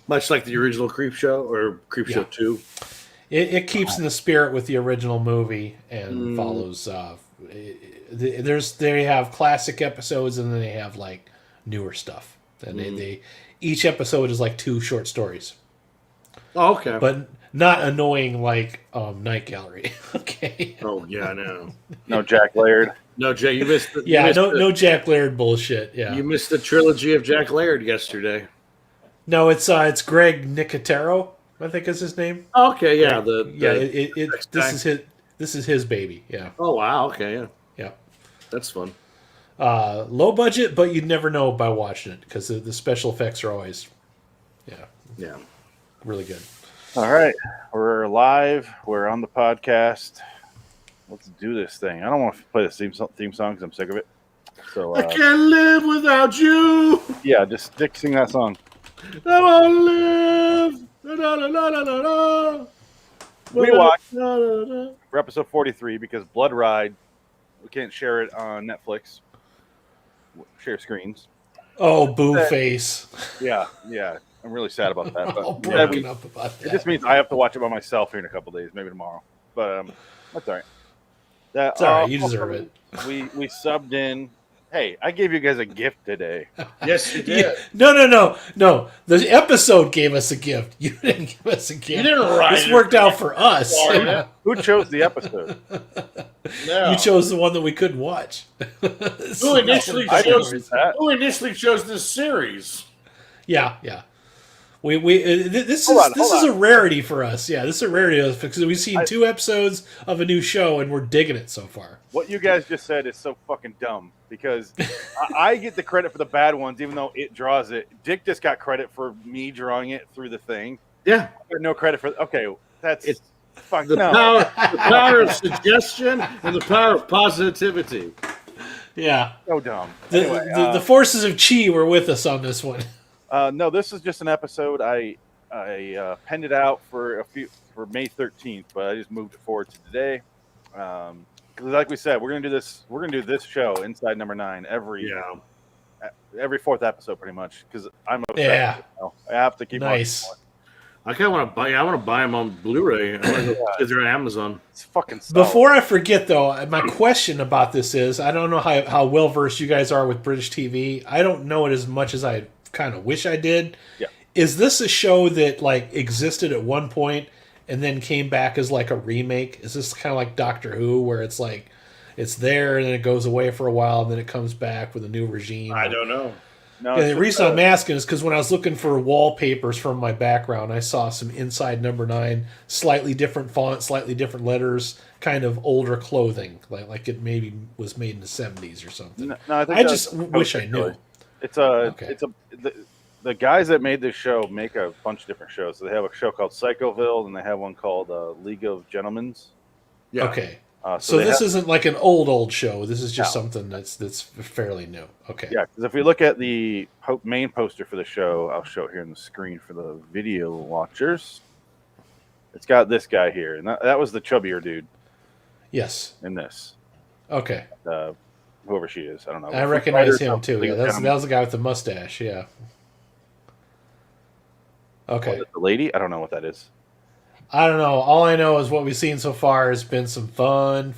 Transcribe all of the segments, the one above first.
Much like the original Creep Show or Creep Show 2. It keeps in the spirit with the original movie and follows. They have classic episodes and then they have like newer stuff. And they each episode is like 2 short stories. Oh, okay. But not annoying like Night Gallery. Okay. Oh yeah, I know. No Jack Laird. No, Jay, you missed. No Jack Laird bullshit. Yeah, you missed the trilogy of Jack Laird yesterday. No, it's Greg Nicotero, I think is his name. Oh, okay, yeah, this is his baby. Yeah. Oh wow, okay, yeah, Yeah. that's fun. Low budget, but you'd never know by watching it because the special effects are always, Yeah. really good. All right, we're live. We're on the podcast. Let's do this thing. I don't want to play the theme song because I'm sick of it. So I can't live without you. Yeah, just sing that song. I want to live. Da, da, da, da, da, da. We watched Da, da, da. for episode 43 because Blood Ride, we can't share it on Netflix. Share screens. Oh, boo face! Yeah. I'm really sad about that. But All broken up about that. it just means I have to watch it by myself here in a couple days, maybe tomorrow. But that's all right. It's all right. You deserve it. We subbed in. Hey, I gave you guys a gift today. Yes, you did. No. The episode gave us a gift. You didn't give us a gift. You didn't write This it. worked out for us. Who chose the episode? No. You chose the one that we couldn't watch. Who initially I chose? chose that. Who initially chose this series? Yeah. This Hold is on. a rarity for us. Yeah, this is a rarity because we've seen 2 episodes of a new show and we're digging it so far. What you guys just said is so fucking dumb because I get the credit for the bad ones, even though it draws it. Dick just got credit for me drawing it through the thing. Yeah, I got no credit for. Okay, that's It's fuck the no. power of suggestion and the power of positivity. Yeah, So dumb. the, Anyway, the forces of chi were with us on this one. no, this is just an episode. I penned it out for May 13th, but I just moved it forward to today. Because like we said, we're gonna do this. We're gonna do this show Inside Number 9 every 4th episode, pretty much. Because I'm obsessed. Yeah. I have to keep Nice. watching. I kind of want to buy. I want to buy them on Blu-ray. I want to go get them on Amazon. It's fucking solid. Before I forget, though, my question about this is, I don't know how well versed you guys are with British TV. I don't know it as much as I kind of wish I did. Yeah. Is this a show that like existed at one point and then came back as like a remake? Is this kind of like Doctor Who, where it's like it's there and then it goes away for a while and then it comes back with a new regime? I don't know. No, Yeah, it's the reason I'm asking is because when I was looking for wallpapers from my background, I saw some Inside Number 9, slightly different font, slightly different letters, kind of older clothing, like it maybe was made in the 70s or something. No, I think I that's just wish I knew. The guys that made this show make a bunch of different shows. So they have a show called Psychoville, and they have one called League of Gentlemen's. Yeah. Okay. So this isn't like an old show. This is just No. something that's fairly new. Okay. Yeah, because if we look at the main poster for the show, I'll show it here on the screen for the video watchers. It's got this guy here, and that was the chubbier dude Yes. in this. Okay. Whoever she is, I don't know. I recognize him too. League Yeah, of that Gentlemen. was the guy with the mustache. Yeah. Okay. The lady? I don't know what that is. I don't know. All I know is what we've seen so far has been some fun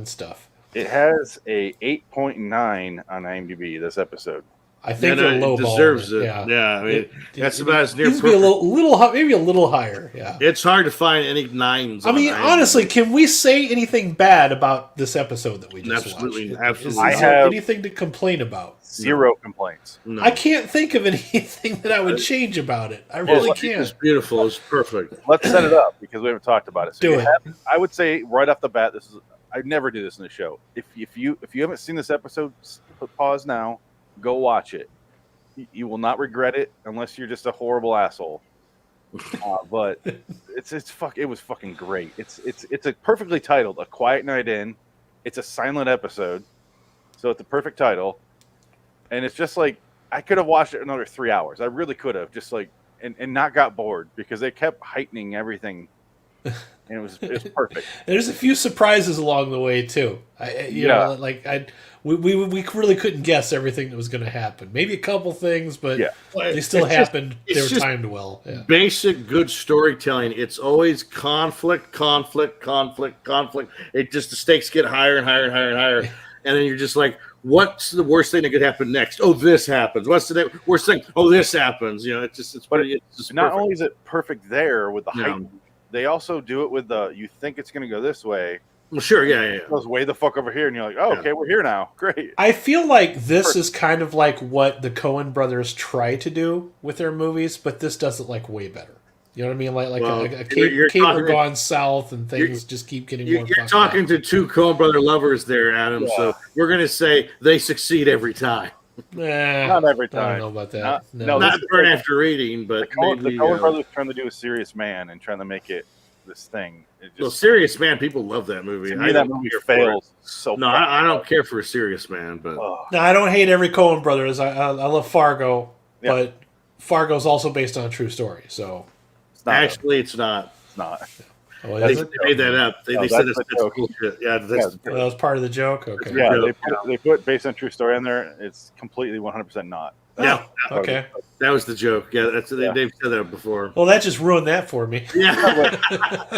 stuff. It has a 8.9 on IMDb. This episode. I think they're low it deserves it. Yeah. I mean, that's about as near Needs to be a perfect. maybe a little higher. Yeah. It's hard to find any 9s. I mean, on IMDb. honestly, can we say anything bad about this episode that we just Absolutely, watched? absolutely. Is there have- anything to complain about? Zero complaints. No. I can't think of anything that I would change about it. I really It's can't. beautiful. It's perfect. Let's set it up because we haven't talked about it. So Do you it. I would say right off the bat, I never do this in the show. If you haven't seen this episode, pause now, go watch it. You will not regret it unless you're just a horrible asshole. But it was fucking great. It's a perfectly titled A Quiet Night In. It's a silent episode, so it's a perfect title. And it's just like I could have watched it another 3 hours. I really could have just like and not got bored because they kept heightening everything and it was perfect. There's a few surprises along the way too. We really couldn't guess everything that was going to happen. Maybe a couple things, but they still happened. They were timed well. Yeah. Basic good storytelling. It's always conflict. It just the stakes get higher and higher and higher and higher, and then you're just like, what's the worst thing that could happen next? Oh, this happens. What's the worst thing? Oh, this happens. It's just not perfect. Only is it perfect there with the height. They also do it with you think it's going to go this way. Well, sure, yeah. It goes way the fuck over here, and you're like, oh, okay, we're here now. Great. I feel like this is kind of like what the Coen brothers try to do with their movies, but this does it like way better. You know what I mean? Like a caper gone south, and things just keep getting more. You're talking to two Coen brother lovers there, Adam. Yeah. So we're going to say they succeed every time. Not every time. I don't know about that. Not burn after reading, but the Coen brothers trying to do a Serious Man and trying to make it this thing. Serious Man, people love that movie. That movie fails so. No, I don't care for a Serious Man, but no, I don't hate every Coen brothers. I love Fargo, but Fargo's also based on a true story. So it's not. It's not. It's not. Oh, they made that up. They said it's bullshit. Yeah, that was part of the joke. Okay. Yeah, they put based on true story in there. It's completely 100% not. Yeah. Okay. That was the joke. Yeah, they've said that before. Well, that just ruined that for me. Yeah.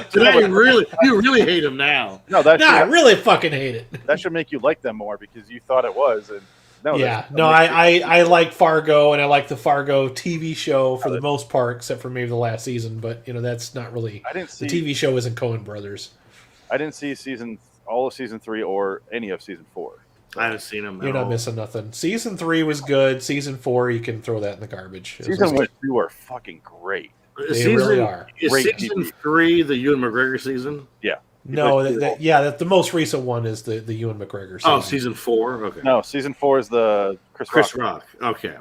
So now you really hate him now. I really fucking hate it. That should make you like them more because you thought it was. And I like Fargo, and I like the Fargo TV show for the most part, except for maybe the last season. But that's not really. The TV show isn't Coen Brothers. I didn't see all of season 3 or any of season 4. I haven't seen them. You're not missing nothing. Season 3 was good. Season 4, you can throw that in the garbage. Season 1 and 2 are fucking great. They really are. Is season 3 the Ewan McGregor season? Yeah. No, the most recent one is the Ewan McGregor season. Oh, season 4? Okay. No, season 4 is the Chris Rock. Okay.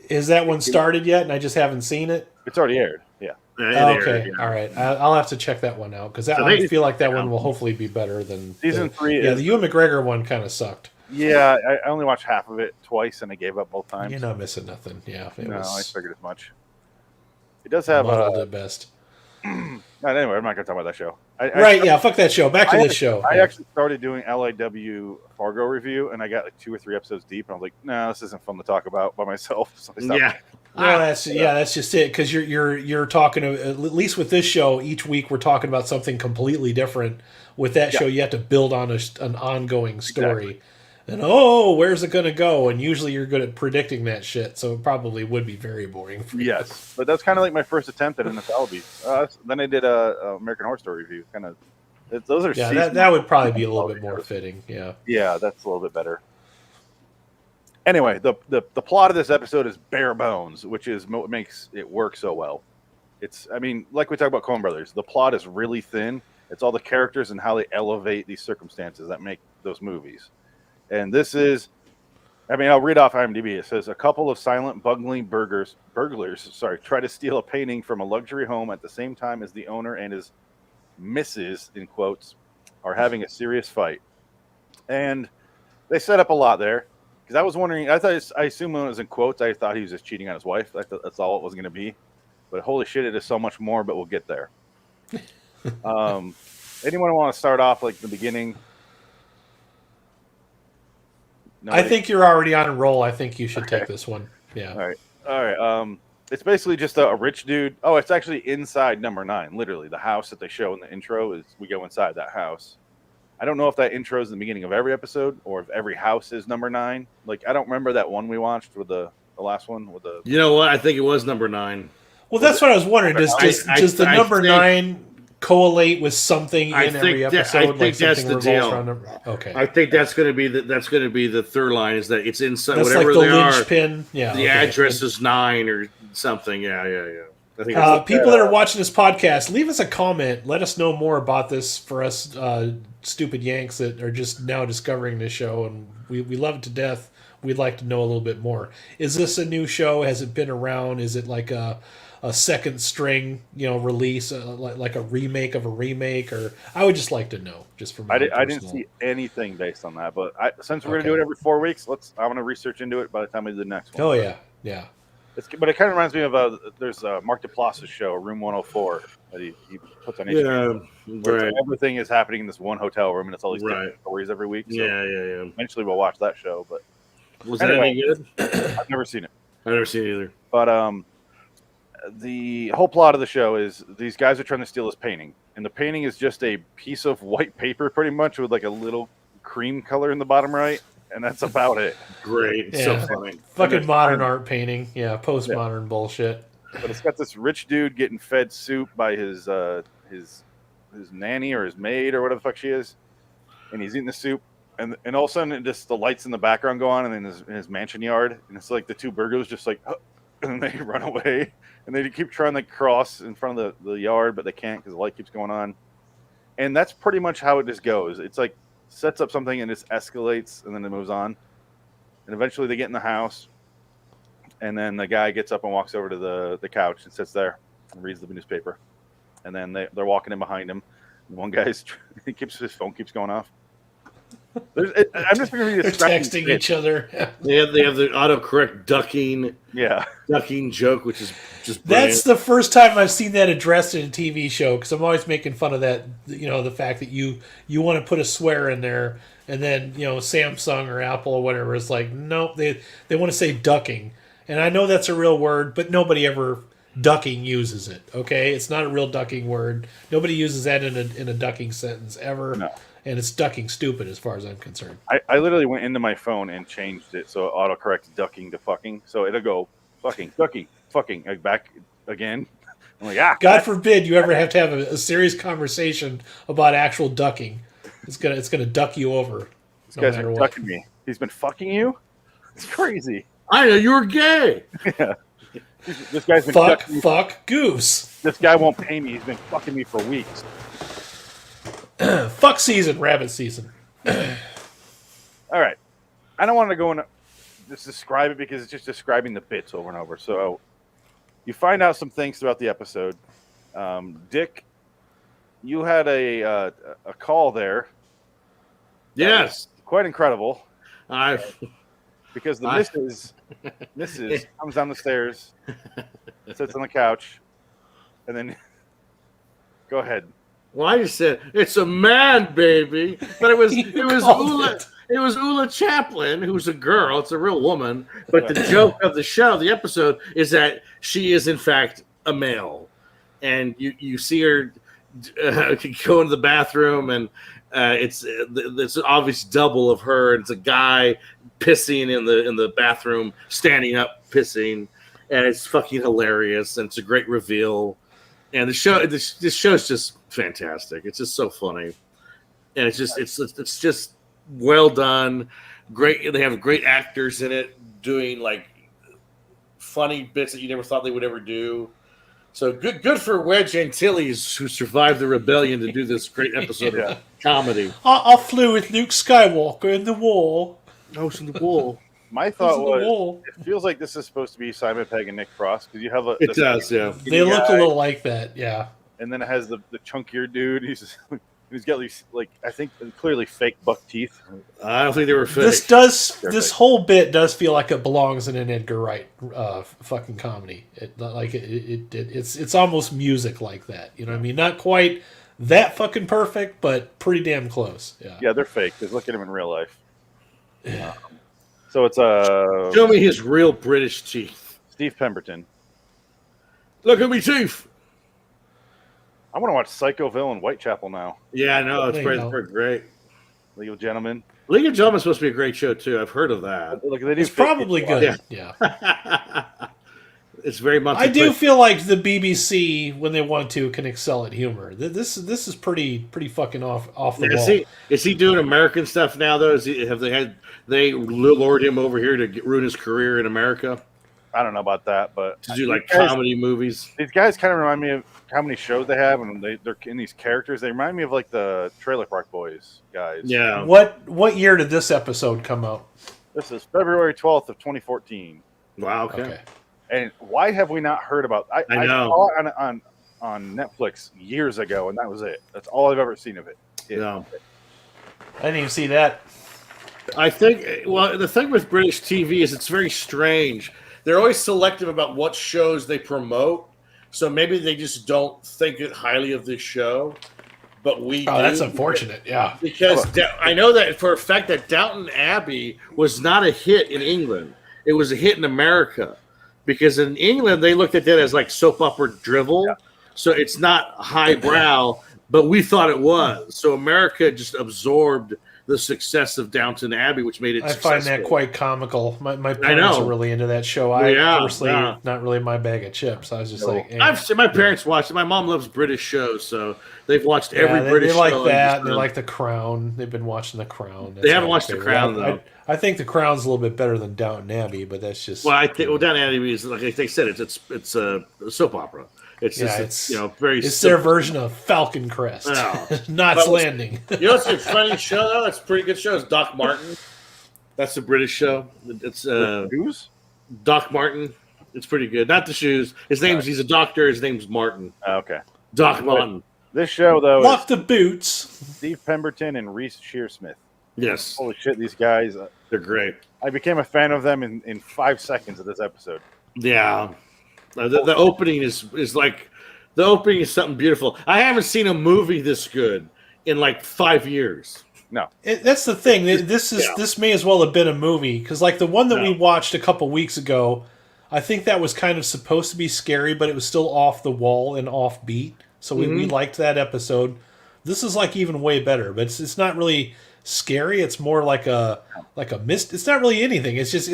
Is that one started yet and I just haven't seen it? It's already aired, yeah. Okay, all right. I'll have to check that one out because I feel like that one will hopefully be better than season 3. Yeah, the Ewan McGregor one kind of sucked. Yeah, I only watched half of it twice, and I gave up both times. You're not missing nothing. Yeah, I figured as much. It does have at best. Anyway, I'm not going to talk about that show. Fuck that show. Back to this show. I actually started doing LIW Fargo review, and I got like 2 or 3 episodes deep, and I was like, "No, this isn't fun to talk about by myself." So I stopped. Well, that's just it. Because you're talking at least with this show each week we're talking about something completely different. With that show, you have to build on an ongoing story. Exactly. And where's it going to go? And usually you're good at predicting that shit, so it probably would be very boring for you. Yes, but that's kind of like my first attempt at an anthology. Then I did a American Horror Story review. Kind of, those are that would probably be a little bit more fitting. Yeah, that's a little bit better. Anyway, the plot of this episode is bare bones, which is what makes it work so well. Like we talked about Coen Brothers, the plot is really thin. It's all the characters and how they elevate these circumstances that make those movies. And this is, I'll read off IMDb. It says, a couple of silent burglars, try to steal a painting from a luxury home at the same time as the owner and his missus, in quotes, are having a serious fight. And they set up a lot there. Because I was wondering, I assumed when it was in quotes, I thought he was just cheating on his wife. That's all it was going to be. But holy shit, it is so much more, but we'll get there. Anyone want to start off like the beginning? I think you're already on a roll. I think you should take this one. Yeah. All right. It's basically just a rich dude. Oh, it's actually inside number 9. Literally, the house that they show in the intro is we go inside that house. I don't know if that intro is the beginning of every episode or if every house is number 9. Like, I don't remember that one we watched with the last one with the. You know what? I think it was number 9. Well, that's what I was wondering. Does the number 9 collate with something in every episode? I think that's the deal. Okay. I think that's going to be the third line is that it's inside that's whatever like the they linchpin. Yeah. The address is 9 or something. Yeah. I think people that are watching this podcast, leave us a comment. Let us know more about this for us stupid Yanks that are just now discovering this show, and we love it to death. We'd like to know a little bit more. Is this a new show? Has it been around? Is it like a second string, release, like a remake of a remake? Or I would just like to know, just from my I didn't see anything based on that, but since we're gonna do it every 4 weeks, I'm gonna research into it by the time we do the next one. Oh yeah. But it kind of reminds me of there's Mark Duplass's show, Room 104, that he puts on HBO. Where Right. everything is happening in this one hotel room, and it's all these Right. different stories every week. So Yeah. eventually we'll watch that show. But Was anyway, that any good? I've never seen it. I've never seen it either. But the whole plot of the show is these guys are trying to steal this painting, and the painting is just a piece of white paper, pretty much, with like a little cream color in the bottom right, and that's about it. Great. It's so funny. Fucking modern art painting. Yeah, postmodern bullshit. But it's got this rich dude getting fed soup by his nanny or his maid or whatever the fuck she is, and he's eating the soup, and all of a sudden just the lights in the background go on, and in his mansion yard, and it's like the two burglars just like, and then they run away, and they keep trying to cross in front of the yard, but they can't because the light keeps going on, and that's pretty much how it just goes. It's like sets up something and just escalates, and then it moves on, and eventually they get in the house. And then the guy gets up and walks over to the couch and sits there and reads the newspaper. And then they're walking in behind him. One guy's his phone keeps going off. I'm just going to They're texting each other. They have the autocorrect ducking joke, which is just brilliant. That's the first time I've seen that addressed in a TV show, because I'm always making fun of that. The fact that you want to put a swear in there, and then Samsung or Apple or whatever is like, nope, they want to say ducking. And I know that's a real word, but nobody ever ducking uses it. Okay, it's not a real ducking word. Nobody uses that in a ducking sentence ever. No. And it's ducking stupid as far as I'm concerned. I literally went into my phone and changed it so it autocorrects ducking to fucking. So it'll go fucking, ducking, fucking, like back again. I'm like, God forbid you ever have to have a serious conversation about actual ducking. It's gonna duck you over. This guy's been ducking me. He's been fucking you? It's crazy. I know you were gay. Yeah. This guy's been fuck goose. This guy won't pay me. He's been fucking me for weeks. Fuck season, rabbit season. All right. I don't want to go and just describe it because it's just describing the bits over and over. So you find out some things throughout the episode. Dick, you had a call there. Yes. Quite incredible. Because the Mrs. comes down the stairs, sits on the couch, and then go ahead. Well, I just said it's a man, baby, but it was Ula Chaplin, who's a girl. It's a real woman, but the joke of the show, the episode, is that she is in fact a male, and you see her go into the bathroom, and it's an obvious double of her. It's a guy pissing in the bathroom, standing up pissing, and it's fucking hilarious, and it's a great reveal. And this show's just fantastic. It's just so funny, and it's just well done. Great. They have great actors in it doing like funny bits that you never thought they would ever do. So good for Wedge Antilles, who survived the rebellion, to do this great episode of comedy. I flew with Luke Skywalker in the wall. I was in the wall. My thought was, it feels like this is supposed to be Simon Pegg and Nick Frost, because you have it does, yeah. They look a little like that, yeah. And then it has the chunkier dude. He's got these, like, I think clearly fake buck teeth. I don't think they were fake. This whole bit does feel like it belongs in an Edgar Wright fucking comedy. It's almost music like that. You know what I mean? Not quite that fucking perfect, but pretty damn close. Yeah. Yeah, they're fake. Just look at him in real life. So it's show me his real British teeth. Steve Pemberton. Look at me teeth. I want to watch Psycho Villain Whitechapel now. Yeah, I know. It's pretty great. League of Gentlemen. League of Gentlemen is supposed to be a great show too. I've heard of that. Look, it's probably good. Yeah. It's very much. I do feel like the BBC, when they want to, can excel at humor. This is pretty fucking off the wall. Is he doing American stuff now though? Have they lured him over here to ruin his career in America? I don't know about that, but to do like comedy movies. These guys kind of remind me of how many shows they have, and they're in these characters. They remind me of like the Trailer Park Boys guys. Yeah. What year did this episode come out? This is February 12th of 2014. Wow. Okay. And why have we not heard about? I saw it on Netflix years ago, and that was it. That's all I've ever seen of it. Yeah. I didn't even see that. I think. Well, the thing with British TV is it's very strange they're always selective about what shows they promote. So maybe they just don't think it highly of this show. But we do. That's unfortunate. Yeah. Because I know that for a fact that Downton Abbey was not a hit in England. It was a hit in America. Because in England, they looked at that as like soap opera drivel. Yeah. So it's not highbrow, but we thought it was. So America just absorbed the success of Downton Abbey, which made it successful. I find that quite comical. My parents are really into that show. I personally, not really my bag of chips. I was just like... I've seen my parents watch it. My mom loves British shows, so they've watched every British show. They like that, and they like The Crown. They've been watching The Crown. They haven't watched The Crown, though. I think The Crown's a little bit better than Downton Abbey, but that's just... Well, Downton Abbey is, like they said, it's a soap opera. It's very. It's their version of Falcon Crest, Knots Landing. You know what's a funny show though? That's a pretty good show. It's Doc Martin. That's a British show. It's Shoes? Doc Martin. It's pretty good. Not the shoes. He's a doctor. His name's Martin. Okay. Doc Martin. This show though. Lock the boots. Steve Pemberton and Reese Shearsmith. Yes. Holy shit, these guys. They're great. I became a fan of them in 5 seconds of this episode. Yeah. The opening is like the opening is something beautiful. I haven't seen a movie this good in like 5 years. No, that's the thing. This may as well have been a movie because like the one that we watched a couple weeks ago, I think that was kind of supposed to be scary, but it was still off the wall and offbeat. So we liked that episode. This is like even way better, but it's not really scary. It's more like a mist. It's not really anything. It's just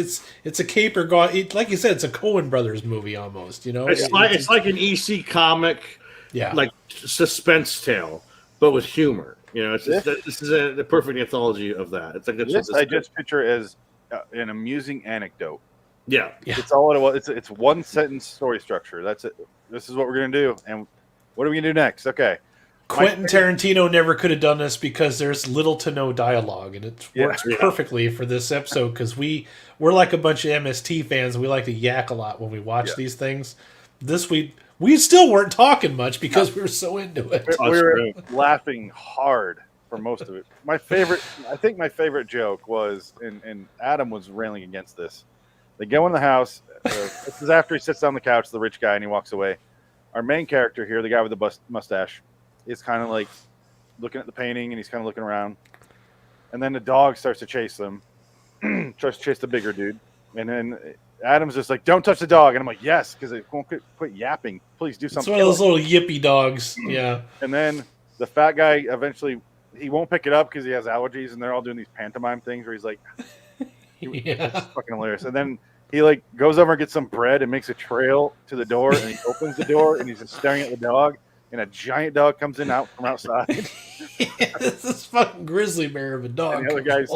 it's a caper gone. Like you said, it's a Coen Brothers movie almost. You know, it's like an EC comic, like suspense tale, but with humor. You know, this is the perfect anthology of that. It's like I just picture it as an amusing anecdote. Yeah, it's all it was. It's one sentence story structure. That's it. This is what we're gonna do, and what are we gonna do next? Okay. Quentin Tarantino never could have done this because there's little to no dialogue, and it works perfectly for this episode because we're like a bunch of MST fans. We like to yak a lot when we watch these things. This we still weren't talking much because we were so into it. We were laughing hard for most of it. I think my favorite joke was, and Adam was railing against this. They go in the house. This is after he sits down on the couch, the rich guy, and he walks away. Our main character here, the guy with the mustache, is kind of like looking at the painting and he's kind of looking around. And then the dog starts to chase them, tries to chase the bigger dude. And then Adam's just like, don't touch the dog. And I'm like, yes, because it won't quit yapping. Please do something. It's one of those little yippy dogs. Yeah. And then the fat guy eventually, he won't pick it up because he has allergies and they're all doing these pantomime things where he's like, it's fucking hilarious. And then he like goes over and gets some bread and makes a trail to the door and he opens the door and he's just staring at the dog. And a giant dog comes in from outside. This fucking grizzly bear of a dog. And the other guy's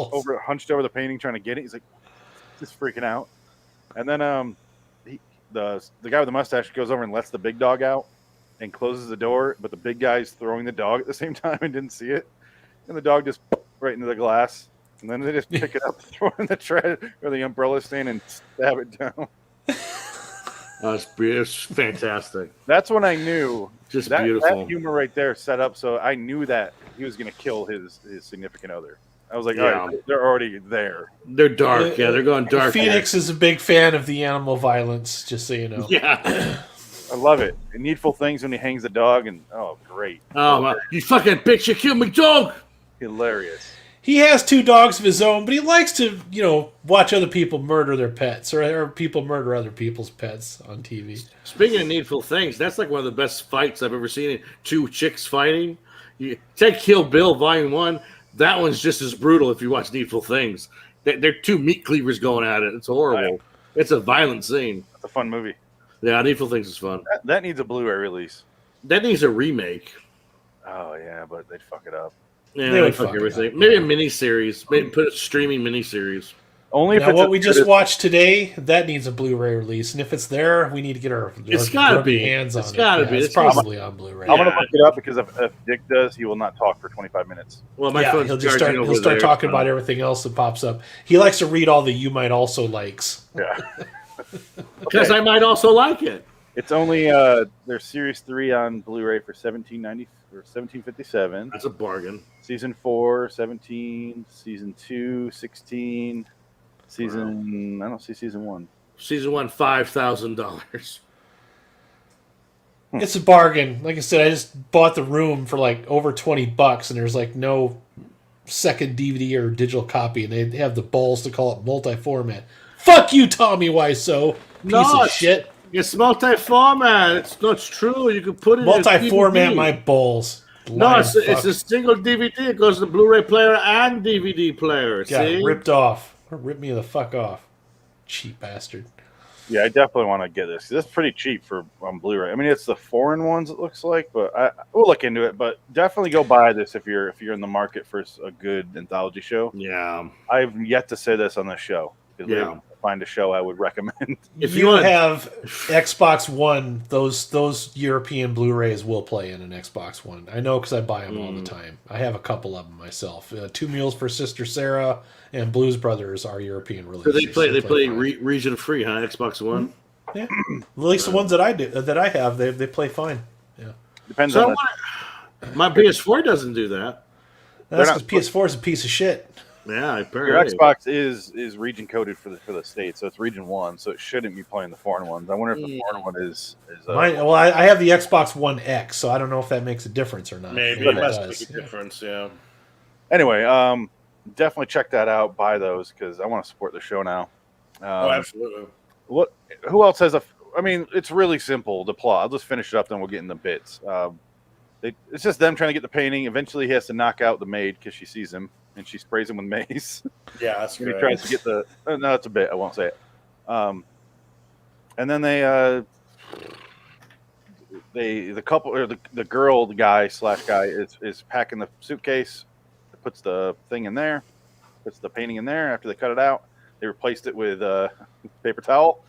hunched over the painting trying to get it. He's like, just freaking out. And then the guy with the mustache goes over and lets the big dog out and closes the door. But the big guy's throwing the dog at the same time and didn't see it. And the dog just right into the glass. And then they just pick it up, throw it in the trash or the umbrella stand and stab it down. It's fantastic. That's when I knew just beautiful. That humor right there set up so I knew that he was going to kill his significant other. I was like, all right, they're already there. They're dark. They're going dark. Phoenix is a big fan of the animal violence, just so you know. Yeah. I love it. In Needful Things when he hangs the dog and great. Oh, you fucking bitch, you killed my dog. Hilarious. He has 2 dogs of his own, but he likes to, watch other people murder their pets or people murder other people's pets on TV. Speaking of Needful Things, that's like one of the best fights I've ever seen. 2 chicks fighting. You take Kill Bill Volume 1. That one's just as brutal if you watch Needful Things. They're 2 meat cleavers going at it. It's horrible. It's a violent scene. It's a fun movie. Yeah, Needful Things is fun. That needs a Blu-ray release. That needs a remake. Oh, yeah, but they'd fuck it up. Yeah, they would fuck everything. Maybe a miniseries. Maybe put a streaming miniseries. Only if what we just watched today, that needs a Blu-ray release, and if it's there, we need to get our hands on it. It's got to be. It's probably on Blu-ray. I'm gonna look it up because if Dick does, he will not talk for 25 minutes. Well, my phone's he'll start talking about everything else that pops up. He likes to read all the "you might also likes." Yeah, because I might also like it. It's only there's Series 3 on Blu-ray for $17.90 or $17.57. That's a bargain. Season 4, 17. Season 2, 16. Season I don't see season 1. Season 1, $5,000. It's a bargain. Like I said, I just bought the room for like over $20, and there's like no second DVD or digital copy, and they have the balls to call it multi-format. Fuck you, Tommy Wiseau. Piece of shit. It's multi-format. It's true. You can put it Multi-format in my balls. No, it's a single DVD. It goes to the Blu-ray player and DVD player. See? Ripped off. Rip me the fuck off. Cheap bastard. Yeah, I definitely want to get this. It's pretty cheap on Blu-ray. I mean, it's the foreign ones, it looks like, but we'll look into it. But definitely go buy this if you're in the market for a good anthology show. Yeah, I've yet to say this on the show. Yeah, find a show I would recommend. If you have Xbox One, those European Blu-rays will play in an Xbox One. I know because I buy them all the time. I have a couple of them myself. Two Meals for Sister Sarah and Blues Brothers are European releases. So they play region free, huh? Xbox One. Yeah, at least the ones that I have, they play fine. Yeah, depends on. My PS4 doesn't do that. That's because PS4 is a piece of shit. Yeah, apparently. Your Xbox is region coded for the States, so it's region 1, so it shouldn't be playing the foreign ones. I wonder if the foreign one is well, I have the Xbox One X, so I don't know if that makes a difference or not. Maybe it must make a difference. Yeah. Anyway, definitely check that out. Buy those because I want to support the show now. Absolutely. Who else has I mean, it's really simple. The plot. I'll just finish it up, then we'll get in the bits. It's just them trying to get the painting. Eventually, he has to knock out the maid because she sees him. And she sprays him with mace. Yeah, that's great. He tries to get the. No, it's a bit. I won't say it. And then the couple or the girl, the guy / guy is packing the suitcase. Puts the thing in there. Puts the painting in there. After they cut it out, they replaced it with paper towel.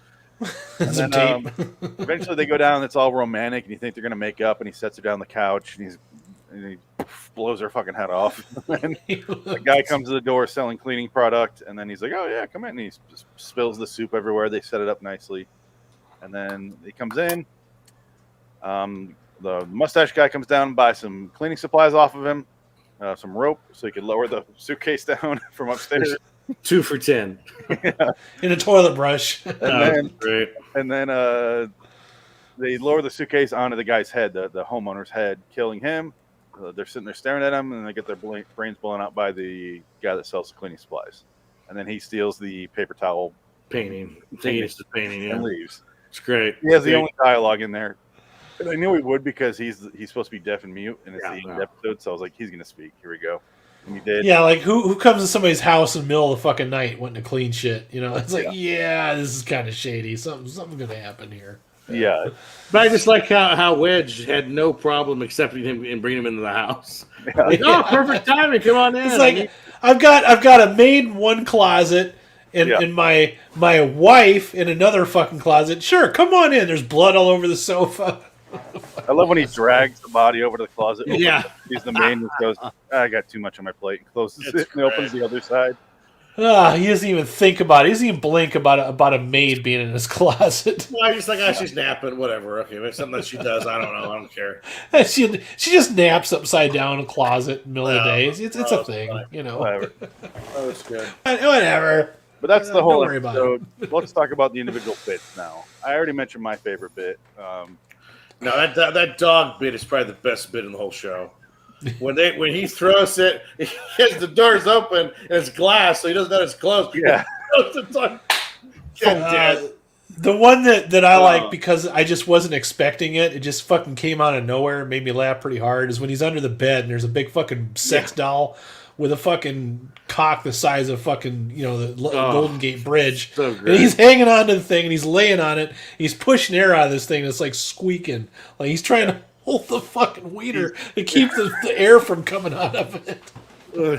And then eventually they go down. It's all romantic, and you think they're gonna make up. And he sets her down on the couch, and he blows her fucking head off. And the guy comes to the door selling cleaning product, and then he's like, "Oh yeah, come in." And he just spills the soup everywhere. They set it up nicely, and then he comes in. The mustache guy comes down and buys some cleaning supplies off of him, some rope so he could lower the suitcase down from upstairs. 2 for $10. Yeah. In a toilet brush. And then they lower the suitcase onto the guy's head, the homeowner's head, killing him. They're sitting there staring at him, and they get their brains blown out by the guy that sells cleaning supplies. And then he steals the paper towel painting, and leaves. It's great. He has the only dialogue in there. And I knew he would because he's supposed to be deaf and mute, and it's the end episode. So I was like, he's going to speak. Here we go. And he did. Yeah, like who comes to somebody's house in the middle of the fucking night wanting to clean shit? You know, it's like, this is kind of shady. Something's going to happen here. Yeah. But I just like how Wedge had no problem accepting him and bringing him into the house. Like, perfect timing. Come on in. It's like, I've got a maid in one closet and my wife in another fucking closet. Sure, come on in. There's blood all over the sofa. I love when he drags the body over to the closet. He's the maid and goes, I got too much on my plate. And closes it and opens the other side. He doesn't even think about it. He doesn't even blink about a maid being in his closet. Well, he's like, she's napping, whatever. Okay, it's something that she does. I don't know. I don't care. She just naps upside down in a closet in the middle of the day. It's a thing, you know. Whatever. Oh, it's good. Whatever. But that's the whole don't worry episode. Let's talk about the individual bits now. I already mentioned my favorite bit. No, that dog bit is probably the best bit in the whole show. When he throws it, the door's open and it's glass, so he doesn't know it's closed. Yeah. The one that I like because I just wasn't expecting it. It just fucking came out of nowhere. It made me laugh pretty hard. Is when he's under the bed and there's a big fucking sex doll with a fucking cock the size of fucking, the Golden Gate Bridge. So great. And he's hanging on to the thing and he's laying on it. He's pushing air out of this thing and it's like squeaking. Like he's trying to hold the fucking wiener to keep the air from coming out of it.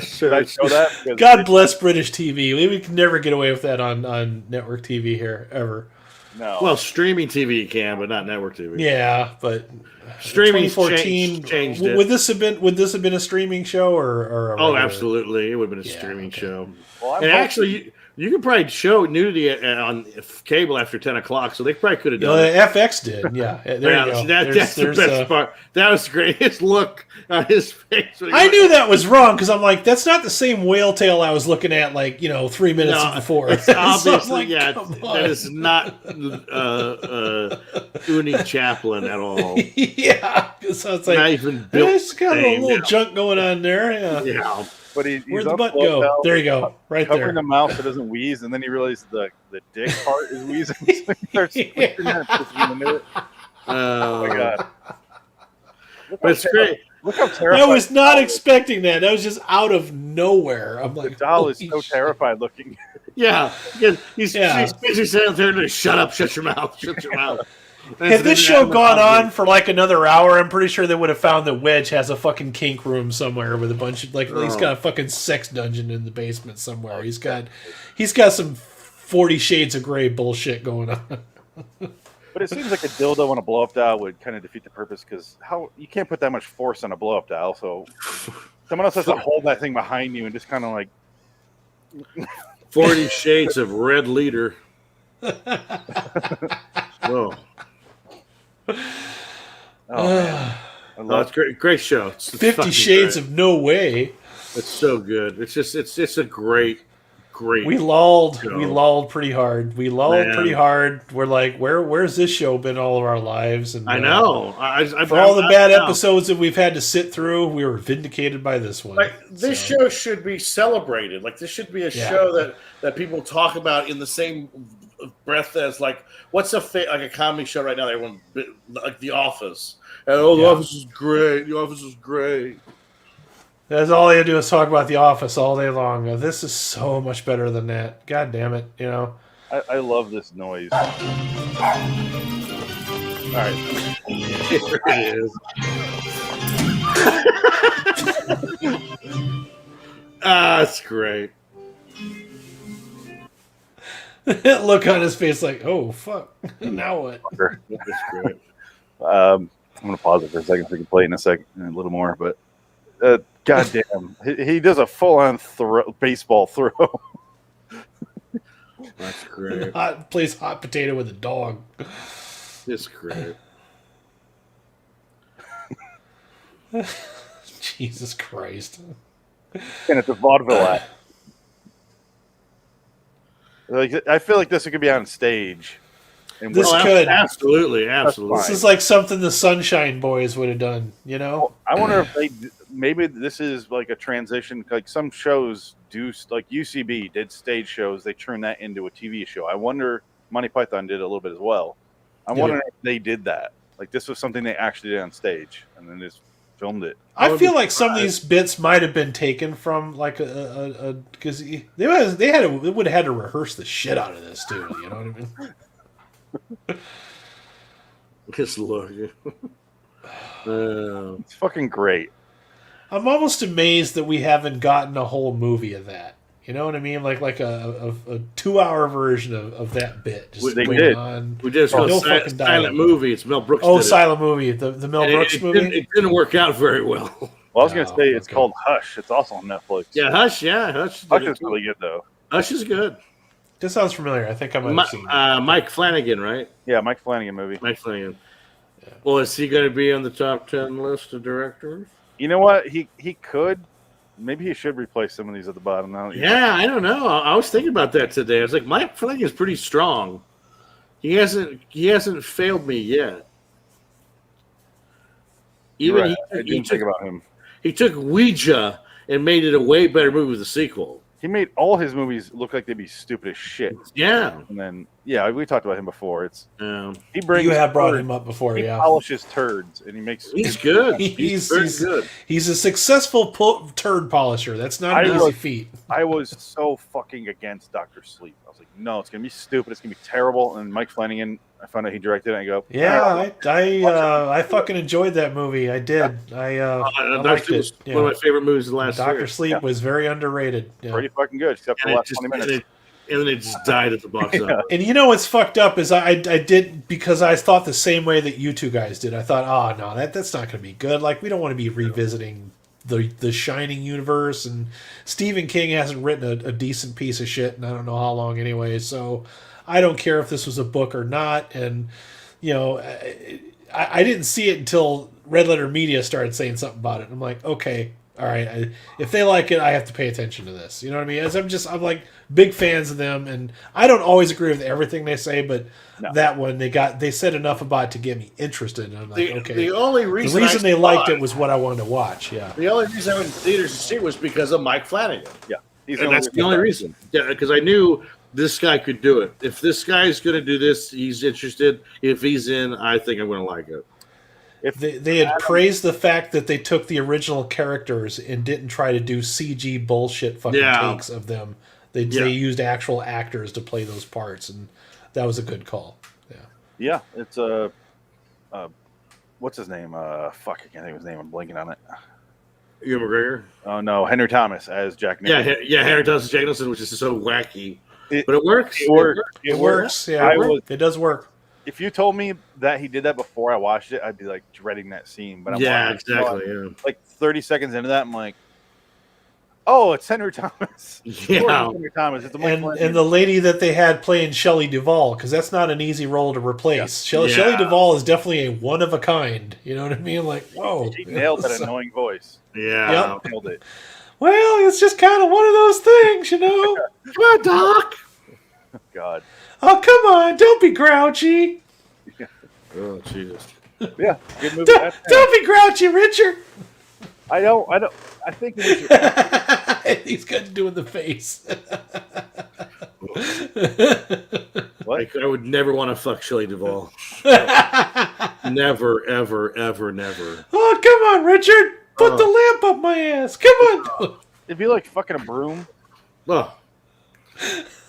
Should I show that? God bless British TV. We can never get away with that on network TV here, ever. No. Well, streaming TV can, but not network TV. Yeah, but streaming 2014 changed it. Would this have been a streaming show or absolutely, it would have been a streaming show. Well, and actually, You could probably show nudity on cable after 10 o'clock, so they probably could have done it. FX did, yeah. There you go. That's the best part. That was great. His look on his face. I knew that was wrong because I'm like, that's not the same whale tail I was looking at 3 minutes before. It's obviously, that is not Uni Chaplin at all. Yeah, so it's like, not even built. It's got a little junk going on there. Yeah. But he's where'd the butt go? Out, there you go, right covering there. the mouth so it doesn't wheeze, and then he realizes the dick part is wheezing. So he starts pushing into it. Oh my god! But it's great. Look how terrified. I was not expecting that. That was just out of nowhere. I'm like, the doll is so terrified looking. Yeah, he's basically saying there, shut up, shut your mouth, shut your mouth. Had this show gone on for another hour, I'm pretty sure they would have found that Wedge has a fucking kink room somewhere with a bunch of he's got a fucking sex dungeon in the basement somewhere. He's got some 50 Shades of Grey bullshit going on. But it seems like a dildo on a blow up doll would kind of defeat the purpose because you can't put that much force on a blow up doll. So someone else has to hold that thing behind you and just kind of 40 Shades of Red Leader. Whoa. Man. It's great show. It's 50 Shades of No Way. It's so good. It's just it's a great. We lulled pretty hard. Pretty hard. We're like, where's this show been all of our lives? And I know. For all the bad episodes that we've had to sit through, we were vindicated by this one. This show should be celebrated. This should be a show that people talk about in the same breath as what's a comedy show right now that everyone The Office. And The Office is great. The Office is great. That's all they do is talk about The Office all day long. This is so much better than that. God damn it, I love this noise. All right. Here it is. It's great. Look on his face oh, fuck. Now what? That's great. I'm going to pause it for a second so we can play it in a little more, but goddamn, he does a full-on baseball throw. That's great. Plays hot potato with a dog. It's great. Jesus Christ. And it's a vaudeville act. I feel like this could be on stage. And this could. Absolutely. This is like something the Sunshine Boys would have done, I wonder if maybe this is a transition. Some shows do, UCB did stage shows. They turned that into a TV show. I wonder, Monty Python did a little bit as well. I'm wondering if they did that. This was something they actually did on stage and then just filmed it. I feel like some of these bits might have been taken from because they would have had to rehearse the shit out of this too. You know what I mean? Just look. It's fucking great. I'm almost amazed that we haven't gotten a whole movie of that. You know what I mean? Like a 2-hour version of that bit. They did. We did a silent movie. It's Mel Brooks. Silent movie. The Mel Brooks movie. It didn't work out very well. Well, I was going to say it's called Hush. It's also on Netflix. Yeah, Hush. Yeah, Hush. Hush is really good though. Hush is good. This sounds familiar. I think I might have seen it. Mike Flanagan, right? Yeah, Mike Flanagan movie. Mike Flanagan. Yeah. Well, is he going to be on the top 10 list of directors? You know what? He could. Maybe he should replace some of these at the bottom now. Yeah, I don't know. I was thinking about that today. I was like, Mike Flanagan is pretty strong. He hasn't failed me yet. Even I didn't think about him. He took Ouija and made it a way better movie with the sequel. He made all his movies look like they'd be stupid as shit. Yeah. And then, we talked about him before. He brings. You have brought him up before, he polishes turds, and he makes. He's good. He's very good. He's a successful turd polisher. That's not an easy feat. I was so fucking against Dr. Sleep. I was like, no, it's gonna be stupid. It's gonna be terrible. And Mike Flanagan, I found out he directed it. And I go, I fucking enjoyed that movie. I did. I liked it. One of my favorite movies of the last year. Dr. Sleep was very underrated. Yeah. Pretty fucking good, except for the last 20 minutes. And then it just died at the box office. And you know what's fucked up is I did, because I thought the same way that you two guys did. I thought, oh no, that's not going to be good. Like, we don't want to be revisiting the Shining universe, and Stephen King hasn't written a decent piece of shit, and I don't know how long anyway. So I don't care if this was a book or not. And you know, I didn't see it until Red Letter Media started saying something about it. I'm like, okay, all right. If they like it, I have to pay attention to this. You know what I mean? As I'm like big fans of them, and I don't always agree with everything they say, but that one they said enough about it to get me interested. And I'm like, okay. The only reason they liked it was what I wanted to watch. Yeah. The only reason I went to theaters to see it was because of Mike Flanagan. Yeah, that's the only reason. Yeah, because I knew this guy could do it. If this guy's going to do this, he's interested. If he's in, I think I'm going to like it. If they had praised the fact that they took the original characters and didn't try to do CG bullshit fucking takes of them. They used actual actors to play those parts, and that was a good call. Yeah. Yeah, it's what's his name? Fuck, I can't think of his name. I'm blanking on it. Ewan McGregor? Oh no, Henry Thomas as Jack Nicholson. Yeah, Henry Thomas as Jack Nicholson, which is so wacky. But it works. It works. Yeah, it does work. If you told me that he did that before I watched it, I'd be like dreading that scene. But I'm exactly. Yeah. Like 30 seconds into that, I'm like, oh, it's Henry Thomas. Yeah, Henry Thomas. It's and the lady that they had playing Shelley Duvall, because that's not an easy role to replace. Shelley Duvall is definitely a one of a kind. You know what I mean? Like, whoa, she nailed that annoying voice. Yeah, nailed it. Well, it's just kind of one of those things, you know. Come on, Doc. God. Oh, come on! Don't be grouchy. Yeah. Oh, Jesus. Yeah, good movie. Don't be grouchy, Richard. I don't. I think it was he's got to do in the face. What? I would never want to fuck Shelley Duvall. Never, ever, ever, never. Oh, come on, Richard! Put the lamp up my ass. Come on. It'd be like fucking a broom. Oh.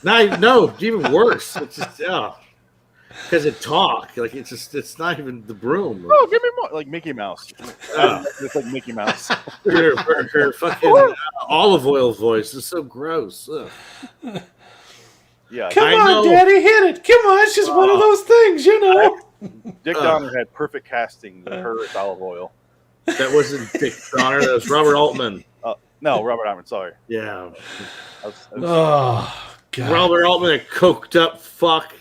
No, even worse. It's just because it talk like it's not even the broom. Oh, give me more like Mickey Mouse. It's like Mickey Mouse. her fucking olive oil voice is so gross. Ugh. Yeah, come on, Daddy, hit it. Come on, it's just one of those things, you know. Dick Donner had perfect casting with her as olive oil. That wasn't Dick Donner. That was Robert Altman. No, Robert Altman. Sorry. Yeah. Oh. God. Robert Altman, a coked up fuck.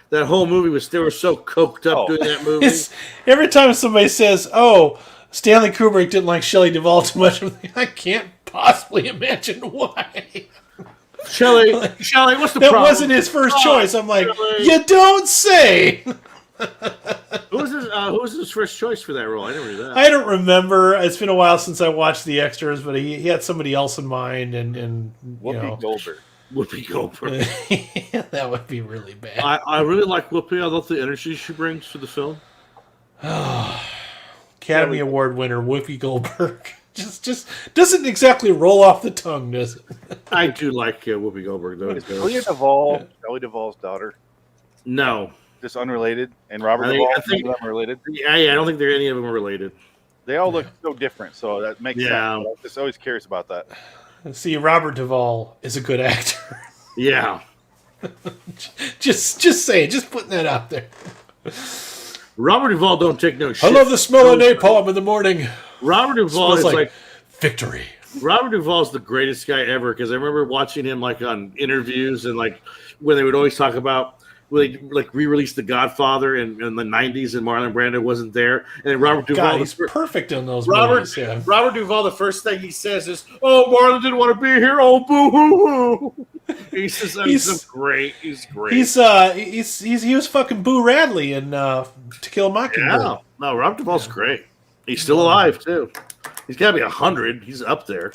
That whole movie they were so coked up doing that movie. Every time somebody says, "Oh, Stanley Kubrick didn't like Shelley Duvall too much," I can't possibly imagine why. Shelley, what's the problem? That wasn't his first choice. I'm like, you don't say. Who was his first choice for that role? I never knew that. I don't remember. It's been a while since I watched the extras, but he had somebody else in mind, and Whoopi Goldberg. Whoopi Goldberg. That would be really bad. I really like Whoopi. I love the energy she brings to the film. Academy Award winner Whoopi Goldberg just doesn't exactly roll off the tongue, does it? I do like Whoopi Goldberg though. Is Shelley Duvall Shelley Duvall's daughter? No, just unrelated. And Robert Duvall, I think them are related. Yeah, I don't think any of them are related. They all look so different, so that makes sense. I'm just always curious about that. See, Robert Duvall is a good actor. Yeah. just say it. Just putting that out there. Robert Duvall don't take no shit. I love the smell of napalm in the morning. Robert Duvall is like victory. Robert Duvall is the greatest guy ever because I remember watching him like on interviews and like when they would always talk about when they like re-released The Godfather in the 90s and Marlon Brando wasn't there. And Robert Duvall he's perfect in those movies. Yeah. Robert Duvall, the first thing he says is, "Oh, Marlon didn't want to be here. Oh, boo hoo hoo." He says, "He's great. He's great." He was fucking Boo Radley in To Kill a Mockingbird. Yeah. No, Robert Duvall's great. He's still alive too. He's got to be 100. He's up there.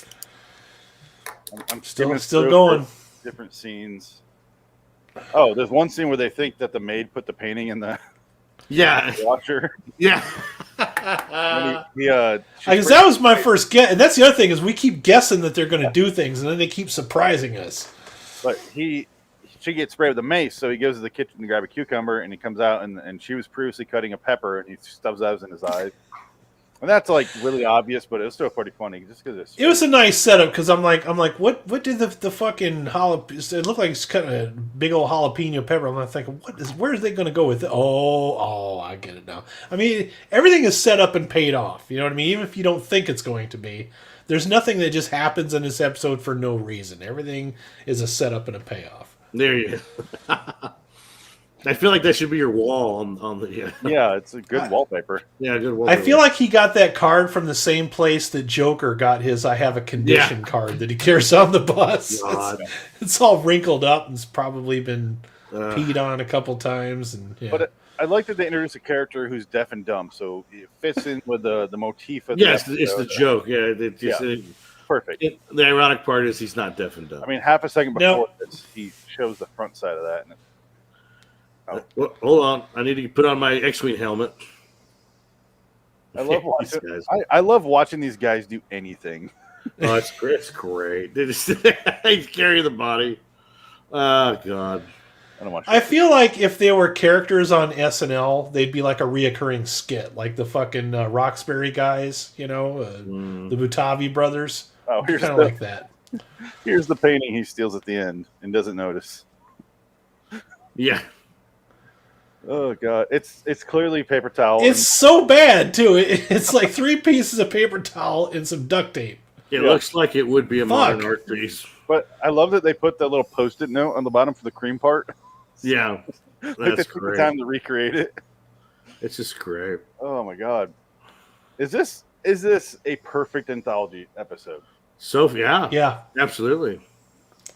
I'm still going. Different scenes. Oh, there's one scene where they think that the maid put the painting in the washer. Yeah. Because that was my first guess, and that's the other thing is we keep guessing that they're going to do things, and then they keep surprising us. But she gets sprayed with a mace, so he goes to the kitchen to grab a cucumber, and he comes out, and she was previously cutting a pepper, and he stubs those in his eyes. And that's like really obvious, but it was still pretty funny just because it was a nice setup. Because I'm like, what did the fucking jalapeno? It looked like it's cutting a big old jalapeno pepper. I'm like thinking, where is they going to go with it? Oh, I get it now. I mean, everything is set up and paid off. You know what I mean? Even if you don't think it's going to be, There's nothing that just happens in this episode for no reason. Everything is a setup and a payoff. There you go. I feel like that should be your wall on the Yeah, it's a good wallpaper. Yeah, good wallpaper. I feel like he got that card from the same place that Joker got his I have a condition card that he carries on the bus. It's all wrinkled up and it's probably been peed on a couple times. And But I like that they introduce a character who's deaf and dumb, so it fits in with the motif of it's the joke. Perfect. The ironic part is he's not deaf and dumb. I mean, half a second before this, he shows the front side of that. And well, hold on, I need to put on my X-Wing helmet. I love watching. I love watching these guys do anything. Oh, it's great! It's great. They just they carry the body. Oh God. I feel like if they were characters on SNL, they'd be like a reoccurring skit, like the fucking Roxbury guys, the Butavi brothers. Oh, here's kind of like that. Here's the painting he steals at the end and doesn't notice. Yeah. Oh God, it's clearly paper towel. It's so bad too. It's like 3 pieces of paper towel and some duct tape. It looks like it would be a modern art piece. But I love that they put that little Post-it note on the bottom for the cream part. Yeah, that's like they took the time to recreate it. It's just great. Oh my God, is this a perfect anthology episode? So yeah, absolutely.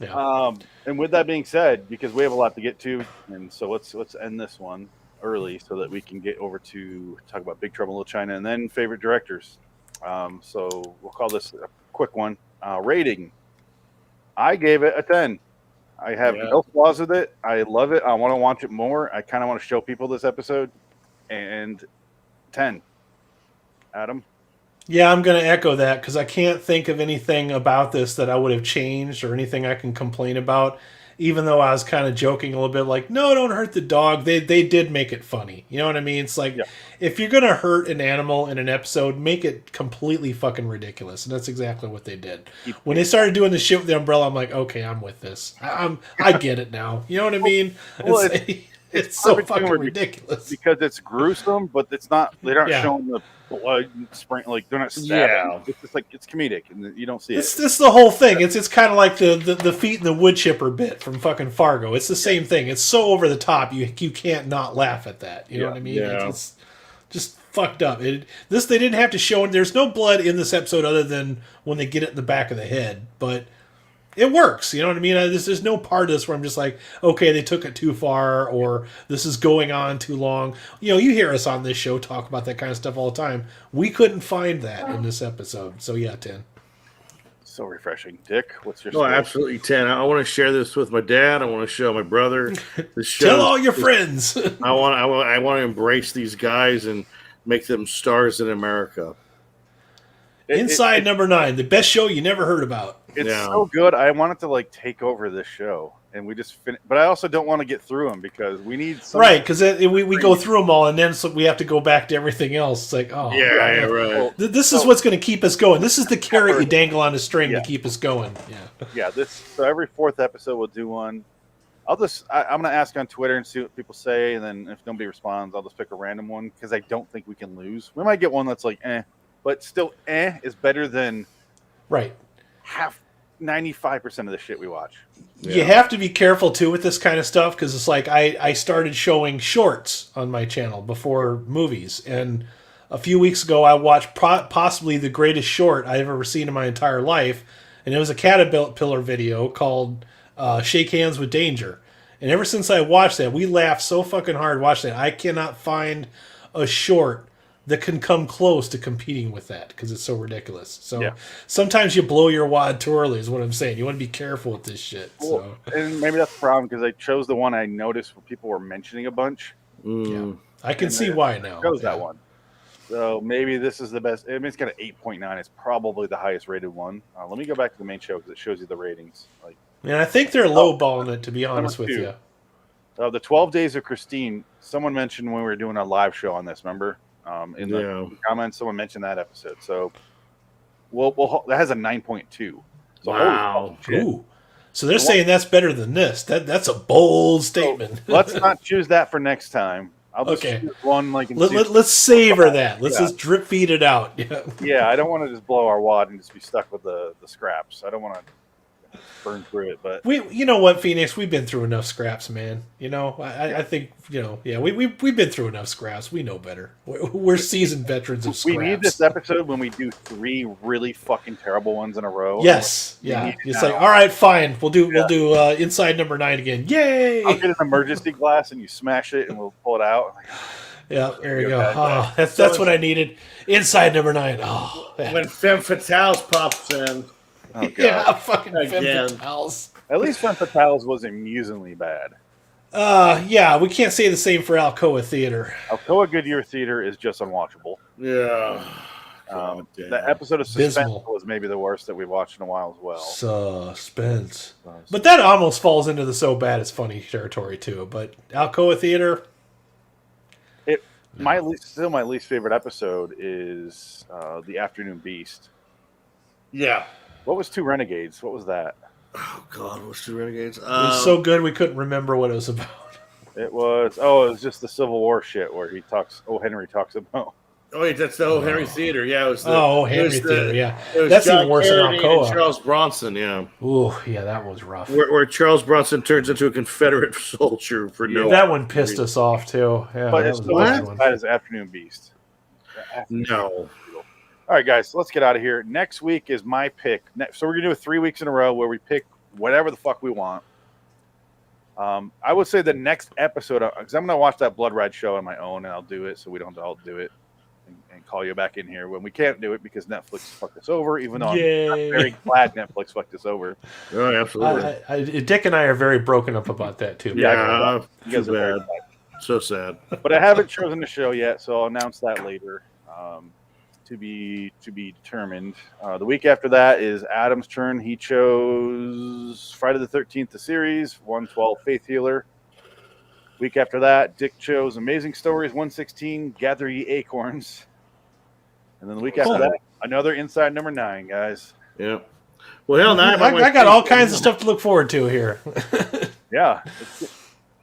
Yeah. And with that being said, because we have a lot to get to, and so let's end this one early so that we can get over to talk about Big Trouble in Little China and then favorite directors. So we'll call this a quick one. Rating. I gave it a 10. I have no flaws with it. I love it. I want to watch it more. I kind of want to show people this episode. And 10. Adam? Yeah, I'm going to echo that because I can't think of anything about this that I would have changed or anything I can complain about, even though I was kind of joking a little bit like, no, don't hurt the dog. They did make it funny. You know what I mean? It's like, if you're going to hurt an animal in an episode, make it completely fucking ridiculous. And that's exactly what they did. When they started doing the shit with the umbrella, I'm like, okay, I'm with this. I get it now. You know what I mean? Well, it's so fucking ridiculous. Because it's gruesome, but it's not, they're not showing the blood spring, like they're not stabbing. It's just like, it's comedic and you don't see it. It's the whole thing. It's kind of like the feet in the wood chipper bit from fucking Fargo. It's the same thing. It's so over the top you can't not laugh at that. You know what I mean? Yeah. It's just fucked up. They didn't have to show it. There's no blood in this episode other than when they get it in the back of the head, but it works. You know what I mean? There's no part of this where I'm just like, okay, they took it too far or this is going on too long. You hear us on this show talk about that kind of stuff all the time. We couldn't find that in this episode. So yeah, 10. So refreshing. Dick, what's your score? Absolutely 10. I want to share this with my dad. I want to show my brother. Tell all your friends. I want to embrace these guys and make them stars in America. Inside number 9, the best show you never heard about. It's so good. I want it to take over this show, and we just finish. But I also don't want to get through them because we need because we go through them all, and then we have to go back to everything else. It's like, right. This is what's going to keep us going. This is the carrot you dangle on a string to keep us going. Yeah. So every 4th episode we'll do one. I'm going to ask on Twitter and see what people say, and then if nobody responds, I'll just pick a random one because I don't think we can lose. We might get one that's like but still is better than half 95% of the shit we watch. You have to be careful too with this kind of stuff because it's like I started showing shorts on my channel before movies, and a few weeks ago I watched possibly the greatest short I've ever seen in my entire life, and it was a Caterpillar video called Shake Hands with Danger. And ever since I watched that, we laughed so fucking hard watching that. I cannot find a short that can come close to competing with that because it's so ridiculous. So sometimes you blow your wad too early is what I'm saying. You want to be careful with this shit. Well, and maybe that's the problem because I chose the one I noticed where people were mentioning a bunch. Yeah. I can see why now. Chose that one. So maybe this is the best. I mean, it's got an 8.9. It's probably the highest rated one. Let me go back to the main show because it shows you the ratings. And I think they're lowballing it, to be honest with you. The 12 Days of Christine, someone mentioned when we were doing a live show on this, remember? In the comments, someone mentioned that episode. So, that has a 9.2. So wow. Ooh. So they're saying that's better than this. That's a bold statement. Let's not choose that for next time. I'll just Okay. choose one like in Let's savor that. Let's Yeah. just drip feed it out. Yeah. Yeah, I don't want to just blow our wad and just be stuck with the scraps. I don't want to burn through it, but You know what, Phoenix? We've been through enough scraps, man. You know, I think we've been through enough scraps. We know better. We're seasoned veterans of scraps. we need this episode when we do 3 really fucking terrible ones in a row. Yes, We yeah. need it It's now. like, all right, fine. We'll do inside number 9 again. Yay! I'll get an emergency glass and you smash it and we'll pull it out. Yeah, there you go. Okay. Oh, that's what I needed. Inside number 9. Oh, When Femme Fatales pops in. Oh, God. yeah, fucking Again. Femme Fatales. At least Femme Fatales was amusingly bad. Yeah, we can't say the same for Alcoa Theater. Alcoa Goodyear Theater is just unwatchable. Yeah. God damn. The episode of Suspense Abysmal. was maybe the worst that we've watched in a while as well. Suspense. But that almost falls into the so bad it's funny territory too. But Alcoa Theater, my least favorite episode is The Afternoon Beast. Yeah. What was Two Renegades? What was that? Oh God, what's Two Renegades? it was so good we couldn't remember what it was about. It was just the Civil War shit where Henry talks about. Oh wait, that's the old Henry Theater. Yeah, it was. Henry Theater. Yeah, It was that's John even worse than Carradine and Alcoa. Charles Bronson. Yeah, Ooh, yeah, that was rough. where Charles Bronson turns into a Confederate soldier for no. That one pissed us off too. Yeah, But that it's was still a as bad one. bad as Afternoon Beast. No. All right, guys, let's get out of here. Next week is my pick. So we're gonna do it 3 weeks in a row where we pick whatever the fuck we want. I would say the next episode, because I'm gonna watch that Blood Red show on my own, and I'll do it so we don't all do it and call you back in here when we can't do it because Netflix fucked us over. Even though I'm very glad Netflix fucked us over. Oh, absolutely. Dick and I are very broken up about that too. Yeah, You guys too are very bad. So sad. But I haven't chosen the show yet, so I'll announce that later. To be determined. The week after that is Adam's turn. He chose Friday the 13th, the series, 112 Faith Healer. Week after that, Dick chose Amazing Stories, 116 Gather Ye Acorns. And then the week after that, another Inside number 9, guys. Yeah. Well, hell, now I got all kinds of stuff to look forward to here. Yeah.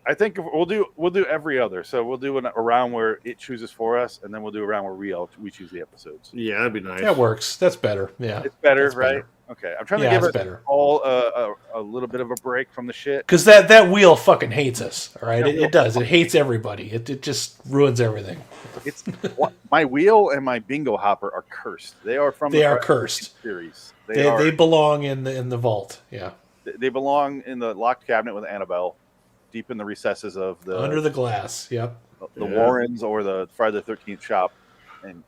I think we'll do every other. So we'll do a round where it chooses for us, and then we'll do a round where we choose the episodes. Yeah, that'd be nice. That works. That's better. Yeah, It's better, That's right? better. Okay. I'm trying to give us all a little bit of a break from the shit. because that wheel fucking hates us. All right, it does. It hates everybody. It just ruins everything. It's my wheel and my bingo hopper are cursed. They are from They the are Friday cursed. series. They belong in the vault. Yeah, They belong in the locked cabinet with Annabelle, deep in the recesses of the under the glass. Yep. the Warrens or the Friday the 13th shop. And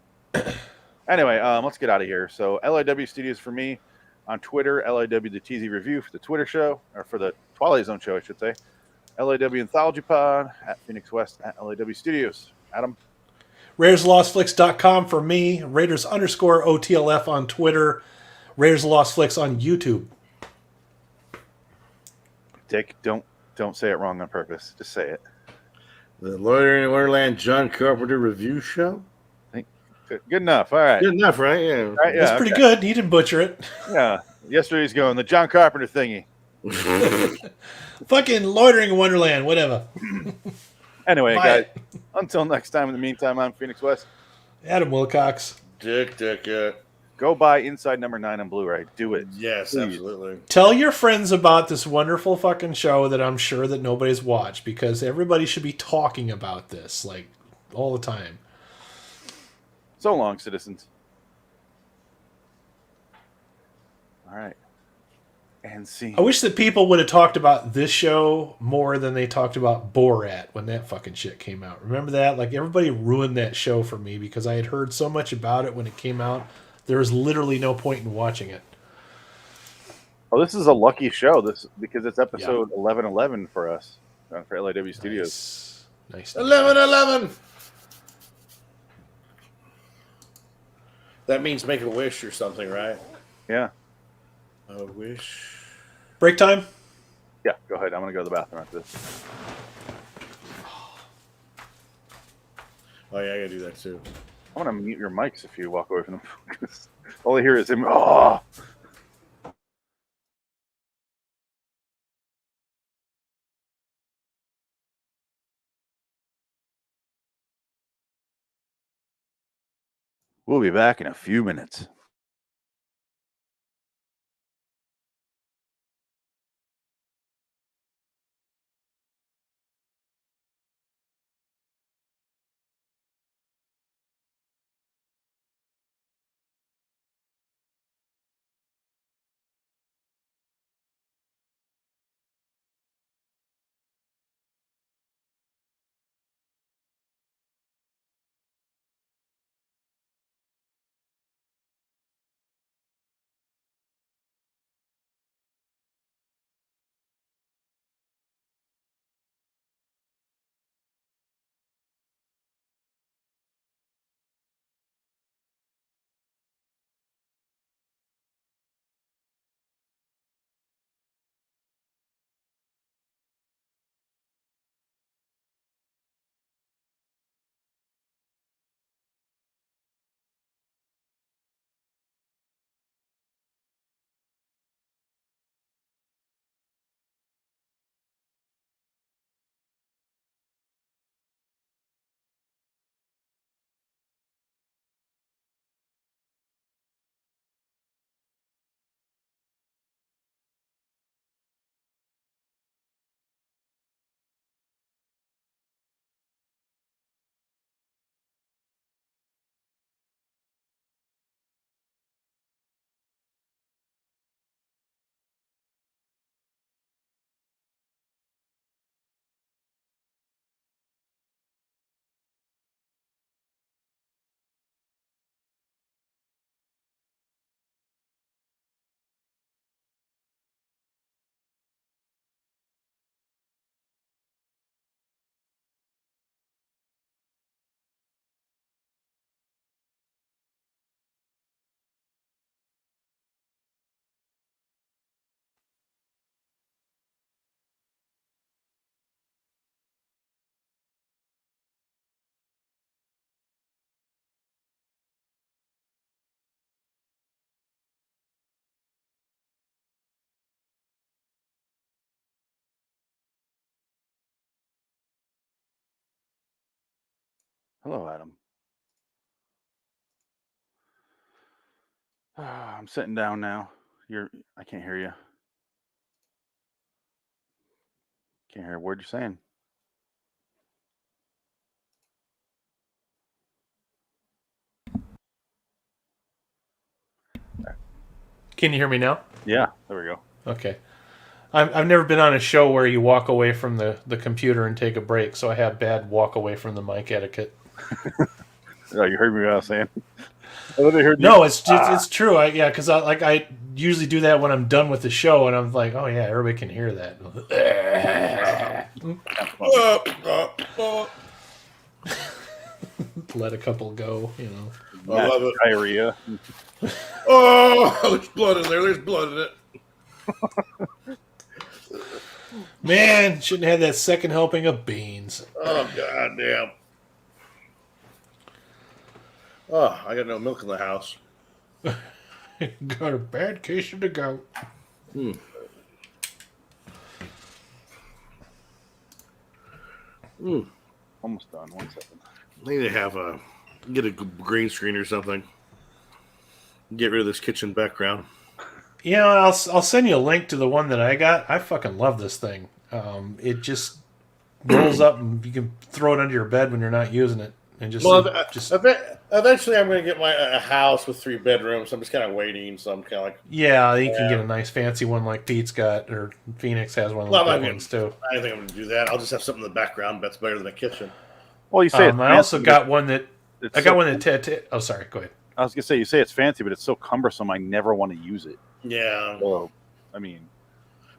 anyway, let's get out of here. So LIW Studios for me on Twitter, LIW the TZ Review for the Twitter show, or for the Twilight Zone show, I should say. LIW Anthology Pod at Phoenix West at LIW Studios. Adam. RaidersLostFlix.com for me. Raiders_OTLF on Twitter. Raiders of Lost Flicks on YouTube. Dick, don't say it wrong on purpose. Just say it. The Loitering in Wonderland John Carpenter review show. Good enough. All right. Good enough, right? Yeah. All right, yeah, That's pretty good. You didn't butcher it. Yeah. Yesterday's going the John Carpenter thingy. Fucking Loitering in Wonderland, whatever. Anyway, Bye. guys, until next time, in the meantime, I'm Phoenix West. Adam Wilcox. Dick, yeah. Go buy Inside number 9 on Blu-ray. Do it. Yes, Please. absolutely. Tell your friends about this wonderful fucking show that I'm sure that nobody's watched, because everybody should be talking about this, like, all the time. So long, citizens. All right. And see. I wish that people would have talked about this show more than they talked about Borat when that fucking shit came out. Remember that? Like, everybody ruined that show for me because I had heard so much about it when it came out. There was literally no point in watching it. Oh, this is a lucky show. Because it's episode 1111 for us for LIW Studios. Nice. 11. That means make a wish or something, right? Yeah. A wish. Break time? Yeah, go ahead. I'm going to go to the bathroom after this. Oh, yeah, I gotta do that too. I'm going to mute your mics if you walk away from them. All I hear is him. Oh. We'll be back in a few minutes. Hello, Adam. I'm sitting down now. I can't hear you. Can't hear a word you're saying. Can you hear me now? Yeah, there we go. Okay. I've never been on a show where you walk away from the computer and take a break, so I have bad walk away from the mic etiquette. Oh, you heard me what I was saying? I literally heard you. No, it's just, it's true. Because I usually do that when I'm done with the show, and I'm like, oh yeah, everybody can hear that. Let a couple go, you know. I love it. Diarrhea. Oh, there's blood in there. There's blood in it. Man, shouldn't have had that second helping of beans. Oh, goddamn. Oh, I got no milk in the house. Got a bad case of the gout. Almost done. 1 second. I need to get a green screen or something. Get rid of this kitchen background. You know, I'll send you a link to the one that I got. I fucking love this thing. It just rolls up and you can throw it under your bed when you're not using it. And just, Eventually I'm going to get a house with 3 bedrooms. I'm just kind of waiting. So I'm kind of like... Yeah, you can get a nice fancy one like Pete's got, or Phoenix has one of those ones too. I think I'm going to do that. I'll just have something in the background that's better than a kitchen. Well, you say I also got one that... oh, sorry. Go ahead. I was gonna say, you say it's fancy, but it's so cumbersome. I never want to use it. Yeah. Well, I mean,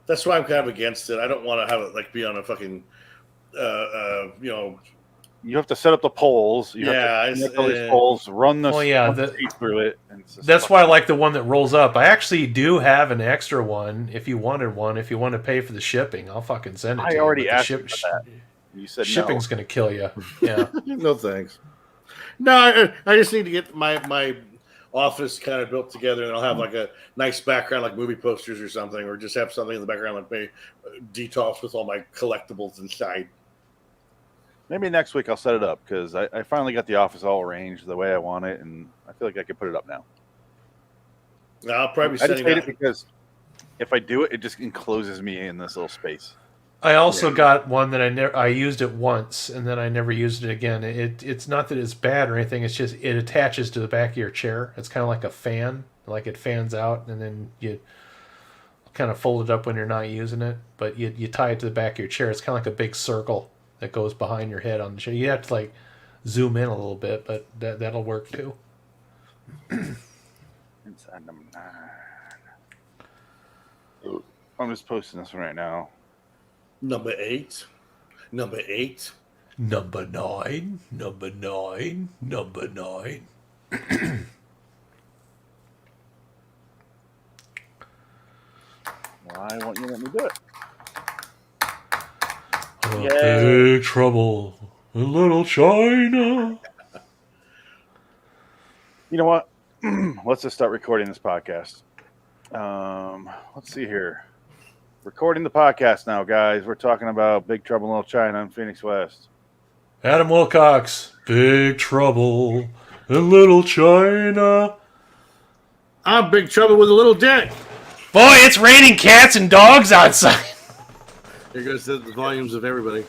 that's why I'm kind of against it. I don't want to have it like be on a fucking, you know. You have to set up the poles. You have to connect all these poles, run the through it. And that's why I like the one that rolls up. I actually do have an extra one. If you wanted one, if you want to pay for the shipping, I'll fucking send it to you. I already asked you for that. You said shipping's going to kill you. Yeah. No thanks. No, I just need to get my office kind of built together, and I'll have like a nice background, like movie posters or something, or just have something in the background like me detox with all my collectibles inside. Maybe next week I'll set it up because I finally got the office all arranged the way I want it, and I feel like I can put it up now. I'll probably I just setting hate up. it because if I do it, it just encloses me in this little space. I also got one that I used it once and then I never used it again. It's not that it's bad or anything. It's just it attaches to the back of your chair. It's kind of like a fan, like it fans out, and then you kind of fold it up when you're not using it. But you tie it to the back of your chair. It's kind of like a big circle that goes behind your head on the chair. You have to like zoom in a little bit, but that'll work too. Inside number 9. I'm just posting this one right now. Number 8. Number 8. Number 9. Number 9. Number 9. Why won't you let me do it? Big trouble in Little China. You know what? Let's just start recording this podcast. Let's see here. Recording the podcast now, guys. We're talking about Big Trouble in Little China in Phoenix West. Adam Wilcox, Big Trouble in Little China. I'm Big Trouble with a Little Dick. Boy, it's raining cats and dogs outside. There goes the volumes of everybody.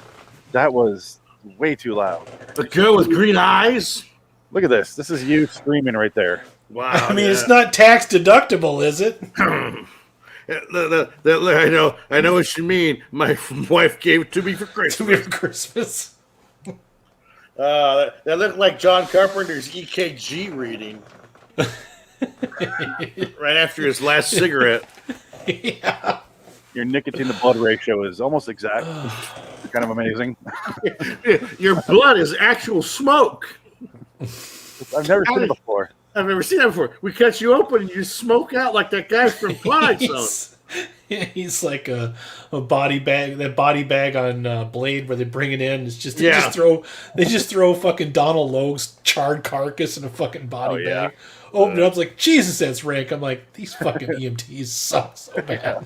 That was way too loud. A girl with green eyes. Look at this. This is you screaming right there. Wow. I mean, it's not tax deductible, is it? I know what you mean. My wife gave it to me for Christmas. Christmas. That looked like John Carpenter's EKG reading. Right after his last cigarette. Yeah. Your nicotine to blood ratio is almost exact. Kind of amazing. Your blood is actual smoke. I've never seen it before. I've never seen that before. We cut you open and you smoke out like that guy from Twilight Zone. He's like a body bag. That body bag on Blade where they bring it in. It's just they just throw fucking Donald Logue's charred carcass in a fucking body bag. Open it up, it's like, Jesus, that's rank. I'm like, these fucking EMTs suck so bad.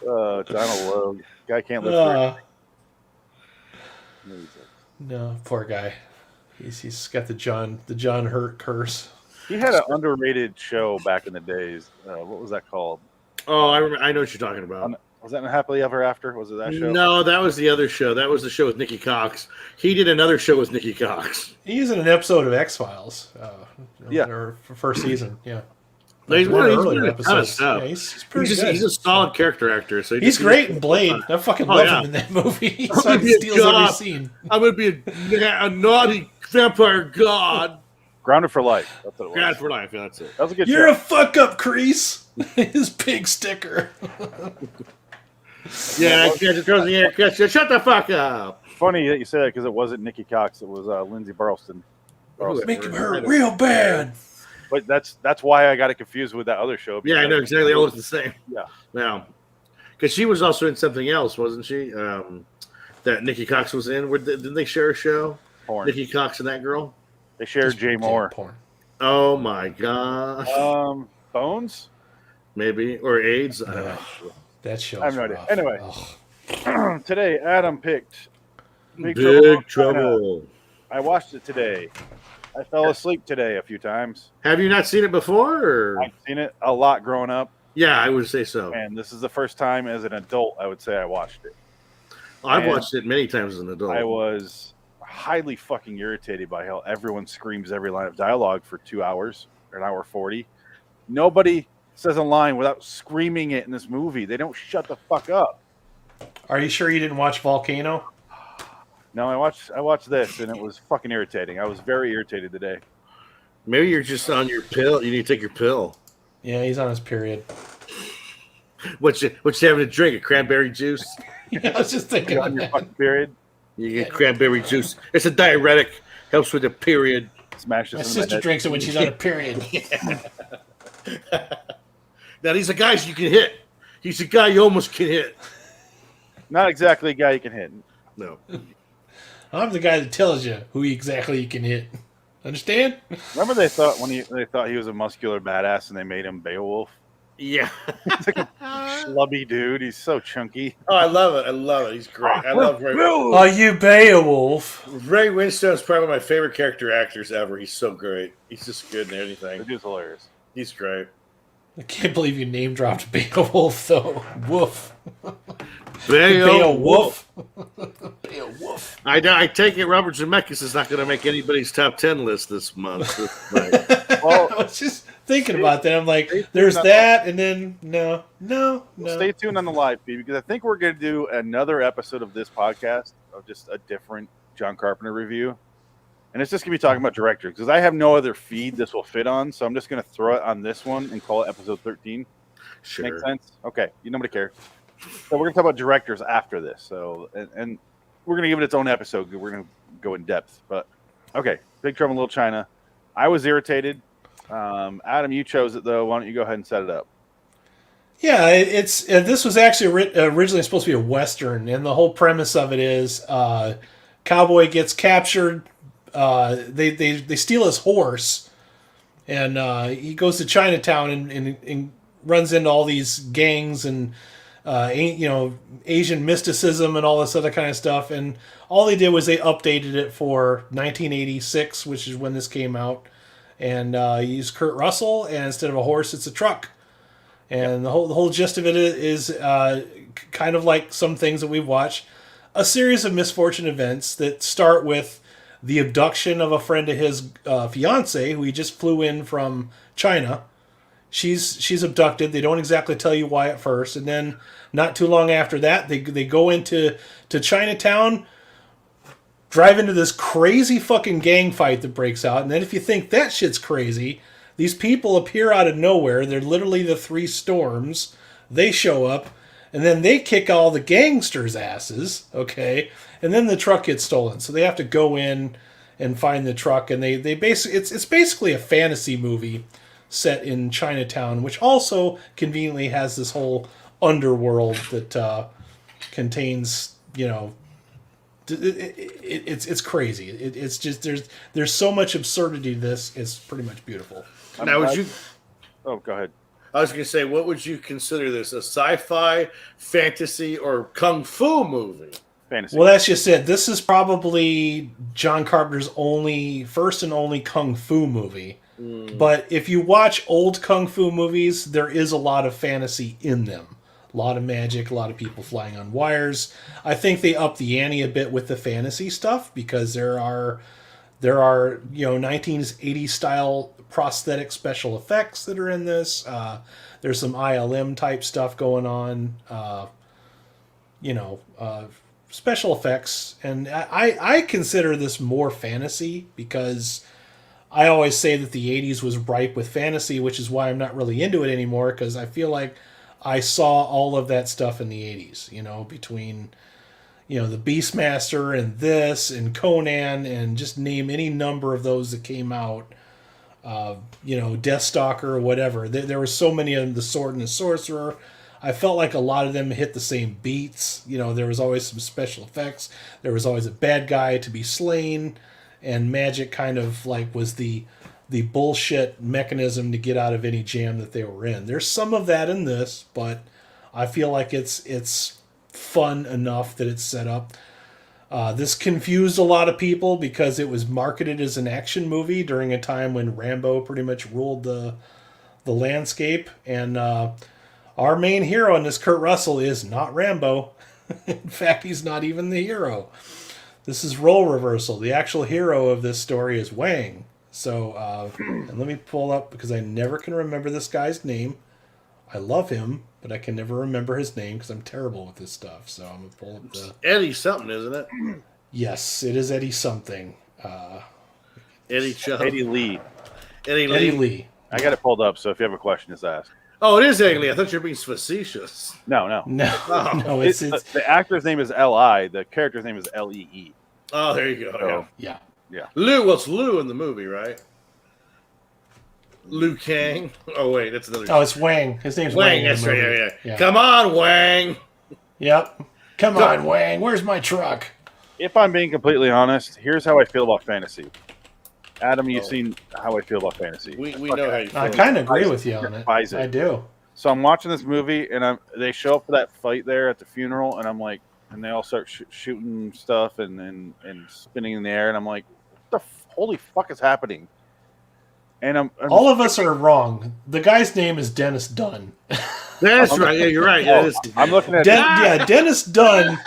Donald Logue. Guy can't live through. No, poor guy. He's got the John Hurt curse. He had an underrated show back in the days. What was that called? Oh, I know what you're talking about. Was that in Happily Ever After? Was it that show? No, that was the other show. That was the show with Nikki Cox. He did another show with Nikki Cox. He's in an episode of X-Files. Yeah. Or first season, yeah. He's one doing earlier a ton of episode. stuff. Yeah, he's pretty good. He's a solid character actor. So he's great in Blade. I fucking love him in that movie. He steals every scene. I'm going to be a naughty vampire god. Grounded for Life. That's what it was. Grounded for Life. Yeah, that's it. That was a good You're show. a fuck up, Crease. His pig sticker. Yeah, shut the fuck up. Funny that you say that because it wasn't Nikki Cox. It was Lindsay Burleston. Make him hurt real bad. But that's why I got it confused with that other show. Yeah, I know exactly. They all look the same. Yeah. Now, because she was also in something else, wasn't she? That Nikki Cox was in. Didn't they share a show? Porn. Nikki Cox and that girl. They shared Jay Moore. Porn. Oh my gosh. Bones? Maybe, or AIDS. I don't know. That show. I have no idea. Rough. Anyway, today Adam picked Big Trouble. Trouble. I watched it today. I fell asleep today a few times. Have you not seen it before? Or? I've seen it a lot growing up, Yeah, I would say so. and this is the first time as an adult I would say I watched it. I've watched it many times as an adult. I was highly fucking irritated by how everyone screams every line of dialogue for 2 hours or an hour 40. Nobody says a line without screaming it in this movie. They don't shut the fuck up. Are you sure you didn't watch Volcano? No, I watched this and it was fucking irritating. I was very irritated today. Maybe you're just on your pill. You need to take your pill. Yeah, he's on his period. What you having to drink? A cranberry juice? Yeah, I was just thinking On on your that. fucking period, You get cranberry juice. It's a diuretic. Helps with the period. smash My this in sister the head. drinks it when she's on a period. Now, these are guys you can hit. He's a guy you almost can hit. Not exactly a guy you can hit. No. I'm the guy that tells you who exactly you can hit. Understand? Remember they thought he was a muscular badass and they made him Beowulf? Yeah. He's like a schlubby dude. He's so chunky. Oh, I love it. I love it. He's great. I love Ray. Are you Beowulf? Ray Winstone's probably my favorite character actors ever. He's so great. He's just good in anything. The dude's hilarious. He's great. I can't believe you name dropped Beowulf though. Woof. Beowulf. Beowulf. I take it Robert Zemeckis is not going to make anybody's top 10 list this month. Well, I was just thinking about that. I'm like, there's that, and then no. Stay tuned on the live feed because I think we're going to do another episode of this podcast of just a different John Carpenter review. And it's just going to be talking about directors because I have no other feed this will fit on. So I'm just going to throw it on this one and call it episode 13. Sure. Make sense? Okay. Nobody cares. So we're going to talk about directors after this. So, and we're going to give it its own episode. We're going to go in depth. But, okay. Big Trouble in Little China. I was irritated. Adam, you chose it, though. Why don't you go ahead and set it up? Yeah, it's this was actually originally supposed to be a Western, and the whole premise of it is cowboy gets captured. They steal his horse, and he goes to Chinatown and runs into all these gangs and Asian mysticism and all this other kind of stuff. And all they did was they updated it for 1986, which is when this came out, and used Kurt Russell, and instead of a horse, it's a truck. And the whole gist of it is kind of like some things that we've watched, a series of misfortune events that start with the abduction of a friend of his fiance who he just flew in from China. She's abducted. They don't exactly tell you why at first, and then not too long after that, they go into Chinatown, drive into this crazy fucking gang fight that breaks out, and then if you think that shit's crazy, these people appear out of nowhere. They're literally the Three Storms. They show up, and then they kick all the gangsters' asses, okay? And then the truck gets stolen. So they have to go in and find the truck, and they basically it's basically a fantasy movie set in Chinatown, which also conveniently has this whole underworld that contains, it's crazy. It's just there's so much absurdity to this. It's pretty much beautiful. Now, would you? Oh, go ahead. I was going to say, what would you consider this? A sci-fi, fantasy, or kung fu movie? Fantasy. Well, that's just it. This is probably John Carpenter's first and only kung fu movie. But if you watch old kung fu movies, there is a lot of fantasy in them. A lot of magic, a lot of people flying on wires. I think they up the ante a bit with the fantasy stuff because there are 1980s style prosthetic special effects that are in this. There's some ILM type stuff going on. Special effects, and I consider this more fantasy because I always say that the 80s was ripe with fantasy, which is why I'm not really into it anymore, because I feel like I saw all of that stuff in the 80s, between the Beastmaster and this and Conan and just name any number of those that came out, Deathstalker or whatever. There were so many of them, The Sword and the Sorcerer. I felt like a lot of them hit the same beats. There was always some special effects. There was always a bad guy to be slain. And magic kind of like was the bullshit mechanism to get out of any jam that they were in. There's some of that in this, but I feel like it's fun enough that it's set up. This confused a lot of people because it was marketed as an action movie during a time when Rambo pretty much ruled the landscape. And our main hero in this, Kurt Russell, is not Rambo. In fact, he's not even the hero. This is role reversal. The actual hero of this story is Wang. So, and let me pull up, because I never can remember this guy's name. I love him, but I can never remember his name because I'm terrible with this stuff. So I'm going to pull up the... Eddie something, isn't it? Yes, it is Eddie something. Eddie Chubb. Eddie Lee. Eddie Lee. I got it pulled up, so if you have a question, just ask. Oh, it is Eddie Lee. I thought you were being facetious. No. No, it's the actor's name is L.I. The character's name is L.E.E. Oh, there you go. So, yeah. Lou, what's Lou in the movie, right? Liu Kang. Oh, wait, that's another. Oh, it's Wang. His name's Wang. That's right. Yeah. Come on, Wang. Yep. Come on, Wang. Where's my truck? If I'm being completely honest, here's how I feel about fantasy. Adam, you've seen how I feel about fantasy. We know how you feel. I kind of agree with you on it. I do. So I'm watching this movie, and they show up for that fight there at the funeral, and I'm like, and they all start shooting stuff and spinning in the air, and I'm like, what the holy fuck is happening? And I'm all of us are wrong. The guy's name is Dennis Dunn. That's right. Yeah, you're right. Yeah, I'm looking at Dennis Dunn.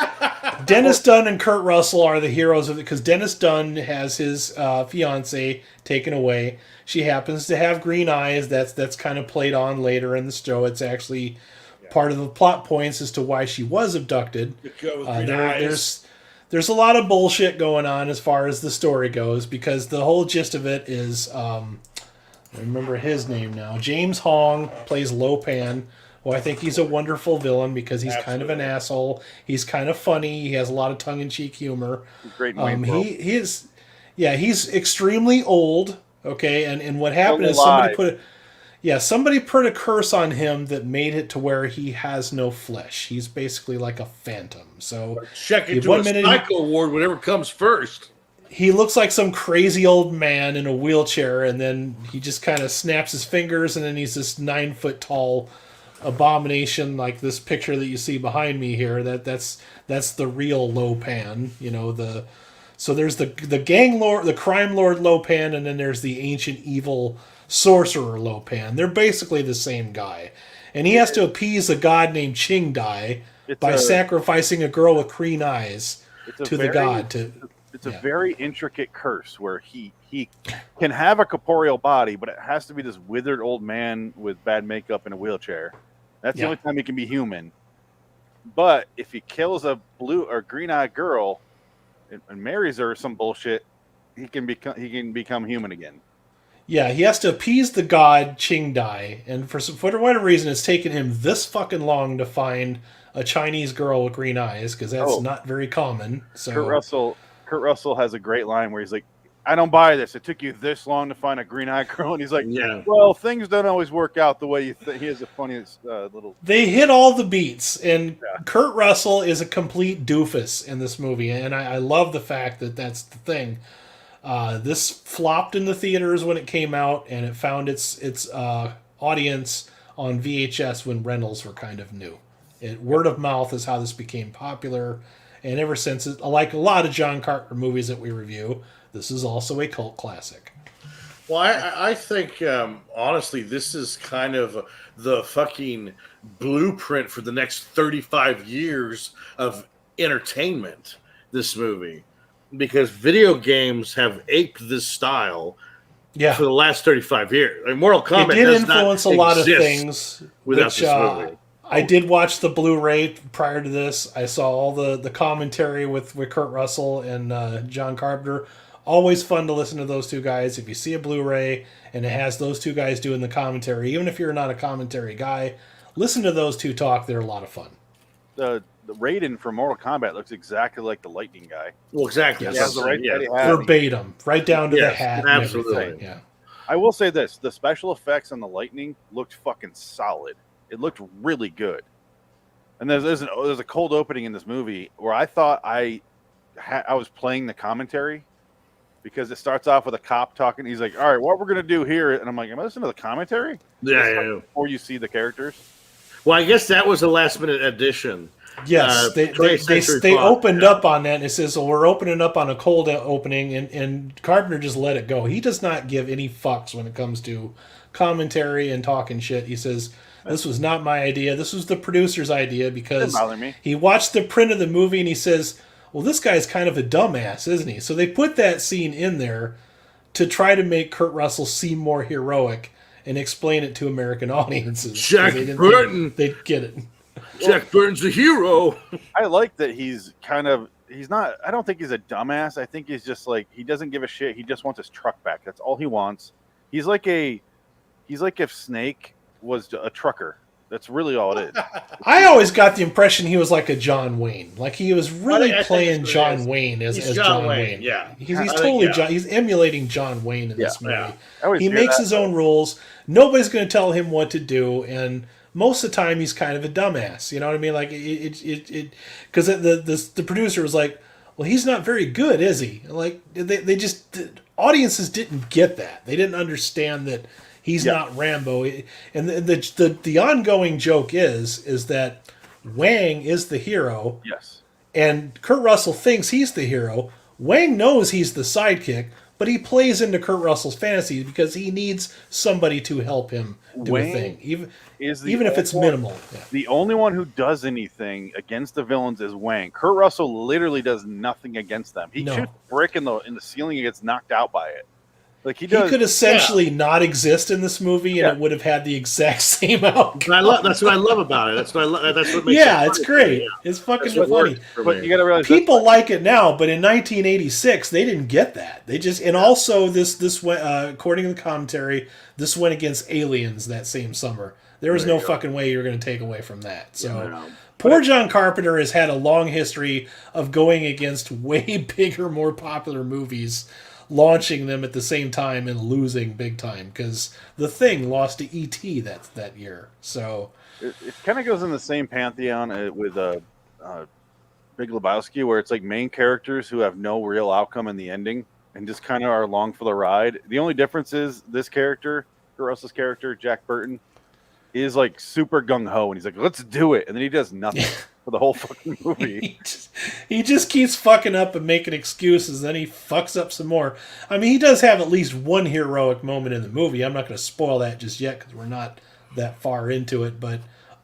Dennis Dunn and Kurt Russell are the heroes of it because Dennis Dunn has his fiance taken away. She happens to have green eyes. That's kind of played on later in the show. It's actually part of the plot points as to why she was abducted. There's a lot of bullshit going on as far as the story goes because the whole gist of it is, I remember his name now. James Hong plays Lopan. Well, I think he's a wonderful villain because he's kind of an asshole. He's kind of funny. He has a lot of tongue-in-cheek humor. He's great in Wayne World. He's extremely old. Okay, and what happened is somebody put a curse on him that made it to where he has no flesh. He's basically like a phantom. So check into a psycho ward, whatever comes first. He looks like some crazy old man in a wheelchair, and then he just kind of snaps his fingers, and then he's this 9-foot tall abomination like this picture that you see behind me here. That's the real Lopan. So there's the gang lord, the crime lord Lopan, and then there's the ancient evil sorcerer Lopan. They're basically the same guy, and he has to appease a god named Ching Dai by sacrificing a girl with green eyes to the god. It's a very intricate curse where he can have a corporeal body, but it has to be this withered old man with bad makeup in a wheelchair. That's the only time he can be human. But if he kills a blue or green-eyed girl and marries her or some bullshit, he can become human again. Yeah, he has to appease the god Ching Dai, and for whatever reason, it's taken him this fucking long to find a Chinese girl with green eyes because that's not very common. So Kurt Russell has a great line where he's like, I don't buy this. It took you this long to find a green-eyed girl. And he's like, well, things don't always work out the way you think. He has the funniest little... They hit all the beats, and Kurt Russell is a complete doofus in this movie, and I love the fact that that's the thing. This flopped in the theaters when it came out, and it found its audience on VHS when rentals were kind of new. Word of mouth is how this became popular, and ever since, like a lot of John Carpenter movies that we review, this is also a cult classic. Well, I think, honestly, this is kind of the fucking blueprint for the next 35 years of entertainment, this movie. Because video games have aped this style for the last 35 years. Like Mortal Kombat did influence a lot of things without this movie. I did watch the Blu-ray prior to this. I saw all the commentary with Kurt Russell and John Carpenter. Always fun to listen to those two guys. If you see a Blu-ray and it has those two guys doing the commentary, even if you're not a commentary guy, listen to those two talk. They're a lot of fun. The Raiden from Mortal Kombat looks exactly like the Lightning guy. Well, exactly. Yes. Verbatim, right down to the hat. Absolutely. And everything. Yeah. I will say this: the special effects on the Lightning looked fucking solid. It looked really good. And there's a cold opening in this movie where I thought I was playing the commentary because it starts off with a cop talking. He's like, "All right, what we're gonna do here," and I'm like, "Am I listening to the commentary?" Yeah. Before you see the characters. Well, I guess that was a last minute addition. Yes, they opened up on that, and it says, well, we're opening up on a cold opening, and Carpenter just let it go. He does not give any fucks when it comes to commentary and talking shit. He says, this was not my idea. This was the producer's idea because he watched the print of the movie, and he says, well, this guy's kind of a dumbass, isn't he? So they put that scene in there to try to make Kurt Russell seem more heroic and explain it to American audiences. Jack Burton. They'd get it. Jack Burton's a hero. I like that he's not, I don't think he's a dumbass. I think he's just like, he doesn't give a shit. He just wants his truck back. That's all he wants. He's like if Snake was a trucker. That's really all it is. I always got the impression he was like a John Wayne. Like he was really playing John Wayne as John Wayne. Yeah. He's totally he's emulating John Wayne in this movie. Yeah. He makes his own rules. Nobody's going to tell him what to do, and most of the time he's kind of a dumbass. You know what I mean? Like because the producer was like, well, he's not very good, is he? Like they just audiences didn't get that. They didn't understand that He's not Rambo. And the ongoing joke is that Wang is the hero. Yes. And Kurt Russell thinks he's the hero. Wang knows he's the sidekick, but he plays into Kurt Russell's fantasies because he needs somebody to help him do Wang a thing, even if it's minimal. Yeah. The only one who does anything against the villains is Wang. Kurt Russell literally does nothing against them. He shoots brick in the ceiling and gets knocked out by it. Like he could essentially not exist in this movie, and it would have had the exact same outcome. That's what I love about it. That's what makes it it's great. Yeah. It's fucking funny. But you got to realize people like it now, but in 1986 they didn't get that. They just also this went according to the commentary, this went against Aliens that same summer. There was no fucking way you were going to take away from that. So poor John Carpenter has had a long history of going against way bigger, more popular movies, launching them at the same time and losing big time, because The Thing lost to E.T. that year. So it kind of goes in the same pantheon with Big Lebowski, where it's like main characters who have no real outcome in the ending and just kind of are along for the ride. The only difference is this character, Kurt Russell's character, Jack Burton, is like super gung-ho, and he's like, let's do it, and then he does nothing for the whole fucking movie. he just keeps fucking up and making excuses, then he fucks up some more. I mean, he does have at least one heroic moment in the movie. I'm not going to spoil that just yet because we're not that far into it, but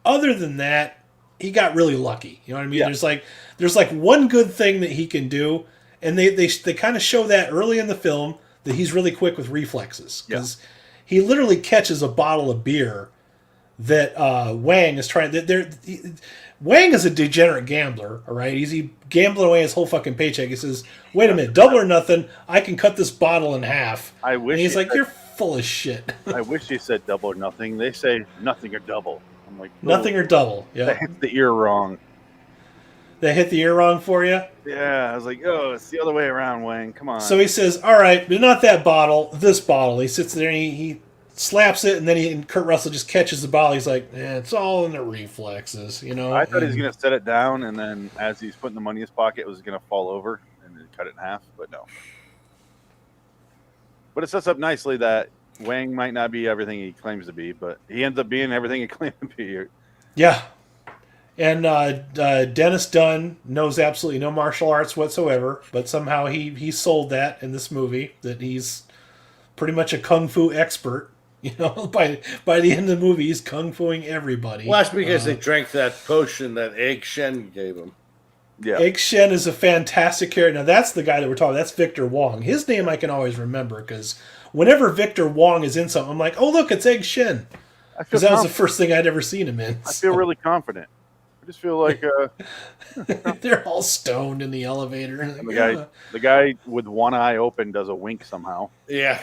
other than that, he got really lucky. You know what I mean? Yeah. There's like one good thing that he can do, and they kind of show that early in the film, that he's really quick with reflexes, because he literally catches a bottle of beer that Wang is trying. Wang is a degenerate gambler, all right? He's gambling away his whole fucking paycheck. He says, wait a minute, double or nothing, I can cut this bottle in half. And he's like, you're full of shit. I wish he said double or nothing. They say nothing or double. I'm like, nothing or double. Yeah. That hit the ear wrong. They hit the ear wrong for you? Yeah, I was like, oh, it's the other way around, Wang. Come on. So he says, all right, but not that bottle, this bottle. He sits there and he slaps it, and then Kurt Russell just catches the ball. He's like, it's all in the reflexes, you know. I thought he was going to set it down, and then as he's putting the money in his pocket, it was going to fall over and then cut it in half, but no. But it sets up nicely that Wang might not be everything he claims to be, but he ends up being everything he claimed to be. Yeah. And Dennis Dunn knows absolutely no martial arts whatsoever, but somehow he sold that in this movie, that he's pretty much a kung fu expert. You know, by the end of the movie, he's kung fuing everybody. Well, that's because they drank that potion that Egg Shen gave him. Yeah, Egg Shen is a fantastic character. Now, that's the guy that we're talking about. That's Victor Wong. His name I can always remember, because whenever Victor Wong is in something, I'm like, oh, look, it's Egg Shen. Because that was the first thing I'd ever seen him in. I feel really confident. I just feel like they're all stoned in the elevator. Like, the guy with one eye open does a wink somehow. Yeah.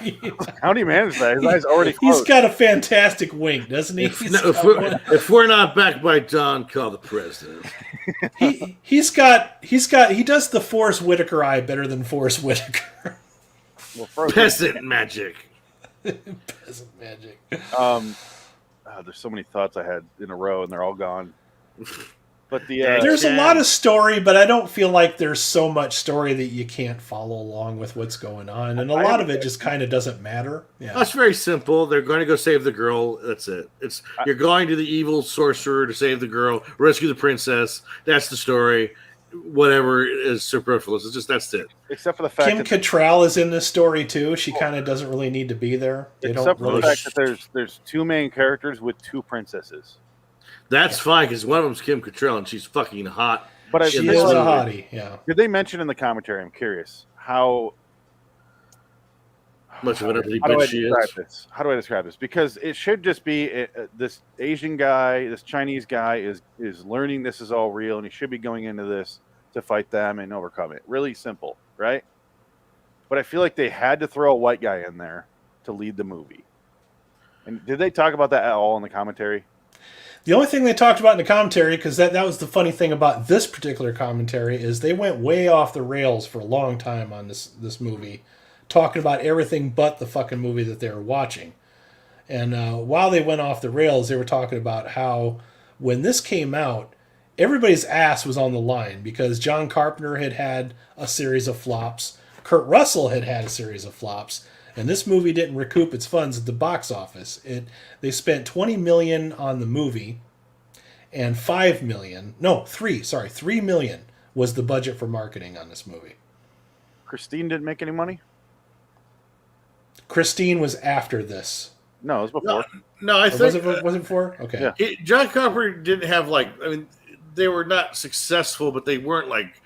How do you manage that? His eye's already closed. He's got a fantastic wink, doesn't he? If we're not backed by John, call the president. he does the Forrest Whitaker eye better than Forrest Whitaker. Well, peasant magic. Peasant magic. There's so many thoughts I had in a row, and they're all gone. But there's a lot of story, but I don't feel like there's so much story that you can't follow along with what's going on, and a lot of it just kind of doesn't matter. Yeah, that's very simple. They're going to go save the girl. That's it. You're going to the evil sorcerer to save the girl, rescue the princess. That's the story. Whatever is superfluous. It's just that's it. Except for the fact Kim Cattrall is in this story too. She kind of doesn't really need to be there. Except for the fact that there's two main characters with two princesses. That's fine, because one of them's Kim Cattrall, and she's fucking hot. But she is a hottie, yeah. Did they mention in the commentary, I'm curious, how much of an ugly bitch she is? How do I describe this? Because it should just be this Asian guy, this Chinese guy is learning this is all real, and he should be going into this to fight them and overcome it. Really simple, right? But I feel like they had to throw a white guy in there to lead the movie. And did they talk about that at all in the commentary? The only thing they talked about in the commentary, because that was the funny thing about this particular commentary, is they went way off the rails for a long time on this movie, talking about everything but the fucking movie that they were watching. And while they went off the rails, they were talking about how when this came out, everybody's ass was on the line, because John Carpenter had a series of flops, Kurt Russell had a series of flops, And this movie didn't recoup its funds at the box office. They spent $20 million on the movie, and $3 million was the budget for marketing on this movie. Christine didn't make any money? Christine was after this. No, it was before. No, I think was it before? Okay. Yeah. John Carpenter didn't have they were not successful, but they weren't like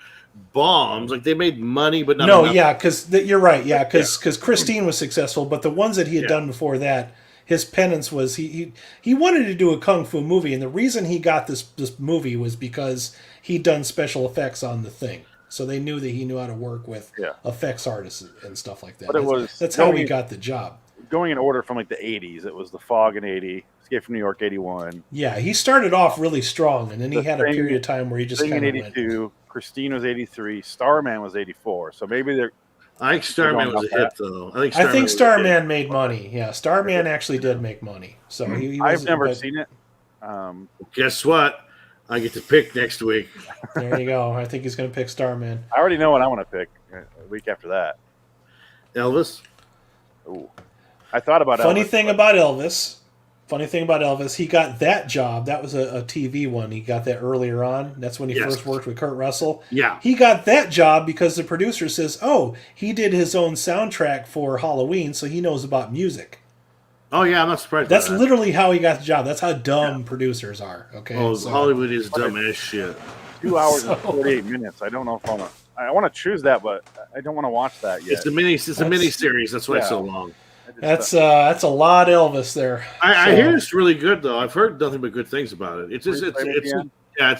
bombs. Like they made money, but not enough. Yeah, because you're right. Yeah, because Christine was successful, but the ones that he had done before that, his penance was he wanted to do a kung fu movie, and the reason he got this movie was because he'd done special effects on The Thing. So they knew that he knew how to work with effects artists and stuff like that. But that's how he got the job. Going in order from like the 80s, it was The Fog in 80, Escape from New York 81. Yeah, he started off really strong, and then he had a period of time where he just kind of went. 82, Christine was 83, Starman was 84. So maybe they're. I think Starman was a hit, though. I think Starman made money. Yeah, Starman actually did make money. So I've never seen it. Guess what? I get to pick next week. There you go. I think he's going to pick Starman. I already know what I want to pick a week after that. Elvis? Ooh. I thought about Funny thing about Elvis, he got that job. That was a TV one. He got that earlier on. That's when he first worked with Kurt Russell. Yeah. He got that job because the producer says, oh, he did his own soundtrack for Halloween, so he knows about music. Oh, yeah, I'm not surprised. That's literally how he got the job. That's how dumb producers are. Okay. Oh, so, Hollywood is dumb as shit. 2 hours and 48 minutes. I don't know if I want to choose that, but I don't want to watch that yet. It's a mini series. That's why it's so long. That's a lot of Elvis there. I hear it's really good though. I've heard nothing but good things about it. It's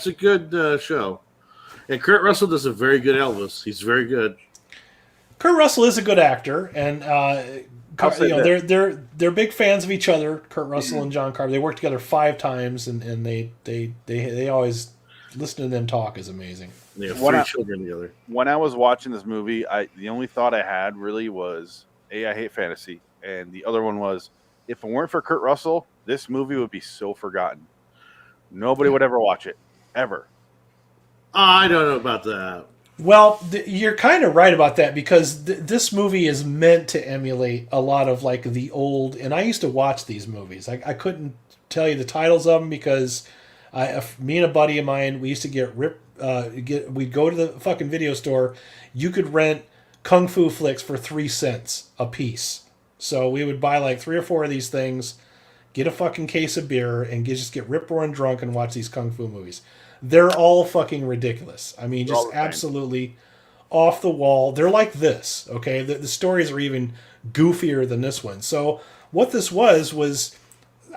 a good show. And Kurt Russell does a very good Elvis. He's very good. Kurt Russell is a good actor, and they're big fans of each other. Kurt Russell and John Carpenter. They worked together 5 times, and they always listen to them talk is amazing. They have 3 children together. When I was watching this movie, the only thought I had really was, I hate fantasy. And the other one was, if it weren't for Kurt Russell, this movie would be so forgotten. Nobody would ever watch it. Ever. I don't know about that. Well, you're kind of right about that because this movie is meant to emulate a lot of like the old, and I used to watch these movies. I couldn't tell you the titles of them because me and a buddy of mine, we used to we'd go to the fucking video store. You could rent kung fu flicks for 3 cents a piece. So we would buy like 3 or 4 of these things, get a fucking case of beer, and just get rip-roaring drunk and watch these kung fu movies. They're all fucking ridiculous. I mean, just absolutely off the wall. They're like this, okay? The stories are even goofier than this one. So what this was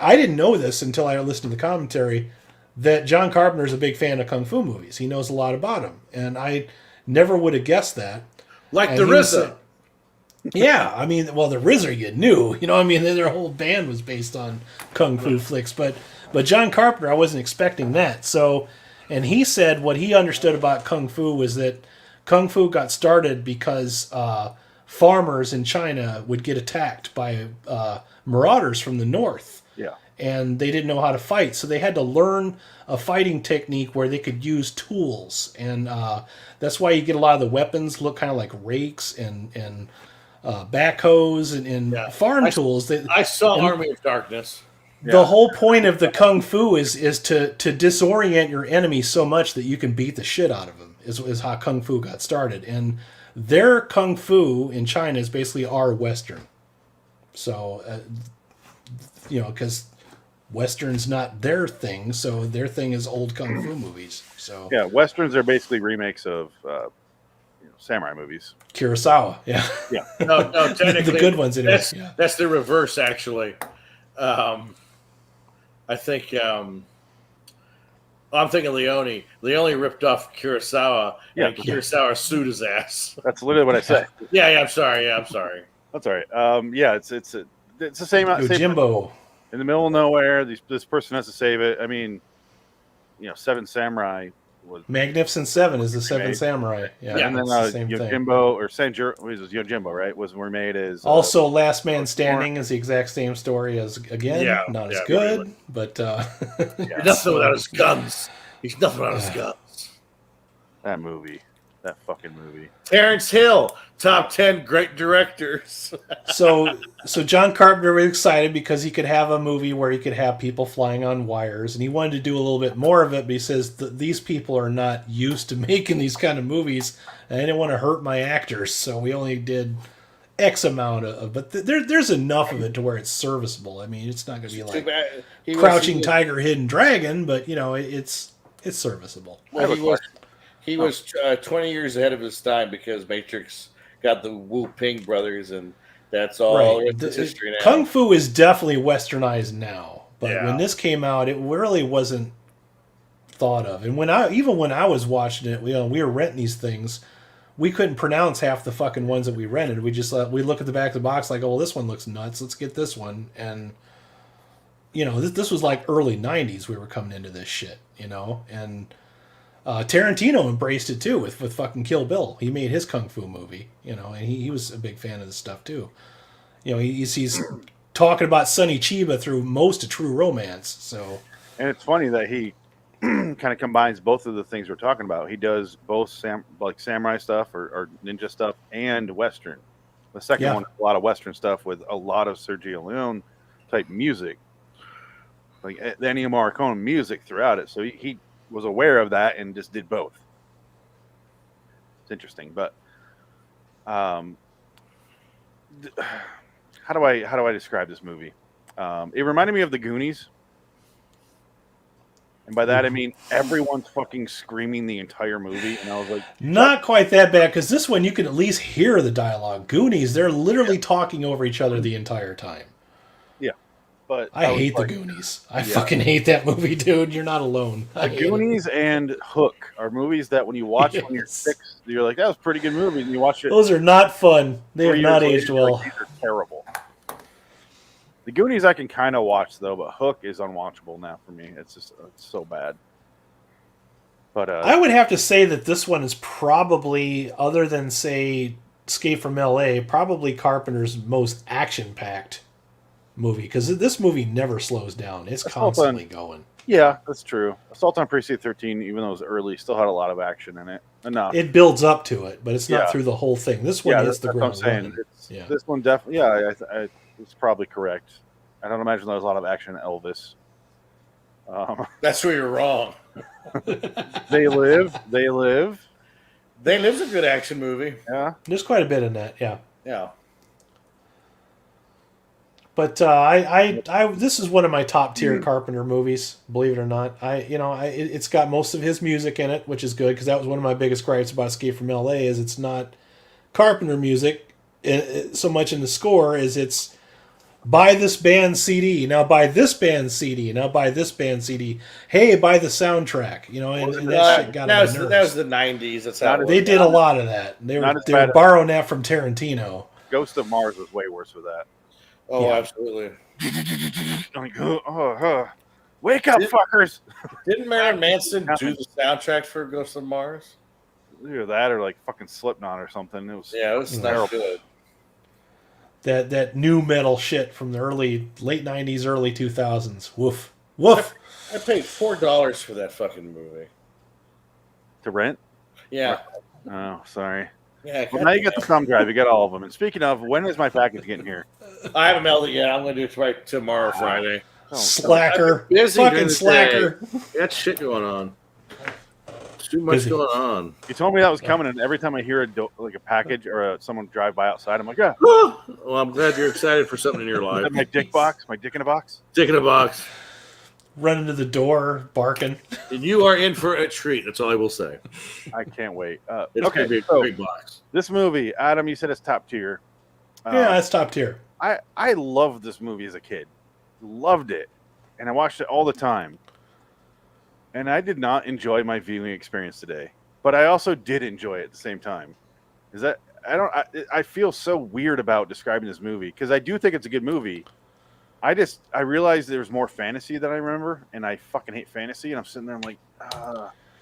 I didn't know this until I listened to the commentary, that John Carpenter is a big fan of kung fu movies. He knows a lot about them. And I never would have guessed that. Like the RZA. Yeah, I mean, well, the RZA you knew, I mean, their whole band was based on kung fu flicks, but John Carpenter, I wasn't expecting that. So, and he said what he understood about kung fu was that kung fu got started because farmers in China would get attacked by marauders from the north. Yeah. And they didn't know how to fight, so they had to learn a fighting technique where they could use tools, and that's why you get a lot of the weapons look kind of like rakes and backhoes and farm tools. I saw Army of Darkness. The whole point of the kung fu is to disorient your enemy so much that you can beat the shit out of them. Is how kung fu got started, and their kung fu in China is basically our Western. So, because Western's not their thing, so their thing is old kung fu movies. So yeah, Westerns are basically remakes of samurai movies. Kurosawa, yeah. No, technically the good ones. That's the reverse, actually. I think I'm thinking Leone. Leone ripped off Kurosawa, and Kurosawa sued his ass. That's literally what I said. I'm sorry. That's all right. It's the same. Jimbo. In the middle of nowhere, this person has to save it. I mean, Seven Samurai was Magnificent Seven is the Seven Samurai. Yeah, and then Yojimbo or Yojimbo, right? Was remade as also Last Man Standing is the exact same story as not as good, but nothing without his guns. He's nothing without his guns. That movie. That fucking movie. Terrence Hill, top 10 great directors. So John Carpenter was excited because he could have a movie where he could have people flying on wires, and he wanted to do a little bit more of it, but he says these people are not used to making these kind of movies, and I didn't want to hurt my actors, so we only did X amount of, but there's enough of it to where it's serviceable. I mean, it's not going to be like Crouching Tiger, Hidden Dragon, but it's serviceable. Well, he was 20 years ahead of his time because Matrix got the Wu Ping brothers, and that's all. Right. It's history now. Kung Fu is definitely westernized now, but Yeah. when this came out, it really wasn't thought of. And when I was watching it, we were renting these things. We couldn't pronounce half the fucking ones that we rented. We just we look at the back of the box like, oh, well, this one looks nuts. Let's get this one. And this was like early '90s. We were coming into this shit, and Tarantino embraced it too with fucking Kill Bill. He made his kung fu movie, and he was a big fan of this stuff too. He's talking about Sonny Chiba through most of True Romance. So, and it's funny that he kind of combines both of the things we're talking about. He does both samurai stuff or ninja stuff and Western. The second one, a lot of Western stuff with a lot of Sergio Leone type music, like the Ennio Morricone music throughout it. So he was aware of that and just did both. It's interesting, but how do I describe this movie? It reminded me of The Goonies. And by that, I mean, everyone's fucking screaming the entire movie. And I was like... Not quite that bad, because this one, you can at least hear the dialogue. Goonies, they're literally talking over each other the entire time. Yeah. But I hate The Goonies. I fucking hate that movie, dude. You're not alone. The Goonies and Hook are movies that when you watch when you're 6, you're like, that was a pretty good movie. And you watch it... Those are not fun. They have not aged well. Like, these are terrible. The Goonies I can kind of watch, though, but Hook is unwatchable now for me. It's so bad. But I would have to say that this one is probably, other than, say, Escape from L.A., probably Carpenter's most action-packed movie, because this movie never slows down. It's constantly going. Yeah, that's true. Assault on Precinct 13, even though it was early, still had a lot of action in it. Enough. It builds up to it, but it's not through the whole thing. This one hits the ground running. This one definitely, it's probably correct. I don't imagine there was a lot of action in Elvis. That's where you're wrong. They Live. They Live's a good action movie. Yeah. There's quite a bit in that, yeah. Yeah. But this is one of my top tier Carpenter movies, believe it or not. It's got most of his music in it, which is good, because that was one of my biggest gripes about Escape from L.A. is it's not Carpenter music so much in the score as it's buy this band CD, now buy this band CD, now buy this band CD. Hey, buy the soundtrack. And that shit got on my nerves. That was the 90s. That's how they did a lot of that. They were borrowing that from Tarantino. Ghost of Mars was way worse with that. Oh, yeah. Absolutely. Like, wake up, fuckers! Didn't Marilyn Manson do the soundtrack for Ghost of Mars? Either that or like fucking Slipknot or something. It was not good. That new metal shit from the late 90s, early 2000s. Woof. Woof. I paid $4 for that fucking movie. To rent? Yeah. Oh, sorry. Yeah. Well, now you got the thumb drive. You got all of them. And speaking of, when is my package getting here? I haven't mailed it yet. I'm going to do it right tomorrow, Friday. Slacker. Busy fucking slacker. Got shit going on. Too much going on. You told me that was coming, and every time I hear a package or someone drive by outside, I'm like, yeah. Well, I'm glad you're excited for something in your life. My dick box? My dick in a box? Dick in a box. Running to the door, barking. And you are in for a treat. That's all I will say. I can't wait. It's going to be a great box. This movie, Adam, you said it's top tier. Yeah, it's top tier. I loved this movie as a kid. Loved it. And I watched it all the time. And I did not enjoy my viewing experience today, but I also did enjoy it at the same time. I feel so weird about describing this movie because I do think it's a good movie. I realized there's more fantasy than I remember, and I fucking hate fantasy. And I'm sitting there, I'm like,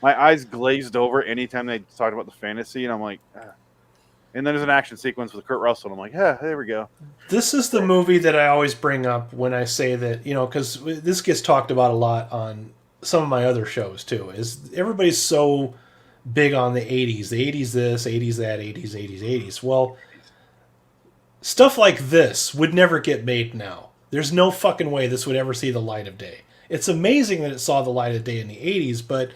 my eyes glazed over anytime they talked about the fantasy, and I'm like, And then there's an action sequence with Kurt Russell, and I'm like, yeah, there we go. This is the movie that I always bring up when I say that, because this gets talked about a lot on some of my other shows too, is everybody's so big on the 80s. The 80s this, 80s that, 80s, 80s, 80s. Well, stuff like this would never get made now. There's no fucking way this would ever see the light of day. It's amazing that it saw the light of day in the 80s, but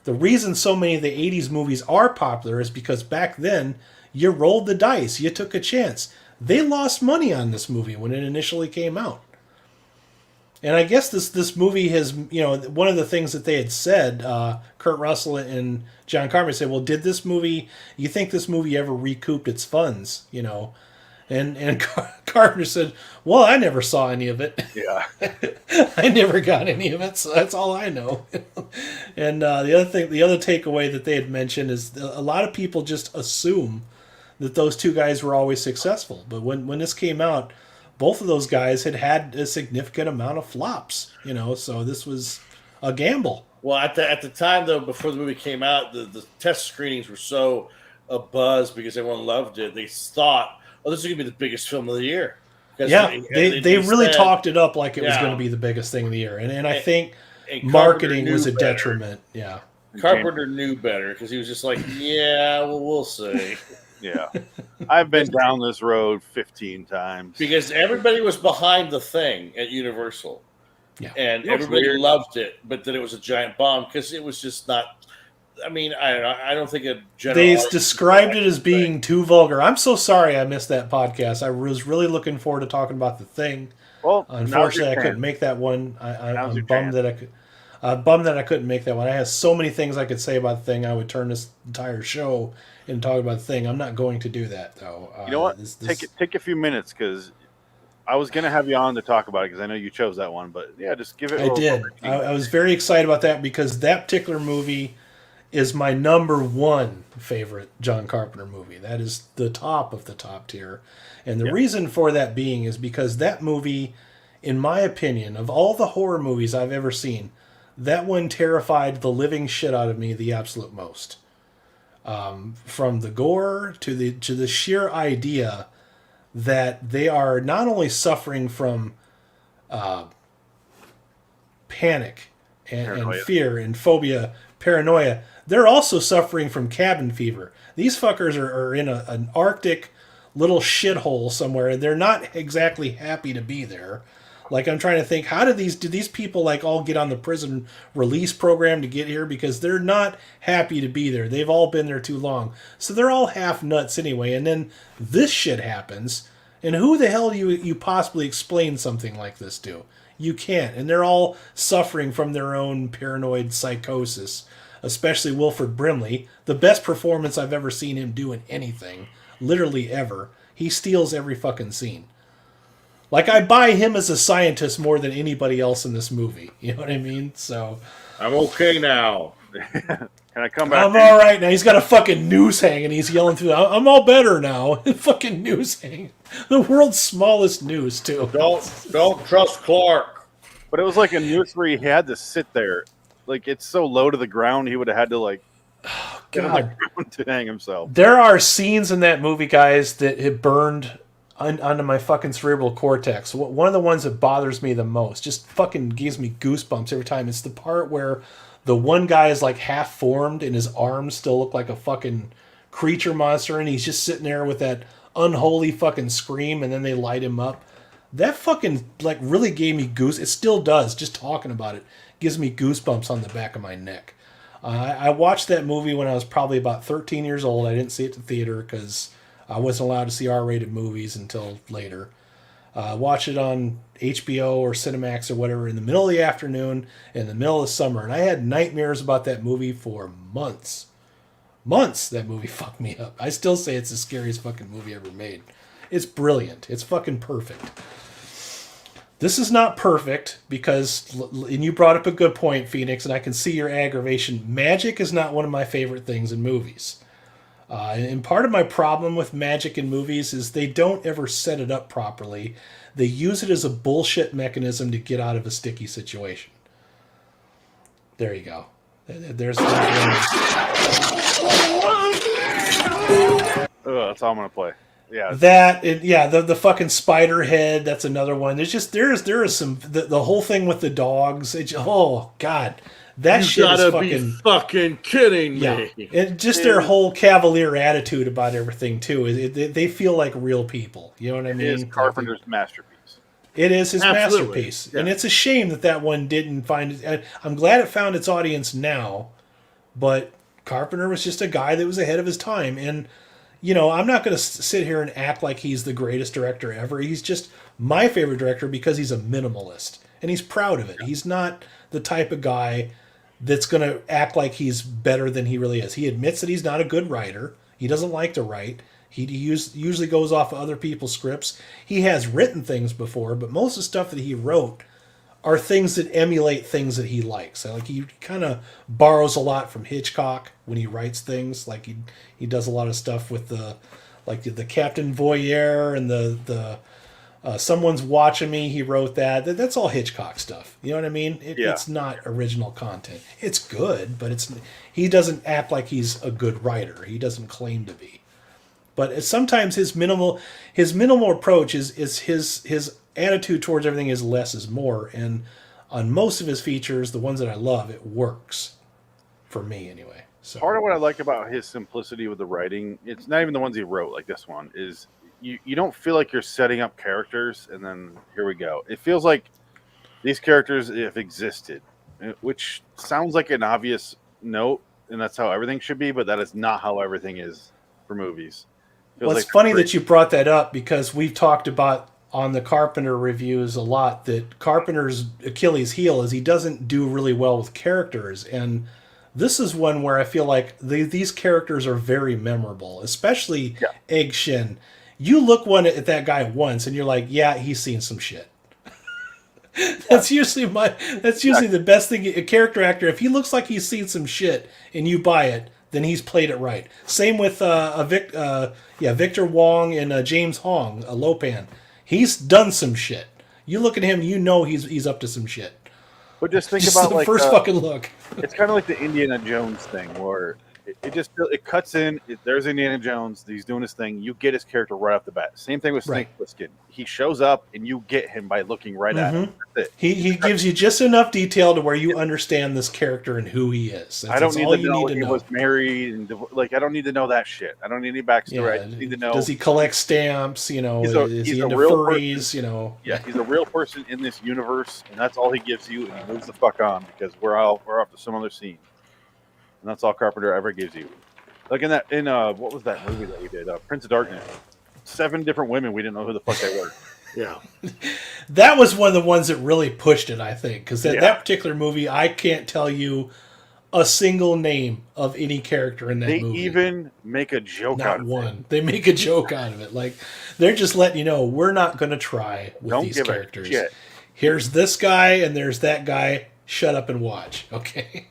the reason so many of the 80s movies are popular is because back then you rolled the dice, you took a chance. They lost money on this movie when it initially came out. And I guess this movie has, one of the things that they had said, Kurt Russell and John Carpenter said, well, you think this movie ever recouped its funds, And Carpenter said, well, I never saw any of it. Yeah. I never got any of it, so that's all I know. And the other takeaway that they had mentioned is a lot of people just assume that those two guys were always successful. But when this came out, both of those guys had a significant amount of flops, so this was a gamble. Well, at the time, though, before the movie came out, the test screenings were so abuzz because everyone loved it. They thought, oh, this is going to be the biggest film of the year. Yeah, they really talked it up like it was going to be the biggest thing of the year. And I think marketing was a detriment. Yeah. Carpenter knew better because he was just like, yeah, well, we'll see. Yeah. I've been down this road 15 times. Because everybody was behind the Thing at Universal. Yeah. And everybody loved it, but then it was a giant bomb because it was just not. I mean, I don't think a general. They described it as being too vulgar. I'm so sorry I missed that podcast. I was really looking forward to talking about the Thing. Well, unfortunately, I couldn't make that one. I'm bummed that I could. Bummed that I couldn't make that one. I have so many things I could say about the Thing. I would turn this entire show and talk about the Thing. I'm not going to do that though. You know what? Take a few minutes because I was going to have you on to talk about it because I know you chose that one. But yeah, just give it. I did. I was very excited about that because that particular movie is my number one favorite John Carpenter movie. That is the top of the top tier. And the reason for that being is because that movie, in my opinion, of all the horror movies I've ever seen, that one terrified the living shit out of me the absolute most. From the gore to the sheer idea that they are not only suffering from panic and fear and phobia, paranoia, they're also suffering from cabin fever. These fuckers are in an Arctic little shithole somewhere, and they're not exactly happy to be there. Like, I'm trying to think, how do these people like all get on the prison release program to get here? Because they're not happy to be there. They've all been there too long. So they're all half nuts anyway. And then this shit happens. And who the hell do you possibly explain something like this to? You can't. And they're all suffering from their own paranoid psychosis. Especially Wilford Brimley. The best performance I've ever seen him do in anything. Literally ever. He steals every fucking scene. Like, I buy him as a scientist more than anybody else in this movie. You know what I mean? So I'm okay now. Can I come back? I'm all right now. He's got a fucking noose hanging. He's yelling through I'm all better now. Fucking noose hanging. The world's smallest noose, too. Don't trust Clark. But it was like a noose where he had to sit there. Like, it's so low to the ground, he would have had to, like, God, to hang himself. There are scenes in that movie, guys, that it burned onto my fucking cerebral cortex. One of the ones that bothers me the most, just fucking gives me goosebumps every time. It's the part where the one guy is like half formed and his arms still look like a fucking creature monster, and he's just sitting there with that unholy fucking scream, and then they light him up. That fucking like really gave me it still does, just talking about it gives me goosebumps on the back of my neck. I watched that movie when I was probably about 13 years old. I didn't see it at the theater because I wasn't allowed to see R-rated movies until later. Watch it on HBO or Cinemax or whatever in the middle of the afternoon, in the middle of summer. And I had nightmares about that movie for months. Months that movie fucked me up. I still say it's the scariest fucking movie ever made. It's brilliant. It's fucking perfect. This is not perfect because, and you brought up a good point, Phoenix, and I can see your aggravation. Magic is not one of my favorite things in movies. And part of my problem with magic in movies is they don't ever set it up properly. They use it as a bullshit mechanism to get out of a sticky situation. There you go. There's that's all I'm going to play. Yeah. The fucking spider head. That's another one. There is some the whole thing with the dogs. Oh God, that shit is fucking. You gotta be fucking kidding me. Yeah, and just their whole cavalier attitude about everything too. They feel like real people. You know what I mean? It is Carpenter's masterpiece. It is his Absolutely. masterpiece, Yeah. and it's a shame that one didn't find it. I'm glad it found its audience now, but Carpenter was just a guy that was ahead of his time, and I'm not going to sit here and act like he's the greatest director ever. He's just my favorite director because he's a minimalist, and he's proud of it. He's not the type of guy that's going to act like he's better than he really is. He admits that he's not a good writer. He doesn't like to write. He usually goes off of other people's scripts. He has written things before, but most of the stuff that he wrote are things that emulate things that he likes. Like he kind of borrows a lot from Hitchcock when he writes things. Like he does a lot of stuff with the Captain Voyeur and the Someone's Watching Me. He wrote that. That's all Hitchcock stuff. You know what I mean? It's not original content. It's good, but he doesn't act like he's a good writer. He doesn't claim to be. But sometimes his minimal approach is his attitude towards everything is less is more, and on most of his features, the ones that I love, it works for me anyway. So part of what I like about his simplicity with the writing, it's not even the ones he wrote, like this one, is you don't feel like you're setting up characters and then here we go. It feels like these characters have existed, which sounds like an obvious note, and that's how everything should be, but that is not how everything is for movies. Well, it's funny that you brought that up because we've talked about on the Carpenter reviews a lot that Carpenter's Achilles heel is he doesn't do really well with characters, and this is one where I feel like these characters are very memorable, especially Egg Shin. You look at that guy once and you're like, yeah, he's seen some shit. That's usually the best thing. A character actor, if he looks like he's seen some shit and you buy it, then he's played it right. Same with Victor Wong and James Hong, Lopan. He's done some shit. You look at him, he's up to some shit. But just think about the first fucking look. It's kind of like the Indiana Jones thing, where it cuts in. There's Indiana Jones. He's doing his thing. You get his character right off the bat. Same thing with Snake Plissken. He shows up, and you get him by looking right at him. That's it. He gives you just enough detail to where you understand this character and who he is. I don't need to know he was married, and I don't need to know that shit. I don't need any backstory. I just need to know. Does he collect stamps? Is he into furries? Yeah, he's a real person in this universe, and that's all he gives you, and he moves the fuck on because we're off to some other scene. And that's all Carpenter ever gives you. Like in what was that movie that we did? Prince of Darkness. 7 different women, we didn't know who the fuck they were. Yeah. That was one of the ones that really pushed it, I think. Because that particular movie, I can't tell you a single name of any character in that movie. They even make a joke out of it. Not one. They make a joke out of it. Like, they're just letting you know, we're not going to try with these characters. Shit. Here's this guy and there's that guy. Shut up and watch. Okay?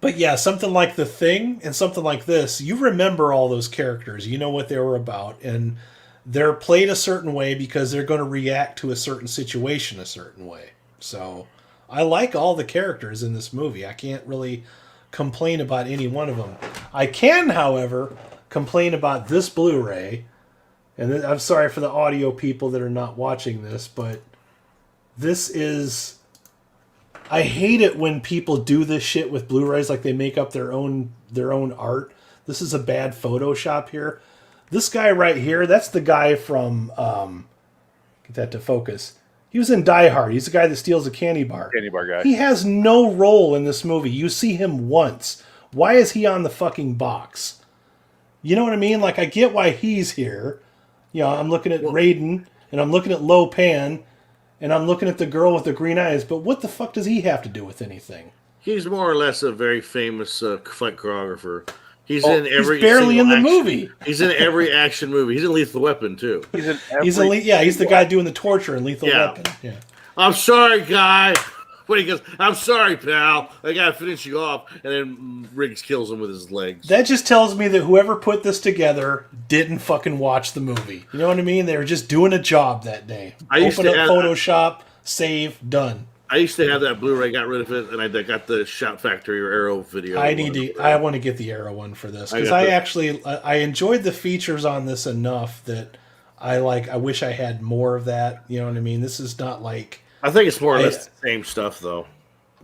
But yeah, something like The Thing and something like this, you remember all those characters. You know what they were about. And they're played a certain way because they're going to react to a certain situation a certain way. So I like all the characters in this movie. I can't really complain about any one of them. I can, however, complain about this Blu-ray. And I'm sorry for the audio people that are not watching this, but this is... I hate it when people do this shit with Blu-rays, like they make up their own art. This is a bad Photoshop here. This guy right here, that's the guy from get that to focus. He was in Die Hard. He's the guy that steals a candy bar. Candy bar guy. He has no role in this movie. You see him once. Why is he on the fucking box? You know what I mean? Like, I get why he's here. I'm looking at Raiden, and I'm looking at Lo Pan, and I'm looking at the girl with the green eyes, but what the fuck does he have to do with anything? He's more or less a very famous fight choreographer. He's barely in the movie. He's in every action movie. He's in Lethal Weapon too. He's in he's the guy doing the torture in Lethal Weapon. Yeah. I'm sorry, guy. When he goes, I'm sorry, pal. I gotta finish you off, and then Riggs kills him with his legs. That just tells me that whoever put this together didn't fucking watch the movie. You know what I mean? They were just doing a job that day. Open up Photoshop, save, done. I used to have that Blu-ray, got rid of it, and I got the Shout Factory or Arrow video. I want to get the Arrow one for this because I enjoyed the features on this enough that I wish I had more of that. You know what I mean? This is not like. I think it's more or less the same stuff, though.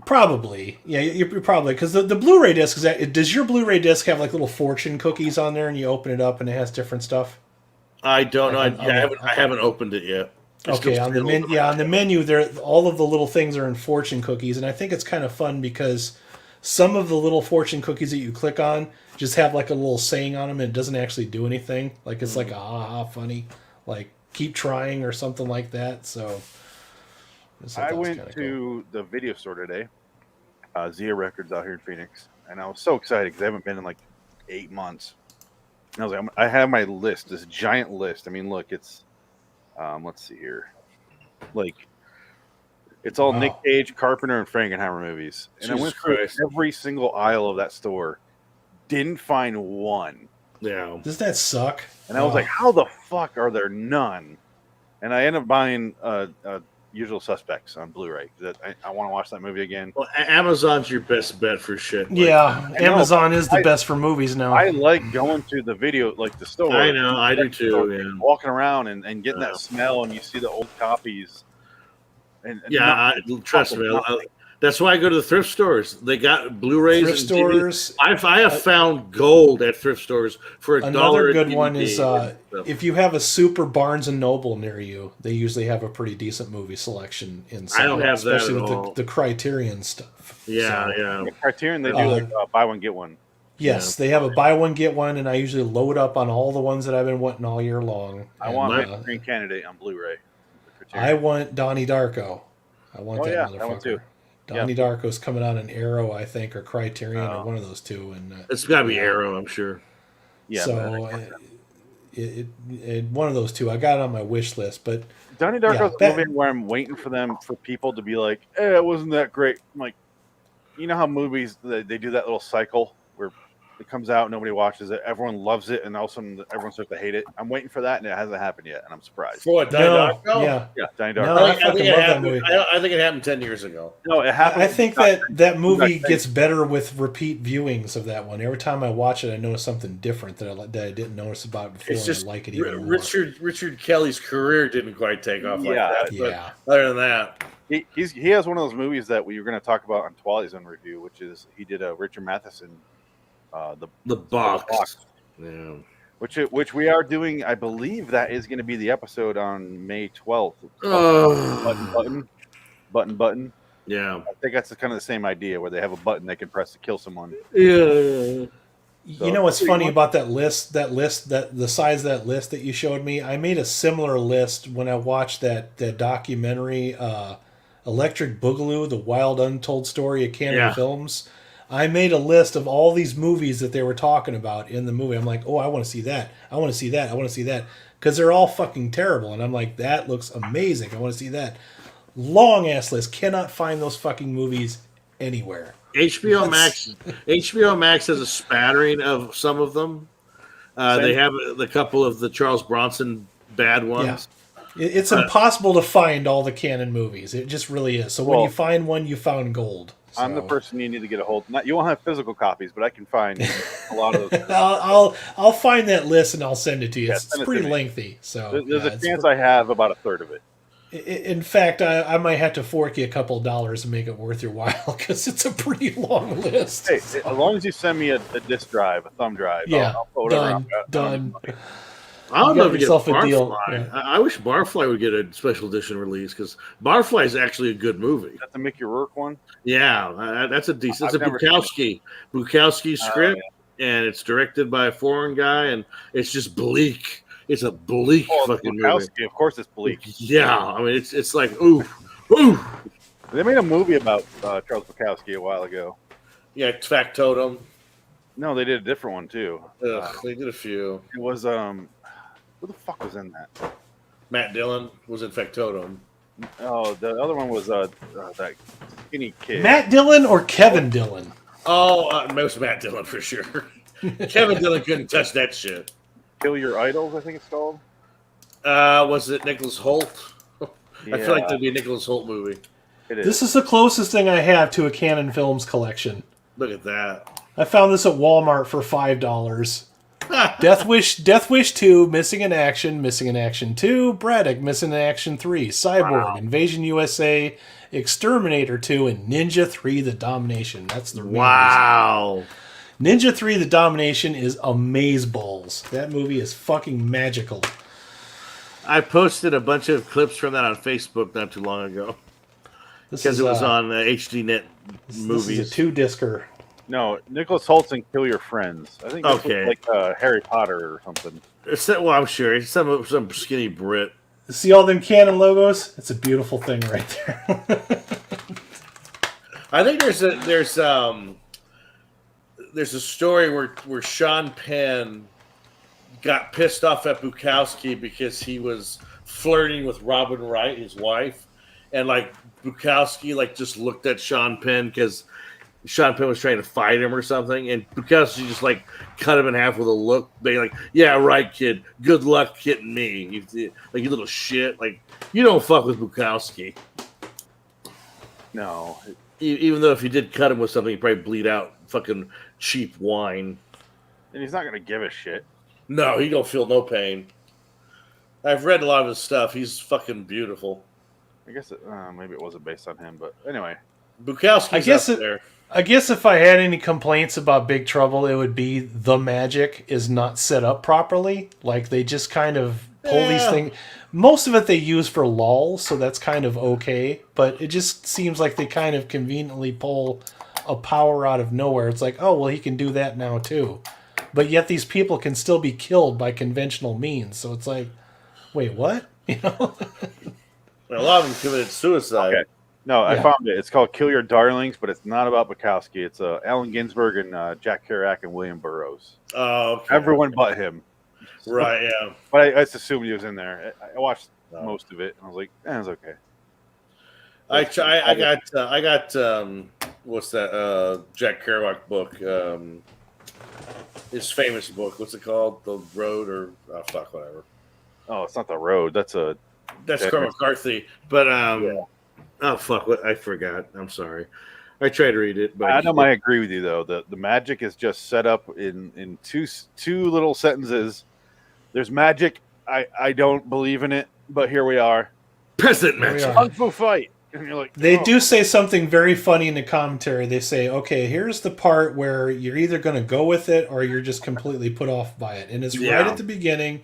Probably, yeah. You're probably because the Blu-ray disc does your Blu-ray disc have like little fortune cookies on there, and you open it up and it has different stuff? I don't know. I haven't opened it yet. Okay, on the menu there, all of the little things are in fortune cookies, and I think it's kind of fun because some of the little fortune cookies that you click on just have like a little saying on them, and it doesn't actually do anything. Like it's like funny, like keep trying or something like that. So I went to the video store today, Zia Records out here in Phoenix, and I was so excited because I haven't been in like 8 months. And I was like, I have my list, this giant list. I mean, look, it's. Let's see here. Like, it's all Nick Cage, Carpenter, and Frankenheimer movies. And I went through every single aisle of that store. Didn't find one. Yeah. Does that suck? And I was like, how the fuck are there none? And I ended up buying Usual Suspects on Blu-ray. I want to watch that movie again. Well, Amazon's your best bet for shit. Yeah, Amazon is the best for movies now. I like going to the video, like the store. I know, I do too. Yeah. Walking around and getting that smell, and you see the old copies. And trust me. That's why I go to the thrift stores. They got Blu-rays. Thrift stores. I have found gold at thrift stores for $1. Another good one is if you have a super Barnes and Noble near you, they usually have a pretty decent movie selection inside. I don't have that especially at with all. The Criterion stuff. Yeah. Criterion, they do like buy one get one. Yes, they have a buy one get one, and I usually load up on all the ones that I've been wanting all year long. I want Green Candidate on Blu-ray. I want Donnie Darko. I want that motherfucker. That one too. Donnie Darko's coming out in Arrow, I think, or Criterion, or one of those two. And it's got to be Arrow, I'm sure. Yeah. So one of those two. I got it on my wish list, but Donnie Darko's a movie where I'm waiting for people to be like, it wasn't that great. I'm like, you know how movies they do that little cycle where it comes out, nobody watches it, everyone loves it, and all of a sudden everyone starts to hate it. I'm waiting for that, and it hasn't happened yet, and I'm surprised. For what, Donnie Darko? Yeah, Donnie Darko. No, I fucking love that movie. I think it happened 10 years ago. No, it happened. I think that movie gets better with repeat viewings of that one. Every time I watch it, I notice something different that I didn't notice about before. It's just I like it even more. Richard Kelly's career didn't quite take off like that. Yeah. But other than that, he has one of those movies that we were going to talk about on Twilight Zone review, which is he did a Richard Matheson. The box. Yeah. Which we are doing. I believe that is going to be the episode on May 12th. Button. Yeah. I think that's kind of the same idea where they have a button they can press to kill someone. Yeah. So, you know what's funny about that list, that the size of that list that you showed me? I made a similar list when I watched that documentary, Electric Boogaloo, The Wild Untold Story of Canada Films. I made a list of all these movies that they were talking about in the movie. I'm like, I want to see that. I want to see that. I want to see that. Because they're all fucking terrible. And I'm like, that looks amazing. I want to see that. Long ass list. Cannot find those fucking movies anywhere. HBO Max has a spattering of some of them. They have a couple of the Charles Bronson bad ones. Yeah. It's impossible to find all the canon movies. It just really is. So when you find one, you found gold. So. I'm the person you need to get a hold. You won't have physical copies, but I can find a lot of those. I'll find that list and I'll send it to you. Yeah, it's pretty lengthy. So there's a chance I have about a third of it. In fact, I might have to fork you a couple of dollars to make it worth your while because it's a pretty long list. Hey, as long as you send me a disc drive, a thumb drive, I'll put whatever done. I don't know if you get a deal. Yeah. I wish Barfly would get a special edition release because Barfly is actually a good movie. That's the Mickey Rourke one. Yeah, that's a decent. It's a Bukowski script, and it's directed by a foreign guy, and it's just bleak. It's a bleak fucking movie. Of course, it's bleak. Yeah, I mean it's like ooh. They made a movie about Charles Bukowski a while ago. Yeah, Factotum. No, they did a different one too. They did a few. It was who the fuck was in that? Matt Dillon was in Factotum. Oh, the other one was that skinny kid. Matt Dillon or Kevin Dillon? Oh, most Matt Dillon for sure. Kevin Dillon couldn't touch that shit. Kill Your Idols, I think it's called. Was it Nicholas Hoult? Yeah. I feel like that'd be a Nicholas Hoult movie. It is. This is the closest thing I have to a Canon Films collection. Look at that. I found this at Walmart for $5. Death Wish 2, Missing in Action 2, Braddock, Missing in Action 3, Cyborg, Invasion USA, Exterminator 2, and Ninja 3: The Domination. That's the Wow. Ninja 3: The Domination is amazeballs. That movie is fucking magical. I posted a bunch of clips from that on Facebook not too long ago because it was on HDNet movies. This is a 2-discer. No, Nicholas Holt's in Kill Your Friends. I think this was like Harry Potter or something. Well, I'm sure it's some skinny Brit. See all them Canon logos? It's a beautiful thing right there. I think there's a story where Sean Penn got pissed off at Bukowski because he was flirting with Robin Wright, his wife, and like Bukowski like just looked at Sean Penn because Sean Penn was trying to fight him or something, and Bukowski just like cut him in half with a look, being like, "Yeah, right, kid. Good luck hitting me, you little shit. Like, you don't fuck with Bukowski." No, even though if you did cut him with something, he'd probably bleed out fucking cheap wine. and he's not gonna give a shit. No, he don't feel no pain. I've read a lot of his stuff. He's fucking beautiful. I guess maybe it wasn't based on him, but anyway, Bukowski's up there. I guess if I had any complaints about Big Trouble, it would be the magic is not set up properly. Like, they just kind of pull these things. Most of it they use for lulls, so that's kind of okay. But it just seems like they kind of conveniently pull a power out of nowhere. It's like, oh, well, he can do that now too. But yet these people can still be killed by conventional means. So it's like, wait, what? You know? A lot of them committed suicide. okay. No, I found it. It's called Kill Your Darlings, but it's not about Bukowski. It's Allen Ginsberg and Jack Kerouac and William Burroughs. Oh, okay. Everyone but him. Right, yeah. But I just assumed he was in there. I watched most of it, and I was like, it's okay. I got what's that? Jack Kerouac book. His famous book. What's it called? The Road or whatever. Oh, it's not The Road. That's Cormac McCarthy. But Oh fuck! What I forgot. I'm sorry. I tried to read it, but I agree with you though. The magic is just set up in two little sentences. There's magic. I don't believe in it, but here we are. Peasant magic. Kung Fu fight. And you're like, They do say something very funny in the commentary. They say, okay, here's the part where you're either going to go with it or you're just completely put off by it. And it's right at the beginning.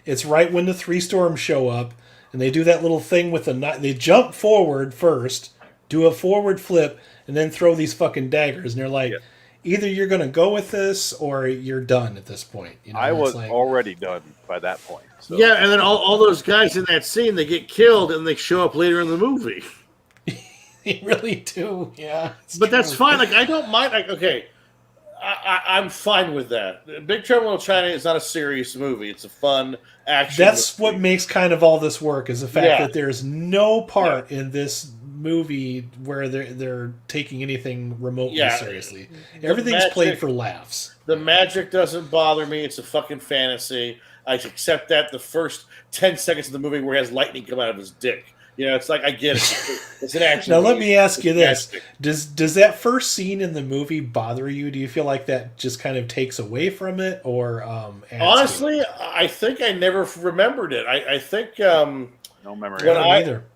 It's right when the 3 storms show up. And they do that little thing with they jump forward first, do a forward flip, and then throw these fucking daggers. And they're like, either you're going to go with this or you're done at this point. You know, I was already done by that point. So. Yeah, and then all those guys in that scene, they get killed and they show up later in the movie. They really do, yeah. But that's fine. Like, I don't mind. Like, okay, I'm fine with that. Big Trouble in Little China is not a serious movie. It's a fun action. That's what makes kind of all this work, is the fact that there's no part in this movie where they're taking anything remotely seriously. Everything's played for laughs. The magic doesn't bother me. It's a fucking fantasy. I accept that the first 10 seconds of the movie where he has lightning come out of his dick. You know, it's like, I get it. It's an action Now, movie. let me ask you this. Does that first scene in the movie bother you? Do you feel like that just kind of takes away from it? Or honestly, I think I never remembered it. I think no memory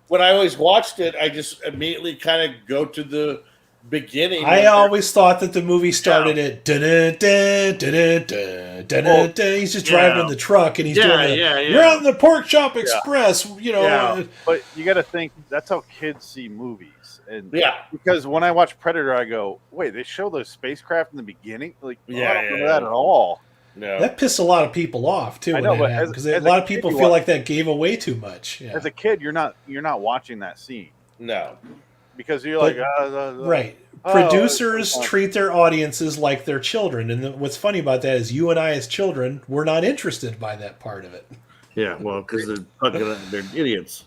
when I always watched it, I just immediately kind of go to the beginning. I always thought that the movie started at dun-dun-dun, dun-dun-dun, dun-dun-dun. He's just driving in the truck and he's doing you're on the Pork Chop Express, you know. Yeah. But you got to think that's how kids see movies. And because when I watch Predator, I go, wait, they show the spacecraft in the beginning? Like, I don't remember that at all. No. That pissed a lot of people off too. Because a lot of people feel like that gave away too much. Yeah. As a kid, you're not watching that scene. No. Because you're right. Producers treat their audiences like their children, and what's funny about that is you and I, as children, we're not interested by that part of it. Yeah, well, because they're idiots.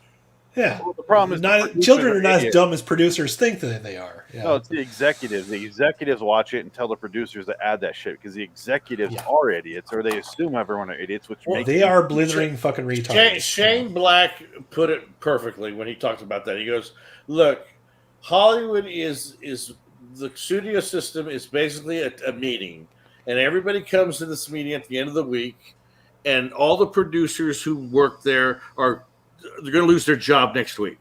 Yeah. Well, the problem is children are not as dumb as producers think that they are. Yeah. No, it's the executives. The executives watch it and tell the producers to add that shit because the executives are idiots, or they assume everyone are idiots, which makes they are blithering fucking retards. Shane Black put it perfectly when he talked about that. He goes, "Look, Hollywood is the studio system is basically a meeting, and everybody comes to this meeting at the end of the week, and all the producers who work there they're going to lose their job next week.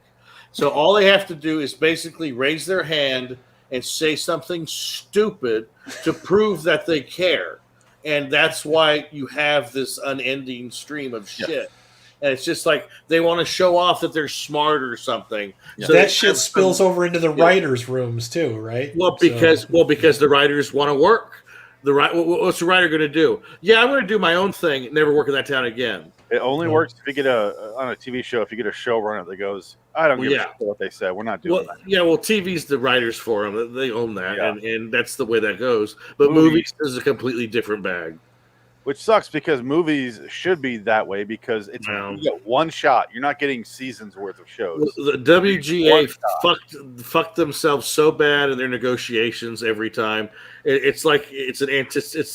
So all they have to do is basically raise their hand and say something stupid to prove that they care. And that's why you have this unending stream of shit. Yeah. And it's just like they want to show off that they're smart or something. Yeah. So that shit spills over into the writers' rooms too, right? Well, because the writers want to work. What's the writer going to do? Yeah, I'm going to do my own thing. Never work in that town again. It only works if you get on a TV show. If you get a showrunner that goes, I don't give a shit what they said. We're not doing that. Yeah, well, TV's the writers for them. They own that, and that's the way that goes. But movies is a completely different bag. Which sucks because movies should be that way because it's you get one shot. You're not getting seasons worth of shows. Well, the WGA fucked themselves so bad in their negotiations every time. It's like it's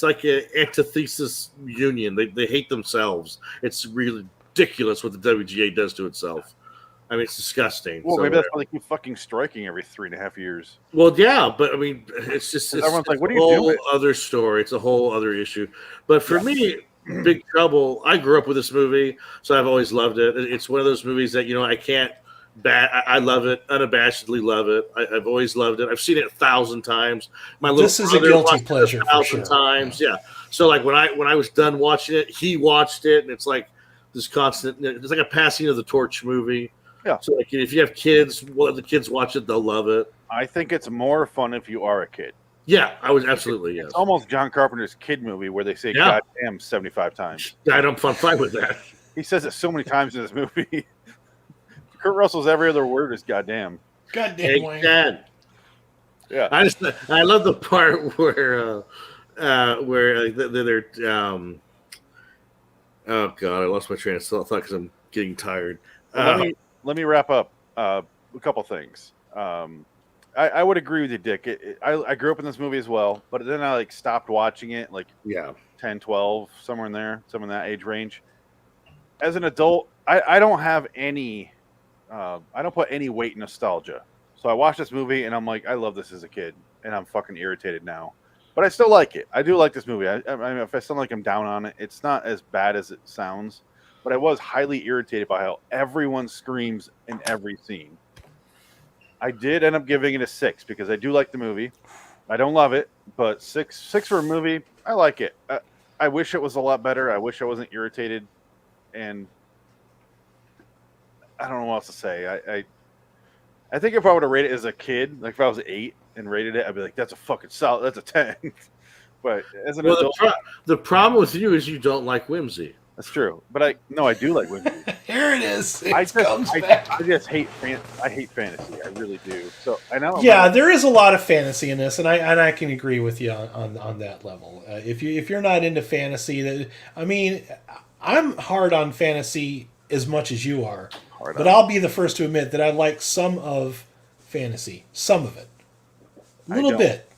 like an antithesis union. They hate themselves. It's really ridiculous what the WGA does to itself. I mean, it's disgusting. Well, maybe that's why they keep fucking striking every 3.5 years. Well, yeah, but I mean, it's everyone's like, "What are you doing?" It's a whole other story. It's a whole other issue. But for me, Big Trouble, I grew up with this movie, so I've always loved it. It's one of those movies that I can't. I love it, unabashedly love it. I've always loved it. I've seen it 1,000 times. This is a guilty pleasure. 1,000 times, yeah. So like when I was done watching it, he watched it, and it's like this constant. It's like a passing of the torch movie. Yeah. So like if you have kids, the kids watch it, they'll love it. I think it's more fun if you are a kid. Yeah, I was absolutely yes. It's almost John Carpenter's kid movie where they say "goddamn" 75 times. I don't fight with that. He says it so many times in this movie. Kurt Russell's every other word is "goddamn." Goddamn. Hey, Dad. Yeah. I love the part where they're oh god, I lost my train of thought because I'm getting tired. Let me wrap up a couple things. I would agree with you, Dick. I grew up in this movie as well, but then I stopped watching it 10, 12, somewhere in there, somewhere in that age range. As an adult, I don't have any I don't put any weight in nostalgia. So I watched this movie and I'm like, I love this as a kid, and I'm fucking irritated now. But I still like it. I do like this movie. I mean, if I sound like I'm down on it, it's not as bad as it sounds. But I was highly irritated by how everyone screams in every scene. I did end up giving it a 6 because I do like the movie. I don't love it, but 6 for a movie, I like it. I wish it was a lot better. I wish I wasn't irritated, and I don't know what else to say. I think if I would have rated it as a kid, like if I was 8 and rated it, I'd be like, that's a fucking solid. That's a 10. But as an adult, the problem with you is you don't like whimsy. That's true, but I do like whimsy. Here it is. I just hate fantasy. I really do. So I know. Yeah, there is a lot of fantasy in this, and I can agree with you on that level. If you're not into fantasy, I'm hard on fantasy as much as you are, but I'll be the first to admit that I like some of fantasy, some of it, a little bit.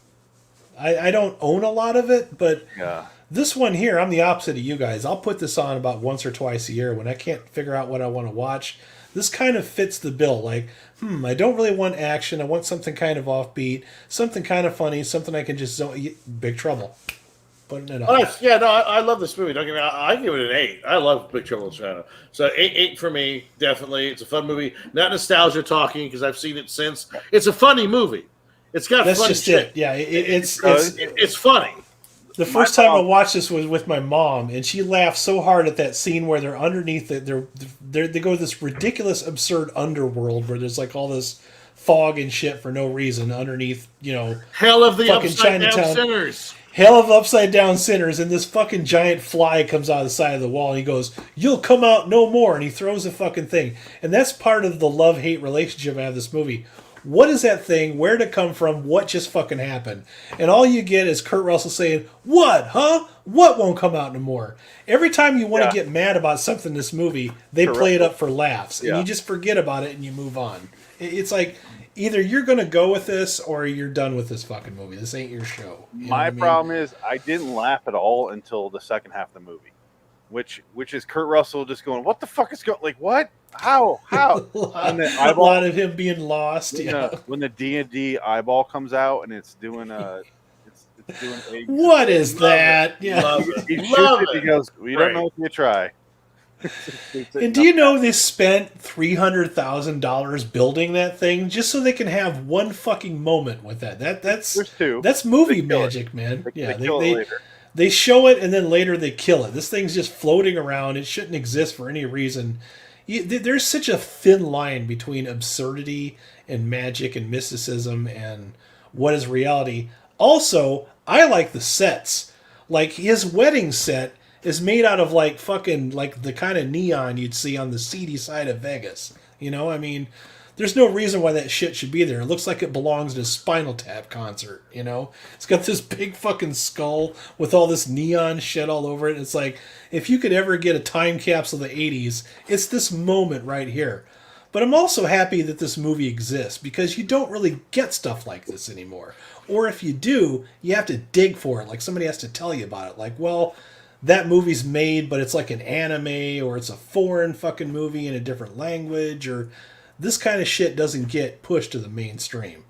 I don't own a lot of it, but yeah. This one here, I'm the opposite of you guys. I'll put this on about once or twice a year when I can't figure out what I want to watch. This kind of fits the bill. Like, I don't really want action. I want something kind of offbeat, something kind of funny, something I can just Big Trouble. Putting it on. I love this movie. Don't get me wrong, I give it an 8. I love Big Trouble in China. So 8 for me, definitely. It's a fun movie. Not nostalgia talking because I've seen it since. It's a funny movie. It's got That's funny just shit. it. Yeah, it's funny. The first time I watched this was with my mom, and she laughed so hard at that scene where they're underneath they go to this ridiculous, absurd underworld where there's like all this fog and shit for no reason underneath, Hell of the fucking upside Chinatown. down sinners. Hell of upside down sinners, and this fucking giant fly comes out of the side of the wall, and he goes, "You'll come out no more," and he throws the fucking thing. And that's part of the love-hate relationship I have this movie. What is that thing? Where'd it come from? What just fucking happened? And all you get is Kurt Russell saying, "What, huh? What won't come out no more?" Every time you want to get mad about something in this movie, they play it up for laughs. And you just forget about it and you move on. It's like, either you're going to go with this or you're done with this fucking movie. This ain't your show. My problem is I didn't laugh at all until the second half of the movie. which is Kurt Russell just going, "What the fuck is going? Like what? How? How?" And the a lot of him being lost. When the D&D eyeball comes out and it's doing it's doing eggs. What is that? Yeah, love it. He shoots it. He goes, "We don't know if you try." And do you know they spent $300,000 building that thing just so they can have one fucking moment with that? That's movie magic, man. They show it and then later they kill it. This thing's just floating around. It shouldn't exist for any reason. There's such a thin line between absurdity and magic and mysticism and what is reality. Also, I like the sets. Like his wedding set is made out of like fucking like the kind of neon you'd see on the seedy side of Vegas. You know, I mean, there's no reason why that shit should be there. It looks like it belongs to a Spinal Tap concert, you know? It's got this big fucking skull with all this neon shit all over it. It's like, if you could ever get a time capsule of the 80s, it's this moment right here. But I'm also happy that this movie exists because you don't really get stuff like this anymore. Or if you do, you have to dig for it. Like somebody has to tell you about it. Like, well, that movie's made, but it's like an anime or it's a foreign fucking movie in a different language, or this kind of shit doesn't get pushed to the mainstream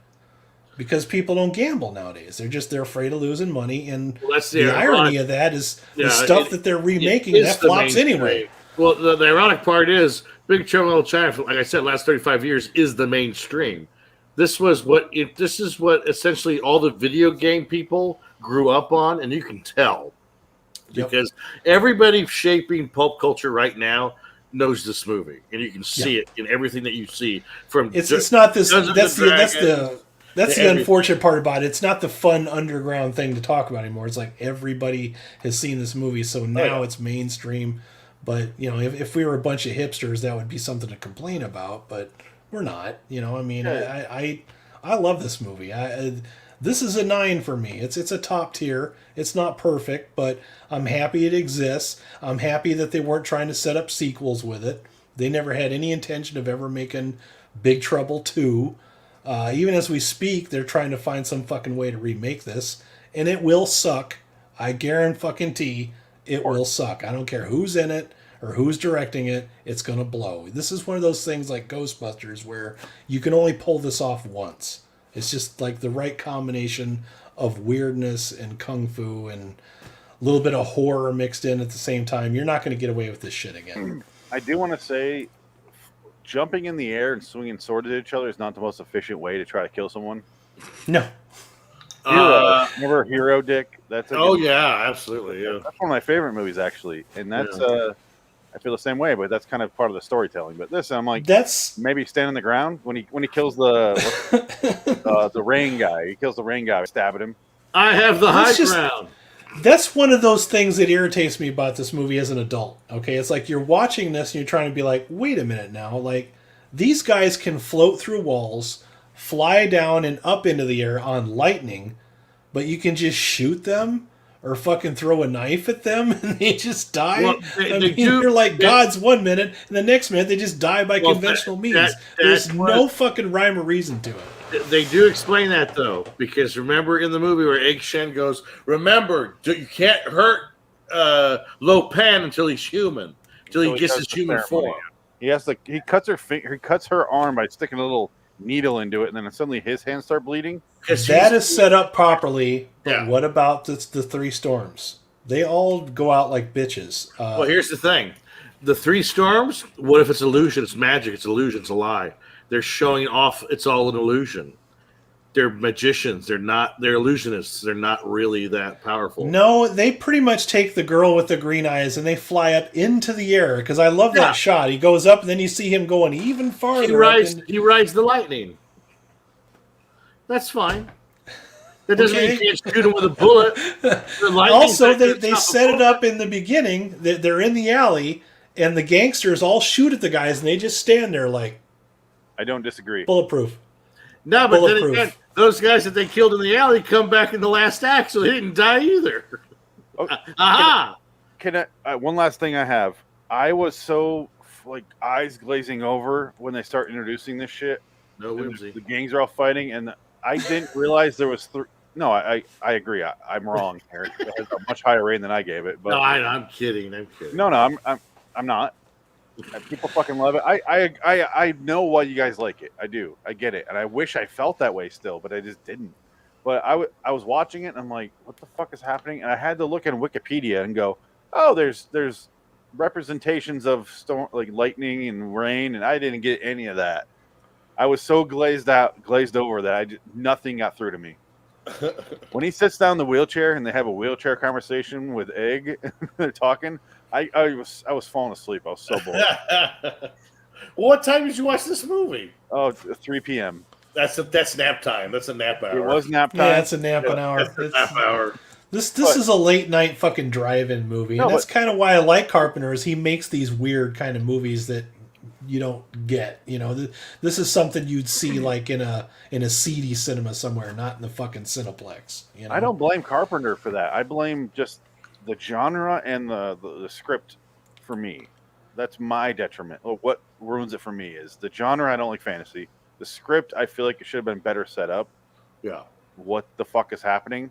because people don't gamble nowadays. They're afraid of losing money, and the irony of that is the stuff that they're remaking that flops anyway. Well, the ironic part is Big Trouble in Little China, like I said, last 35 years is the mainstream. This is what essentially all the video game people grew up on, and you can tell. Because everybody shaping pulp culture right now knows this movie, and you can see it in everything that you see. From it's not this. That's the unfortunate part about it. It's not the fun underground thing to talk about anymore. It's like everybody has seen this movie, so now it's mainstream. But you know, if we were a bunch of hipsters, that would be something to complain about. But we're not. You know, I mean, I love this movie. This is a 9 for me. It's a top tier. It's not perfect, but I'm happy it exists. I'm happy that they weren't trying to set up sequels with it. They never had any intention of ever making Big Trouble 2. Even as we speak, they're trying to find some fucking way to remake this, and it will suck. I guarantee it will suck. I don't care who's in it or who's directing it. It's going to blow. This is one of those things like Ghostbusters where you can only pull this off once. It's just like the right combination of weirdness and kung fu and a little bit of horror mixed in at the same time. You're not going to get away with this shit again. I do want to say, jumping in the air and swinging swords at each other is not the most efficient way to try to kill someone. No. Remember Hero, Dick? Absolutely. Yeah. That's one of my favorite movies, actually. And that's... I feel the same way, but that's kind of part of the storytelling. But this, I'm like, maybe stand on the ground when he kills the rain guy. He kills the rain guy, stabbing him. I have the high ground. That's one of those things that irritates me about this movie as an adult. Okay, it's like you're watching this and you're trying to be like, wait a minute now, like these guys can float through walls, fly down and up into the air on lightning, but you can just shoot them. Or fucking throw a knife at them and they just die. Well, they're like gods one minute, and the next minute they just die by conventional means. There's no fuckin' rhyme or reason to it. They do explain that though, because remember in the movie where Egg Shen goes, "Remember, you can't hurt Lo Pan until he's human, until he gets his human form." He cuts her arm by sticking a little needle into it, and then suddenly his hands start bleeding. That is set up properly, but what about the 3 storms? They all go out like bitches. Well, here's the thing. The 3 storms, what if it's illusion? It's magic. It's illusion. It's a lie. They're showing off it's all an illusion. They're magicians. They're illusionists. They're not really that powerful. No, they pretty much take the girl with the green eyes and they fly up into the air, because I love that shot. He goes up and then you see him going even farther. He rides the lightning. That's fine. That doesn't mean you can't shoot him with a bullet. Also, they set it up in the beginning. They're in the alley, and the gangsters all shoot at the guys, and they just stand there like... I don't disagree. Bulletproof. No, but then again, those guys that they killed in the alley come back in the last act, so they didn't die either. Okay. Aha! Can I, one last thing I have. I was so, like, eyes glazing over when they start introducing this shit. No whimsy. The gangs are all fighting, and I didn't realize there was No, I agree. I'm wrong here. It has a much higher rating than I gave it. But No, I'm kidding. I'm kidding. no, I'm not. People fucking love it. I know why you guys like it. I do. I get it, and I wish I felt that way still, but I just didn't. But I was watching it, and I'm like, what the fuck is happening? And I had to look in Wikipedia and go, oh, there's representations of storm, like lightning and rain, and I didn't get any of that. I was so glazed over that nothing got through to me. When he sits down in the wheelchair and they have a wheelchair conversation with Egg, they're talking. I was falling asleep. I was so bored. What time did you watch this movie? Oh, 3 p.m. That's nap time. That's a nap hour. It was nap time. Yeah, it's a nap an hour. That's a nap hour. This is a late night fucking drive-in movie, and that's kind of why I like Carpenter. Is he makes these weird kind of movies that you don't get. You know, this is something you'd see like in a seedy cinema somewhere, not in the fucking Cineplex. You know? I don't blame Carpenter for that. I blame just the genre and the script for me. That's my detriment. What ruins it for me is the genre. I don't like fantasy. The script, I feel like it should have been better set up. Yeah. What the fuck is happening?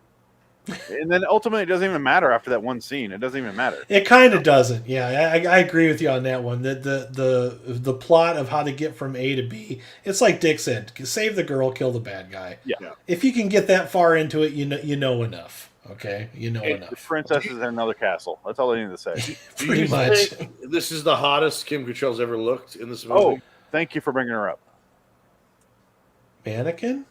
And then ultimately, it doesn't even matter after that one scene. It doesn't even matter. It kind of doesn't. Yeah, I agree with you on that one. The plot of how to get from A to B, it's like Dick said, save the girl, kill the bad guy. Yeah. If you can get that far into it, you know enough. Okay, you know enough. The princess is in another castle. That's all I need to say. Pretty much. This is the hottest Kim Cattrall's ever looked in this movie. Oh, thank you for bringing her up. Mannequin?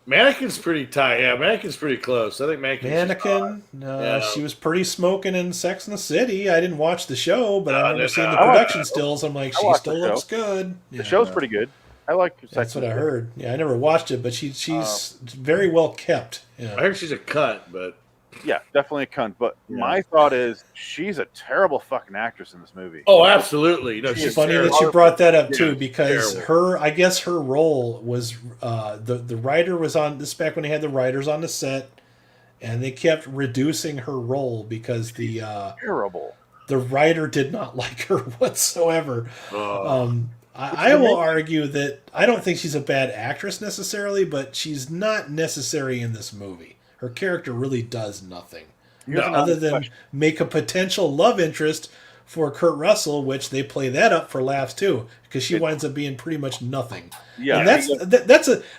Mannequin's pretty tight. Yeah, Mannequin's pretty close. I think Mannequin. Yeah. She was pretty smoking in Sex and the City. I didn't watch the show, but I remember seeing the I production stills. I'm like, she still looks good. The show's pretty good. I like. That's what I heard. Yeah, I never watched it, but she's very well kept. Yeah. I heard she's a cunt, but yeah, definitely a cunt. But my thought is, she's a terrible fucking actress in this movie. oh, absolutely. No, It's she's funny terrible. that you brought that up too, Yeah, because terrible. I guess her role was the writer was on this back when they had the writers on the set, and they kept reducing her role because the Terrible. the writer did not like her whatsoever. Oh. I will argue that I don't think she's a bad actress necessarily, but she's not necessary in this movie. Her character really does nothing other than make a potential love interest for Kurt Russell, which they play that up for laughs too, because she winds up being pretty much nothing. Yeah, and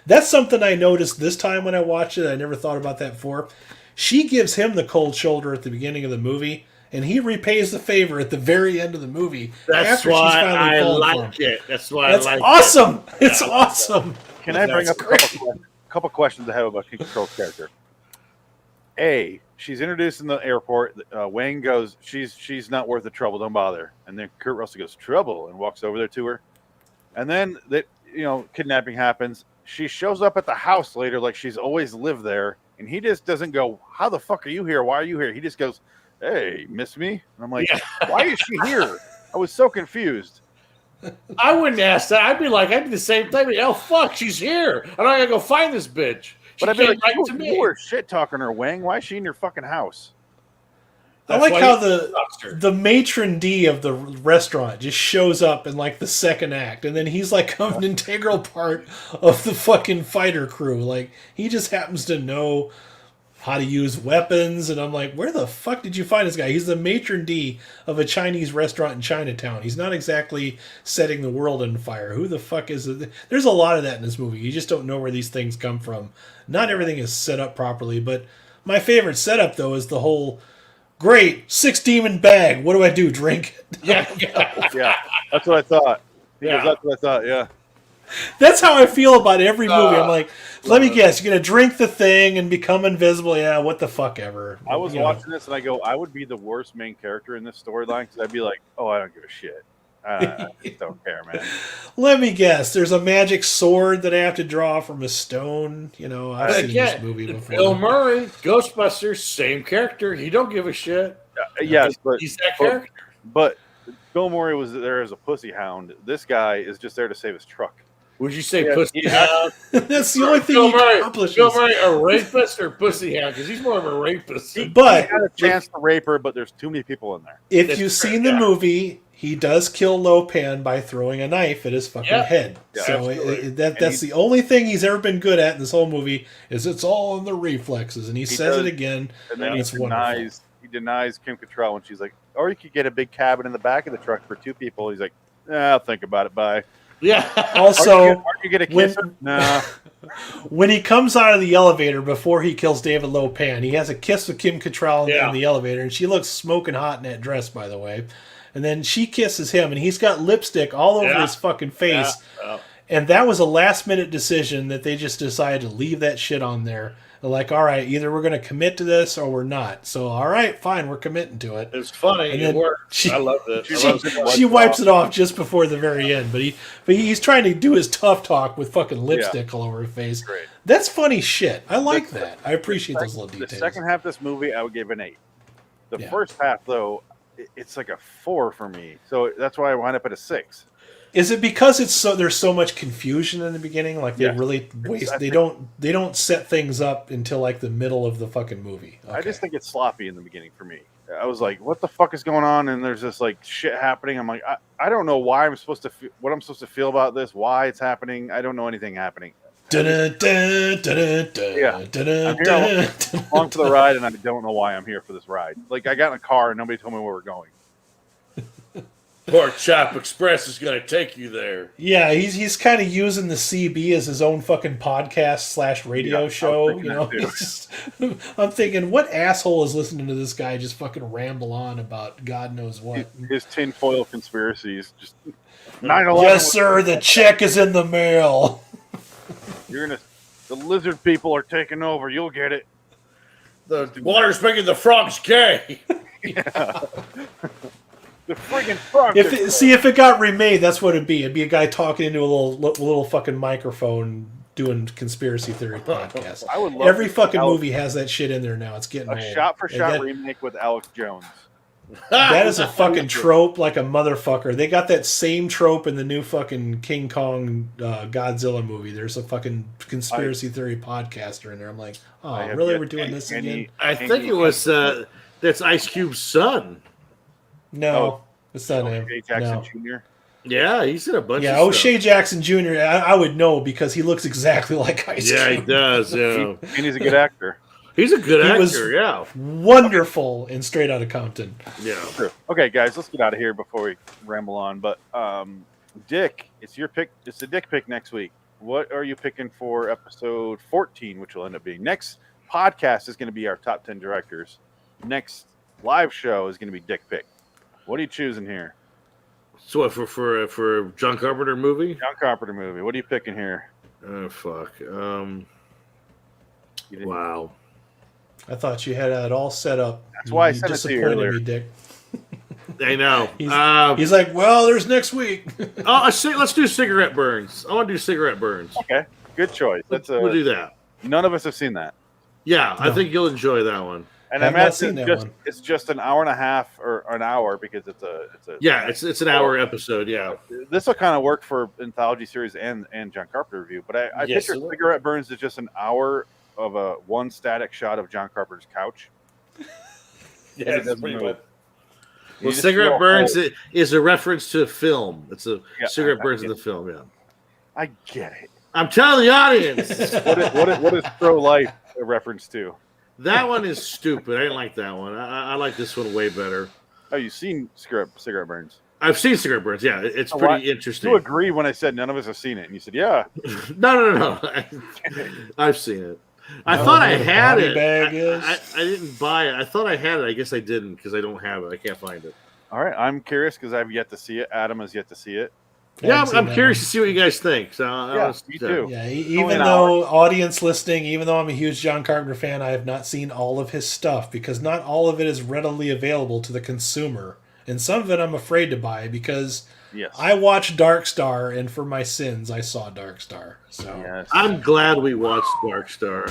that's something I noticed this time when I watched it. I never thought about that before. She gives him the cold shoulder at the beginning of the movie, and he repays the favor at the very end of the movie. That's why I like it. That's why That's I like awesome. it. It's awesome. Can I bring That's up a couple questions I have about Kim Cattrall's character? A, she's introduced in the airport. Wayne goes, she's not worth the trouble. Don't bother. And then Kurt Russell goes, trouble, and walks over there to her. And then kidnapping happens. She shows up at the house later like she's always lived there, and he just doesn't go, how the fuck are you here? Why are you here? He just goes, hey, miss me? And I'm like, why is she here? I was so confused. I wouldn't ask that. I'd do the same thing. Oh, fuck, she's here. I gotta go find this bitch. But I'd be like, right to me. you were shit talking her, Wang. Why is she in your fucking house? I like how the matron D of the restaurant just shows up in like the second act, and then he's like an integral part of the fucking fighter crew. Like he just happens to know how to use weapons, and I'm like, where the fuck did you find this guy? He's the matron D of a Chinese restaurant in Chinatown. He's not exactly setting the world on fire. Who the fuck is it? There's a lot of that in this movie. You just don't know where these things come from. Not everything is set up properly, but my favorite setup though is the whole great 6-demon bag. What do I do? Drink it? Yeah, that's what I thought. That's what I thought. Yeah. That's how I feel about every movie. I'm like, let me guess, you're gonna drink the thing and become invisible. Yeah, what the fuck ever. I was watching this and I go, I would be the worst main character in this storyline because I'd be like, oh, I don't give a shit. I just don't care, man. Let me guess. There's a magic sword that I have to draw from a stone. I've seen this movie before. Bill Murray, Ghostbusters, same character. He don't give a shit. Yes, but he's that character. But Bill Murray was there as a pussy hound. This guy is just there to save his truck. Would you say pussy hound? That's the only thing he accomplishes. Bill Murray, a rapist or pussy hound? Because he's more of a rapist. But he had a chance to rape her, but there's too many people in there. If you've seen the movie, he does kill Lopan by throwing a knife at his fucking head. Yeah, so absolutely. that's the only thing he's ever been good at in this whole movie is it's all in the reflexes, and he says it again. And then it's wonderful. he denies Kim Cattrall when she's like, "Or you could get a big cabin in the back of the truck for 2 people." He's like, "I'll think about it. Bye." Yeah. Also, Aren't you get a kiss? Nah. when he comes out of the elevator before he kills David Lopan, he has a kiss with Kim Cattrall in the elevator, and she looks smoking hot in that dress, by the way. And then she kisses him, and he's got lipstick all over his fucking face. Yeah. And that was a last-minute decision that they just decided to leave that shit on there. They're like, all right, either we're going to commit to this or we're not. So, all right, fine, we're committing to it. It's funny. And It then worked. I loved it. She wipes it off just before the very end. But he's trying to do his tough talk with fucking lipstick all over his face. Great. That's funny shit. I like that. I appreciate those little details. The second half of this movie, I would give an 8. The Yeah. first half, though, it's like a 4 for me. So that's why I wind up at a 6. Is it because there's so much confusion in the beginning? Like they really waste. They don't set things up until like the middle of the fucking movie. Okay. I just think it's sloppy in the beginning for me. I was like, "What the fuck is going on?" And there's this like shit happening. I'm like, I don't know why I'm supposed to what I'm supposed to feel about this. Why it's happening? I don't know anything happening. I'm here along for the ride, and I don't know why I'm here for this ride. Like I got in a car and nobody told me where we're going. Pork Chop Express is going to take you there. Yeah, he's kind of using the CB as his own fucking podcast / radio show. You know, I'm thinking, what asshole is listening to this guy just fucking ramble on about God knows what? His tinfoil conspiracies, just 9/11. Yes, sir. The check is in the mail. The lizard people are taking over. You'll get it. The water's making the frogs gay. Yeah. The friggin' frog. If it got remade, that's what it'd be. It'd be a guy talking into a little fucking microphone doing conspiracy theory podcast. I would love Every fucking movie has that shit in there now. It's getting old. Shot-for-shot remake with Alex Jones. That is a fucking trope like a motherfucker. They got that same trope in the new fucking King Kong Godzilla movie. There's a fucking conspiracy theory podcaster in there. I'm like, oh, really? We're doing this again? I think it was that's Ice Cube's son. No, it's not him. O'Shea Jackson Jr. Yeah, he's in a bunch of stuff. O'Shea Jackson Jr., I would know because he looks exactly like Ice Cube. Yeah, he does, yeah. And he's a good actor. He's a good actor, yeah. Wonderful in Straight Outta Compton. Yeah. True. Okay, guys, let's get out of here before we ramble on. But Dick, it's your pick. It's the Dick pick next week. What are you picking for episode 14, which will end up being? Next podcast is going to be our top 10 directors. Next live show is going to be Dick pick. What are you choosing here? So what, for John Carpenter movie? John Carpenter movie. What are you picking here? Oh fuck. Wow. I thought you had it all set up. That's why I sent it to you earlier. Me, Dick. I know. He's like, well, there's next week. Let's do Cigarette Burns. I want to do Cigarette Burns. Okay, good choice. We'll do that. None of us have seen that. Yeah, no. I think you'll enjoy that one. And I imagine it's just an hour and a half or an hour because it's an hour episode. Yeah, this will kind of work for anthology series and John Carpenter review. But I picture Cigarette Burns is just an hour of a one static shot of John Carpenter's couch. Yeah, that's pretty much. Well, Cigarette Burns is a reference to a film. It's a Cigarette Burns in the film. Yeah, I get it. I'm telling the audience. What is pro life a reference to? That one is stupid. I didn't like that one. I like this one way better. Oh, you've seen Cigarette Burns? I've seen Cigarette Burns. Yeah, it's pretty interesting. You agree when I said none of us have seen it, and you said, "Yeah." No. I've seen it. I thought I had it. I didn't buy it. I thought I had it. I guess I didn't because I don't have it. I can't find it. All right, I'm curious because I've yet to see it. Adam has yet to see it. Yeah, I'm curious to see what you guys think. So me too. Yeah, even though audience listening, even though I'm a huge John Carpenter fan, I have not seen all of his stuff because not all of it is readily available to the consumer. And some of it I'm afraid to buy because I watched Dark Star, and for my sins, I saw Dark Star. So I'm glad we watched Dark Star.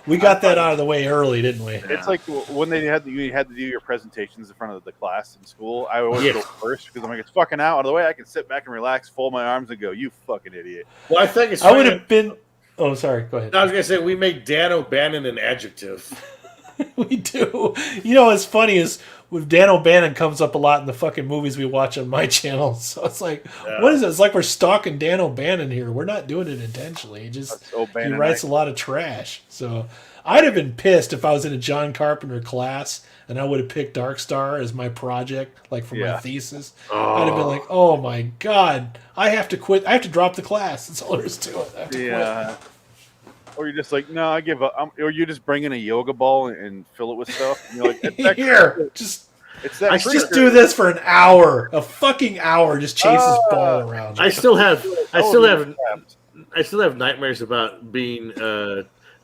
We got that out of the way early, didn't we? It's like when you had to do your presentations in front of the class in school. I always go first because I'm like, it's fucking out of the way. I can sit back and relax, fold my arms, and go, "You fucking idiot." Well, I think it's. I would have been. Oh, sorry. Go ahead. I was gonna say we make Dan O'Bannon an adjective. We do. You know what's funny is with Dan O'Bannon comes up a lot in the fucking movies we watch on my channel. So it's like, what is it? It's like we're stalking Dan O'Bannon here. We're not doing it intentionally. He writes a lot of trash. So I'd have been pissed if I was in a John Carpenter class and I would have picked Dark Star as my project, like for my thesis. I'd have been like, oh my God, I have to quit. I have to drop the class. That's all there is to it. I have to quit. Or you're just like, no, I give up. Or you just bring in a yoga ball and fill it with stuff. And you're like, just do this for an hour, a fucking hour. Just chase this ball around. I still have nightmares about being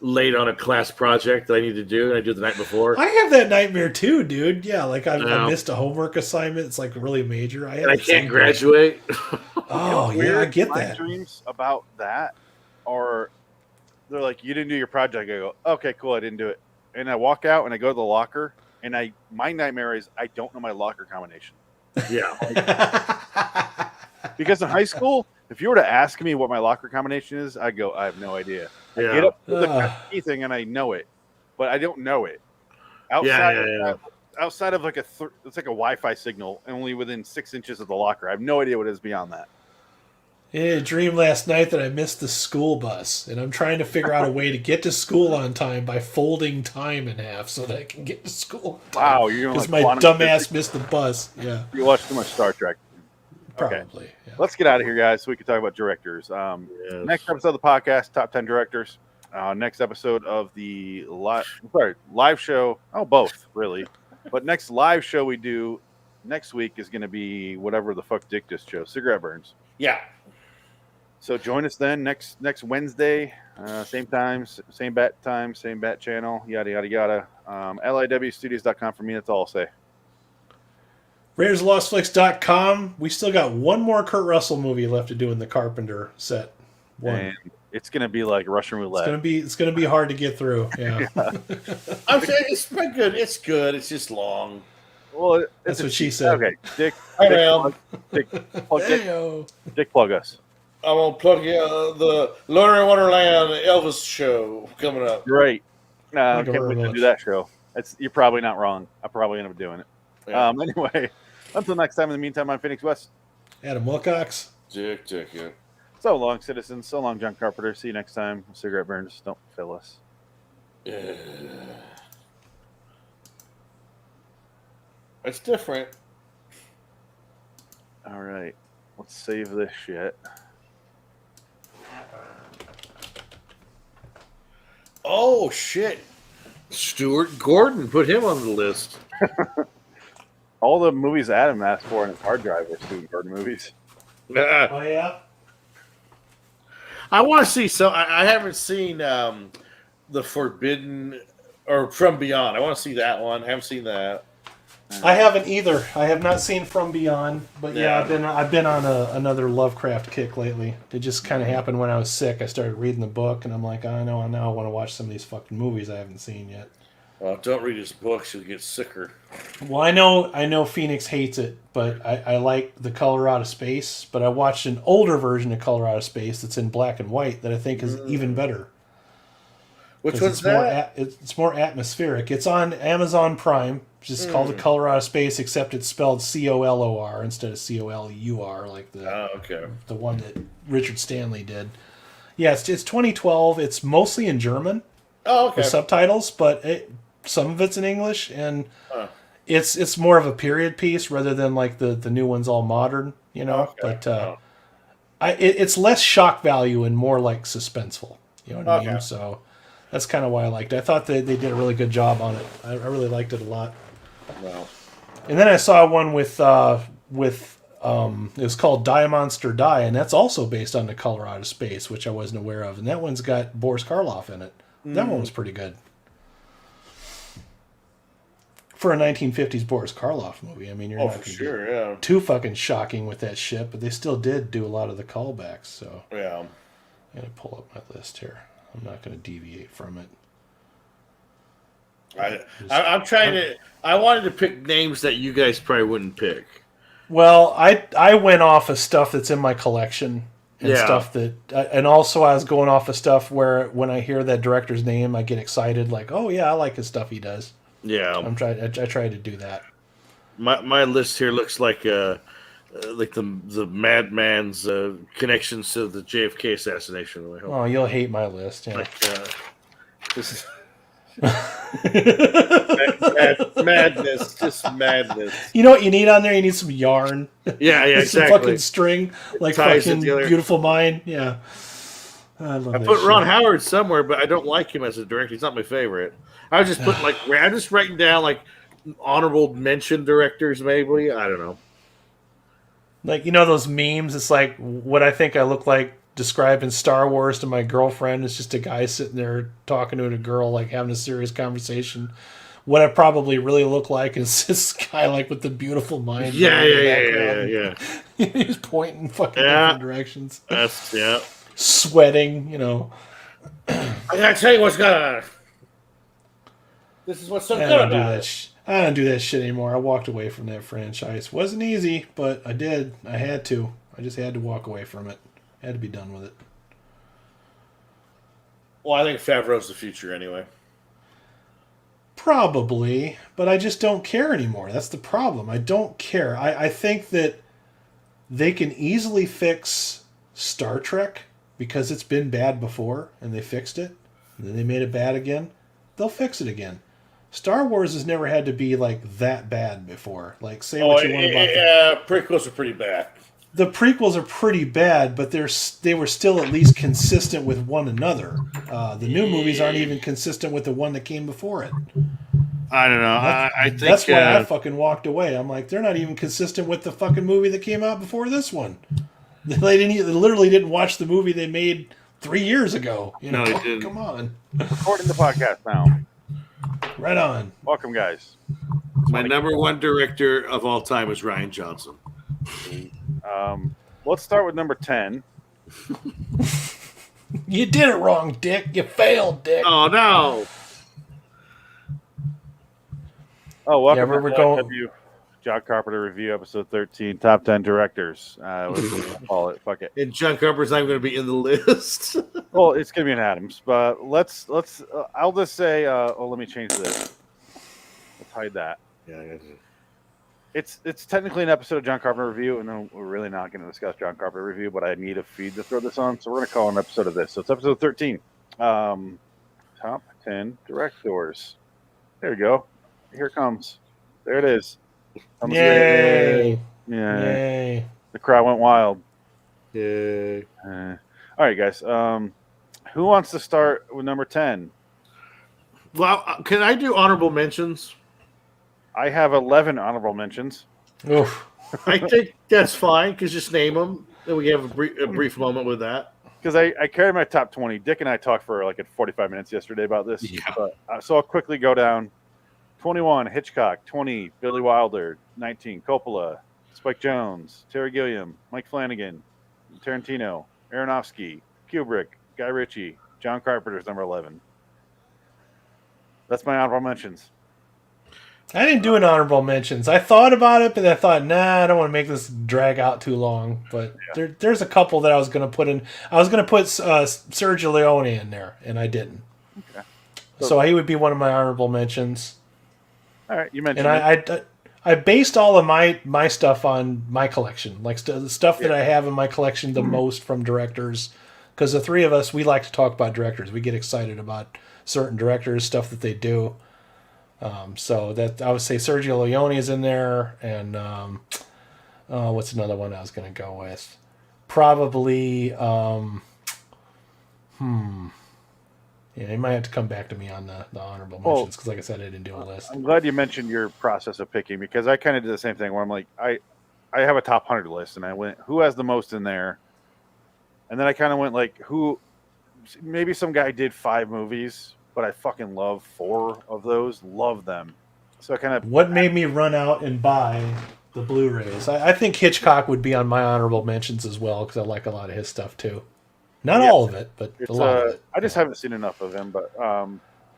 late on a class project that I need to do, and I do it the night before. I have that nightmare too, dude. Yeah, like I missed a homework assignment. It's like really major. I can't graduate. Oh, yeah, I get that. Dreams about that are. They're like, you didn't do your project. I go, okay, cool, I didn't do it. And I walk out and I go to the locker, and my nightmare is I don't know my locker combination. Yeah. Because in high school, if you were to ask me what my locker combination is, I go, I have no idea. I get up to the key thing and I know it, but I don't know it. Outside of like it's like a Wi-Fi signal, only within 6 inches of the locker. I have no idea what it is beyond that. I had a dream last night that I missed the school bus, and I'm trying to figure out a way to get to school on time by folding time in half so that I can get to school on time. Wow, you're because my dumbass missed the bus. Yeah, you watch too much Star Trek. Probably. Okay. Yeah. Let's get out of here, guys, so we can talk about directors. Next episode of the podcast, top 10 directors. Next episode of the live show. Oh, both really. But next live show we do next week is going to be whatever the fuck Dick just chose. Cigarette Burns. Yeah. So join us then next Wednesday, same time, same bat channel, yada, yada, yada. LIWstudios.com for me. That's all I'll say. RaidersLostFlix.com. We still got one more Kurt Russell movie left to do in the Carpenter set. And it's going to be like Russian roulette. It's going to be hard to get through. Yeah. I'm saying it's pretty good. It's good. It's just long. Well, that's what she said. Okay, Dick, plug us. I'm going to plug the Loner in Wonderland Elvis show coming up. Great. I can't wait to do that show. You're probably not wrong. I'll probably end up doing it. Yeah. Anyway, until next time, in the meantime, I'm Phoenix West. Adam Wilcox. Dick, yeah. So long, citizens. So long, John Carpenter. See you next time. Cigarette burns. Don't fill us. Yeah. It's different. All right. Let's save this shit. Oh, shit. Stuart Gordon. Put him on the list. All the movies Adam asked for in his hard drive were Stuart Gordon movies. Oh, yeah? I want to see some. I haven't seen The Forbidden or From Beyond. I want to see that one. I haven't seen that. I haven't either. I have not seen From Beyond, but I've been on another Lovecraft kick lately. It just kind of happened when I was sick. I started reading the book, and I'm like, I know, I want to watch some of these fucking movies I haven't seen yet. Well, don't read his books; you'll get sicker. Well, I know Phoenix hates it, but I like The Color Out of Space. But I watched an older version of Color Out of Space that's in black and white that I think is even better. Which one's that? It's more atmospheric. It's on Amazon Prime. It's just called The Color Out of Space, except it's spelled COLOR instead of COLUR, like the one that Richard Stanley did. Yeah, it's 2012. It's mostly in German. Oh, okay. With subtitles, but some of it's in English, and it's more of a period piece rather than like the new one's all modern, you know. Okay. But it's less shock value and more like suspenseful. You know what I mean? So that's kind of why I liked it. I thought they did a really good job on it. I really liked it a lot. Wow. And then I saw one with it was called Die Monster Die, and that's also based on The Color Out of Space, which I wasn't aware of. And that one's got Boris Karloff in it. That one was pretty good. For a 1950s Boris Karloff movie. I mean, you're not going to be too fucking shocking with that shit, but they still did do a lot of the callbacks. So yeah, I'm going to pull up my list here. I'm not going to deviate from it. I'm trying to. I wanted to pick names that you guys probably wouldn't pick. Well, I went off of stuff that's in my collection and stuff that, and also I was going off of stuff where when I hear that director's name, I get excited. Like, oh yeah, I like his stuff he does. Yeah, I try to do that. My list here looks like the madman's connections to the JFK assassination. I hope. Oh, you'll hate my list. Yeah. This is madness, just madness. You know what you need on there? You need some yarn. Yeah, Some exactly. fucking string, like Ties it fucking together. Beautiful Mind. Yeah. I love I that put Ron shit. Howard somewhere, but I don't like him as a director. He's not my favorite. I was just putting I'm just writing down like honorable mention directors, maybe. I don't know. Like, you know those memes? It's like what I think I look like describing Star Wars to my girlfriend. It's just a guy sitting there talking to a girl, like having a serious conversation. What I probably really look like is this guy, like with the Beautiful Mind. Yeah. He's pointing fucking different directions. That's Sweating, you know. I gotta tell you what's going on. This is what's so I good don't do about that. it. I don't do that shit anymore. I walked away from that franchise. Wasn't easy, but I did. I had to. I just had to walk away from it. Had to be done with it. Well, I think Favreau's the future anyway. Probably, but I just don't care anymore. That's the problem. I don't care. I think that they can easily fix Star Trek because it's been bad before and they fixed it. And then they made it bad again. They'll fix it again. Star Wars has never had to be like that bad before. Like, say what you want about prequels are pretty bad. the prequels are pretty bad, but they were still at least consistent with one another. The new movies aren't even consistent with the one that came before it. I don't know. I think That's why I fucking walked away. I'm like, they're not even consistent with the fucking movie that came out before this one. They literally didn't watch the movie they made 3 years ago. You know, No, they didn't. Come on, Recording the podcast now. right on. Welcome, guys. my number one director of all time is Ryan Johnson. Let's start with number 10. You did it wrong, Dick. You failed, Dick. Oh no! Oh, welcome Yeah, to we're the going- LIW John Carpenter review, episode 13, top 10 directors. What do you call it? Fuck it. And John Carpenter's not going to be in the list. Well, it's gonna be an Adams, but let's. I'll just say. Let me change this. Let's hide that. It's technically an episode of John Carpenter review, and then we're really not going to discuss John Carpenter review. But I need a feed to throw this on, so we're going to call it an episode of this. So it's episode 13, top 10 directors. There we go. Here it comes. There it is. Yay! Yeah. Yay! The crowd went wild. Yeah. All right, guys. Who wants to start with number 10? Well, can I do honorable mentions? I have 11 honorable mentions. Oof. I think that's fine because just name them. Then we can have a brief moment with that. Because I carried my top 20. Dick and I talked for like 45 minutes yesterday about this. Yeah. But, so I'll quickly go down. 21, Hitchcock. 20, Billy Wilder. 19, Coppola. Spike Jonze. Terry Gilliam. Mike Flanagan. Tarantino. Aronofsky. Kubrick. Guy Ritchie. John Carpenter's number 11. That's my honorable mentions. I didn't do an honorable mentions. I thought about it, but I thought, nah, I don't want to make this drag out too long. But there's a couple that I was going to put in. I was going to put Sergio Leone in there, and I didn't. Okay. So he would be one of my honorable mentions. All right, you mentioned And I based all of my stuff on my collection, like the stuff that I have in my collection the most from directors. Because the three of us, we like to talk about directors. We get excited about certain directors, stuff that they do. So that I would say Sergio Leone is in there, and what's another one I was going to go with? Probably, yeah, you might have to come back to me on the honorable mentions because, like I said, I didn't do a list. I'm glad you mentioned your process of picking because I kind of did the same thing where I'm like, I have a top 100 list, and I went, who has the most in there? And then I kind of went like, who? Maybe some guy did 5 movies, but I fucking love 4 of those. Love them. So I kind of... What made me run out and buy the Blu-rays? I think Hitchcock would be on my honorable mentions as well because I like a lot of his stuff too. Not all of it, but a lot of it. I just haven't seen enough of him, but...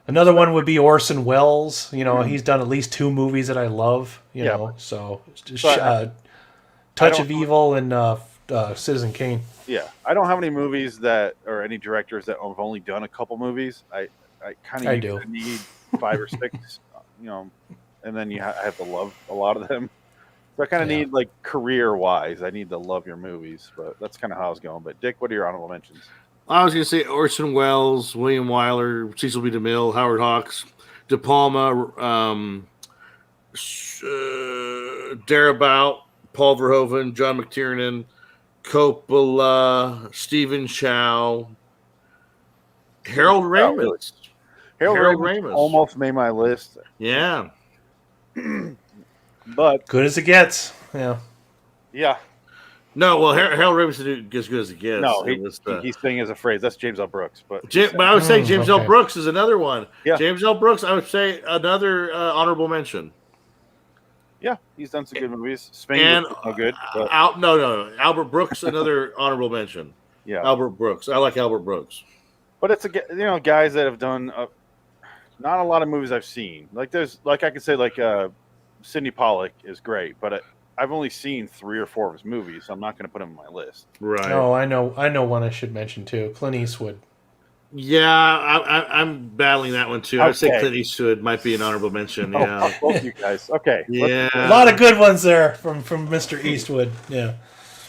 Another one would be Orson Welles. You know, he's done at least 2 movies that I love. You Yeah. know, so don't- Touch of Evil and Citizen Kane. Yeah, I don't have any movies that, or any directors that have only done a couple movies. I kind I of do. need 5 or 6, and then I have to love a lot of them. So I kind of Yeah. need, like, career-wise, I need to love your movies, but that's kind of how I was going. But Dick, what are your honorable mentions? I was going to say Orson Welles, William Wyler, Cecil B. DeMille, Howard Hawks, De Palma, Darabont, Paul Verhoeven, John McTiernan, Coppola, Stephen Chow, Harold Ramis. really? Harold Ramis Ramis. almost made my list, Yeah. but Good as it gets. Yeah. yeah, No, well, Harold Ramis did as good as it gets. no, It was, he's saying as a phrase. That's James L. Brooks, but but I would say James L. okay. Brooks is another one. Yeah. James L. Brooks, I would say another honorable mention. yeah, he's done some good movies. Spain And was no good, but no, Albert Brooks, another honorable mention. yeah, Albert Brooks, I like Albert Brooks. but it's guys that have done not a lot of movies I've seen. Like I could say Sidney Pollack is great, but I've only seen 3 or 4 of his movies, so I'm not going to put him on my list. Right. Oh, I know one I should mention too. Clint Eastwood. Yeah, I'm battling that one too. I'd say Okay. Clint Eastwood might be an honorable mention. Oh, Yeah. fuck both you guys. Okay. Yeah. A lot of good ones there from Mr. Eastwood. Yeah.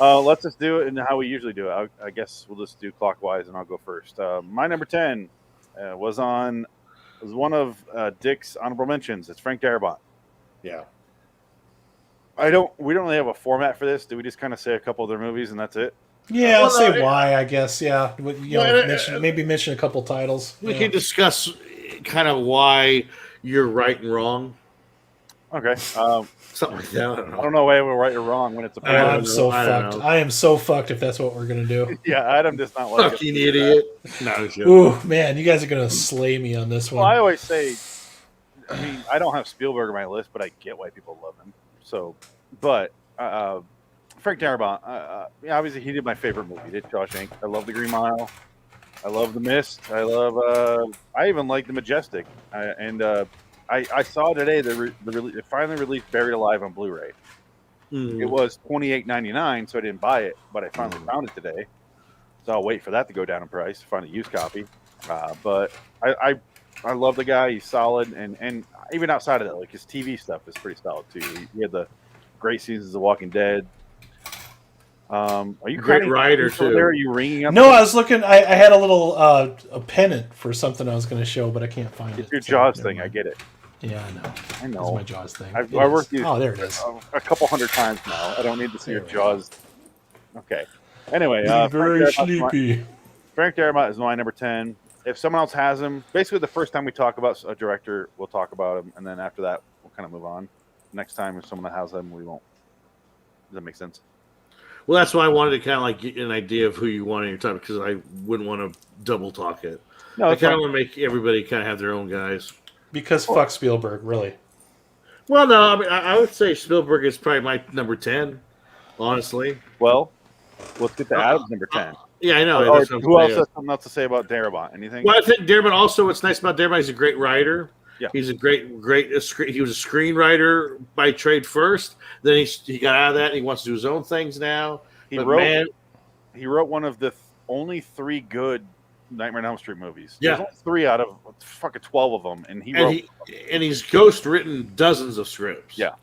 Let's just do it in how we usually do it. I guess we'll just do clockwise, and I'll go first. My number 10 was one of Dick's honorable mentions. It's Frank Darabont. Yeah. We don't really have a format for this. Do we just kind of say a couple of their movies and that's it? Yeah, Well, I'll say no, why, I guess. Yeah. Maybe mention a couple titles. We Yeah. can discuss kind of why you're right and wrong. Okay. Something like that. I don't I know. don't know whether we're right or wrong when it's a Oh, I'm know. so I don't fucked. know. I am so fucked if that's what we're gonna do. Yeah, Adam does not like Fucking it. idiot. No, I'm joking. Ooh, man, you guys are gonna slay me on this Well, I one. always say, I don't have Spielberg on my list, but I get why people love him. So, but Frank Darabont, obviously he did my favorite movie. He did Shawshank. I love The Green Mile. I love The Mist. I even like The Majestic. I saw today it finally released Buried Alive on Blu-ray. Mm. It was $28.99, so I didn't buy it, but I finally found it today. So I'll wait for that to go down in price, find a used copy. But I love the guy. He's solid, and even outside of that, like his TV stuff is pretty solid too. He had the great seasons of The Walking Dead. Are you Great crying writer, over too. There? Are you ringing up? No, I was looking. I had a little a pennant for something I was going to show, but I can't find it. It's your so Jaws never thing. I mind. get it. Yeah, I know. I It's know. my Jaws thing. I've It worked is. these Oh, there it is. a couple hundred times now. I don't need to see your There we go. Jaws. Okay. Anyway, Getting very Frank Darabont's sleepy. Frank Darabont is my number 10. If someone else has him, basically the first time we talk about a director, we'll talk about him, and then after that, we'll kind of move on. Next time, if someone has him, we won't. Does that make sense? Well, that's why I wanted to kind of like get an idea of who you want in your time because I wouldn't want to double talk it. No, I it's kind of fine. want to make everybody kind of have their own guys. Because fuck Spielberg, really. Well, no, I mean, I would say Spielberg is probably my number 10, honestly. Well, let's get to Adam's number 10. Yeah, I know. Or That's what I'm who else saying. has something else to say about Darabont? Anything? Well, I think Darabont also, what's nice about Darabont, he's a great writer. Yeah. He's a great, he was a screenwriter by trade first. Then he got out of that and he wants to do his own things now. He But wrote man, one of the only 3 good Nightmare on Elm Street movies. Yeah. There's only 3 out of fucking 12 of them, and he's ghost written dozens of scripts. Yeah.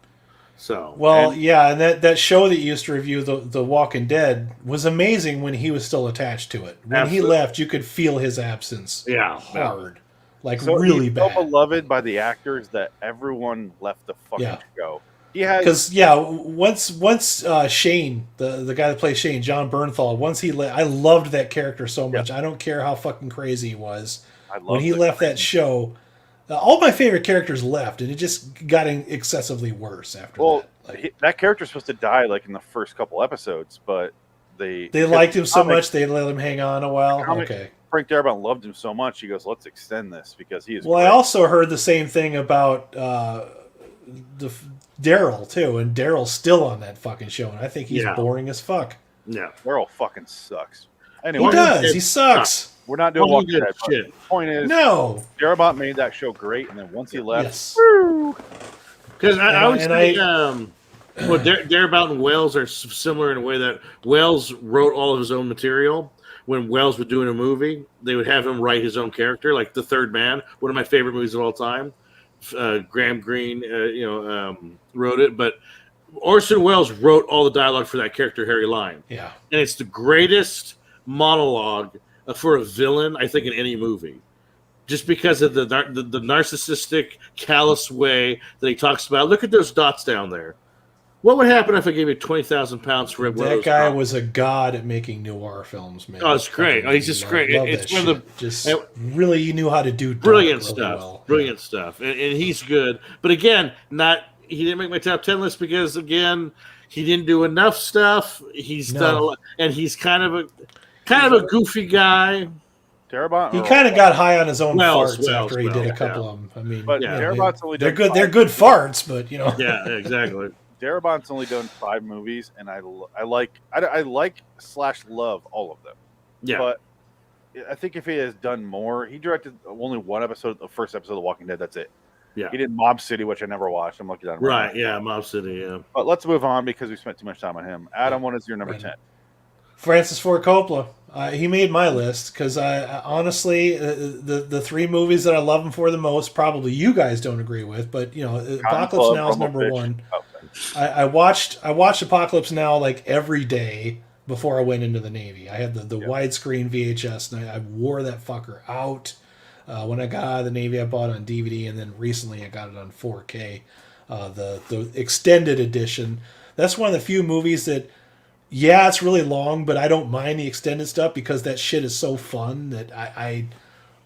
So Well, and- yeah, and that show that you used to review, the Walking Dead, was amazing when he was still attached to it. When Absolutely. he left, you could feel his absence yeah. hard. Like, so really he's bad. so beloved by the actors that everyone left the fucking Yeah. show. He has Because once Shane, the guy that plays Shane, John Bernthal, once he left, I loved that character so much. I don't care how fucking crazy he was. When he left that show, all my favorite characters left, and it just got excessively worse after that. Like, that character's supposed to die like in the first couple episodes, but they liked him so comic- much they let him hang on a while. comic- Okay. Frank Darabont loved him so much. He goes, "Let's extend this because he is." Well, I great." also heard the same thing about the Daryl too, and Daryl's still on that fucking show, and I think he's Yeah. boring as fuck. Yeah. Daryl fucking sucks. He Anyway, does. He sucks. we're not doing Only Walking good Dead. But shit. the point is, No. Darabont made that show great, and then once he left, Yes. Because I would And say, well, Darabont and Wells are similar in a way that Wells wrote all of his own material. When Wells was doing a movie, they would have him write his own character, like The Third Man, one of my favorite movies of all time. Graham Greene, wrote it, but Orson Welles wrote all the dialogue for that character, Harry Lime. Yeah. And it's the greatest monologue for a villain, I think, in any movie. Just because of the narcissistic, callous way that he talks about. Look at those dots down there. What would happen if I gave you 20,000 pounds for one of That those guy dots? was a god at making noir films, man. Oh, it's great. Oh, he's just great. It's one of the just really he knew how to do brilliant really stuff. well. Brilliant stuff, and he's good. But again, he didn't make my top 10 list because again, he didn't do enough stuff. He's done a lot, and he's kind of a goofy guy. Darabont, he kind of got high on his own Wells, farts after he did a couple of them. I mean, but Darabont's only they're done good. They're good farts, but you know. Yeah, exactly. Darabont's only done 5 movies, and I like / love all of them. Yeah, but I think if he has done more, he directed only one episode, the first episode of The Walking Dead. That's it. Yeah, he did Mob City, which I never watched. I'm looking at him right. Yeah, Mob City. Yeah, but let's move on because we spent too much time on him. Adam, what is your number 10? Francis Ford Coppola. He made my list because honestly, the 3 movies that I love him for the most, probably you guys don't agree with, but you know, Apocalypse Now is number 1. I watched Apocalypse Now like every day before I went into the Navy. I had the widescreen VHS, and I wore that fucker out. When I got out of the Navy, I bought it on DVD, and then recently I got it on 4K, the extended edition. That's one of the few movies that. Yeah, it's really long, but I don't mind the extended stuff because that shit is so fun that I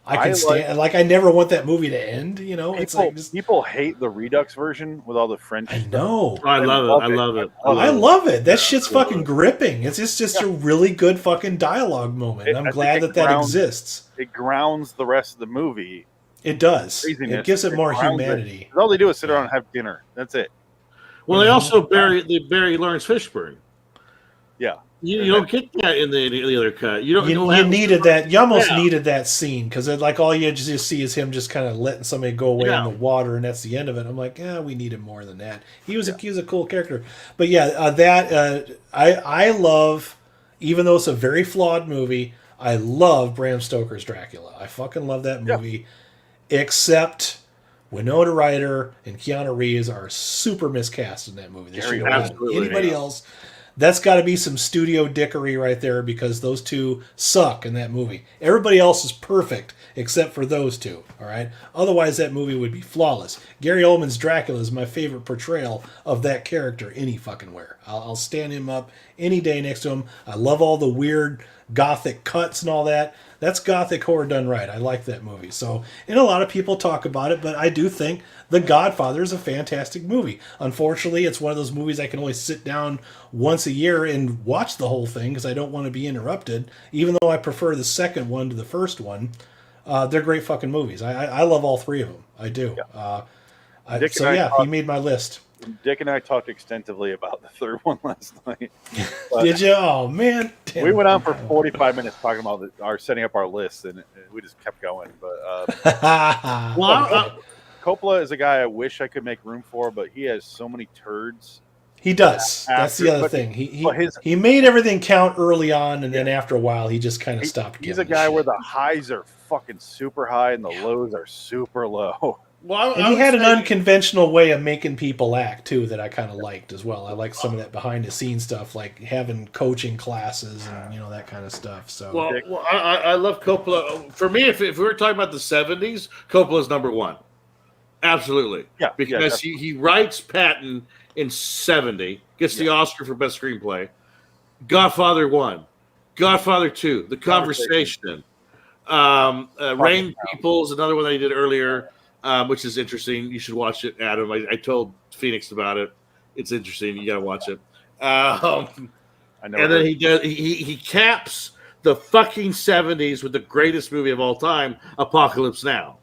can stand. Like I never want that movie to end. You know, it's like people hate the Redux version with all the French. I know. I love it. I love it. That shit's fucking gripping. It's just a really good fucking dialogue moment. And I'm glad that exists. It grounds the rest of the movie. It does. Craziness. It gives it more humanity. All they do is sit around and have dinner. That's it. Well, they also bury Lawrence Fishburne. Yeah, you don't get that in the other cut. You needed that. You almost needed that scene because like all you just see is him just kind of letting somebody go away in the water, and that's the end of it. I'm like, we needed more than that. He was a cool character, but I love, even though it's a very flawed movie, I love Bram Stoker's Dracula. I fucking love that movie, except Winona Ryder and Keanu Reeves are super miscast in that movie. They should have anybody else. That's got to be some studio dickery right there because those two suck in that movie. Everybody else is perfect except for those two, all right? Otherwise, that movie would be flawless. Gary Oldman's Dracula is my favorite portrayal of that character any fucking where. I'll stand him up any day next to him. I love all the weird gothic cuts and all that. That's gothic horror done right. I like that movie. So, and a lot of people talk about it, but I do think The Godfather is a fantastic movie. Unfortunately, it's one of those movies I can only sit down once a year and watch the whole thing because I don't want to be interrupted, even though I prefer the second one to the first one. They're great fucking movies. I love all 3 of them. I do. Yeah. He made my list. Dick and I talked extensively about the third one last night. Did you? Oh, man. Damn. We went on for 45 minutes talking about setting up our list, and we just kept going. But Coppola is a guy I wish I could make room for, but he has so many turds. He does. That's the other thing. He made everything count early on, and then after a while, he just kind of stopped. He's a guy where the highs are fucking super high and the lows are super low. Well, and he had an unconventional way of making people act too that I kind of liked as well. I like some of that behind the scenes stuff, like having coaching classes and that kind of stuff. So, I love Coppola. For me, if we were talking about the '70s, Coppola's number 1. Absolutely, because he writes Patton in '70, gets the Oscar for best screenplay. Godfather 1, Godfather 2, The Conversation, Rain Peoples, another one that he did earlier. Which is interesting. You should watch it, Adam. I told Phoenix about it. It's interesting. You got to watch it. And then he caps the fucking '70s with the greatest movie of all time, Apocalypse Now.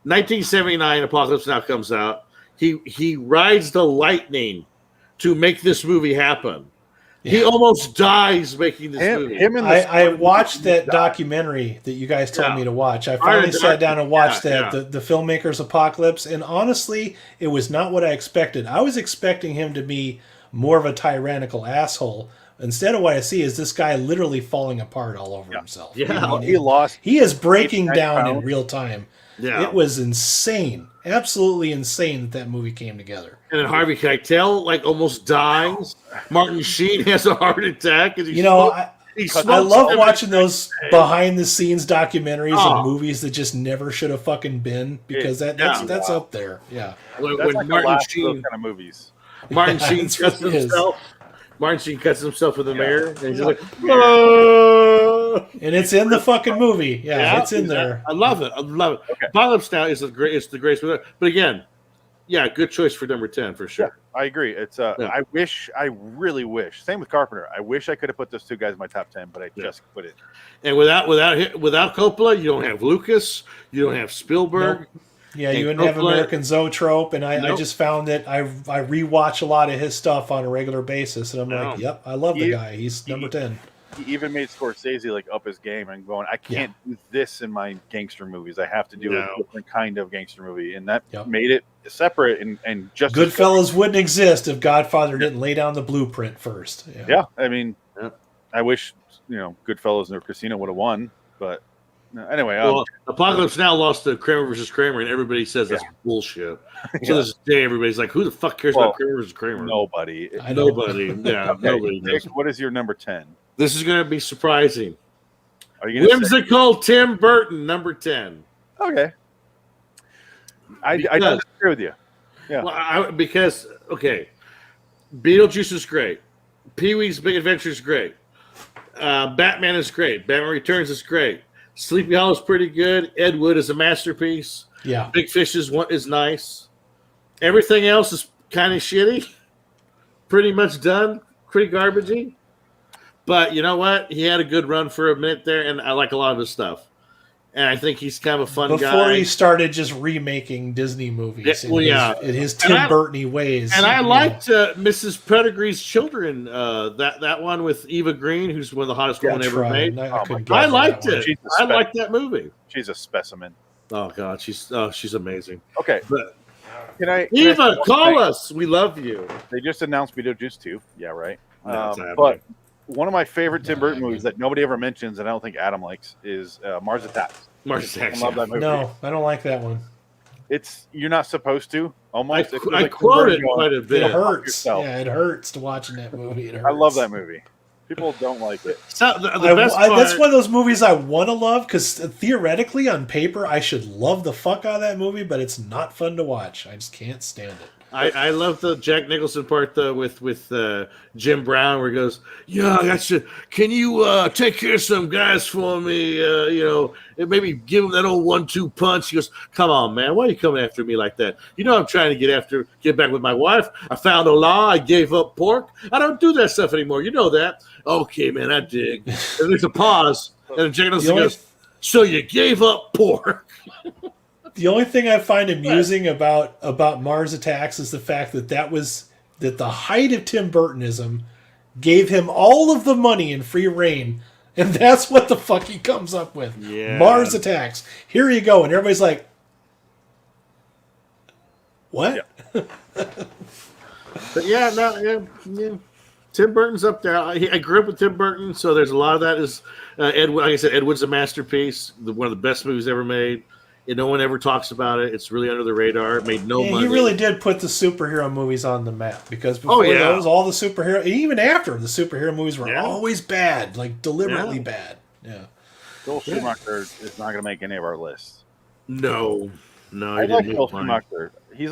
1979, Apocalypse Now comes out. He rides the lightning to make this movie happen. Yeah. He almost dies making this movie. I watched that documentary that you guys told me to watch. I finally sat down and watched that, the filmmaker's Apocalypse, and honestly, it was not what I expected. I was expecting him to be more of a tyrannical asshole. Instead of what I see is this guy literally falling apart all over himself. Yeah, he is breaking down in real time. Yeah. It was insane, absolutely insane that movie came together. And then Harvey Keitel like almost dies. Martin Sheen has a heart attack. And I love watching those behind the scenes documentaries of movies that just never should have fucking been, because that's up there. Yeah. That's like Martin Sheen, those kind of movies. Martin Sheen cuts himself. Martin Sheen cuts himself with a mirror, and he's like, and it's in the fucking movie. Yeah, it's in there. I love it. Okay. Apocalypse Now is the greatest movie. But again, good choice for number 10 for sure. Yeah, I agree. It's I really wish. Same with Carpenter. I wish I could have put those two guys in my top 10, but I just couldn't. And without Coppola, you don't have Lucas. You don't have Spielberg. Nope. Yeah, you wouldn't have American Zoetrope, and I just found that I rewatch a lot of his stuff on a regular basis, and I'm like, yep, I love the guy. He's number 10. He even made Scorsese like up his game and going, I can't do this in my gangster movies. I have to do a different kind of gangster movie, and that made it separate and just Goodfellas wouldn't exist if Godfather didn't lay down the blueprint first. Yeah, I mean, I wish Goodfellas or Casino would have won, but. No, anyway, Apocalypse Now lost to Kramer versus Kramer, and everybody says that's bullshit. So this day, everybody's like, "Who the fuck cares about Kramer versus Kramer?" Nobody. Nobody. Yeah, nobody. Nick, what is your number 10? This is going to be surprising. Are you gonna Whimsical Tim Burton, number 10. Okay. I don't disagree with you. Yeah. Well, because Beetlejuice is great. Pee-wee's Big Adventure is great. Batman is great. Batman Returns is great. Sleepy Hollow is pretty good. Ed Wood is a masterpiece. Yeah. Big Fish is nice. Everything else is kind of shitty. Pretty much done. Pretty garbagey. But you know what? He had a good run for a minute there, and I like a lot of his stuff. And I think he's kind of a fun guy. Before he started just remaking Disney movies in his Tim Burton-y ways. And I liked Mrs. Pettigrew's Children, that one with Eva Green, who's one of the hottest women ever made. I liked it. I liked that movie. She's a specimen. Oh, God. She's amazing. Okay. But, Eva, call us. We love you. They just announced Beetlejuice 2. Yeah, right. But one of my favorite Tim Burton movies that nobody ever mentions, and I don't think Adam likes, is Mars Attacks. Mars Attacks. I love that movie. No, I don't like that one. You're not supposed to. Almost. I quote it quite a bit. It hurts. Yeah, it hurts to watching that movie. It hurts. I love that movie. People don't like it. So the best part, that's one of those movies I want to love, because theoretically, on paper, I should love the fuck out of that movie, but it's not fun to watch. I just can't stand it. I love the Jack Nicholson part though with Jim Brown, where he goes, "Yeah, I got you. Can you take care of some guys for me? And maybe give him that old 1-2 punch." He goes, "Come on, man, why are you coming after me like that? You know I'm trying to get back with my wife. I found a law. I gave up pork. I don't do that stuff anymore. You know that." "Okay, man, I dig." And there's a pause, and Jack Nicholson goes, "So you gave up pork?" The only thing I find amusing about Mars Attacks is the fact that the height of Tim Burtonism gave him all of the money and free reign, and that's what the fuck he comes up with. Yeah. Mars Attacks. Here you go, and everybody's like, "What?" Yeah. But yeah. Tim Burton's up there. I grew up with Tim Burton, so there's a lot of that. Is Ed? Like I said, Ed Wood's a masterpiece. One of the best movies ever made. And no one ever talks about it. It's really under the radar. It made no money. He really did put the superhero movies on the map, because before those, all the superhero, even after, the superhero movies were always bad, like deliberately bad. Yeah. Joel Schumacher is not going to make any of our lists. No, I like Joel Schumacher. He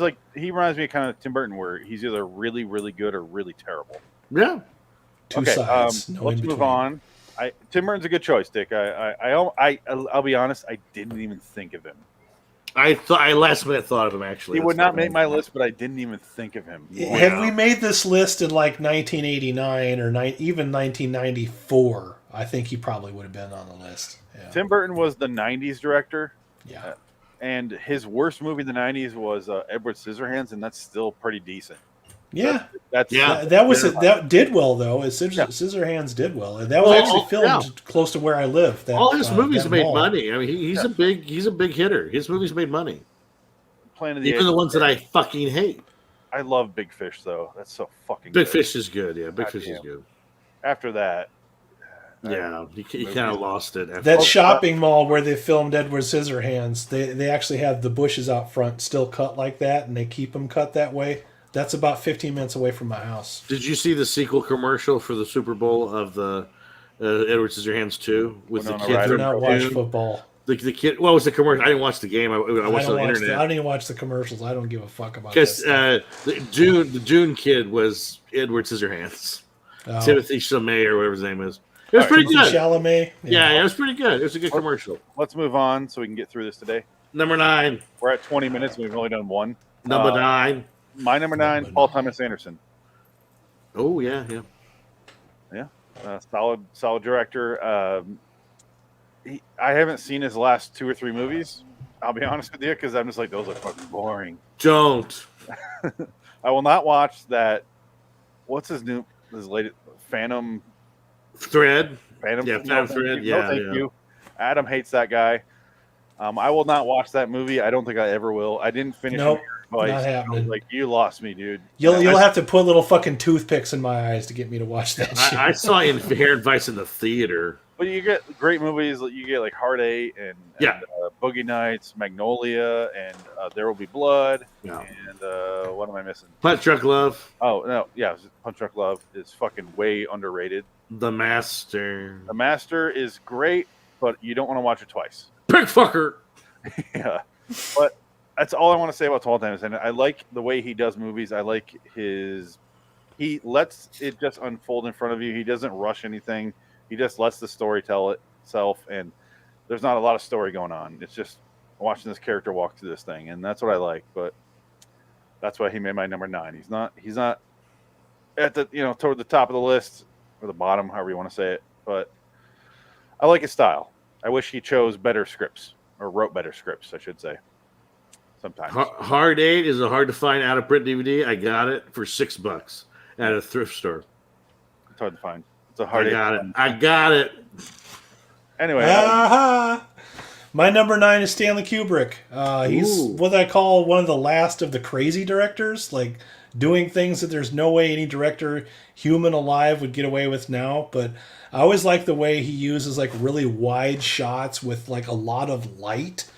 reminds me of kind of Tim Burton, where he's either really, really good or really terrible. Yeah. Two sides. Let's move on. Tim Burton's a good choice, Dick. I'll be honest. I didn't even think of him. I last minute thought of him, actually. He would not make my list, but I didn't even think of him. Had we made this list in like 1989 or even 1994, I think he probably would have been on the list. Yeah. Tim Burton was the 90s director. Yeah. And his worst movie in the 90s was Edward Scissorhands, and that's still pretty decent. Yeah, that did well though. Scissorhands did well, and that was actually filmed close to where I live. All his movies made money. I mean, he's a big hitter. His movies made money. Even the ones that I fucking hate. I love Big Fish though. That's so fucking. Big Fish is good. Yeah, Big Fish is good. After that, Yeah, he kind of lost it. After That shopping mall where they filmed Edward Scissorhands, they actually have the bushes out front still cut like that, and they keep them cut that way. That's about 15 minutes away from my house. Did you see the sequel commercial for the Super Bowl of the Edward Scissorhands 2 with the kid? I did not watch football. The kid. What was the commercial? I didn't watch the game. I watched it on the internet. I didn't even watch the commercials. I don't give a fuck about because the June kid was Edward Scissorhands, Timothy Chalamet or whatever his name is. It was pretty good. Chalamet. Yeah, it was pretty good. It was a good commercial. Let's move on so we can get through this today. Number 9. We're at 20 minutes and we've only done one. Number 9. My number 9, Paul Thomas Anderson. Oh yeah. Solid director. I haven't seen his last 2 or 3 movies. I'll be honest with you, because I'm just like, those are fucking boring. Don't. I will not watch that. What's his latest Phantom Thread? Phantom Thread. No, thank you. Adam hates that guy. I will not watch that movie. I don't think I ever will. I didn't finish it. Not happening. Like, you lost me, dude. You'll have to put little fucking toothpicks in my eyes to get me to watch that shit. I saw Inherent Vice in the theater. But you get great movies. You get like Heart 8 and Boogie Nights, Magnolia, and There Will Be Blood. Yeah. And what am I missing? Punch Drunk Love. Oh, no. Yeah, Punch Drunk Love is fucking way underrated. The Master. The Master is great, but you don't want to watch it twice. Pig fucker. Yeah. But that's all I want to say about Paul Thomas. And I like the way he does movies. I like he lets it just unfold in front of you. He doesn't rush anything. He just lets the story tell itself, and there's not a lot of story going on. It's just watching this character walk through this thing, and that's what I like. But that's why he made my number 9. He's not at the toward the top of the list or the bottom, however you want to say it. But I like his style. I wish he chose better scripts or wrote better scripts, I should say. Sometimes. Hard 8 is a hard to find out of print DVD. I got it for $6 at a thrift store. It's hard to find. I got it. Anyway. My number 9 is Stanley Kubrick. He's what I call one of the last of the crazy directors, like doing things that there's no way any director, human alive, would get away with now. But I always like the way he uses like really wide shots with like a lot of light.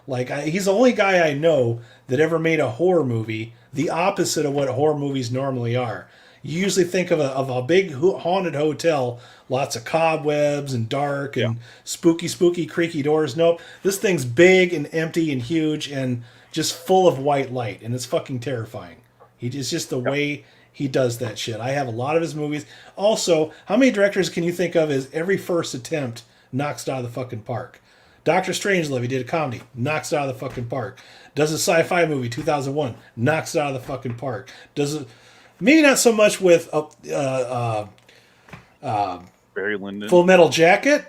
Like he's the only guy I know that ever made a horror movie the opposite of what horror movies normally are. You usually think of a big haunted hotel, lots of cobwebs and dark and spooky, creaky doors. Nope. This thing's big and empty and huge and just full of white light, and it's fucking terrifying. It's just the way he does that shit. I have a lot of his movies. Also, how many directors can you think of as every first attempt knocks it out of the fucking park? Dr. Strangelove, he did a comedy, knocks it out of the fucking park. Does a sci-fi movie, 2001, knocks it out of the fucking park. Maybe not so much with Barry Lyndon. Full Metal Jacket,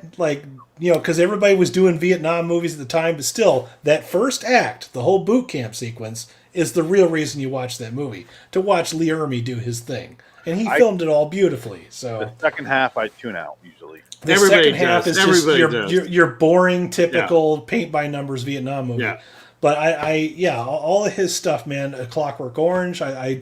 because everybody was doing Vietnam movies at the time, but still, that first act, the whole boot camp sequence, is the real reason you watch that movie, to watch Lee Ermey do his thing. And he filmed it all beautiful. So the second half, I tune out, usually. The second half is just your boring, typical paint-by-numbers Vietnam movie. Yeah. But all of his stuff, man. A Clockwork Orange. I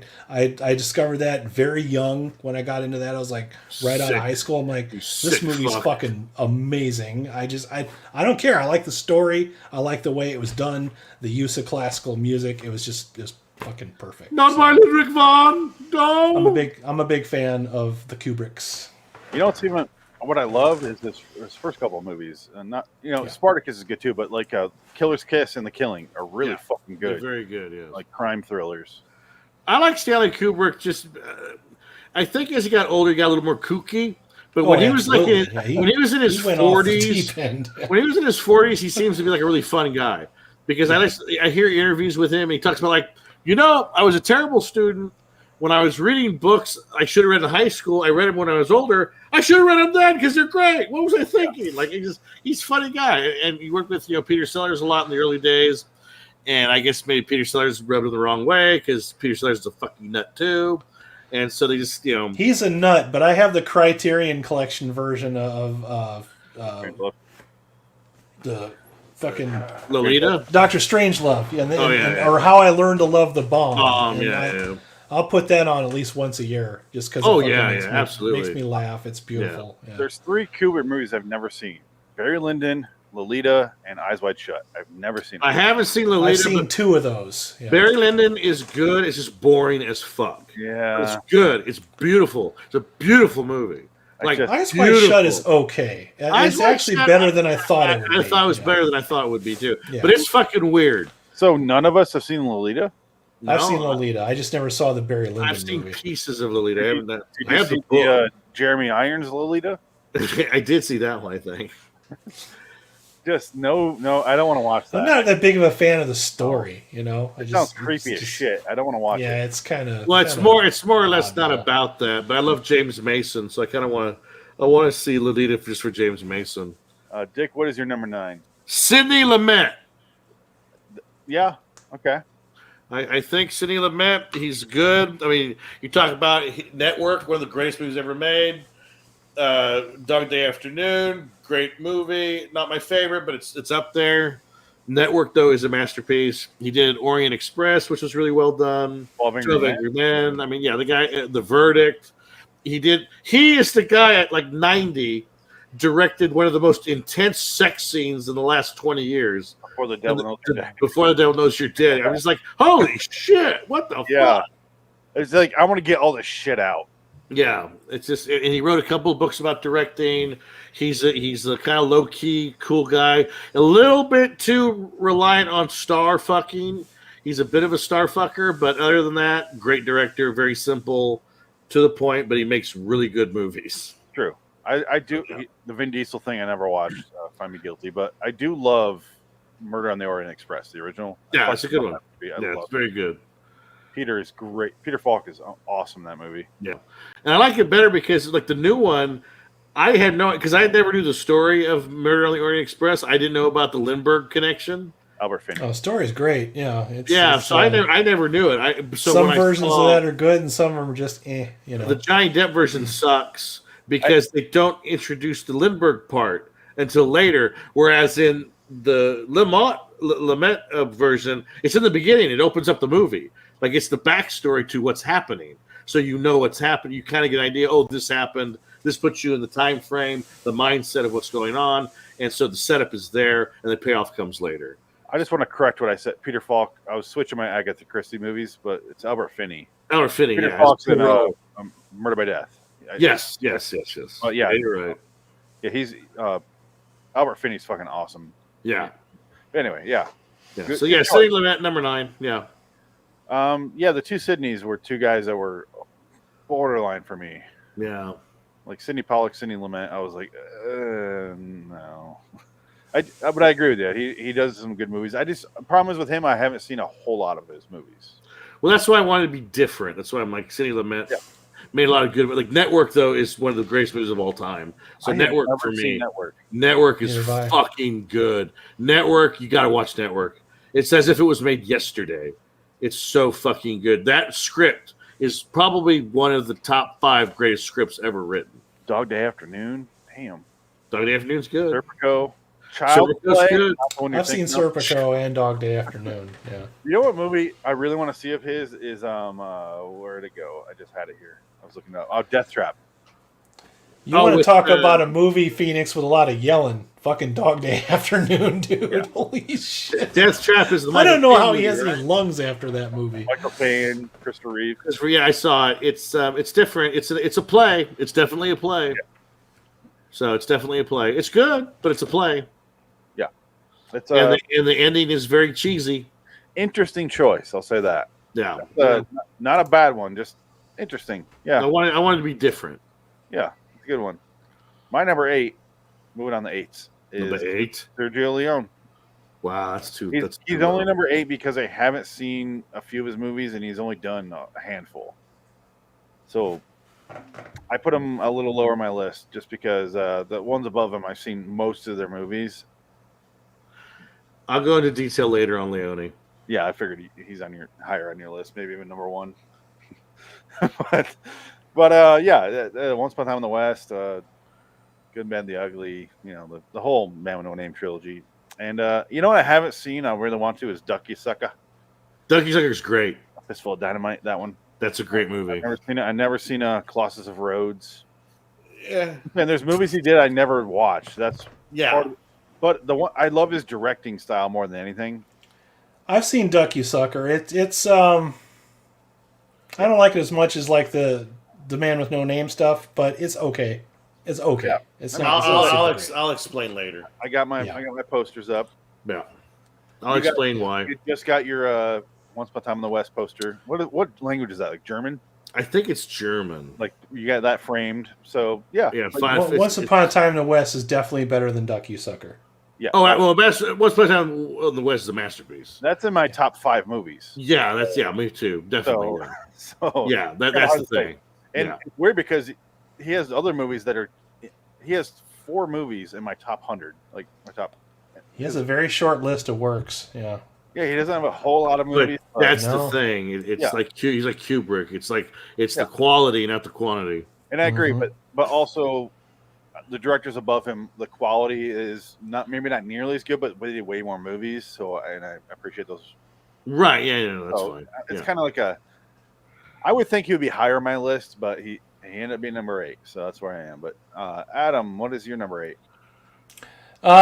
discovered that very young when I got into that. I was like right out of high school. I'm like, this movie's fucking amazing. I don't care. I like the story. I like the way it was done. The use of classical music. It was just fucking perfect. Not my Ludwig von. No. I'm a big fan of the Kubricks. You know what's even what I love is his first couple of movies, and not Spartacus is good too, but like Killer's Kiss and The Killing are really fucking good. They're very good, yeah. Like crime thrillers. I like Stanley Kubrick. Just I think as he got older, he got a little more kooky. But when he was when he was in his 40s, when he was in his 40s, he seems to be like a really fun guy because I hear interviews with him. And he talks about I was a terrible student. When I was reading books I should have read in high school, I read them when I was older. I should have read them then because they're great. What was I thinking? Like he's a funny guy, and he worked with Peter Sellers a lot in the early days, and I guess maybe Peter Sellers rubbed him the wrong way because Peter Sellers is a fucking nut too, and so they just he's a nut. But I have the Criterion Collection version of the fucking Lolita, Dr. Strangelove, or How I Learned to Love the Bomb. I'll put that on at least once a year, just because. Oh yeah, absolutely. Makes me laugh. It's beautiful. Yeah. There's 3 Kubrick movies I've never seen: Barry Lyndon, Lolita, and Eyes Wide Shut. I've never seen. I haven't seen Lolita. I've seen 2 of those. Yeah. Barry Lyndon is good. It's just boring as fuck. Yeah, but it's good. It's beautiful. It's a beautiful movie. Like Eyes Wide Shut is okay. It's actually better than I thought it would be. I thought it was better than I thought it would be too. Yeah. But it's fucking weird. So none of us have seen Lolita? No, I've seen Lolita. I just never saw the Barry Lyndon I've seen movie. Pieces of Lolita. I have the book. Jeremy Irons Lolita? I did see that one, I think. Just no, I don't want to watch that. I'm not that big of a fan of the story, you know. It sounds creepy as shit. I don't want to watch it. Yeah, it's kind of. Well, it's more or less not about that. But I love James Mason, so I kind of want to see Lolita just for James Mason. Dick, what is your number 9? Sidney Lumet. Yeah. Okay. I think Sidney Lumet, he's good. I mean, you talk about Network, one of the greatest movies ever made. Dog Day Afternoon, great movie. Not my favorite, but it's up there. Network, though, is a masterpiece. He did Orient Express, which was really well done. 12 Angry Men. I mean, yeah, the guy, The Verdict. He is the guy at like 90 directed one of the most intense sex scenes in the last 20 years. Before the Devil Knows You're Dead. Before the Devil Knows You're Dead. I was like, holy shit, what the fuck? It's like, I want to get all this shit out. Yeah, it's just, and he wrote a couple of books about directing. He's a kind of low key, cool guy. A little bit too reliant on star fucking. He's a bit of a star fucker, but other than that, great director, very simple, to the point. But he makes really good movies. True, I do. The Vin Diesel thing I never watched. Find me guilty, but I do love Murder on the Orient Express, the original. Yeah, it's a good one. Yeah, it's very good. Peter is great. Peter Falk is awesome in that movie. Yeah, and I like it better because like the new one, I had because I never knew the story of Murder on the Orient Express. I didn't know about the Lindbergh connection. Albert Finney. Oh, story's great. Yeah, so I never knew it. Some versions of that are good, and some of them are just you know. The Johnny Depp version sucks because they don't introduce the Lindbergh part until later, whereas in the Lumet version, it's in the beginning. It opens up the movie. Like it's the backstory to what's happening. So you know what's happened. You kind of get an idea, oh, this happened. This puts you in the time frame, the mindset of what's going on. And so the setup is there and the payoff comes later. I just want to correct what I said. Peter Falk, I was switching my Agatha Christie movies, but it's Albert Finney. Albert Finney, Peter Falk's in Murder by Death. Yes. Oh, yeah, you're right. Yeah, he's Albert Finney's fucking awesome. Yeah. Anyway, yeah. Good, so Sidney Lumet, number 9. Yeah. The 2 Sydneys were 2 guys that were borderline for me. Yeah. Like Sidney Pollack, Sidney Lumet, I was like, no. But I agree with you. He does some good movies. Problem is with him, I haven't seen a whole lot of his movies. Well, that's why I wanted to be different. That's why I'm like Sidney Lumet made a lot of good. Like Network though is one of the greatest movies of all time. So Network for me, Network is fucking good. Network, you got to watch Network. It's as if it was made yesterday. It's so fucking good. That script is probably one of the top 5 greatest scripts ever written. Dog Day Afternoon, damn. Dog Day Afternoon's good. Serpico. Child Play. Good. I've seen Serpico and Dog Day Afternoon. Yeah. You know what movie I really want to see of his is where'd it go? I just had it here. I was looking up. Oh, Death Trap. You want to talk about a movie, Phoenix, with a lot of yelling? Fucking Dog Day Afternoon, dude. Yeah. Holy shit. Death Trap is the I don't know how he has any lungs after that movie. Michael Caine, Christopher Reeve. Yeah, I saw it. It's different. It's a play. It's definitely a play. Yeah. So it's definitely a play. It's good, but it's a play. Yeah. It's and the ending is very cheesy. Interesting choice, I'll say that. Yeah. Not a bad one, just interesting. Yeah. I wanted to be different. Yeah, it's a good one. My number 8, moving on to 8s, is number 8. Sergio Leone. Wow, that's too. He's only number 8 because I haven't seen a few of his movies, and he's only done a handful. So I put him a little lower on my list just because the ones above him, I've seen most of their movies. I'll go into detail later on Leone. Yeah, I figured he's higher on your list, maybe even number 1. but Once Upon a Time in the West, Good, Bad, the Ugly, the whole Man with No Name trilogy. And you know what I haven't seen, I really want to, is Ducky Sucker. Ducky Sucker's great. Fistful of Dynamite, that one. That's a great movie. I've never seen it. I've never seen Colossus of Rhodes. Yeah. And there's movies he did I never watched. That's Yeah. But the one I love his directing style more than anything. I've seen Duck You Sucker. It's I don't like it as much as like the Man with No Name stuff, but it's okay. It's okay. Yeah. It's not. I'll explain later. I got my posters up. Yeah. I'll explain why. You just got your Once Upon a Time in the West poster. What language is that? Like German? I think it's German. Like you got that framed. So yeah. Once Upon a Time in the West is definitely better than Duck You Sucker. Yeah. Oh, well, Once Upon a Time in the West is a masterpiece. That's in my top 5 movies. Yeah, me too. Definitely. So that's the thing. And it's weird because he has other movies that are. He has 4 movies in my top 100. Like my top. He has a very short list of works. Yeah. Yeah, he doesn't have a whole lot of movies. But that's the thing. It's like he's like Kubrick. It's like the quality, not the quantity. And I agree, but also the directors above him, the quality is maybe not nearly as good, but they did way more movies. So I appreciate those. Right? Yeah, that's fine. It's kind of like I would think he would be higher on my list, but he ended up being number 8, so that's where I am. But Adam, what is your number 8?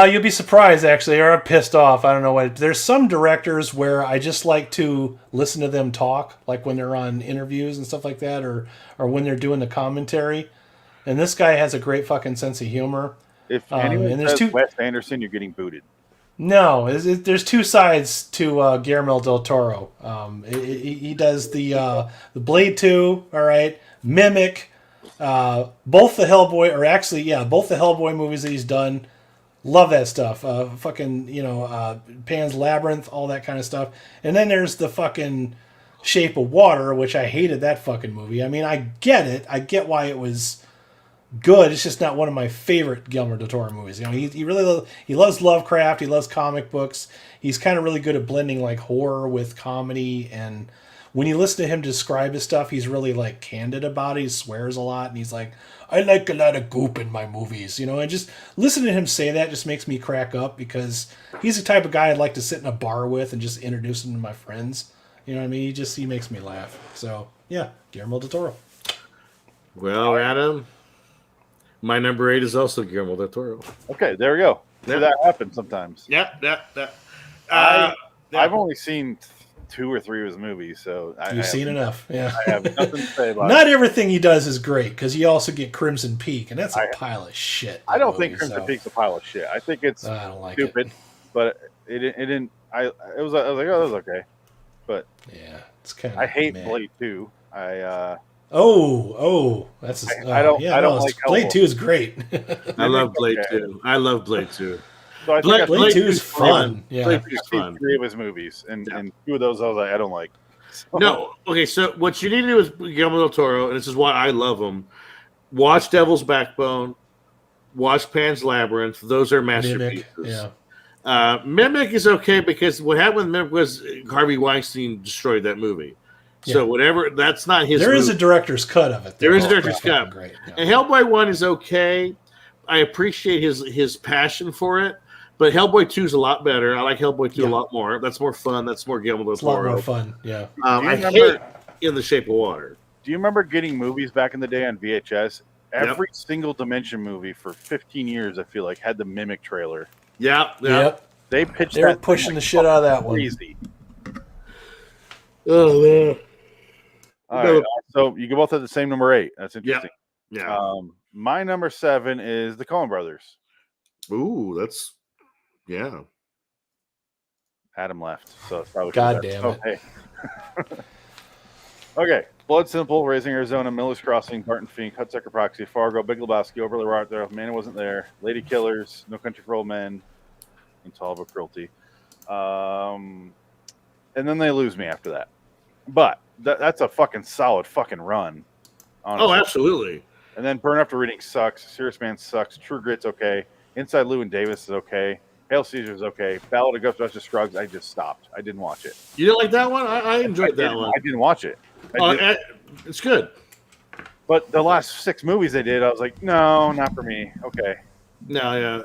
You'll be surprised, actually, or pissed off. I don't know what. There's some directors where I just like to listen to them talk, like when they're on interviews and stuff like that, or when they're doing the commentary. And this guy has a great fucking sense of humor. If anyone says Wes Anderson, you're getting booted. No, there's 2 sides to Guillermo del Toro. He does the Blade 2, all right, Mimic, both the Hellboy movies that he's done. Love that stuff. Pan's Labyrinth, all that kind of stuff. And then there's the fucking Shape of Water, which I hated that fucking movie. I mean, I get it. I get why it was good. It's just not one of my favorite Guillermo del Toro movies. You know, he really he loves Lovecraft. He loves comic books. He's kind of really good at blending like horror with comedy. And when you listen to him describe his stuff, he's really like candid about it. He swears a lot, and he's like, I like a lot of goop in my movies, you know, and just listening to him say that just makes me crack up because he's the type of guy I'd like to sit in a bar with and just introduce him to my friends. You know what I mean? He makes me laugh. So, yeah, Guillermo del Toro. Well, Adam, my number 8 is also Guillermo del Toro. Okay, there we go. Yeah. So that happens sometimes. Yeah. I've only seen 2 or 3 of his movies, so you've seen enough. Yeah, I have nothing to say about Not everything he does is great because you also get Crimson Peak, and that's a pile of shit. I don't think Crimson Peak's a pile of shit. I think it's I don't like stupid, but it didn't. I was like, oh, that was okay, but yeah, it's kind of. I hate Blade 2. I that's. I don't like Blade 2 is great. I love Blade 2. I love Blade 2. So I think Blade 2 is fun. Yeah, Blade 2 is fun. 3 of his movies, and 2 of those I was like, I don't like. So. No, okay. So what you need to do is Guillermo del Toro, and this is why I love him. Watch Devil's Backbone. Watch Pan's Labyrinth. Those are masterpieces. Mimic, yeah. Mimic is okay because what happened with Mimic was Harvey Weinstein destroyed that movie. So whatever, that's not his. There is a director's cut of it. There is a director's cut. Great. Yeah. And Hellboy 1 is okay. I appreciate his passion for it. But Hellboy 2 is a lot better. I like Hellboy 2 a lot more. That's more fun. That's more Guillermo del Toro. It's a lot more fun, yeah. I hate In the Shape of Water. Do you remember getting movies back in the day on VHS? Every single Dimension movie for 15 years, I feel like, had the Mimic trailer. Yep. They pitched They were pushing the shit out of that one. Crazy. Oh, man. All right. So you both have the same number 8. That's interesting. Yeah. My number 7 is the Coen Brothers. Ooh, that's... Yeah. Adam left, so it's probably God damn it. Okay. Okay. Blood Simple, Raising Arizona, Miller's Crossing, Barton Fink, Hudsucker Proxy, Fargo, Big Lebowski, Overly Art There, Man Wasn't There, Lady Killers, No Country for Old Men, Intolerable Cruelty. And then they lose me after that. But that's a fucking solid fucking run. Honestly. Oh, absolutely. And then Burn After Reading sucks. Serious Man sucks. True Grit's okay. Inside Llewyn Davis is okay. Hail Caesar's okay. Ballad of Ghostbusters Scruggs, I just stopped. I didn't watch it. You didn't like that one? I enjoyed that one. I didn't watch it. It's good. But the last 6 movies they did, I was like, no, not for me. Okay. No, yeah.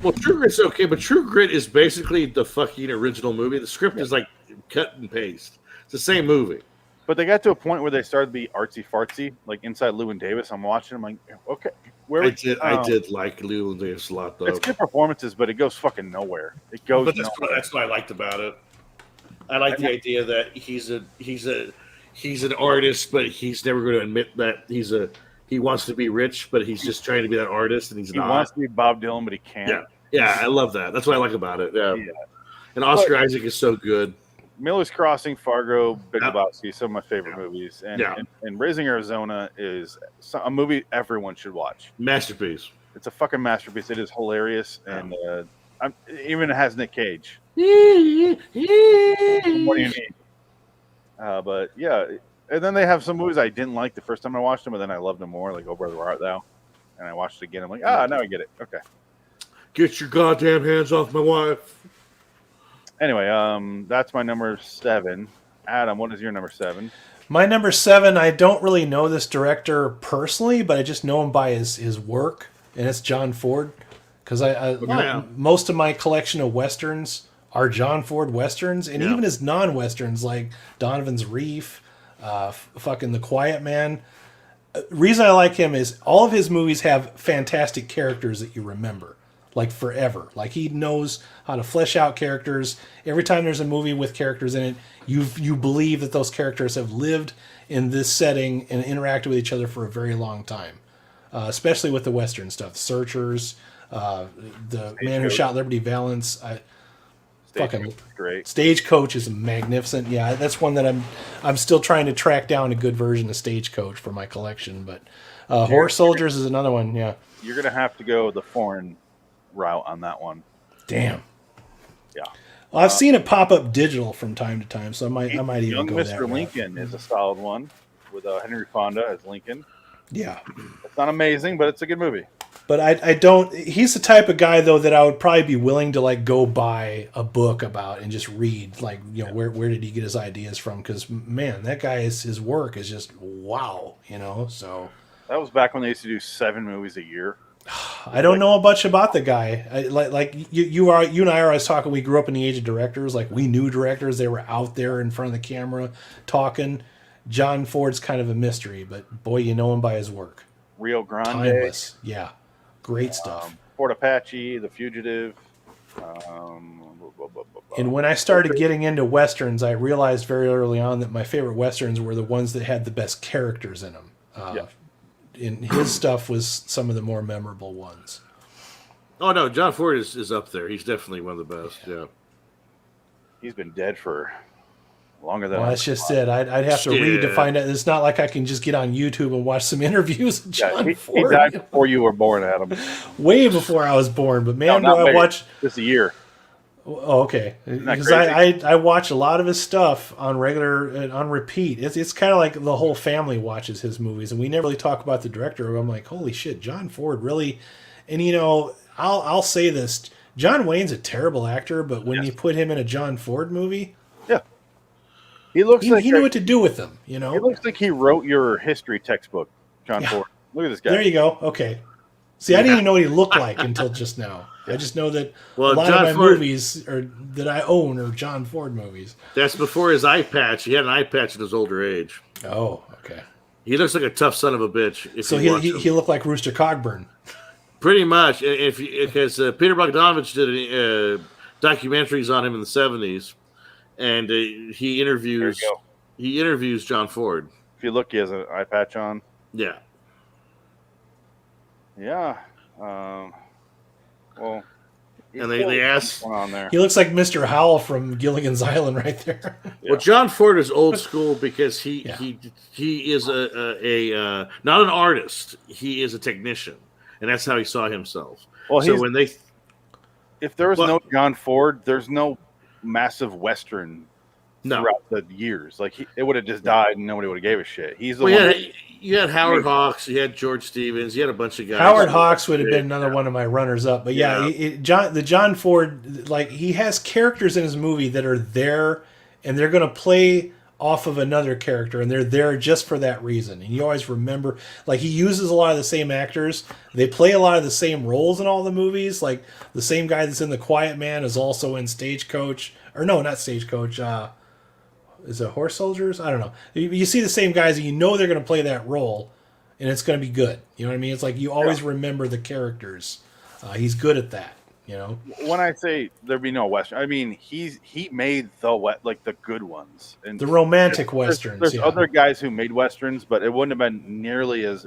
Well, True Grit's okay, but True Grit is basically the fucking original movie. The script is like cut and paste. It's the same movie. But they got to a point where they started to be artsy fartsy, like Inside Llewyn Davis. I'm watching. I'm like, okay, I did like Llewyn Davis a lot, though. It's good performances, but it goes fucking nowhere. It goes. But that's what I liked about it. I like the idea that he's an artist, but he's never going to admit that he wants to be rich, but he's just trying to be that artist, and he wants to be Bob Dylan, but he can't. Yeah, I love that. That's what I like about it. Yeah. And Oscar Isaac is so good. Miller's Crossing, Fargo, Big Lebowski, some of my favorite movies. And Raising Arizona is a movie everyone should watch. Masterpiece. It's a fucking masterpiece. It is hilarious, and even it has Nick Cage. What do you need? But yeah, and then they have some movies I didn't like the first time I watched them, but then I loved them more, like Oh Brother Where Art Thou. And I watched it again. I'm like, now I get it. Okay. Get your goddamn hands off my wife. Anyway, that's my number 7. Adam, what is your number 7? My number 7, I don't really know this director personally, but I just know him by his work, and it's John Ford. Because most of my collection of Westerns are John Ford Westerns, and even his non-Westerns, like Donovan's Reef, fucking The Quiet Man. Reason I like him is all of his movies have fantastic characters that you remember. Like forever. Like he knows how to flesh out characters. Every time there's a movie with characters in it, you believe that those characters have lived in this setting and interacted with each other for a very long time. Especially with the Western stuff. The Searchers, the Man Who Shot Liberty Valance. Stagecoach is magnificent. Yeah, that's one that I'm still trying to track down a good version of Stagecoach for my collection. But Horse Soldiers is another one. Yeah, you're gonna have to go the foreign route on that one. Damn. Yeah. Well, I've seen it pop up digital from time to time, so I might even Young go Mr. that route. Lincoln is a solid one with Henry Fonda as Lincoln. Yeah. It's not amazing, but it's a good movie. But I don't. He's the type of guy though that I would probably be willing to like go buy a book about and just read like where did he get his ideas from? Because man, that guy's his work is just wow. So that was back when they used to do 7 movies a year. I don't know much about the guy. You and I are always talking. We grew up in the age of directors. Like we knew directors. They were out there in front of the camera talking. John Ford's kind of a mystery, but boy, you know him by his work. Rio Grande, timeless. Yeah, great stuff. Fort Apache, The Fugitive. And when I started getting into westerns, I realized very early on that my favorite westerns were the ones that had the best characters in them. And his stuff was some of the more memorable ones. Oh no, John Ford is up there. He's definitely one of the best. Yeah. He's been dead for longer than. Well, that's just it. I'd have to read to find out. It's not like I can just get on YouTube and watch some interviews of John Ford. He died before you were born, Adam. Way before I was born. But man, do I watch this a year. Oh, okay. Because I watch a lot of his stuff on repeat. It's kind of like the whole family watches his movies, and we never really talk about the director. I'm like, holy shit, John Ford really. And I'll say this: John Wayne's a terrible actor, but when you put him in a John Ford movie, he knew what to do with them. He looks like he wrote your history textbook, John Ford. Look at this guy. There you go. Okay. See, I didn't even know what he looked like until just now. I just know that a lot of my movies that I own are John Ford movies. That's before his eye patch. He had an eye patch in his older age. Oh, okay. He looks like a tough son of a bitch. So he looked like Rooster Cogburn. Pretty much. Because Peter Bogdanovich did documentaries on him in the 70s, and he interviews John Ford. If you look, he has an eye patch on. Yeah. Yeah. Well, and they asked on there. He looks like Mr. Howell from Gilligan's Island right there. Well, John Ford is old school because he is a not an artist. He is a technician, and that's how he saw himself. Well, so if there was no John Ford, there's no massive Western throughout the years. Like it would have just died, and nobody would have gave a shit. He's the one. You had Howard Hawks, you had George Stevens, you had a bunch of guys. Howard Hawks would have been another one of my runners-up. But the John Ford, like he has characters in his movie that are there, and they're going to play off of another character, and they're there just for that reason. And you always remember, like he uses a lot of the same actors. They play a lot of the same roles in all the movies. Like the same guy that's in The Quiet Man is also in Stagecoach, or no, not Stagecoach. is it Horse Soldiers? I don't know. You see the same guys, and you know they're going to play that role, and it's going to be good. You know what I mean? It's like you always remember the characters. He's good at that. You know, when I say there'd be no Western, I mean he made the good ones and the romantic Westerns. There's other guys who made Westerns, but it wouldn't have been nearly as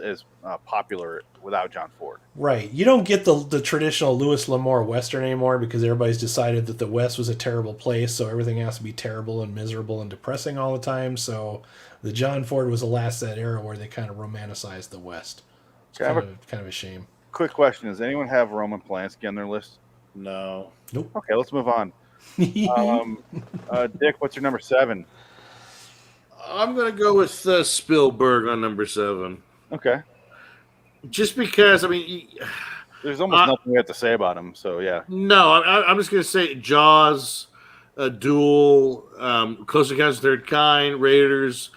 popular without John Ford. Right. You don't get the traditional Louis L'Amour Western anymore because everybody's decided that the West was a terrible place, so everything has to be terrible and miserable and depressing all the time. So the John Ford was the last of that era where they kind of romanticized the West. It's kind of a shame. Quick question: does anyone have Roman Polanski on their list? No. Nope. Okay, let's move on. Dick, what's your number 7? I'm going to go with Spielberg on number 7. Okay. Just because, I mean... There's almost nothing we have to say about him, so yeah. No, I'm just going to say Jaws, Duel, Close Encounters of the Third Kind, Raiders,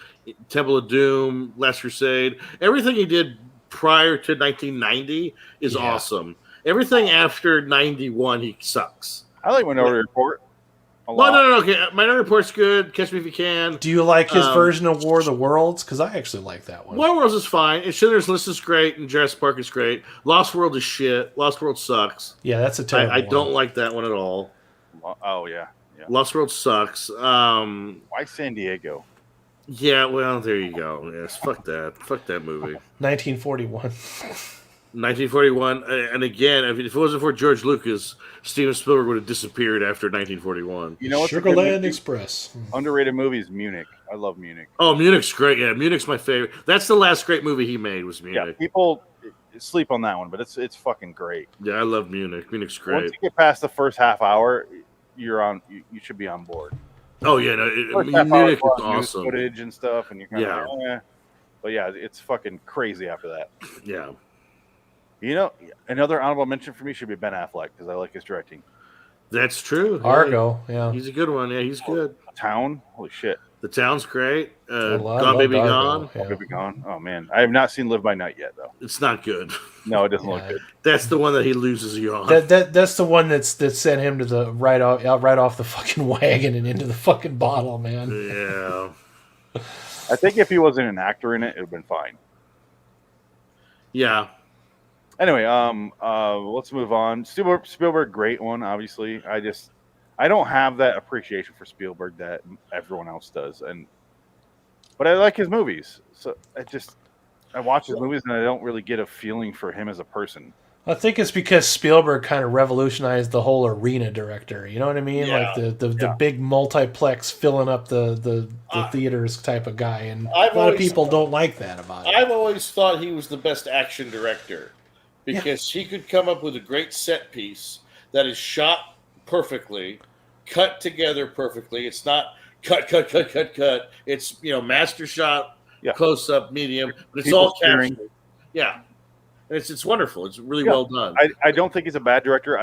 Temple of Doom, Last Crusade. Everything he did prior to 1990 is awesome. Everything after 91, he sucks. I like Minority Report a lot. No. Okay. Minority Report's good. Catch Me If You Can. Do you like his version of War of the Worlds? Because I actually like that one. War of the Worlds is fine. And Schindler's List is great. And Jurassic Park is great. Lost World is shit. Lost World sucks. Yeah, that's a terrible I don't like that one at all. Oh, yeah. Lost World sucks. Why San Diego? Yeah, well, there you go. Yes, fuck that. Fuck that movie. 1941. 1941, and again, if it wasn't for George Lucas, Steven Spielberg would have disappeared after 1941. You know what's Sugarland Express. Underrated movie is Munich. I love Munich. Oh, Munich's great. Yeah, Munich's my favorite. That's the last great movie he made was Munich. Yeah, people sleep on that one, but it's fucking great. Yeah, I love Munich. Munich's great. Once you get past the first half hour, you're on. You should be on board. Oh yeah, Munich is awesome. Footage and stuff, and you're kind of like, Yeah. But yeah, it's fucking crazy after that. Yeah. You know, another honorable mention for me should be Ben Affleck because I like his directing. That's true. Argo, yeah. He's a good one. Yeah, he's good. Town, holy shit. The Town's great. I Gone Baby Argo, Gone. yeah. Gone Baby Gone. Oh man, I have not seen Live by Night yet though. It's not good. No, it doesn't look good. That's the one that he loses you on. That's the one that sent him to the right off the fucking wagon and into the fucking bottle, man. Yeah. I think if he wasn't an actor in it, it would have been fine. Yeah. Anyway, let's move on. Spielberg, great one, obviously. I don't have that appreciation for Spielberg that everyone else does, but I like his movies. So I watch his movies and I don't really get a feeling for him as a person. I think it's because Spielberg kind of revolutionized the whole arena director. You know what I mean? Yeah. Like the big multiplex filling up the theaters type of guy, and a lot of people don't like that about it. I've always thought he was the best action director because he could come up with a great set piece that is shot perfectly, cut together perfectly. It's not cut. It's master shot, close up, medium, but it's all captured. Yeah. And it's wonderful. It's really well done. I don't think he's a bad director.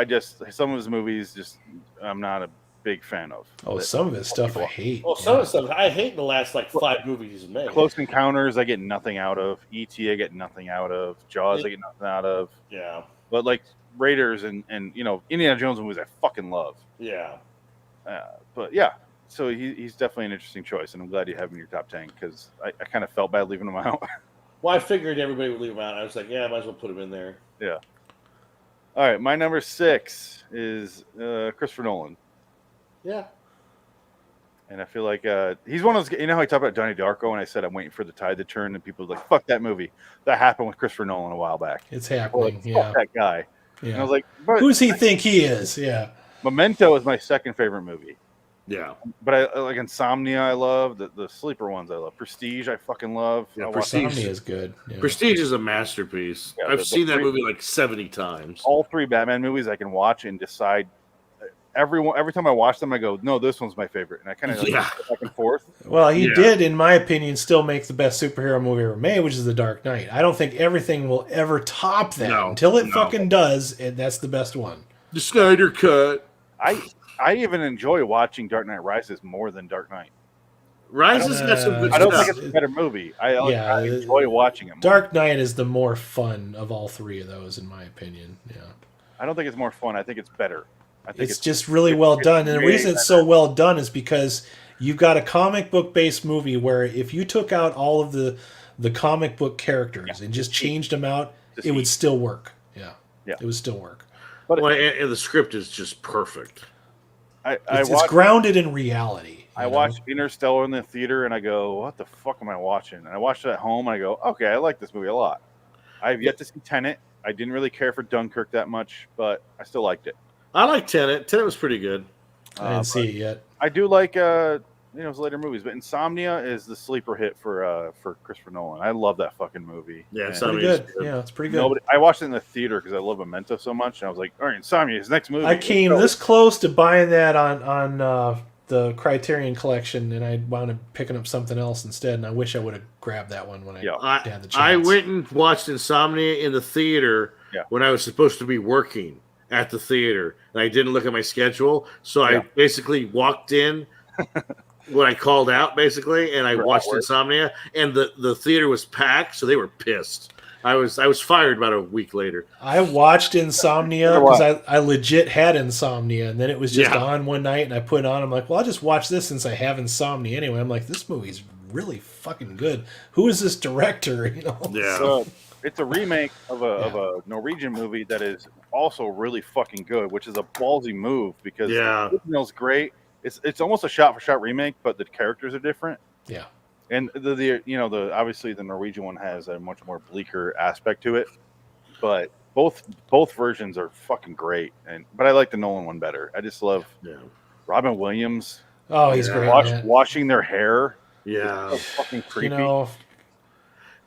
Some of his movies I'm not a big fan of. Oh, some of his stuff I hate. Oh, some of the stuff I hate in the last 5 movies he's made. Close Encounters, I get nothing out of. E.T., I get nothing out of. Jaws, I get nothing out of. Yeah. But like Raiders and Indiana Jones movies, I fucking love. Yeah. But yeah, so he's definitely an interesting choice, and I'm glad you have him in your top 10 because I kind of felt bad leaving him out. Well, I figured everybody would leave him out. I was like, yeah, I might as well put him in there. Yeah. All right, my number 6 is Christopher Nolan. Yeah. And I feel like he's one of those. You know how I talked about Donnie Darko, and I said I'm waiting for the tide to turn, and people were like, "Fuck that movie." That happened with Christopher Nolan a while back. It's happening. Like, fuck that guy. Yeah. And I was like, "Who's he think he is?" Yeah. Memento is my second favorite movie. Yeah. But I like Insomnia. I love the sleeper ones. I love Prestige. I fucking love. Yeah, Insomnia is good. Yeah. Prestige is a masterpiece. Yeah, I've seen that movie like 70 times. All 3 Batman movies I can watch and decide. Every time I watch them, I go, no, this one's my favorite, and I kind of go back and forth. Well, he did, in my opinion, still make the best superhero movie ever made, which is The Dark Knight. I don't think everything will ever top that until it fucking does, and that's the best one. The Snyder Cut. I even enjoy watching Dark Knight Rises more than Dark Knight. Rises got some good stuff. I don't think it's a better movie. I enjoy watching it more. Dark Knight is the more fun of all 3 of those, in my opinion. Yeah. I don't think it's more fun. I think it's better. I think it's just really well done. And the reason it's so well done is because You've got a comic book based movie where if you took out all of the comic book characters and just changed them out, it would still work. Yeah, it would still work. But and the script is just perfect. It's grounded in reality. I watched Interstellar in the theater, and I go, "What the fuck am I watching?" And I watched it at home, and I go, "Okay, I like this movie a lot." I've yet to see Tenet. I didn't really care for Dunkirk that much, but I still liked it. I like Tenet. Tenet was pretty good. I didn't see it yet. I do like his later movies, but Insomnia is the sleeper hit for Christopher Nolan. I love that fucking movie. Yeah, it's pretty good. Yeah, it's pretty good. I watched it in the theater because I love Memento so much, and I was like, "All right, Insomnia, his next movie." I came this close to buying that on the Criterion Collection, and I wound up picking up something else instead. And I wish I would have grabbed that one when I had the chance. I went and watched Insomnia in the theater when I was supposed to be working at the theater, and I didn't look at my schedule, so I basically walked in when I called out, basically, and I watched Insomnia, and the theater was packed, so they were pissed. I was fired about a week later. I watched Insomnia because I legit had insomnia, and then it was just on one night, and I put it on. I'm like, well, I'll just watch this since I have insomnia anyway. I'm like, this movie's really fucking good. Who is this director? Yeah. So, it's a remake of a Norwegian movie that is also really fucking good, which is a ballsy move because the original's great. It's almost a shot for shot remake, but the characters are different. Yeah. And the obviously the Norwegian one has a much more bleaker aspect to it, but both versions are fucking great. But I like the Nolan one better. I just love Robin Williams. Oh, he's great. Washing their hair. Yeah, so fucking creepy.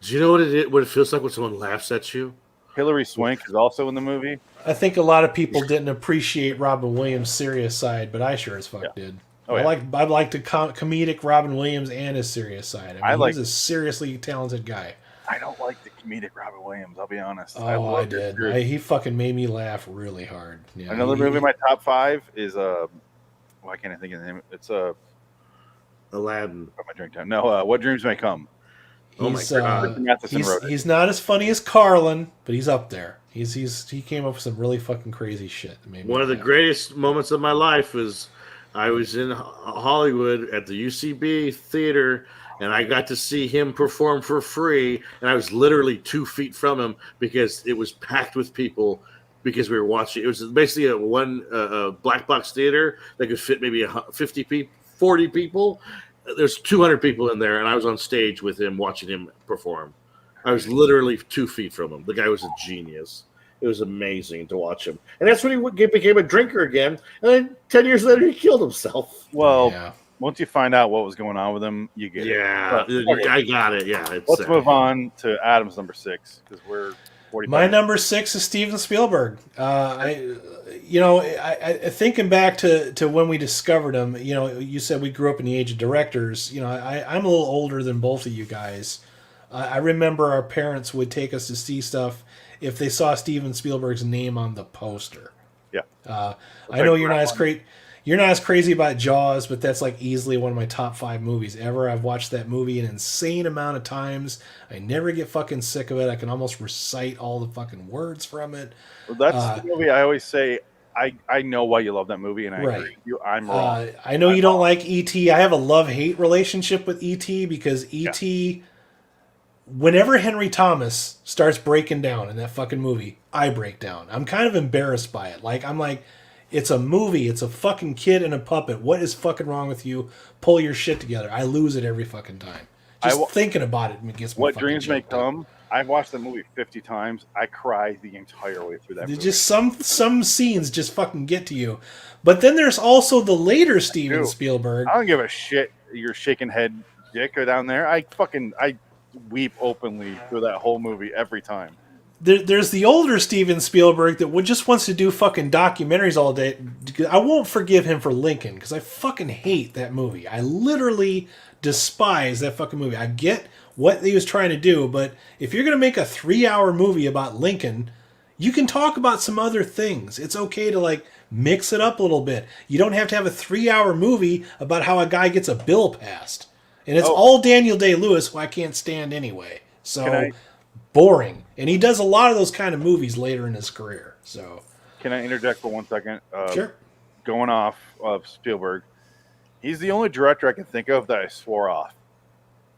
Do you know what it feels like when someone laughs at you? Hilary Swank is also in the movie. I think a lot of people didn't appreciate Robin Williams' serious side, but I sure as fuck did. I like the comedic Robin Williams and his serious side. I mean, he's a seriously talented guy. I don't like the comedic Robin Williams, I'll be honest. Oh, I did. He fucking made me laugh really hard. Yeah, another movie in my top 5 is why can't I think of the name? It's Aladdin. My drink time. No, What Dreams May Come. He's not as funny as Carlin, but he's up there. He came up with some really fucking crazy shit. One of the greatest moments of my life was I was in Hollywood at the UCB theater, and I got to see him perform for free, and I was literally 2 feet from him because it was packed with people because we were watching. It was basically a black box theater that could fit maybe 40 people. There's 200 people in there, and I was on stage with him watching him perform. I was literally 2 feet from him. The guy was a genius. It was amazing to watch him. And that's when he became a drinker again. And then 10 years later, he killed himself. Well, once you find out what was going on with him, you get it. But, I got it. Yeah. Let's move on to Adam's number 6 because we're 45. My number 6 is Steven Spielberg. Thinking back to when we discovered him, you said we grew up in the age of directors. I'm a little older than both of you guys. I remember our parents would take us to see stuff if they saw Steven Spielberg's name on the poster. Yeah. I know you're not as crazy about Jaws, but that's like easily one of my top 5 movies ever. I've watched that movie an insane amount of times. I never get fucking sick of it. I can almost recite all the fucking words from it. Well, that's the movie I always say, I know why you love that movie, and I agree with you. I'm wrong. I know you don't like E.T. I have a love-hate relationship with E.T. because E.T., whenever Henry Thomas starts breaking down in that fucking movie, I break down. I'm kind of embarrassed by it. I'm like, it's a movie. It's a fucking kid and a puppet. What is fucking wrong with you? Pull your shit together. I lose it every fucking time. Just thinking about it gets me What Dreams May Come. I've watched that movie 50 times. I cry the entire way through that movie. Just some scenes just fucking get to you. But then there's also the later Steven Spielberg. I don't give a shit. You're shaking head dick down there. I weep openly through that whole movie every time. There's the older Steven Spielberg that just wants to do fucking documentaries all day. I won't forgive him for Lincoln because I fucking hate that movie. I literally despise that fucking movie. I get what he was trying to do, but if you're going to make a 3-hour movie about Lincoln, you can talk about some other things. It's okay to mix it up a little bit. You don't have to have a 3-hour movie about how a guy gets a bill passed. And it's all Daniel Day-Lewis, who I can't stand anyway. So boring. And he does a lot of those kind of movies later in his career. So can I interject for 1 second? Sure. Going off of Spielberg, He's the only director I can think of that I swore off.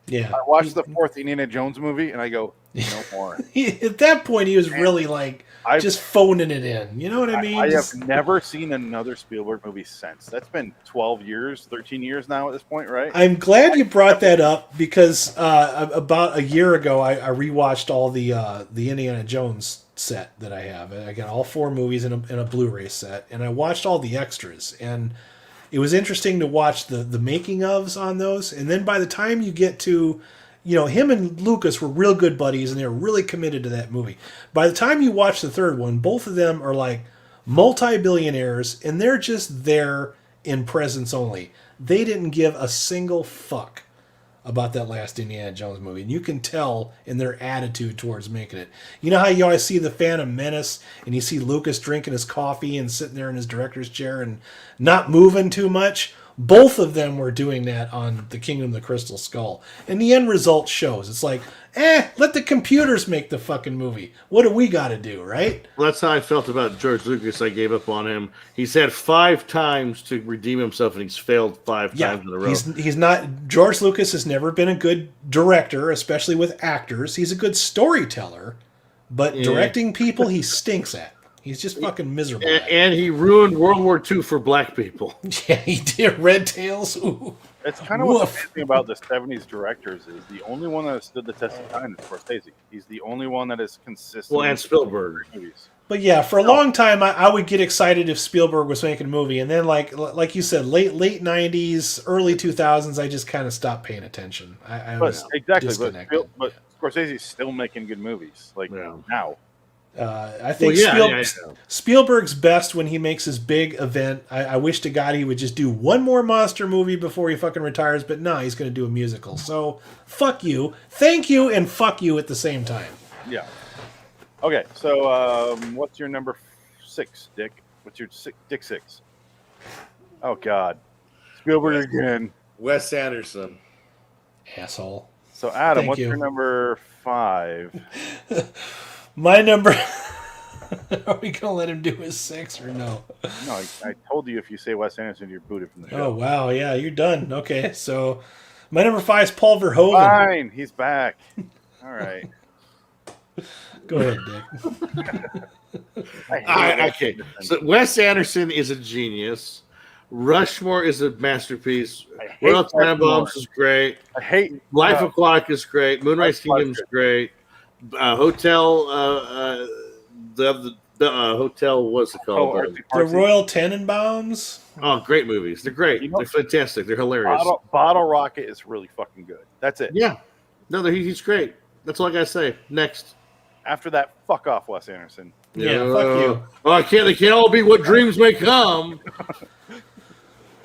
Yeah. I watched the fourth Indiana Jones movie, and I go, no more. At that point, he was really like just phoning it in. You know what I mean? I have never seen another Spielberg movie since. That's been 12 years, 13 years now at this point, right? I'm glad you brought that up because about a year ago, I rewatched all the Indiana Jones set that I have. I got all 4 movies in a Blu-ray set, and I watched all the extras. And it was interesting to watch the making ofs on those. And then by the time you get to, him and Lucas were real good buddies, and they were really committed to that movie. By the time you watch the third one, both of them are like multi-billionaires, and they're just there in presence only. They didn't give a single fuck about that last Indiana Jones movie. And you can tell in their attitude towards making it. You know how you always see the Phantom Menace and you see Lucas drinking his coffee and sitting there in his director's chair and not moving too much? Both of them were doing that on The Kingdom of the Crystal Skull. And the end result shows. It's like, let the computers make the fucking movie. What do we got to do, right? Well, that's how I felt about George Lucas. I gave up on him. He's had 5 times to redeem himself, and he's failed 5 times in a row. He's not. George Lucas has never been a good director, especially with actors. He's a good storyteller, but directing people, he stinks at. He's just fucking miserable. And he ruined World War II for black people. Yeah, he did. Red Tails. Ooh. It's kind of what's amazing about the 70s directors is the only one that has stood the test of time is Scorsese. He's the only one that is consistent. Well, and Spielberg. But yeah, for a long time, I would get excited if Spielberg was making a movie. And then, like you said, late 90s, early 2000s, I just kind of stopped paying attention. I was disconnected. But Scorsese's still making good movies, now. I think Spielberg's best when he makes his big event. I wish to God he would just do one more monster movie before he fucking retires, but no, he's going to do a musical. So, fuck you, thank you, and fuck you at the same time. Yeah. Okay, so what's your number 6, Dick? What's your Dick 6? Oh, God. Spielberg again. Wes Anderson. Asshole. So, Adam, what's your number 5? My number... Are we going to let him do his 6 or no? No, I told you if you say Wes Anderson, you're booted from the show. Oh, wow. Yeah, you're done. Okay, so my number 5 is Paul Verhoeven. Fine, he's back. All right. Go ahead, Dick. Okay, so Wes Anderson is a genius. Rushmore is a masterpiece. Royal Tenenbaums is great. I hate Life Aquatic is great. Moonrise Kingdom is great. Hotel, the hotel, what's it called? The Royal Tenenbaums. Oh, great movies. They're great. They're fantastic. They're hilarious. Bottle Rocket is really fucking good. That's it. Yeah. No, he's great. That's all I gotta say. Next. After that, fuck off, Wes Anderson. Yeah, fuck you. Oh, they can't all be what dreams may come.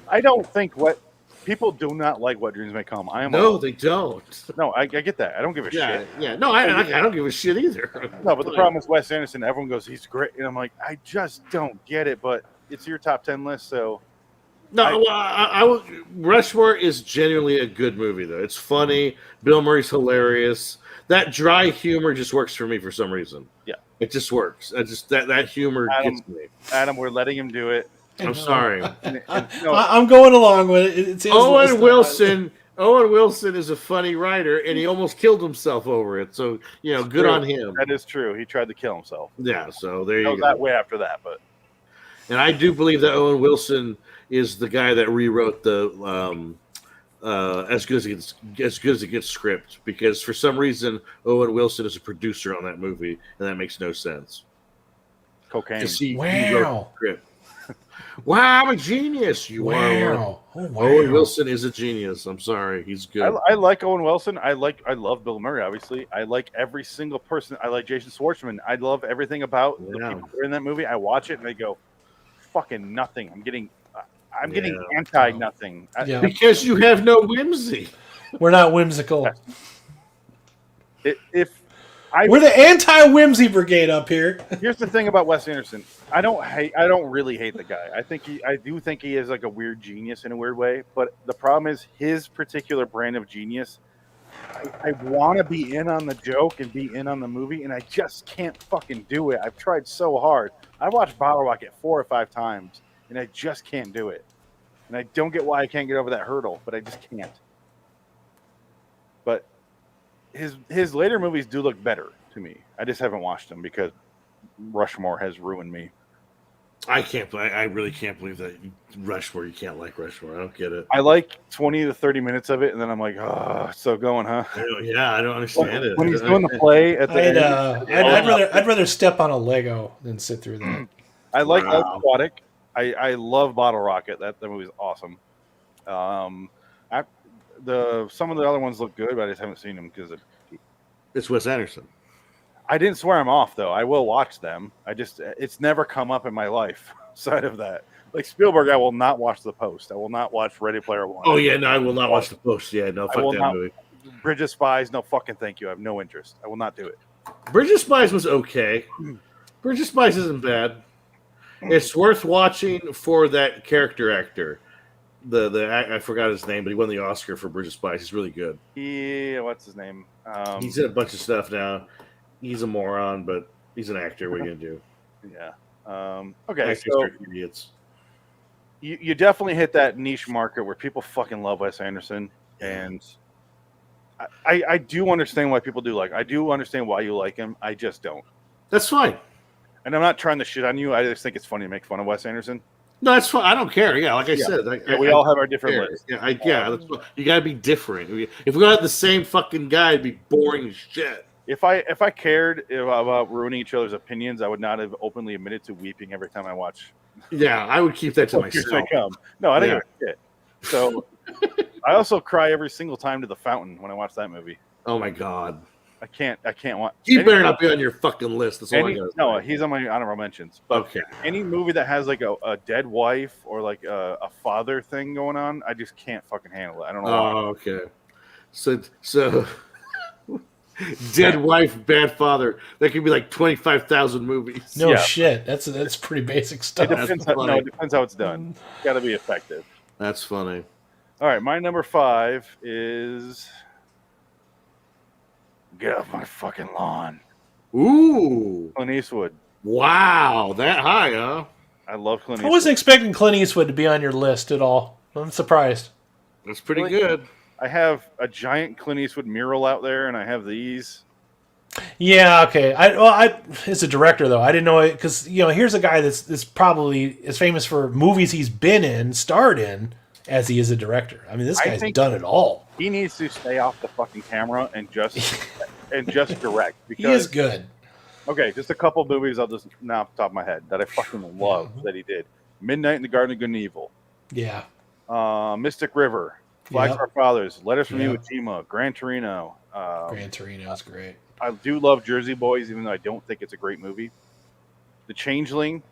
I don't think people do not like What Dreams May Come. They don't. No, I get that. I don't give a shit. Yeah, no, I don't give a shit either. No, but the problem is Wes Anderson. Everyone goes, he's great, and I'm like, I just don't get it. But it's your top 10 list, so. No, Rushmore is genuinely a good movie, though. It's funny. Bill Murray's hilarious. That dry humor just works for me for some reason. Yeah, it just works. That humor gets me. Adam, we're letting him do it. I'm sorry. I'm going along with it. It's Owen Wilson is a funny writer, and he almost killed himself over it. So good on him. That is true. He tried to kill himself. Yeah. So there you go. That way after that, but. And I do believe that Owen Wilson is the guy that rewrote the as good as it gets script, because for some reason Owen Wilson is a producer on that movie, and that makes no sense. Cocaine. He wrote the script. Wow, I'm a genius. You are. Oh, wow. Owen Wilson is a genius. I'm sorry, he's good. I like Owen Wilson. I love Bill Murray. Obviously, I like every single person. I like Jason Schwartzman. I love everything about the people who are in that movie. I watch it and I go, fucking nothing. I'm getting anti nothing. Because you have no whimsy. We're not whimsical. We're the anti-whimsy brigade up here. Here's the thing about Wes Anderson. I don't really hate the guy. I do think he is like a weird genius in a weird way. But the problem is his particular brand of genius. I want to be in on the joke and be in on the movie, and I just can't fucking do it. I've tried so hard. I watched Bottle Rocket 4 or 5 times, and I just can't do it. And I don't get why I can't get over that hurdle, but I just can't. But his later movies do look better to me. I just haven't watched them because Rushmore has ruined me. I really can't believe that Rushmore. You can't like Rushmore. I don't get it. I like 20 to 30 minutes of it, and then I'm like, oh, so going, huh? Yeah, I don't understand it. When he's doing the play at the end, I'd rather step on a Lego than sit through that. I like Aquatic. I love Bottle Rocket. That movie's awesome. Some of the other ones look good, but I just haven't seen them because it's Wes Anderson. I didn't swear them off though. I will watch them. It's never come up in my life side of that. Like Spielberg, I will not watch The Post. I will not watch Ready Player One. Oh yeah, no, I will not watch The Post. Yeah, no, fuck that movie. Bridge of Spies, no fucking thank you. I have no interest. I will not do it. Bridge of Spies was okay. Bridge of Spies isn't bad. It's worth watching for that character actor. I forgot his name, but he won the Oscar for Bridge of Spies. He's really good. Yeah, what's his name? He's in a bunch of stuff now. He's a moron, but he's an actor. What are you gonna do? Yeah. Okay. Actors So are idiots. you definitely hit that niche market where people fucking love Wes Anderson, and I do understand why people do like. I do understand why you like him. I just don't. That's fine. And I'm not trying to shit on you. I just think it's funny to make fun of Wes Anderson. No, that's fine. I don't care. Yeah, like I said, we all have our different lists. Yeah, that's you gotta be different. If we all had the same fucking guy, it'd be boring as shit. If I cared about ruining each other's opinions, I would not have openly admitted to weeping every time I watch. Yeah, I would keep that to myself. No, I don't give a shit. So I also cry every single time to The Fountain when I watch that movie. Oh my god. I can't watch. He better not be on your fucking list. That's all I got. No, he's on my honorable mentions. But okay. Any movie that has like a dead wife or like a father thing going on, I just can't fucking handle it. I don't know why. Oh, okay. So dead wife, bad father. That could be like 25,000 movies. No shit. That's pretty basic stuff. It depends how it's done. It's got to be effective. That's funny. All right, my number 5 is Get Off My Fucking Lawn. Ooh. Clint Eastwood. Wow, that high, huh? I love Clint Eastwood. I wasn't expecting Clint Eastwood to be on your list at all. I'm surprised. That's pretty good. I have a giant Clint Eastwood mural out there, and I have these. Yeah, okay. As a director though, I didn't know it because here's a guy that's probably as famous for movies he's been in, starred in, as he is a director. I mean, this guy's done it all. He needs to stay off the fucking camera and just direct. Because, he is good. Okay, just a couple movies I'll just now off the top of my head that I fucking love that he did. Midnight in the Garden of Good and Evil. Yeah. Mystic River. Flags of Our Fathers. Letters from Iwo Jima. Gran Torino. Gran Torino is great. I do love Jersey Boys, even though I don't think it's a great movie. The Changeling.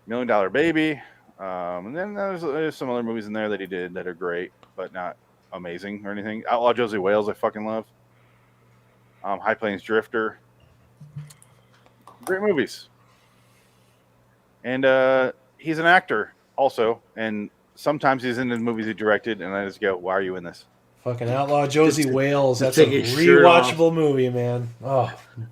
$1 Million Baby. And then there's some other movies in there that he did that are great, but not amazing or anything. Outlaw Josie Wales, I fucking love. High Plains Drifter. Great movies. And he's an actor also, and sometimes he's in the movies he directed, and I just go, why are you in this? Fucking Outlaw Josie Wales. That's a rewatchable movie, man. Oh,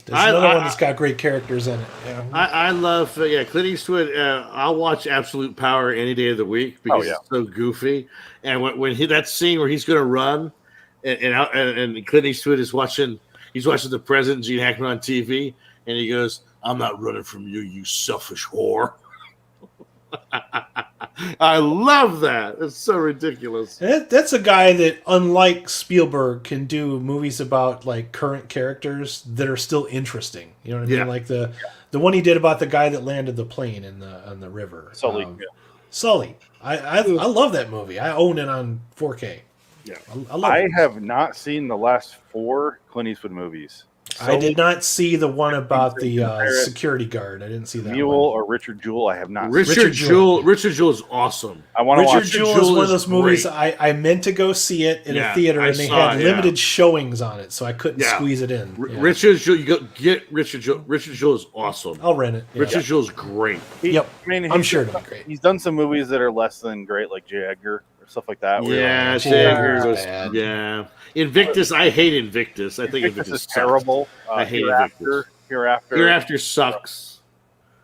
there's another one that's got great characters in it. Yeah. I love Clint Eastwood. I'll watch Absolute Power any day of the week because it's so goofy. And when that scene where he's going to run, and Clint Eastwood is watching the president Gene Hackman on TV, and he goes, "I'm not running from you, you selfish whore." I love that. It's so ridiculous. That's a guy that, unlike Spielberg, can do movies about like current characters that are still interesting. You know what I mean? Like the one he did about the guy that landed the plane on the river. Sully. Sully. I love that movie. I own it on 4K. Yeah. I have not seen the last 4 Clint Eastwood movies. I did not see the one about the security guard. I didn't see that Mule one. or Richard Jewell. I have not. Richard Jewell is awesome. I want to watch. Richard Jewell is one of those movies I meant to go see it in a theater, and they had limited showings on it, so I couldn't squeeze it in. Richard Jewell, you go get Richard Jewell. Richard Jewell is awesome. I'll rent it. Richard Jewell is great. I mean, I'm sure it'll be great. He's done some movies that are less than great, like J. Edgar or stuff like that. Yeah, J. Edgar was bad. Invictus, I hate Invictus. I think Invictus is terrible. I hate Invictus. Hereafter. Hereafter sucks.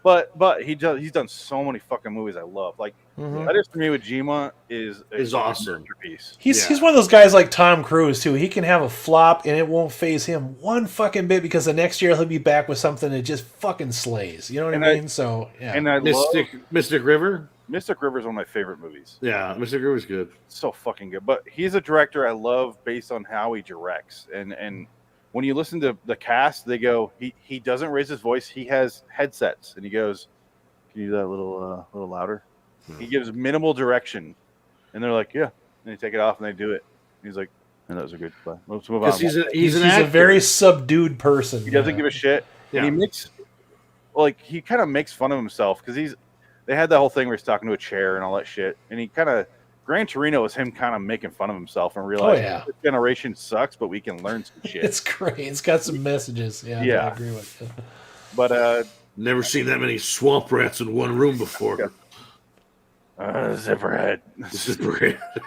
But he's done so many fucking movies I love. Like Letters from Iwo Jima is awesome. Masterpiece. He's one of those guys like Tom Cruise too. He can have a flop and it won't faze him one fucking bit because the next year he'll be back with something that just fucking slays. You know what I mean? So yeah. And I Mystic River. Mystic River is one of my favorite movies. Yeah, Mystic River's good. So fucking good. But he's a director I love based on how he directs. And when you listen to the cast, they go, he doesn't raise his voice. He has headsets, and he goes, "Can you do that a little louder?" He gives minimal direction, and they're like, "Yeah." And they take it off, and they do it. And he's like, "And that was a good play. Let's move on." He's a very subdued person. He doesn't give a shit. Yeah. And he kind of makes fun of himself because they had that whole thing where he's talking to a chair and all that shit, and he kind of. Gran Torino is him kind of making fun of himself and realizing this generation sucks, but we can learn some shit. It's great. It's got some messages. Yeah. I agree with you. But never seen that many swamp rats in one room before. Zipperhead.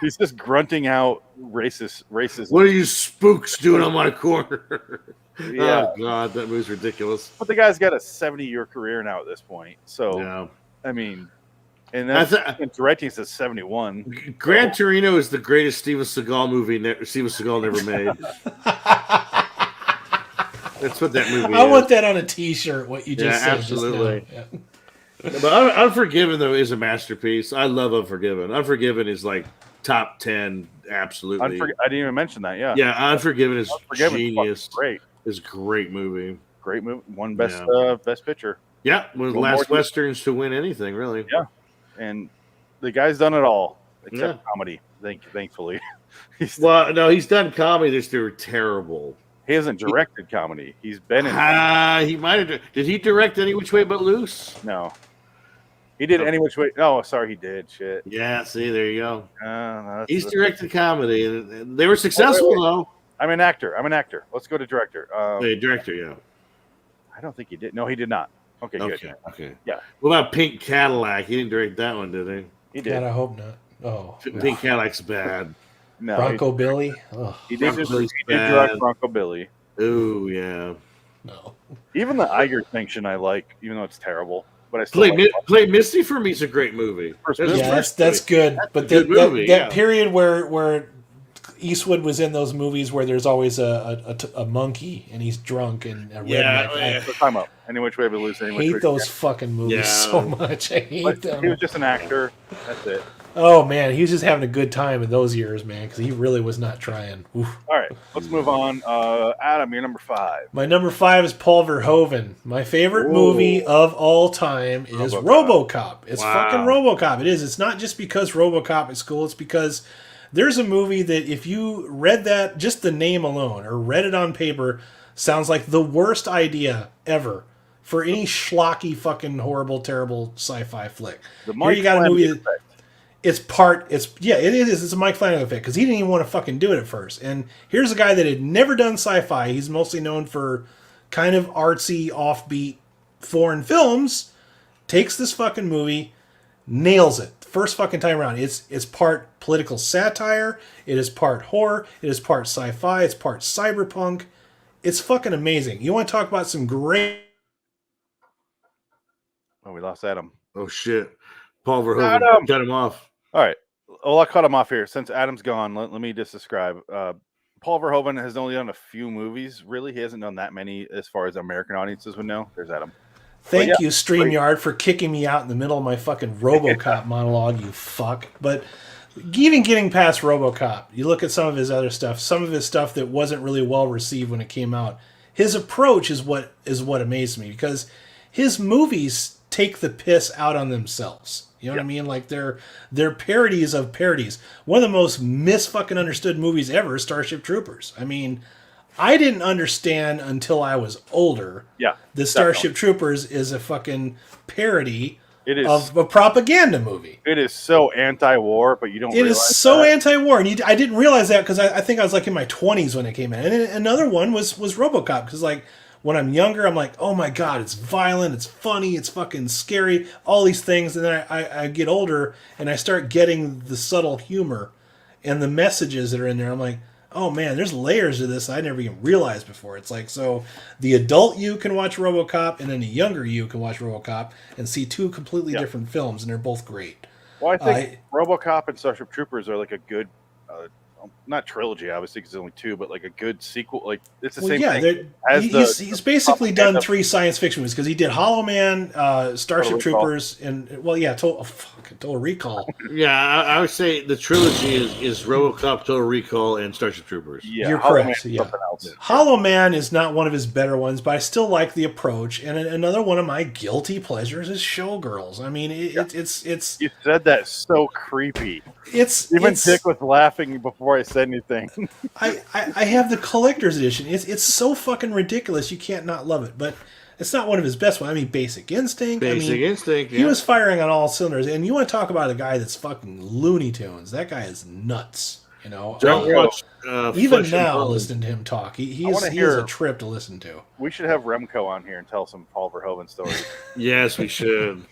He's just grunting out racist. What are you spooks doing on my corner? Yeah. Oh God, that movie's ridiculous. But the guy's got a 70-year career now at this point. So yeah. I mean. And that's directing since 71. Gran Torino is the greatest Steven Seagal movie Steven Seagal never made. That's what that movie is. I want that on a T-shirt, what you just said. Absolutely. Just now. Yeah. But Unforgiven, though, is a masterpiece. I love Unforgiven. Unforgiven is like top 10, absolutely. I didn't even mention that, yeah. Yeah, Unforgiven is genius. Great. It's a great movie. Great movie. Won best picture. Yeah, one of the last Westerns to win anything, really. Yeah. And the guy's done it all except comedy. Thankfully, he's done comedy. They're terrible. He hasn't directed comedy. He's been in. He might have. Did he direct Any Which Way But Loose? No, he did Any Which Way. Oh, sorry, he did. Shit. Yeah. See, there you go. No, he's directed comedy, and they were successful though. I'm an actor. Let's go to director. Director, yeah. I don't think he did. No, he did not. Okay, good. Okay. Yeah. What about Pink Cadillac? He didn't direct that one, did he? He did. God, I hope not. Oh, Pink Cadillac's bad. No, Bronco Billy. Oh. He did direct Bronco Billy. Ooh, yeah. No. Even the Iger Sanction I like, even though it's terrible. But I still Play Misty for Me is a great movie. That's good. But that period where Eastwood was in those movies where there's always a monkey and he's drunk and a redneck. Time up. Any Which Way But Loose. I hate those fucking movies so much. I hate them. He was just an actor. That's it. Oh man, he was just having a good time in those years, man, because he really was not trying. Oof. All right, let's move on. Adam, you're number 5. My number 5 is Paul Verhoeven. My favorite movie of all time is RoboCop. It's fucking RoboCop. It is. It's not just because RoboCop is cool. It's because there's a movie that if you read that, just the name alone, or read it on paper, sounds like the worst idea ever for any schlocky, fucking horrible, terrible sci-fi flick. Here you got a movie that, it is. It's a Mike Flanagan effect because he didn't even want to fucking do it at first. And here's a guy that had never done sci-fi. He's mostly known for kind of artsy, offbeat foreign films. Takes this fucking movie, nails it. First fucking time around. It's part political satire. It is part horror. It is part sci-fi. It's part cyberpunk. It's fucking amazing. You want to talk about some great... Oh, we lost Adam. Oh, shit. Paul Verhoeven cut him off. All right. Well, I'll cut him off here. Since Adam's gone, let me just describe. Paul Verhoeven has only done a few movies, really. He hasn't done that many as far as American audiences would know. There's Adam. Thank you, StreamYard, for kicking me out in the middle of my fucking RoboCop monologue, you fuck. But even getting past RoboCop, you look at some of his other stuff, some of his stuff that wasn't really well received when it came out. His approach is what amazed me, because his movies take the piss out on themselves. You know what I mean? Like they're parodies of parodies. One of the most misfucking understood movies ever is Starship Troopers. I mean, I didn't understand until I was older. Yeah, the Starship Troopers is a fucking parody of a propaganda movie. It is so anti-war, but you don't. It is so anti-war, and I didn't realize that because I think I was like in my 20s when it came in. And another one was RoboCop, because like when I'm younger, I'm like, oh my god, it's violent, it's funny, it's fucking scary, all these things. And then I get older and I start getting the subtle humor and the messages that are in there. I'm like, oh man, there's layers to this I never even realized before. It's like, so the adult you can watch RoboCop, and then the younger you can watch RoboCop and see two completely different films, and they're both great. Well, I think RoboCop and Starship Troopers are like a good, not trilogy, obviously, because there's only two, but like a good sequel. Like it's the same thing. He's basically done 3 science fiction movies because he did Hollow Man, Starship Troopers, and Total Recall. Yeah, I would say the trilogy is RoboCop, Total Recall, and Starship Troopers. Yeah, you're correct. Yeah. Hollow Man is not one of his better ones, but I still like the approach. And another one of my guilty pleasures is Showgirls. I mean, it's. You said that so creepy. Even Dick was laughing before I said anything. I have the collector's edition. It's so fucking ridiculous. You can't not love it, but. It's not one of his best ones. I mean, Basic Instinct. Instinct. He was firing on all cylinders. And you want to talk about a guy that's fucking Looney Tunes? That guy is nuts. You know. Even now, listening to him talk, he is a trip to listen to. We should have Remco on here and tell some Paul Verhoeven stories. Yes, we should.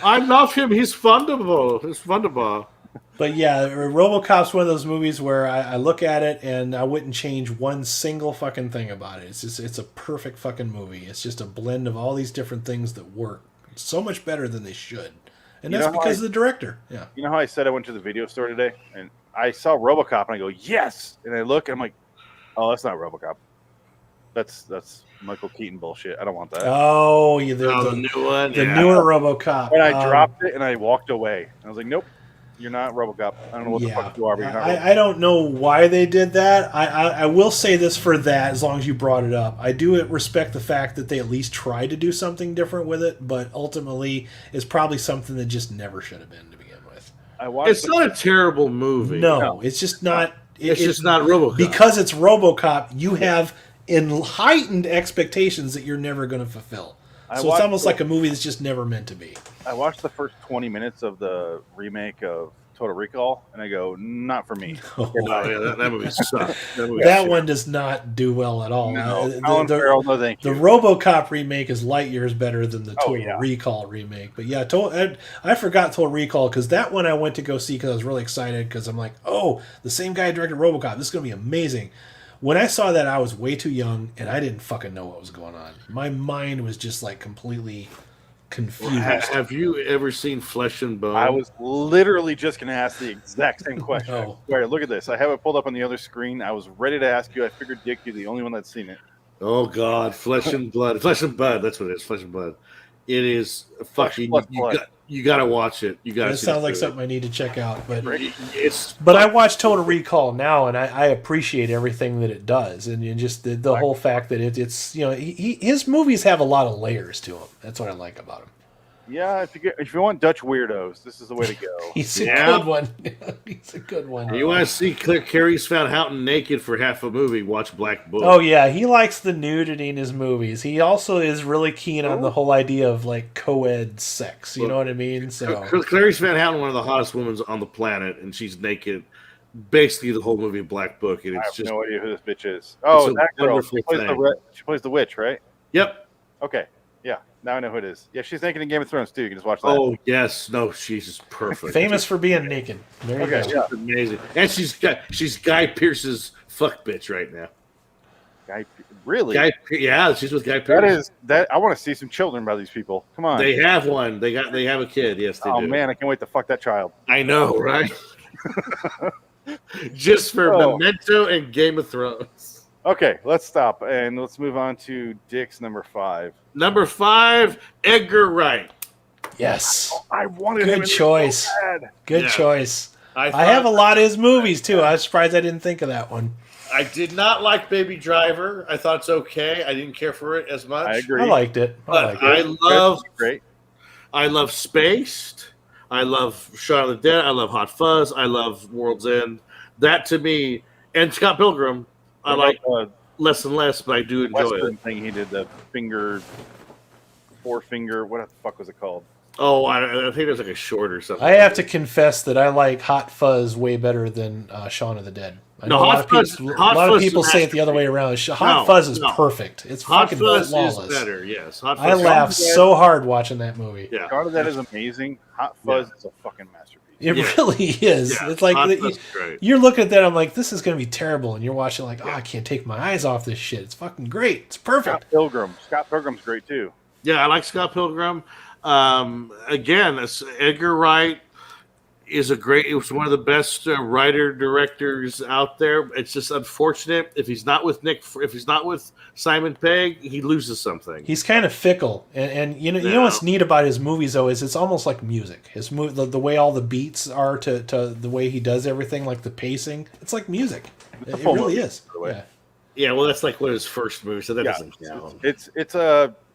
I love him. He's wonderful. But yeah, RoboCop's one of those movies where I look at it and I wouldn't change one single fucking thing about it. It's a perfect fucking movie. It's just a blend of all these different things that work so much better than they should. And that's because of the director. Yeah. You know how I said I went to the video store today and I saw RoboCop and I go, yes! And I look and I'm like, oh, that's not RoboCop. That's Michael Keaton bullshit. I don't want that. Oh, yeah, the new one. The newer RoboCop. And I dropped it and I walked away. I was like, nope. You're not RoboCop. I don't know what the fuck you are, but you're not RoboCop. I don't know why they did that. I will say this for that, as long as you brought it up. I do respect the fact that they at least tried to do something different with it, but ultimately it's probably something that just never should have been to begin with. It's not a terrible movie. No, it's just not. It's just not RoboCop. Because it's RoboCop, you have heightened expectations that you're never going to fulfill. So it's almost like a movie that's just never meant to be. I watched the first 20 minutes of the remake of Total Recall, and I go, not for me. That movie sucked. That one does not do well at all. No, the RoboCop remake is light years better than the Total Recall remake. But yeah, I forgot Total Recall because that one I went to go see because I was really excited because I'm like, oh, the same guy directed RoboCop. This is going to be amazing. When I saw that, I was way too young, and I didn't fucking know what was going on. My mind was just like completely confused. Have you ever seen Flesh and Bone? I was literally just going to ask the exact same question. I swear, look at this. I have it pulled up on the other screen. I was ready to ask you. I figured, Dick, you're the only one that's seen it. Oh, God. Flesh and Blood. Flesh and Blood. That's what it is. Flesh and Blood. It is fucking... You got to watch it. You got to. It sounds like something I need to check out. But but I watch Total Recall now, and I appreciate everything that it does, and just the whole fact that it's his movies have a lot of layers to them. That's what I like about them. Yeah, if you want Dutch weirdos, this is the way to go. He's a good one. He's a good one. You want to see Carrie's Van Houten naked for half a movie? Watch Black Book. Oh yeah, he likes the nudity in his movies. He also is really keen on the whole idea of like co-ed sex. You know what I mean? So Clarice Van Houten, one of the hottest women on the planet, and she's naked. Basically, the whole movie Black Book, and it's no idea who this bitch is. Oh, that girl. She plays the witch, right? Yep. Okay. Yeah. Now I know who it is. Yeah, she's naked in Game of Thrones too. You can just watch that. Oh yes, no, she's just perfect. Famous for being naked. There you go. Yeah. Amazing, and she's Guy Pearce's fuck bitch right now. Really? Yeah, she's with Guy Pearce. I want to see some children by these people. Come on. They have one. They have a kid. Yes, they do. Oh man, I can't wait to fuck that child. I know, right? Just for Memento and Game of Thrones. Okay, let's stop and let's move on to Dick's number 5. Number 5, Edgar Wright. Yes. I wanted him. Good choice. So bad. Good choice. I have a lot of his movies too. I was surprised I didn't think of that one. I did not like Baby Driver. I thought it's okay. I didn't care for it as much. I agree. I liked it. I love Spaced. I love Shaun of the Dead. I love Hot Fuzz. I love World's End. That to me, and Scott Pilgrim, I like less and less, but I do enjoy Western it. Thing he did, the four-finger, what the fuck was it called? Oh, I think it was like a short or something. I have to confess that I like Hot Fuzz way better than Shaun of the Dead. A lot of people say it the other way around. Hot Fuzz is perfect. It's fucking flawless. Hot Fuzz is better, yes. I laughed so hard watching that movie. Yeah. Shaun of the Dead is amazing. Hot Fuzz is a fucking masterpiece. It really is. Yeah, It's like that's great. you're looking at that. I'm like, this is going to be terrible, and you're watching like, I can't take my eyes off this shit. It's fucking great. It's perfect. Scott Pilgrim's great too. Yeah, I like Scott Pilgrim. Again, Edgar Wright is it was one of the best writer directors out there. It's just unfortunate if he's not with Simon Pegg, he loses something. He's kind of fickle, and you know what's neat about his movies though is it's almost like music. His the way all the beats are to the way he does everything, like the pacing, it's like music. It really is. Yeah, well, that's like one of his first movies, so that doesn't count. It's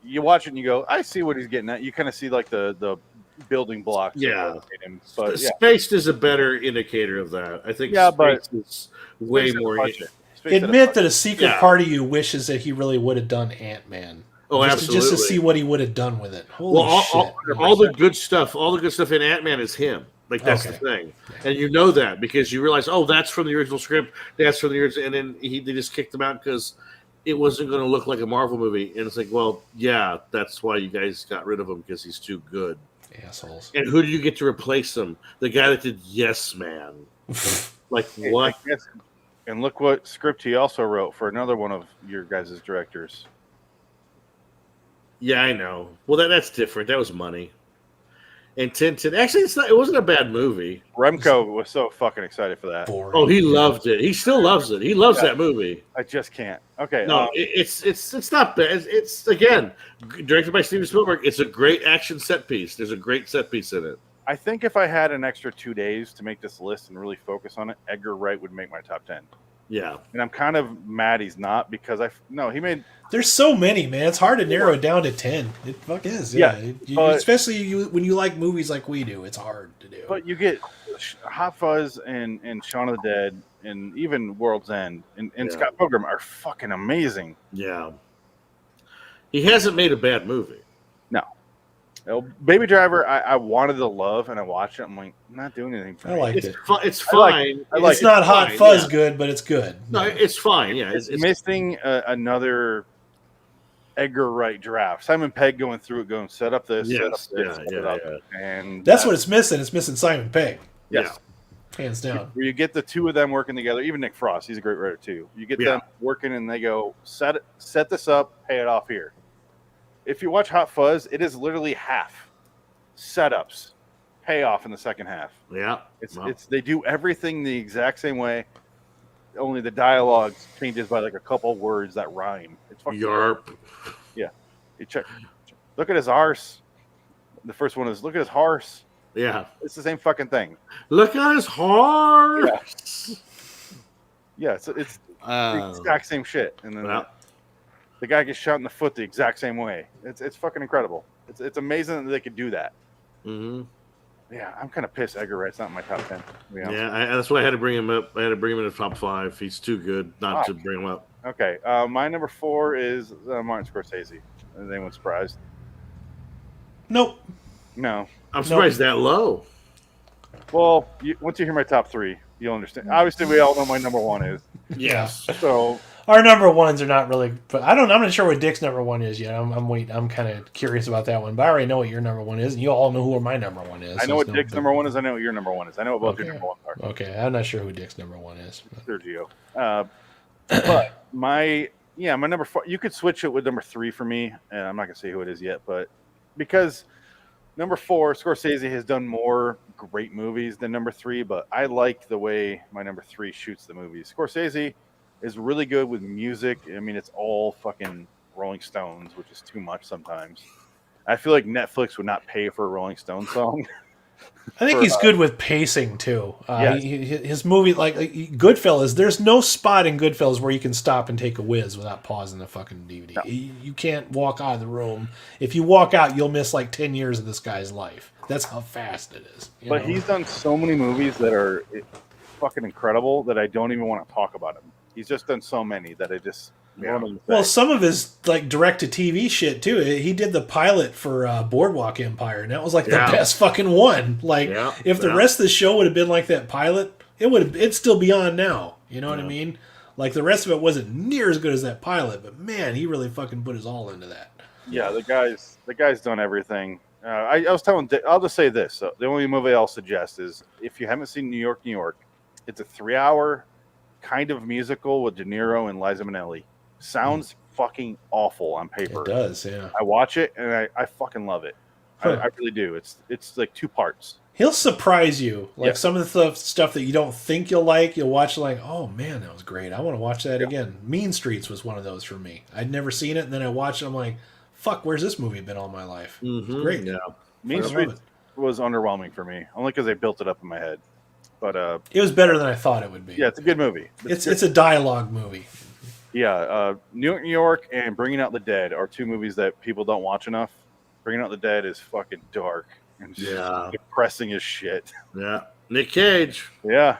you watch it and you go, I see what he's getting at. You kind of see like the building blocks. Yeah, but Spaced is a better indicator of that. I think. Spaced is way more. Admit that a secret part of you wishes that he really would have done Ant-Man. Oh, absolutely. Just to see what he would have done with it. Holy shit! All the good stuff in Ant-Man is him. Like that's the thing, and you know that because you realize, that's from the original script. That's from the original, and then they just kicked him out because it wasn't going to look like a Marvel movie. And it's like, well, yeah, that's why you guys got rid of him because he's too good. Assholes. And who do you get to replace him? The guy that did Yes Man. Like what? And look what script he also wrote for another one of your guys' directors. Yeah, I know. Well, that's different. That was money. And Tintin. Actually, it wasn't a bad movie. Remco was so fucking excited for that. Boring. Oh, he loved it. He still loves it. He loves that movie. I just can't. Okay. No, it's not bad. It's again directed by Steven Spielberg. It's a great action set piece. There's a great set piece in it. I think if I had an extra 2 days to make this list and really focus on it, Edgar Wright would make my top 10. Yeah. And I'm kind of mad he's not because he made. There's so many, man. It's hard to narrow it down to 10. It fuck is. Yeah. Especially when you like movies like we do, it's hard to do. But you get Hot Fuzz and Shaun of the Dead and even World's End and Scott Pilgrim are fucking amazing. Yeah. He hasn't made a bad movie. No, Baby Driver, I wanted to love, and I watched it. I'm like, I'm not doing anything for me. I liked it. It's fine. It's not Hot Fuzz good, but it's good. No, it's fine. Yeah, it's missing another Edgar Wright draft. Simon Pegg going through it, going set up this, set up this, set it up. And that's what it's missing. It's missing Simon Pegg. Yes. Hands down. Where you get the two of them working together, even Nick Frost, he's a great writer too. You get them working and they go, set this up, pay it off here. If you watch Hot Fuzz, it is literally half setups, payoff in the second half. Yeah, it's they do everything the exact same way, only the dialogue changes by like a couple words that rhyme. It's fucking yarp. Yeah, you check. Look at his arse. The first one is look at his horse. Yeah, it's the same fucking thing. Look at his horse. Yeah, it's the exact same shit, and then. The guy gets shot in the foot the exact same way. It's fucking incredible. It's amazing that they could do that. Mm-hmm. Yeah, I'm kind of pissed Edgar Wright's not in my top 10. Yeah, that's why I had to bring him up. I had to bring him in the top 5. He's too good not to bring him up. Okay, my number 4 is Martin Scorsese. Is anyone surprised? Nope. No. I'm surprised that low. Well, once you hear my top 3, you'll understand. Obviously, we all know my number 1 is. Yes. So... Our number ones are not really, but I'm not sure what Dick's number 1 is yet. I'm kind of curious about that one, but I already know what your number 1 is, and you all know who my number 1 is. I know what Dick's number 1 is. I know what your number 1 is. I know what both your number 1s are. Okay, I'm not sure who Dick's number 1 is. Sergio. But my number 4. You could switch it with number 3 for me, and I'm not gonna say who it is yet, but because number 4, Scorsese has done more great movies than number 3, but I like the way my number 3 shoots the movies. Scorsese is really good with music. I mean, it's all fucking Rolling Stones, which is too much sometimes. I feel like Netflix would not pay for a Rolling Stones song. I think he's good with pacing too. His movie, like Goodfellas, there's no spot in Goodfellas where you can stop and take a whiz without pausing the fucking DVD. No. You can't walk out of the room. If you walk out, you'll miss like 10 years of this guy's life. That's how fast it is. But he's done so many movies that are fucking incredible that I don't even want to talk about him. He's just done so many that I just... Well, some of his like direct-to-TV shit too. He did the pilot for Boardwalk Empire, and that was like the best fucking one. Like, if the rest of the show would have been like that pilot, it'd still be on now. You know what I mean? Like the rest of it wasn't near as good as that pilot, but man, he really fucking put his all into that. Yeah, the guy's done everything. I was telling Dick, I'll just say this. So the only movie I'll suggest is if you haven't seen New York, New York, it's a 3-hour kind of musical with De Niro and Liza Minnelli. Sounds fucking awful on paper. It does, yeah. I watch it and I fucking love it. Huh. I really do. It's like 2 parts. He'll surprise you. Like Yeah. some of the stuff that you don't think you'll like, you'll watch like, oh man, that was great. I want to watch that again. Mean Streets was one of those for me. I'd never seen it, and then I watched it, I'm like, fuck, where's this movie been all my life? It's great. Yeah. Mean Streets was underwhelming for me, only because they built it up in my head. But It was better than I thought it would be. yeah, it's a good movie. It's a dialogue movie. Yeah, New York, New York, and Bringing Out the Dead are 2 movies that people don't watch enough. Bringing Out the Dead is fucking dark and depressing as shit. Yeah. Nick Cage. Yeah,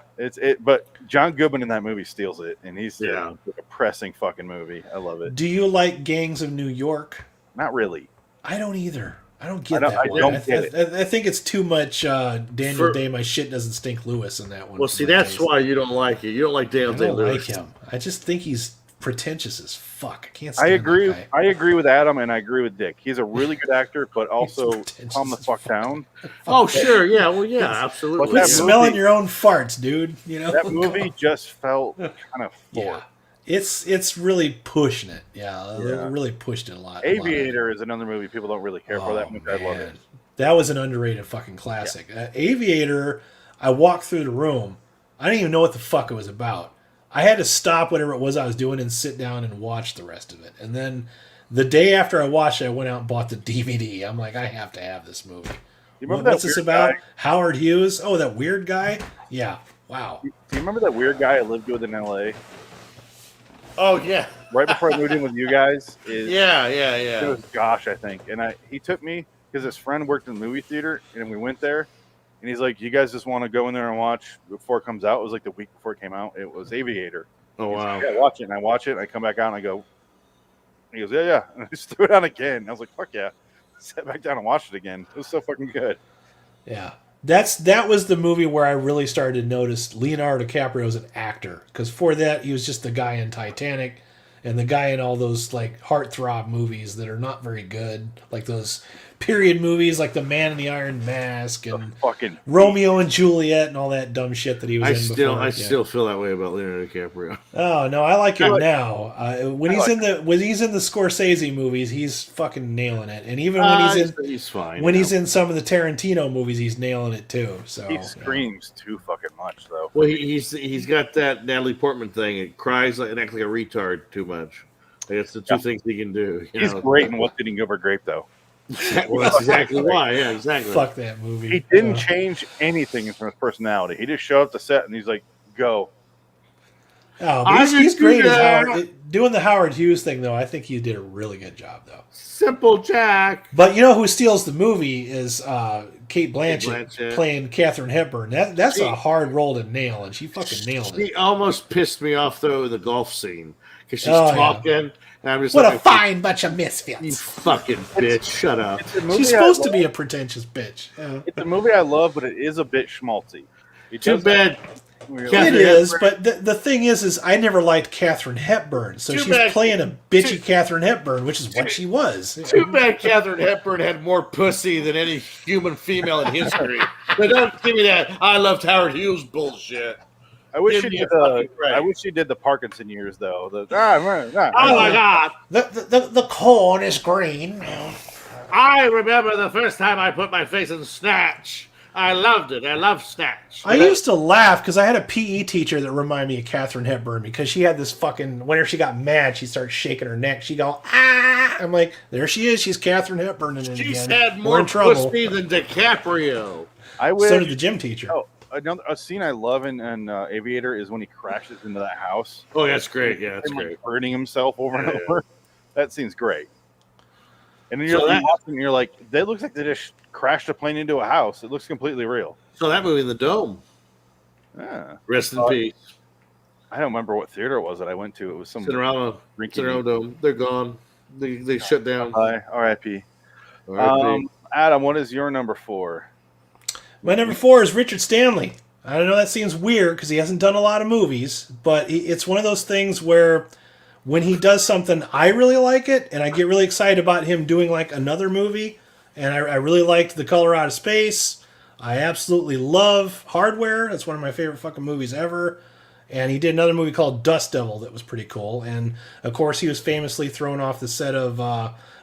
but John Goodman in that movie steals it, and he's Yeah. a depressing fucking movie. I love it. Do you like Gangs of New York? Not really. I don't either. I don't get I don't- that I one. don't get it. I think it's too much Daniel Day, my shit doesn't stink Lewis in that one. Well, for see, my that's taste. why you don't like it. You don't like Daniel I don't Day-Lewis. like him. I just think he's pretentious as fuck. I can't stand I agree. that guy. I agree with Adam, and I agree with Dick. He's a really good actor, but also pretentious calm the as fuck fuck. down. Oh, sure. Yeah. Well, yeah, absolutely. But Quit that smelling movie- your own farts, dude. You know That movie just felt kind of Yeah, forced. it's really pushing it. Yeah, Yeah. it really pushed it a lot. Aviator is another movie people don't really care for that much. I love it. Man. That was an underrated fucking classic. Aviator, I walked through the room. I didn't even know what the fuck it was about. I had to stop whatever it was I was doing and sit down and watch the rest of it. And then the day after I watched it, I went out and bought the DVD. I'm like, I have to have this movie. You remember What's that this weird about? guy? Howard Hughes? Oh, that weird guy? Yeah. Wow. Do you remember that weird guy I lived with in LA? Oh, yeah. Right before I moved in with you guys? Yeah. It was Josh, I think. And he took me because his friend worked in the movie theater, and we went there. And he's like, you guys just want to go in there and watch before it comes out? It was like the week before it came out. It was Aviator. Oh, He's wow. like, yeah, watch it. And I watch it, and I come back out, and I go, he goes, yeah. And I just threw it on again. And I was like, fuck yeah. Sat back down and watched it again. It was so fucking good. Yeah. That was the movie where I really started to notice Leonardo DiCaprio as an actor. Because for that, he was just the guy in Titanic and the guy in all those like heartthrob movies that are not very good. Like those period movies like The Man in the Iron Mask and Fucking Romeo and Juliet and all that dumb shit that he was in before. I Yeah. still feel that way about Leonardo DiCaprio. Oh no, I like him I like- now. When he's in the Scorsese movies, he's fucking nailing it. And even when He's fine. when he's in some of the Tarantino movies, he's nailing it too. So he yeah. screams too fucking much, though. Well, he's got that Natalie Portman thing. It cries and acts like a retard too much. Like, it's the two things he can do. He's great in What Didn't Give Her Grape, though. Well, that's exactly why. Yeah, exactly. Fuck that movie. He didn't change anything from his personality. He just showed up to set and he's like, go. Oh, but I he's can great do as that. Howard. Doing the Howard Hughes thing, though, I think he did a really good job, though. Simple Jack. But you know who steals the movie is Kate Blanchett, Blanchett. playing Katharine Hepburn. That's a hard role to nail, and she fucking nailed it. She almost pissed me off though with the golf scene because she's Oh, yeah. talking, and I'm just What like, a fine bunch of you misfits. fucking bitch, shut up. It's a movie She's I supposed to love. be a pretentious bitch. Yeah. It's a movie I love, but it is a bit schmaltzy. It Too does- bad. We're Katharine It is, Hepburn. but the thing is I never liked Katharine Hepburn, so Too she's bad. playing a bitchy Katharine Hepburn, which is what she was. Too bad Katharine Hepburn had more pussy than any human female in history. But don't give me that I loved Howard Hughes bullshit. I wish Give she me a did the. fucking break. I wish she did the Parkinson years though. Oh my God. The corn is green. I remember the first time I put my face in Snatch. I loved it. I loved Snatch. I used to laugh because I had a PE teacher that reminded me of Katharine Hepburn because she had this fucking. Whenever she got mad, she started shaking her neck. She'd go, ah! I'm like, there she is. She's Katharine Hepburn. And She's again. had We're more in trouble. pussy than DiCaprio. I wish. So did the gym teacher. Oh, a scene I love in Aviator is when he crashes into that house. Oh, that's great. Yeah, that's Him, like, great. burning himself over and Yeah. over. That scene's great. And then you're So that- watching, and you're like, that looks like they just crashed a plane into a house. It looks completely real. So that movie in the Dome. Yeah. Rest in peace. I don't remember what theater it was that I went to. It was some Cinerama Dome. They're gone. They shut down. R.I.P. R.I.P. Adam, what is your number 4? My number 4 is Richard Stanley. I don't know, that seems weird because he hasn't done a lot of movies, but it's one of those things where when he does something, I really like it, and I get really excited about him doing like another movie. And I really liked The Color Out of Space. I absolutely love Hardware. That's one of my favorite fucking movies ever. And he did another movie called Dust Devil that was pretty cool. And, of course, he was famously thrown off the set of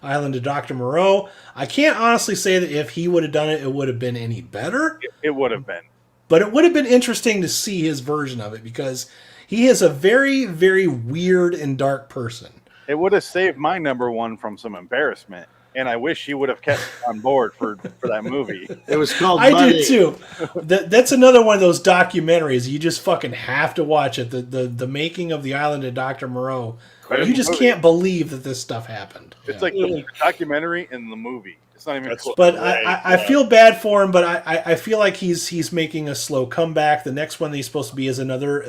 Island of Dr. Moreau. I can't honestly say that if he would have done it, it would have been any better. It would have been. But it would have been interesting to see his version of it because he is a very, very weird and dark person. It would have saved my number one from some embarrassment. And I wish he would have kept on board for that movie. It was called I Money. do too. That's another one of those documentaries you just fucking have to watch it. The making of the Island of Dr. Moreau. You just can't believe that this stuff happened. It's like the documentary and the movie. It's not even close. But I feel bad for him. But I feel like he's making a slow comeback. The next one that he's supposed to be is another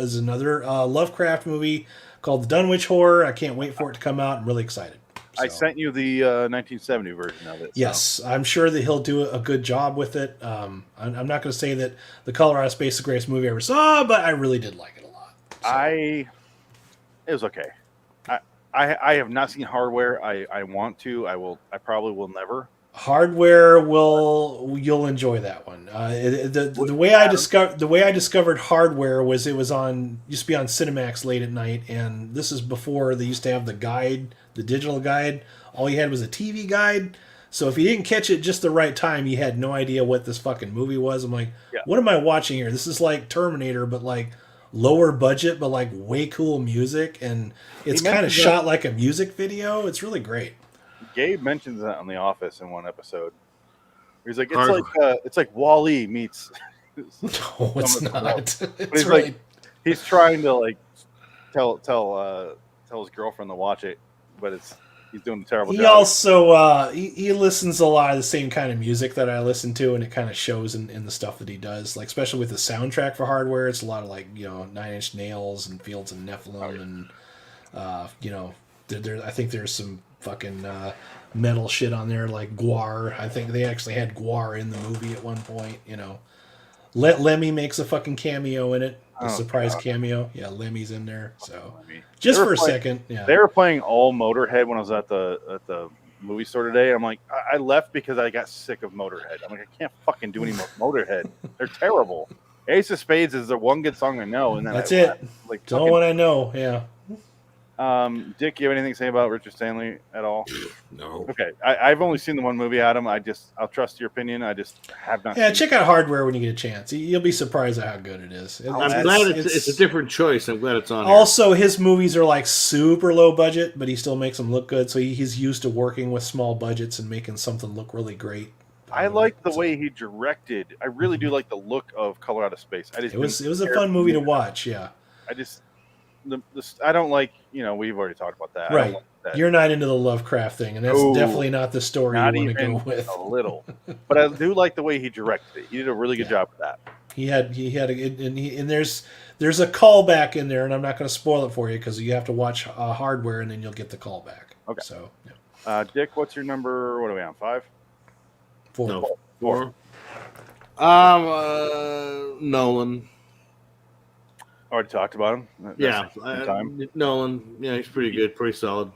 Lovecraft movie called The Dunwich Horror. I can't wait for it to come out. I'm really excited. So. I sent you the 1970 version of it. So. Yes, I'm sure that he'll do a good job with it. I'm not going to say that The Color Out of Space is the greatest movie I ever saw, but I really did like it a lot. So. It was okay. I have not seen Hardware. I want to. I probably will never. Hardware you'll enjoy that one. The way I discovered Hardware was it was used to be on Cinemax late at night, and this is before they used to have the guide, the digital guide. All you had was a TV guide. So if you didn't catch it just the right time, you had no idea what this fucking movie was. I'm like, What am I watching here? This is like Terminator, but like lower budget, but like way cool music, and it's kind of shot like a music video. It's really great. Gabe mentions that on The Office in one episode. He's like, it's like Wall-E meets. No, it's not. He's really... like, he's trying to like tell his girlfriend to watch it, but he's doing a terrible job. He also he listens to a lot of the same kind of music that I listen to, and it kind of shows in the stuff that he does. Like especially with the soundtrack for Hardware, it's a lot of like 9 Inch Nails and Fields of Nephilim, and I think there's some fucking metal shit on there like Guar. I think they actually had Guar in the movie at one point. Lemmy makes a fucking cameo in it. A surprise cameo. Yeah, Lemmy's in there. So just for a second. Yeah. They were playing all Motorhead when I was at the movie store today. I'm like, I left because I got sick of Motorhead. I'm like, I can't fucking do any more Motorhead. They're terrible. Ace of Spades is the one good song I know, and then that's it. Like the only one I know. Yeah. Dick, you have anything to say about Richard Stanley at all? No. Okay, I've only seen the one movie, Adam. I'll trust your opinion. I just have not. Yeah, check out Hardware when you get a chance. You'll be surprised at how good it is. I'm glad it's a different choice. I'm glad it's on. Also, his movies are like super low budget, but he still makes them look good. So he's used to working with small budgets and making something look really great. I like the way he directed. I really do like the look of Color Out of Space. It was a fun movie to watch. Yeah. I don't like, we've already talked about that. Right. You're not into the Lovecraft thing, and that's definitely not the story you want to go with. A little. But I do like the way he directed it. He did a really good job with that. And there's a callback in there, and I'm not going to spoil it for you because you have to watch Hardware, and then you'll get the callback. Okay. So, yeah. Dick, what's your number? What are we on? 5? 4. No, 4. Nolan. Already talked about him. Nolan. Yeah, he's pretty good, pretty solid.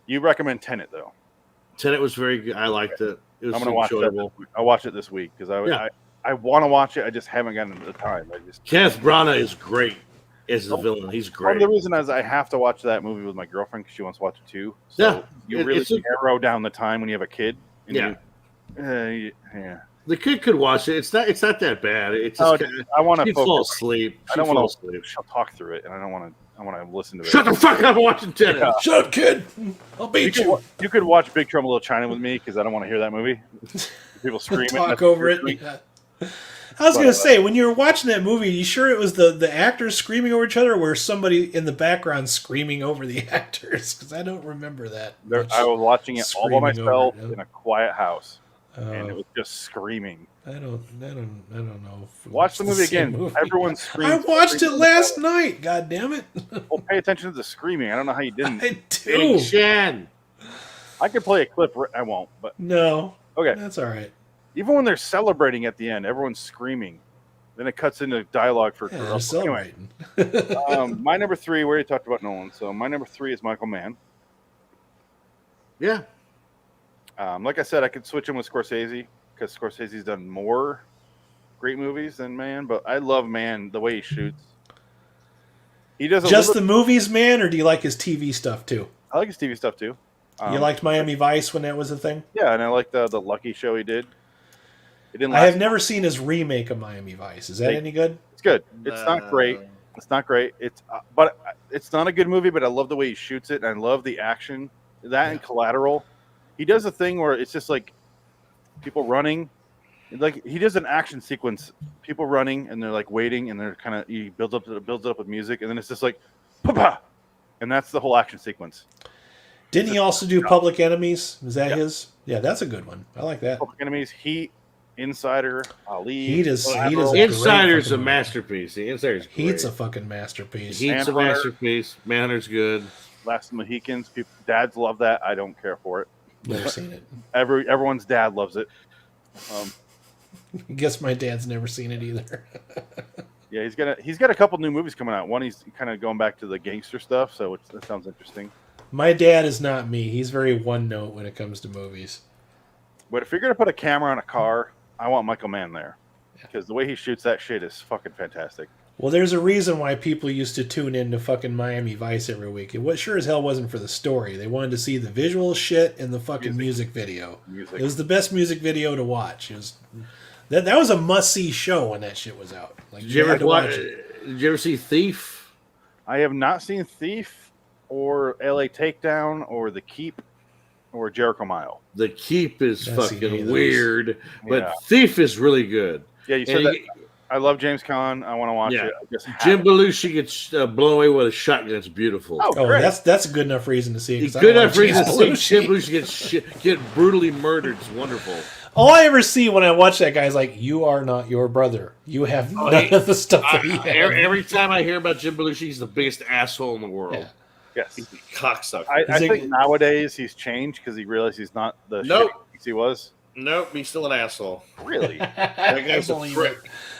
You recommend Tenet, though? Tenet was very good. I liked it. It was I'm going to watch it. I'll watch it this week because I want to watch it. I just haven't gotten the time. Kenneth Branagh is great as the villain. He's great. Part of the reason is I have to watch that movie with my girlfriend because she wants to watch it too. So you really narrow down the time when you have a kid. Yeah. Yeah. The kid could watch it. It's not that bad. It's just I want to fall asleep. I don't want to. She'll talk through it, and I don't want to. I want to listen to it. Shut the fuck up! I'm watching Tenet. Yeah. Shut up, kid. I'll beat you. You could watch Big Trouble in Little China with me because I don't want to hear that movie. People screaming. Talk over it. Yeah. I was going to say, when you were watching that movie, you sure it was the actors screaming over each other, or was somebody in the background screaming over the actors? Because I don't remember that. I was watching it all by myself in a quiet house, and it was just screaming. I don't know. Watch the movie again. Everyone's screaming. I watched it last night. God damn it! Well, pay attention to the screaming. I don't know how you didn't. I do. Shan. I could play a clip. I won't. But no. Okay, that's all right. Even when they're celebrating at the end, everyone's screaming. Then it cuts into dialogue for. Yeah, they're celebrating. Anyway, my number 3. We already talked about Nolan, so my number 3 is Michael Mann. Yeah. Like I said, I could switch him with Scorsese because Scorsese's done more great movies than Man, but I love Man the way he shoots. He does just the movies, man, or do you like his TV stuff too? I like his TV stuff too. You liked Miami Vice when that was a thing? Yeah, and I like the Lucky show he did. It didn't. I have never seen his remake of Miami Vice. Is that any good? It's good. It's not great. It's not great. But it's not a good movie. But I love the way he shoots it, and I love the action. That and Collateral, he does a thing where it's just like people running. Like he does an action sequence, people running, and they're like waiting, and they're kind of he builds it up with music, and then it's just like, pa, and that's the whole action sequence. Didn't he also do Public Enemies? Is that his? Yeah, that's a good one. I like that. Public Enemies, Heat, Insider, Ali. Heat is Insider's a masterpiece. The Insider's great. Heat's a fucking masterpiece. Heat's a masterpiece. Manhunter's good. Last of the Mohicans. Dads love that. I don't care for it. Never seen it. Everyone's dad loves it. I guess my dad's never seen it either. Yeah, he's got a couple new movies coming out. One, he's kind of going back to the gangster stuff, so that sounds interesting. My dad is not me. He's very one note when it comes to movies. But if you're gonna put a camera on a car, I want Michael Mann there because the way he shoots that shit is fucking fantastic. Well, there's a reason why people used to tune in to fucking Miami Vice every week. It sure as hell wasn't for the story. They wanted to see the visual shit and the fucking music video. It was the best music video to watch. It was that was a must-see show when that shit was out. Like, did you ever see Thief? I have not seen Thief or LA Takedown or The Keep or Jericho Mile. The Keep is fucking weird, but Thief is really good. Yeah, you said that. I love James Caan. I want to watch it. Jim Belushi gets blown away with a shotgun. It's beautiful. Oh, that's a good enough reason to see it. Good enough reason to see Jim Belushi get brutally murdered. It's wonderful. All I ever see when I watch that guy is like, you are not your brother. You have none of the stuff that he has. Every time I hear about Jim Belushi, he's the biggest asshole in the world. Yeah. Yes. He's a cocksucker. I think nowadays he's changed because he realized he's not the shit he was. Nope, he's still an asshole. Really? That guy's a prick.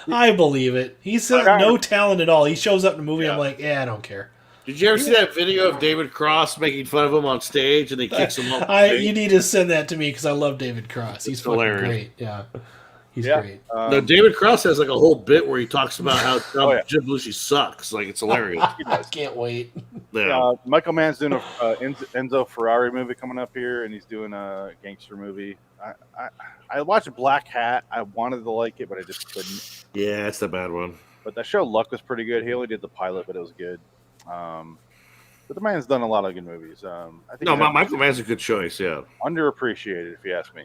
I believe it. He's no talent at all. He shows up in the movie, I'm like, I don't care. Did you ever see that video of David Cross making fun of him on stage and they kicks him off? You need to send that to me because I love David Cross. He's fucking great. Yeah. He's great. No, David Cross has like a whole bit where he talks about how Jim Belushi sucks. Like, it's hilarious. I can't wait. Yeah. Michael Mann's doing a Enzo Ferrari movie coming up here, and he's doing a gangster movie. I watched Black Hat. I wanted to like it, but I just couldn't. Yeah, it's the bad one. But that show Luck was pretty good. He only did the pilot, but it was good. But the man's done a lot of good movies. I think Michael Mann's a good choice. Yeah, underappreciated if you ask me.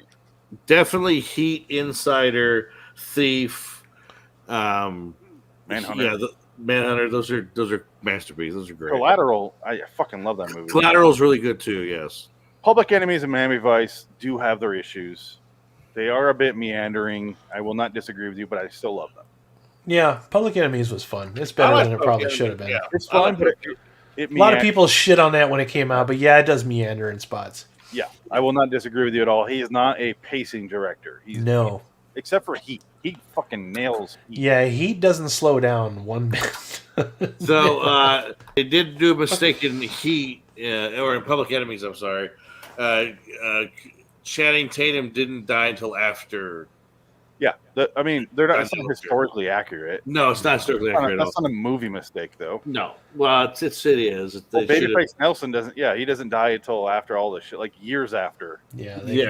Definitely Heat, Insider, Thief, Manhunter. Yeah, Manhunter. Those are masterpieces. Those are great. Collateral. I fucking love that movie. Collateral's really good too. Yes. Public Enemies and Miami Vice do have their issues. They are a bit meandering. I will not disagree with you, but I still love them. Yeah, Public Enemies was fun. It's better than it probably should have been. Yeah, it's fun, but a lot of people shit on that when it came out, but yeah, it does meander in spots. Yeah, I will not disagree with you at all. He is not a pacing director. Except for Heat. He fucking nails Heat. Yeah, Heat doesn't slow down one bit. So they did do a mistake in Heat, or in Public Enemies, I'm sorry. Channing Tatum didn't die until after. Yeah, they're not. It's not historically accurate. No, it's not historically accurate. That's not a movie mistake, though. No, well, it is. Well, Babyface Nelson doesn't. Yeah, he doesn't die until after all this shit, like years after. Yeah, they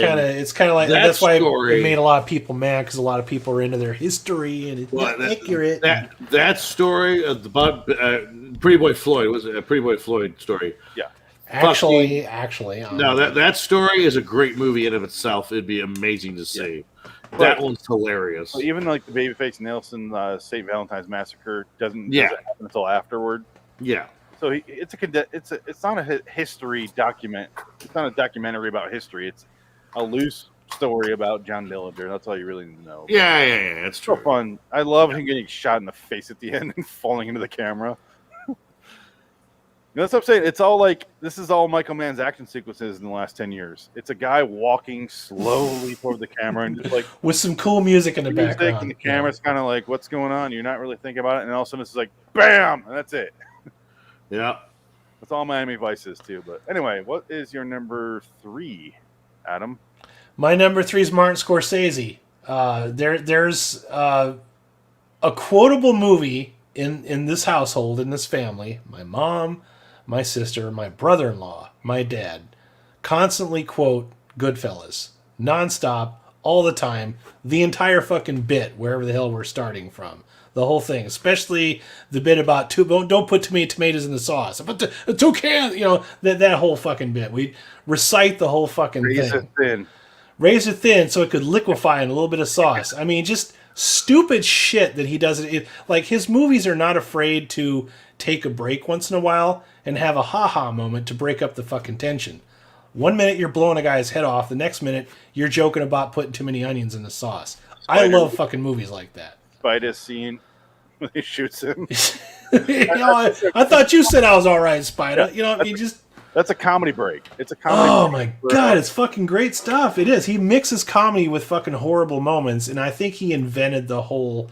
kind of. It's kind of like that's why it made a lot of people mad because a lot of people are into their history and it's not accurate. That story about Pretty Boy Floyd was a Pretty Boy Floyd story. Yeah. Actually, no, that story is a great movie in of itself. It'd be amazing to see. That one's hilarious. So even like the Babyface Nelson St. Valentine's Massacre doesn't happen until afterward. Yeah. So it's not a history document. It's not a documentary about history. It's a loose story about John Dillinger. That's all you really need to know. Yeah. It's so fun. I love him getting shot in the face at the end and falling into the camera. That's what I'm saying. It's all like this is all Michael Mann's action sequences in the last 10 years. It's a guy walking slowly toward the camera and just like with some cool music in the background. And the camera's kind of like, what's going on? You're not really thinking about it, and all of a sudden it's like, bam, and that's it. Yeah, that's all Miami Vice is too. But anyway, what is your number 3? Adam? My number 3 is Martin Scorsese. There's a quotable movie in this household, in this family. My mom, my sister, my brother-in-law, my dad constantly quote Goodfellas. Nonstop, all the time, the entire fucking bit, wherever the hell we're starting from. The whole thing, especially the bit about don't put too many tomatoes in the sauce. But two cans, that whole fucking bit. We recite the whole fucking thing. Raise it thin so it could liquefy in a little bit of sauce. I mean, just stupid shit that he does. Like, his movies are not afraid to take a break once in a while and have a ha-ha moment to break up the fucking tension. 1 minute you're blowing a guy's head off, the next minute you're joking about putting too many onions in the sauce. I love fucking movies like that. Spider scene when he shoots him. I thought you said I was all right, Spider. That's a comedy break. It's a comedy. Oh my god, it's fucking great stuff. It is. He mixes comedy with fucking horrible moments, and I think he invented the whole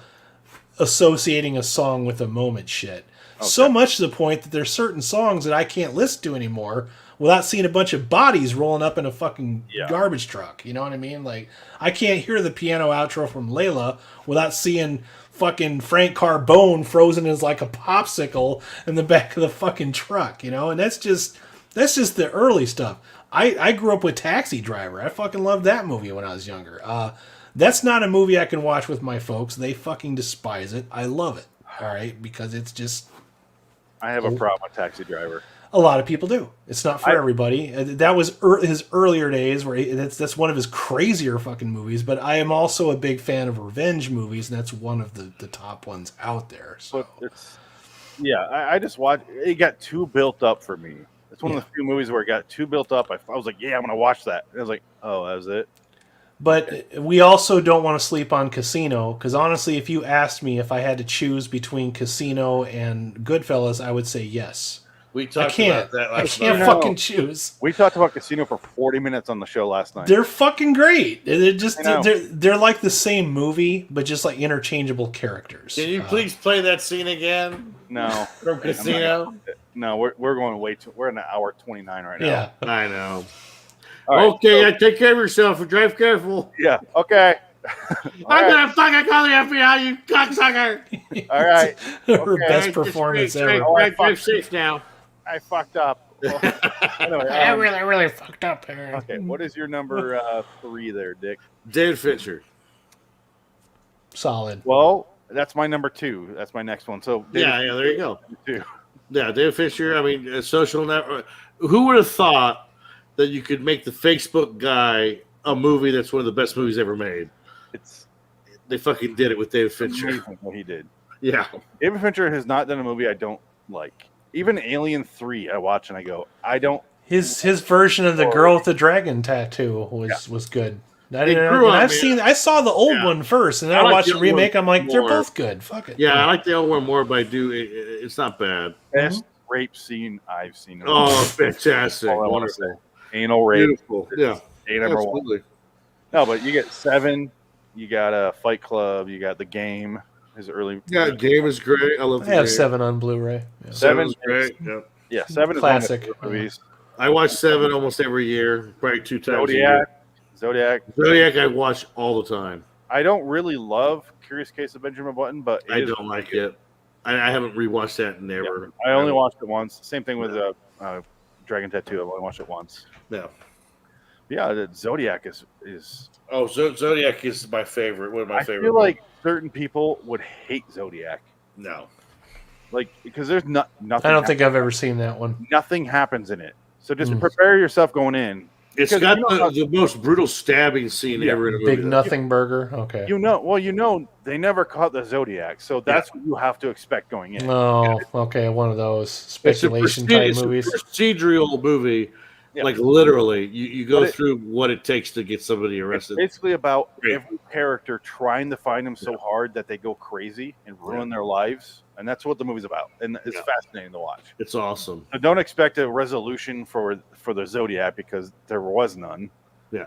associating a song with a moment shit. Okay. So much to the point that there's certain songs that I can't listen to anymore without seeing a bunch of bodies rolling up in a fucking garbage truck. You know what I mean? Like, I can't hear the piano outro from Layla without seeing fucking Frank Carbone frozen as like a popsicle in the back of the fucking truck, and that's just the early stuff. I grew up with Taxi Driver. I fucking loved that movie when I was younger. That's not a movie I can watch with my folks. They fucking despise it. I love it. All right, because it's just. I have a problem with Taxi Driver. A lot of people do. It's not for everybody. That was his earlier days, where that's one of his crazier fucking movies. But I am also a big fan of revenge movies, and that's one of the top ones out there. So. But I just watched. It got too built up for me. It's one of the few movies where it got too built up. I was like, I'm gonna watch that. And I was like, oh, that was it. But we also don't want to sleep on Casino, because honestly, if you asked me if I had to choose between Casino and Goodfellas, I would say yes. We talked about that last night. I can't fucking choose. We talked about Casino for 40 minutes on the show last night. They're fucking great. They're like the same movie, but just like interchangeable characters. Can you please play that scene again? No. From Casino? No, we're going way too. We're in an hour 29 right now. Yeah, I know. Okay, take care of yourself and drive careful. Yeah, okay. I'm gonna fucking call the FBI, you cocksucker. All right. Her best performance ever. Drive safe now. I fucked up. Well, anyway, I really fucked up here. Okay, what is your number 3 there, Dick? David Fincher. Solid. Well, that's my number 2. That's my next one. So there you go. 2. Yeah, David Fincher. I mean, Social Network. Who would have thought that you could make the Facebook guy a movie that's one of the best movies ever made? They fucking did it with David Fincher. Amazing what he did. Yeah. David Fincher has not done a movie I don't like. Even Alien 3, I watch and I go, I don't. His version of the girl with the dragon tattoo was good. I saw the old one first, and then I watched the remake. I'm like, they're both good. Fuck it. Yeah, I like the old one more, but it's not bad. Best rape scene I've seen. Oh, fantastic! Wonderful. Anal rape. Beautiful. Yeah. Absolutely. No, but you get 7. You got a Fight Club. You got The Game. His early. Yeah, Game is great. I love. I have 7 on Blu-ray. Yeah. 7 is great. Yep. Yeah, 7 classic. is one of the movies. I watch 7 almost every year, probably 2 times. Zodiac. I watch all the time. I don't really love Curious Case of Benjamin Button, but I don't like it. I haven't rewatched that never. Yeah, I only watched it once. Same thing with Dragon Tattoo. I've only watched it once. Yeah. Yeah, Zodiac is. Zodiac is my favorite. One of my favorite. I feel like certain people would hate Zodiac. No. Like, because there's nothing. I don't think I've ever seen that one. Nothing happens in it. So just prepare yourself going in. It's got the most brutal stabbing scene ever in a movie. Big Nothing Burger. Okay. They never caught the Zodiac, so that's what you have to expect going in. Oh, okay, one of those speculation type movies. It's a procedural movie. Yeah. Like literally, you go through what it takes to get somebody arrested. It's basically about every character trying to find them so hard that they go crazy and ruin their lives, and that's what the movie's about. And it's fascinating to watch. It's awesome. So don't expect a resolution for the Zodiac because there was none. Yeah,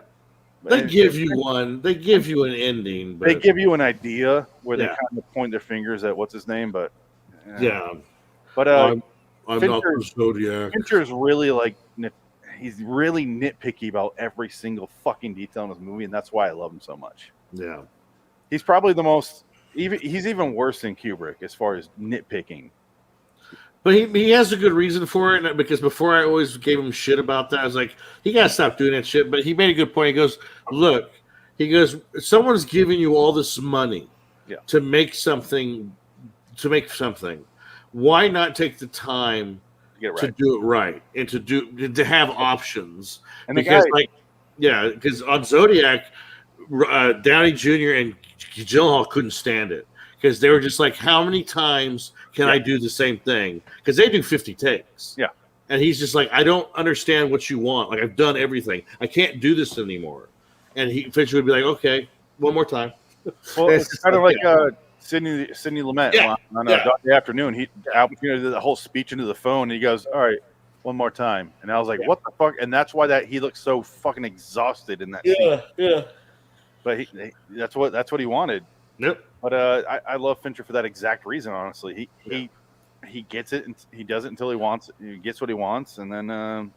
they give you one. They give you an ending. But they give you an idea where they kind of point their fingers at what's his name, but yeah. But I'm not the Zodiac. Fincher's really like. he's really nitpicky about every single fucking detail in his movie, and that's why I love him so much. Yeah. He's probably the most he's even worse than Kubrick as far as nitpicking. But he has a good reason for it, because before I always gave him shit about that. I was like, he got to stop doing that shit. But he made a good point. He goes, look, someone's giving you all this money to make something. Why not take the time to do it right and to have options? And because because on Zodiac, Downey Jr. and Gyllenhaal couldn't stand it. Because they were just like, how many times can I do the same thing? Because they do 50 takes. Yeah. And he's just like, I don't understand what you want. Like, I've done everything. I can't do this anymore. And Fincher would be like, okay, one more time. Well, it's kind of like Sidney Lumet on Dog Afternoon. Al Pacino did the whole speech into the phone, and he goes, all right, one more time. And I was like, what the fuck? And that's why he looks so fucking exhausted in that scene. Yeah. But that's what he wanted. Yep. But I love Fincher for that exact reason. Honestly, he gets it and he does it until he gets what he wants, and then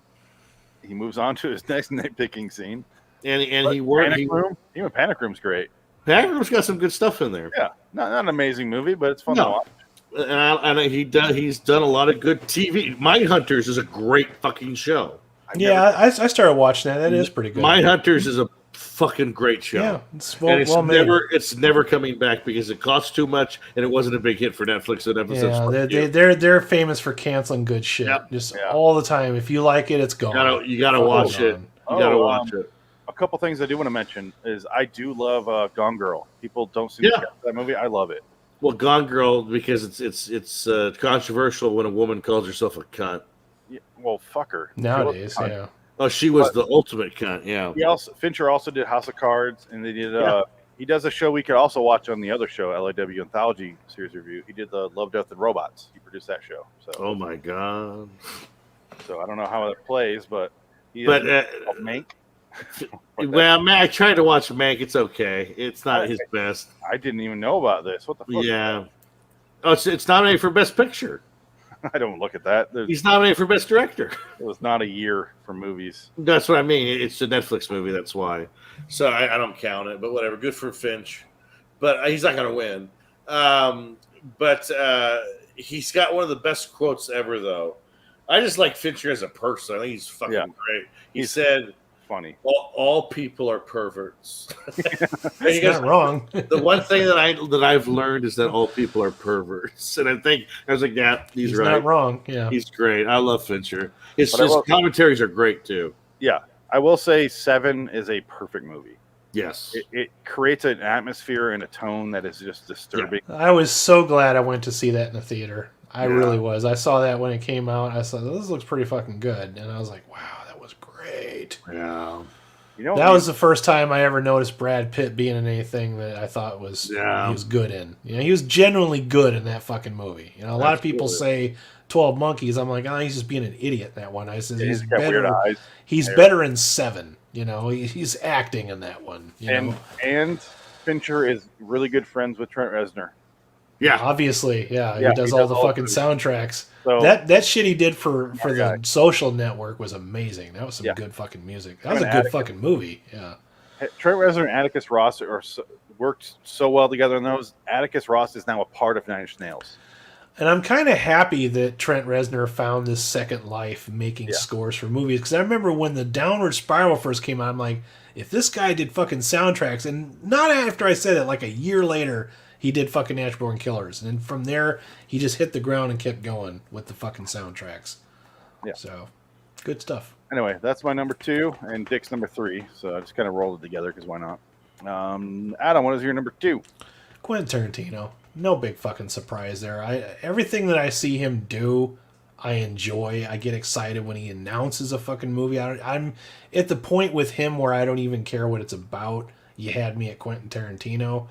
he moves on to his next nitpicking scene. And he worked. Even Panic Room's great. Panic Room's got some good stuff in there. Yeah, not an amazing movie, but it's fun to watch. And he's done a lot of good TV. Mindhunters is a great fucking show. I started watching that. That is pretty good. Mindhunters is a fucking great show. Yeah, it's never coming back because it costs too much and it wasn't a big hit for Netflix. They're famous for canceling good shit all the time. If you like it, it's gone. You gotta watch it. You gotta watch it. A couple things I do want to mention is I do love Gone Girl. People don't seem to get that movie. I love it. Well, Gone Girl, because it's controversial when a woman calls herself a cunt. Yeah, well, fuck her. Nowadays, Oh, she was the ultimate cunt. Yeah. Fincher also did House of Cards, and they did. He does a show we could also watch on the other show, LIW Anthology series review. He did the Love, Death, and Robots. He produced that show. So. Oh my god. So I don't know how it plays, but Mank. Well, I tried to watch Mank. It's okay. It's not his best. I didn't even know about this. What the fuck? Yeah. Oh, it's nominated for Best Picture. I don't look at that. He's nominated for Best Director. It was not a year for movies. That's what I mean. It's a Netflix movie. That's why. So I don't count it, but whatever. Good for Finch. But he's not going to win. But he's got one of the best quotes ever, though. I just like Fincher as a person. I think he's fucking great. He said, funny. All people are perverts. That's not wrong. The one thing that I've learned is that all people are perverts, and I was like, yeah, he's right. Not wrong. Yeah, he's great. I love Fincher. His commentaries are great too. Yeah, I will say Seven is a perfect movie. Yes, it creates an atmosphere and a tone that is just disturbing. Yeah. I was so glad I went to see that in the theater. I really was. I saw that when it came out. I thought this looks pretty fucking good, and I was like, wow. Great. Yeah. That was the first time I ever noticed Brad Pitt being in anything that I thought was he was good in. He was genuinely good in that fucking movie. A lot of people say 12 Monkeys. I'm like, he's just being an idiot in that one. I said he's better. He's better in Seven. He's acting in that one. And Fincher is really good friends with Trent Reznor. Yeah, obviously. Yeah, he does all the fucking soundtracks. So, that shit he did for the Social Network was amazing. That was some good fucking music. That was a good fucking movie. Yeah. Trent Reznor and Atticus Ross worked so well together in those. Atticus Ross is now a part of Nine Inch Nails. And I'm kind of happy that Trent Reznor found this second life making scores for movies. Because I remember when the Downward Spiral first came out, I'm like, if this guy did fucking soundtracks, and not after I said it, like a year later, he did fucking Natural Born Killers. And then from there, he just hit the ground and kept going with the fucking soundtracks. Yeah. So, good stuff. Anyway, that's my number 2 and Dick's number 3. So I just kind of rolled it together because why not? Adam, what is your number 2? Quentin Tarantino. No big fucking surprise there. Everything that I see him do, I enjoy. I get excited when he announces a fucking movie. I'm at the point with him where I don't even care what it's about. You had me at Quentin Tarantino.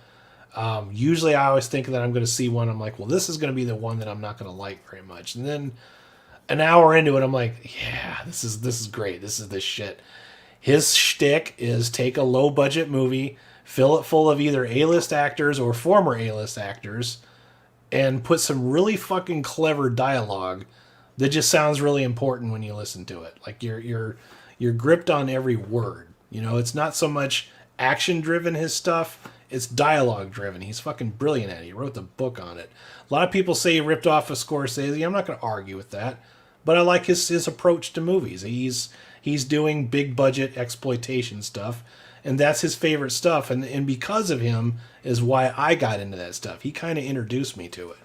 Usually I always think that I'm going to see one. I'm like, well, this is going to be the one that I'm not going to like very much. And then an hour into it, I'm like, yeah, this is great. This is this shit. His shtick is take a low budget movie, fill it full of either A-list actors or former A-list actors, and put some really fucking clever dialogue that just sounds really important when you listen to it. Like you're gripped on every word. You know, it's not so much action driven, his stuff. It's dialogue driven. He's fucking brilliant at it. He wrote the book on it. A lot of people say he ripped off a Scorsese. I'm not going to argue with that, but I like his approach to movies. He's doing big budget exploitation stuff, and that's his favorite stuff. And because of him is why I got into that stuff. He kind of introduced me to it,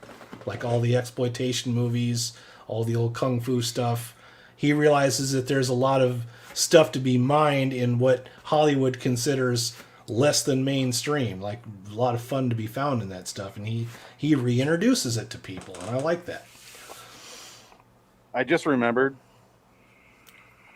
like all the exploitation movies, all the old kung fu stuff. He realizes that there's a lot of stuff to be mined in what Hollywood considers less than mainstream, like a lot of fun to be found in that stuff, and he reintroduces it to people, and I like that. I just remembered,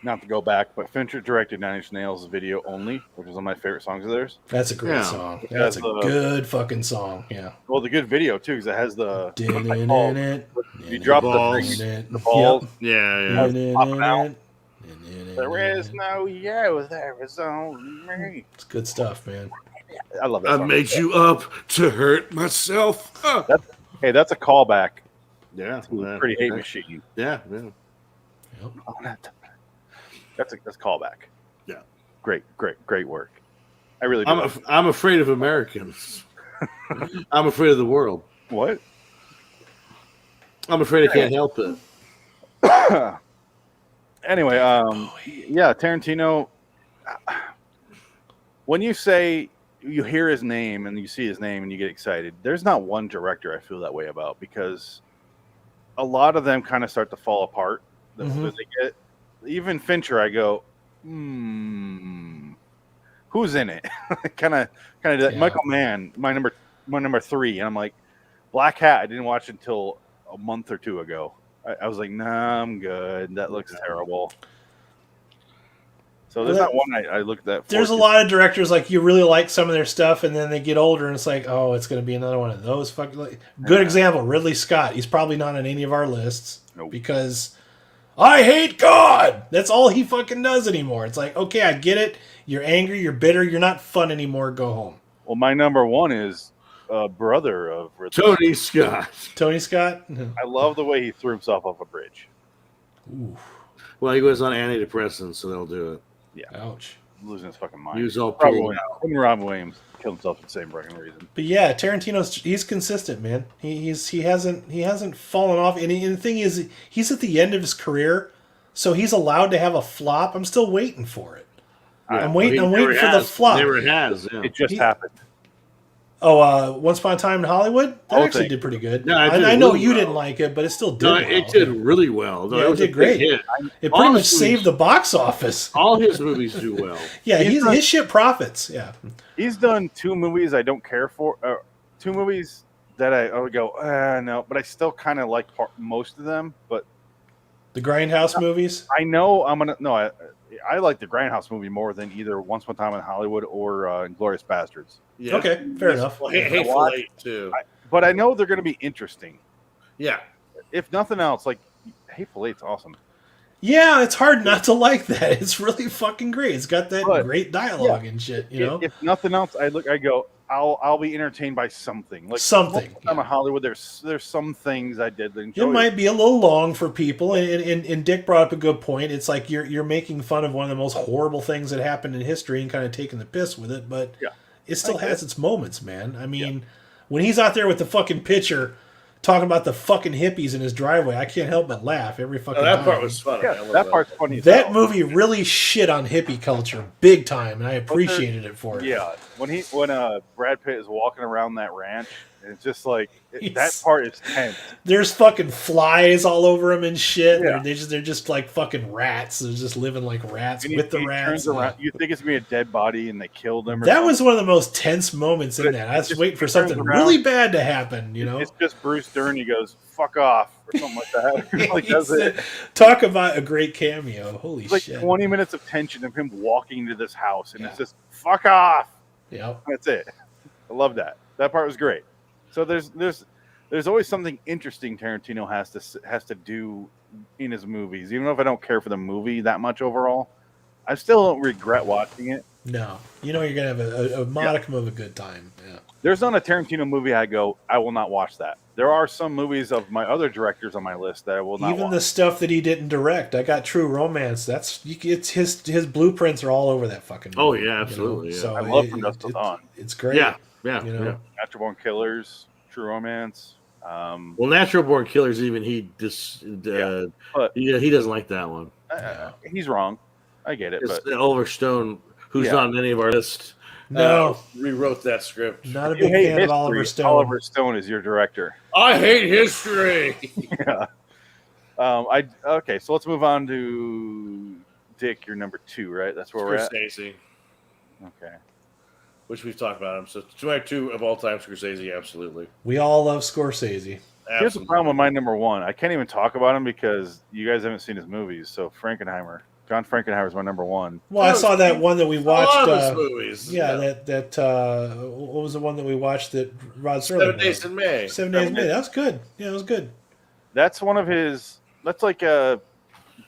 not to go back, but Fincher directed Nine Inch Nails' Video Only, which is one of my favorite songs of theirs. That's a great song. That's a good fucking song. Yeah. Well, the good video too, because it has the You drop the balls. Yeah. Popping out. There is no you, there is only me. It's good stuff, man. I love that I song. made you up to hurt myself. That's a callback. Yeah. Pretty Hate Machine. Yeah. Yep. That's a callback. Yeah. Great work. I really do. I'm afraid of Americans. I'm afraid of the world. What? I'm afraid I can't help it. Anyway, yeah, Tarantino. When you say you hear his name and you see his name and you get excited, there's not one director I feel that way about, because a lot of them kind of start to fall apart. They get, even Fincher, I go, who's in it? kind of. Yeah. Michael Mann, my number 3, and I'm like, Black Hat. I didn't watch until a month or two ago. I was like, nah, I'm good. That looks terrible. So there's not one I looked at. There's a lot of directors, like, you really like some of their stuff, and then they get older, and it's like, oh, it's going to be another one of those. Good example, Ridley Scott. He's probably not on any of our lists because I hate God. That's all he fucking does anymore. It's like, okay, I get it. You're angry. You're bitter. You're not fun anymore. Go home. Well, my number 1 is brother of Ridley Tony Scott. Tony Scott? I love the way he threw himself off a bridge. Ooh. Well, he was on antidepressants, so they'll do it. Yeah. Ouch. Losing his fucking mind. He was all Probably pulled out. him and Robin Williams killed himself for the same fucking reason. But yeah, he's consistent, man. He hasn't fallen off. And the thing is, he's at the end of his career, so he's allowed to have a flop. I'm still waiting for it. I'm waiting for the flop. Never has. Yeah. It just happened. Oh, Once Upon a Time in Hollywood? That actually did pretty good. No, I know you didn't like it, but it still did well. It did really well. Yeah, it did great. It pretty much saved the box office. All his movies do well. Yeah, his shit profits. Yeah. He's done 2 movies I don't care for. 2 movies that I would go, no, but I still kind of like most of them. But the Grindhouse movies? I know I'm going to... No, I like the Grindhouse movie more than either Once Upon a Time in Hollywood or Inglourious Bastards. Yeah. Okay, fair enough. Well, Hateful Eight, too. But I know they're going to be interesting. Yeah. If nothing else, like, Hateful Eight's awesome. Yeah, it's hard not to like that. It's really fucking great. It's got that great dialogue and shit, you know? If nothing else, I go, I'll be entertained by something. Like something. I'm in Hollywood. There's some things I did that enjoy. It might be a little long for people, and Dick brought up a good point. It's like you're making fun of one of the most horrible things that happened in history and kind of taking the piss with it, but it still has its moments, man. I mean, when he's out there with the fucking pitcher talking about the fucking hippies in his driveway, I can't help but laugh every fucking time. That part was funny. Yeah, that part's funny. That movie really shit on hippie culture big time, and I appreciated it for it. Yeah, when Brad Pitt is walking around that ranch, and it's just like that part is tense. There's fucking flies all over him and shit. Yeah. They're just like fucking rats. They're just living like rats and with the he rats. Turns around, you think it's gonna be a dead body, and they killed him. That was one of the most tense moments in that. I was waiting for something really bad to happen. You know, it's just Bruce Dern. He goes, "Fuck off," or something like that. Like, does it. Talk about a great cameo. Holy it's like shit! 20 minutes of tension of him walking into this house, and it's just fuck off. Yeah, that's it. I love that. That part was great. So there's always something interesting Tarantino has to do in his movies. Even if I don't care for the movie that much overall, I still don't regret watching it. No, you know you're gonna have a modicum of a good time. Yeah. There's not a Tarantino movie I go, I will not watch that. There are some movies of my other directors on my list that I will not Even watch. the stuff that he didn't direct. I got True Romance. It's his blueprints are all over that fucking movie. Oh, yeah, absolutely, yeah. So I love From Dusk Till Dawn. It's great. Yeah. Natural Born Killers, True Romance. Well, Natural Born Killers, even he doesn't like that one. He's wrong. I get it. It's But Oliver Stone, who's not on any of our lists. No, rewrote that script. not a if you big hate fan of history, Oliver Stone. Oliver Stone is your director. I hate history. Yeah. Okay, so let's move on to Dick. You're number 2, right? That's where we're at. Scorsese, Okay. which we've talked about him. So 2 of all time, Scorsese, absolutely. We all love Scorsese. Here's the problem with my number 1. I can't even talk about him because you guys haven't seen his movies. So Frankenheimer. John Frankenheimer is my number 1. Well, I saw that one that we watched. A lot of his movies. Yeah, what was the one that we watched that Rod Serling? 7 Days in May. 7 Days in May. That was good. Yeah, it was good. That's one of his. That's like a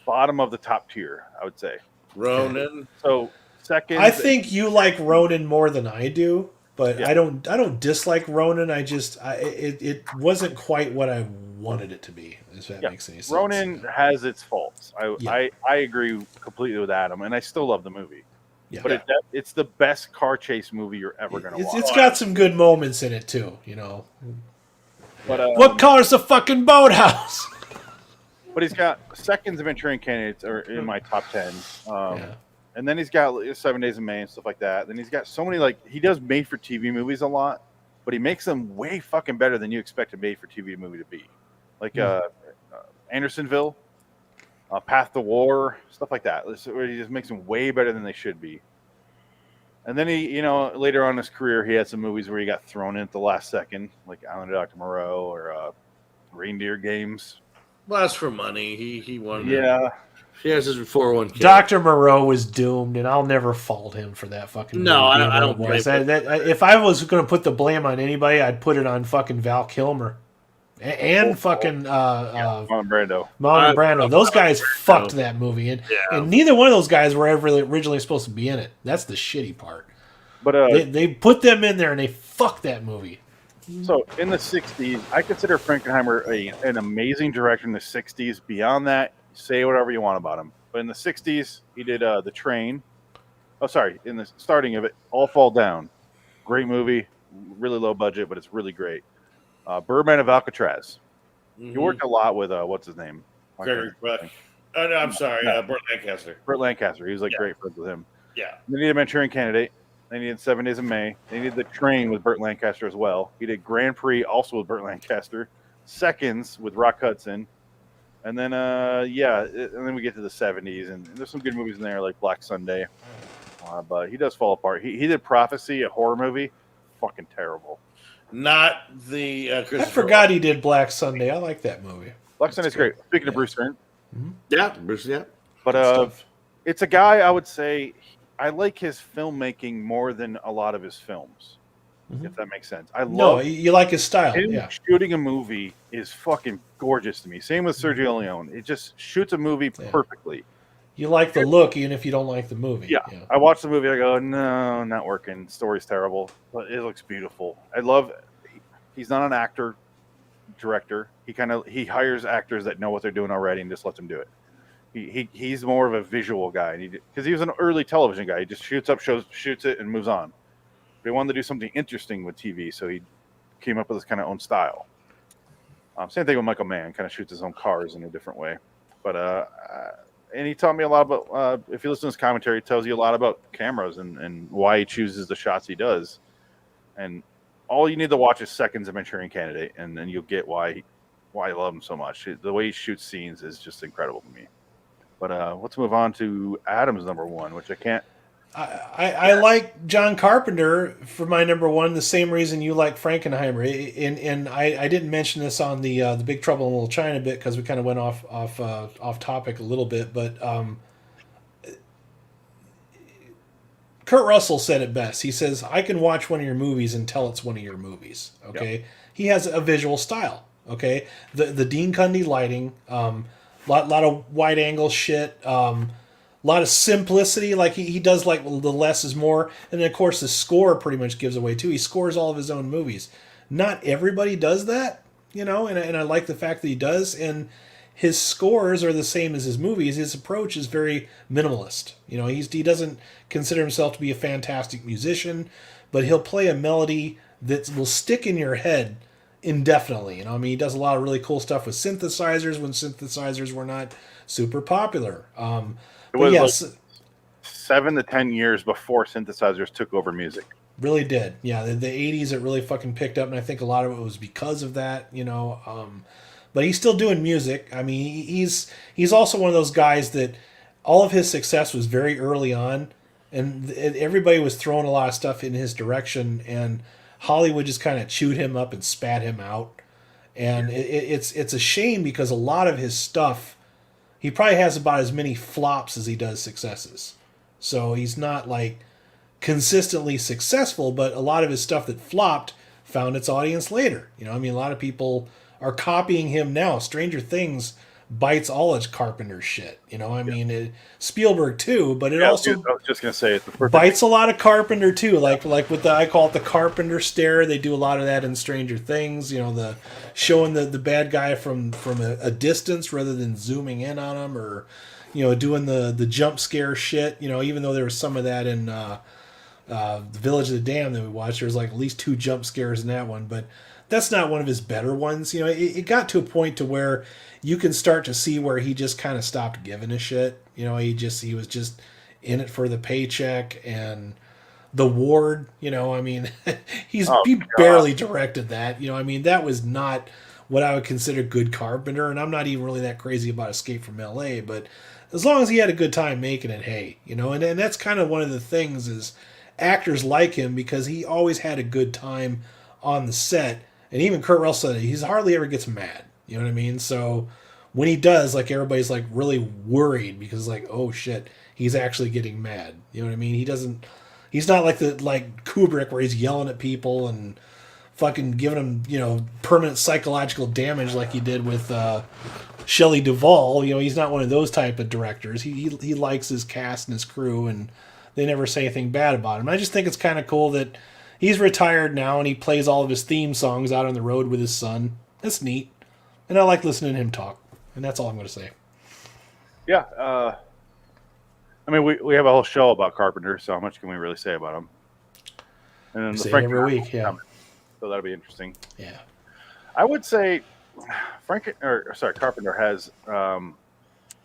bottom of the top tier, I would say. Ronin. So second, I think you like Ronin more than I do, but Yeah. I don't dislike Ronin. It wasn't quite what I wanted it to be. If that makes any sense. Ronin has its faults. I agree completely with Adam, and I still love the movie. Yeah. But it's the best car chase movie you're ever going to watch. It's got some good moments in it too. But What color's the fucking boathouse? But he's got seconds of Manchurian Candidates are in my top 10. And then he's got 7 Days in May and stuff like that. Then he's got so many, he does made-for-TV movies a lot, but he makes them way fucking better than you expect a made-for-TV movie to be. Like Andersonville, Path to War, stuff like that. Where he just makes them way better than they should be. And then he, later on in his career, he had some movies where he got thrown in at the last second, like Island of Dr. Moreau or Reindeer Games. Well, that's for money. He wanted. Yeah. He has his 401k. Dr. Moreau was doomed, and I'll never fault him for that fucking No, movie I don't being what it blame was. If I was going to put the blame on anybody, I'd put it on fucking Val Kilmer. And fucking Marlon Brando. Marlon Brando. Those guys fucked that movie. And neither one of those guys were ever originally supposed to be in it. That's the shitty part. But they put them in there, and they fucked that movie. So in the 60s, I consider Frankenheimer an amazing director in the 60s. Beyond that, say whatever you want about him. But in the 60s, he did The Train. Oh, sorry. In the starting of it, All Fall Down. Great movie. Really low budget, but it's really great. Birdman of Alcatraz. He worked a lot with, what's his name? Gregory Peck. Oh, no, I'm sorry. Burt Lancaster. Burt Lancaster. He was great friends with him. Yeah. They needed a Manchurian Candidate. They needed 7 Days in May. They needed The Train with Burt Lancaster as well. He did Grand Prix also with Burt Lancaster. Seconds with Rock Hudson. And then, and then we get to the 70s, and there's some good movies in there like Black Sunday. But he does fall apart. He did Prophecy, a horror movie. Fucking terrible. Not the I Christopher. forgot he did Black Sunday. I like that movie. Black Sunday's great. Speaking of Bruce Dern. Yeah, Bruce, yeah. But it's a guy, I would say, I like his filmmaking more than a lot of his films, if that makes sense. You like his style. Him Yeah. shooting a movie is fucking gorgeous to me. Same with Sergio Leone. It just shoots a movie perfectly. You like the look, even if you don't like the movie. Yeah. I watch the movie, I go, no, not working. Story's terrible, but it looks beautiful. He's not an actor, director. He hires actors that know what they're doing already and just lets them do it. He's more of a visual guy, because he was an early television guy. He just shoots it and moves on. But he wanted to do something interesting with TV, so he came up with his kind of own style. Same thing with Michael Mann, kind of shoots his own cars in a different way. But and he taught me a lot about. If you listen to his commentary, it tells you a lot about cameras and why he chooses the shots he does. And all you need to watch is Seconds of Manchurian Candidate, and then you'll get why I love him so much. The way he shoots scenes is just incredible to me. But let's move on to Adam's number 1, which I can't. I like John Carpenter for my number 1. The same reason you like Frankenheimer. And I didn't mention this on the Big Trouble in Little China bit because we kind of went off topic a little bit. But Kurt Russell said it best. He says, "I can watch one of your movies and tell it's one of your movies." Okay, yep. He has a visual style. Okay, the Dean Cundy lighting, lot of wide angle shit. lot of simplicity. Like he does like the less is more, and then of course the score pretty much gives away too. He scores all of his own movies. Not everybody does that, you know, and I like the fact that he does. And his scores are the same as his movies. His approach is very minimalist. You know, he doesn't consider himself to be a fantastic musician, but he'll play a melody that will stick in your head indefinitely. You know, I mean, he does a lot of really cool stuff with synthesizers when synthesizers were not super popular. It was like 7 to 10 years before synthesizers took over music. Really did. Yeah, the 80s it really fucking picked up, and I think a lot of it was because of that, you know. But he's still doing music. I mean, he's also one of those guys that all of his success was very early on, and everybody was throwing a lot of stuff in his direction, and Hollywood just kind of chewed him up and spat him out. And it's a shame because a lot of his stuff, he probably has about as many flops as he does successes. So he's not like consistently successful, but a lot of his stuff that flopped found its audience later. You know, I mean, a lot of people are copying him now. Stranger Things bites all his Carpenter shit. You know, I mean, Spielberg too, but it also I was just gonna say it's the perfect bites a lot of Carpenter too. Like with I call it the Carpenter stare. They do a lot of that in Stranger Things. You know, the showing the bad guy from a distance rather than zooming in on him, or you know, doing the jump scare shit. You know, even though there was some of that in the Village of the Damned that we watched, there was like at least 2 jump scares in that one, but that's not one of his better ones. You know, it got to a point to where you can start to see where he just kind of stopped giving a shit. You know, he was just in it for the paycheck. And The Ward, you know, I mean, he barely directed that. You know, I mean, that was not what I would consider good Carpenter, and I'm not even really that crazy about Escape from LA, but as long as he had a good time making it, hey, you know, and that's kind of one of the things is actors like him because he always had a good time on the set. And even Kurt Russell said he's hardly ever gets mad. You know what I mean? So when he does, like everybody's like really worried because like, oh shit, he's actually getting mad. You know what I mean? He's not like Kubrick where he's yelling at people and fucking giving them, you know, permanent psychological damage like he did with Shelley Duvall. You know, he's not one of those type of directors. He likes his cast and his crew, and they never say anything bad about him. I just think it's kind of cool that he's retired now and he plays all of his theme songs out on the road with his son. That's neat. And I like listening to him talk. And that's all I'm going to say. Yeah. I mean, we have a whole show about Carpenter, so how much can we really say about him? And then say every week, yeah. So that'll be interesting. Yeah. I would say Carpenter has, I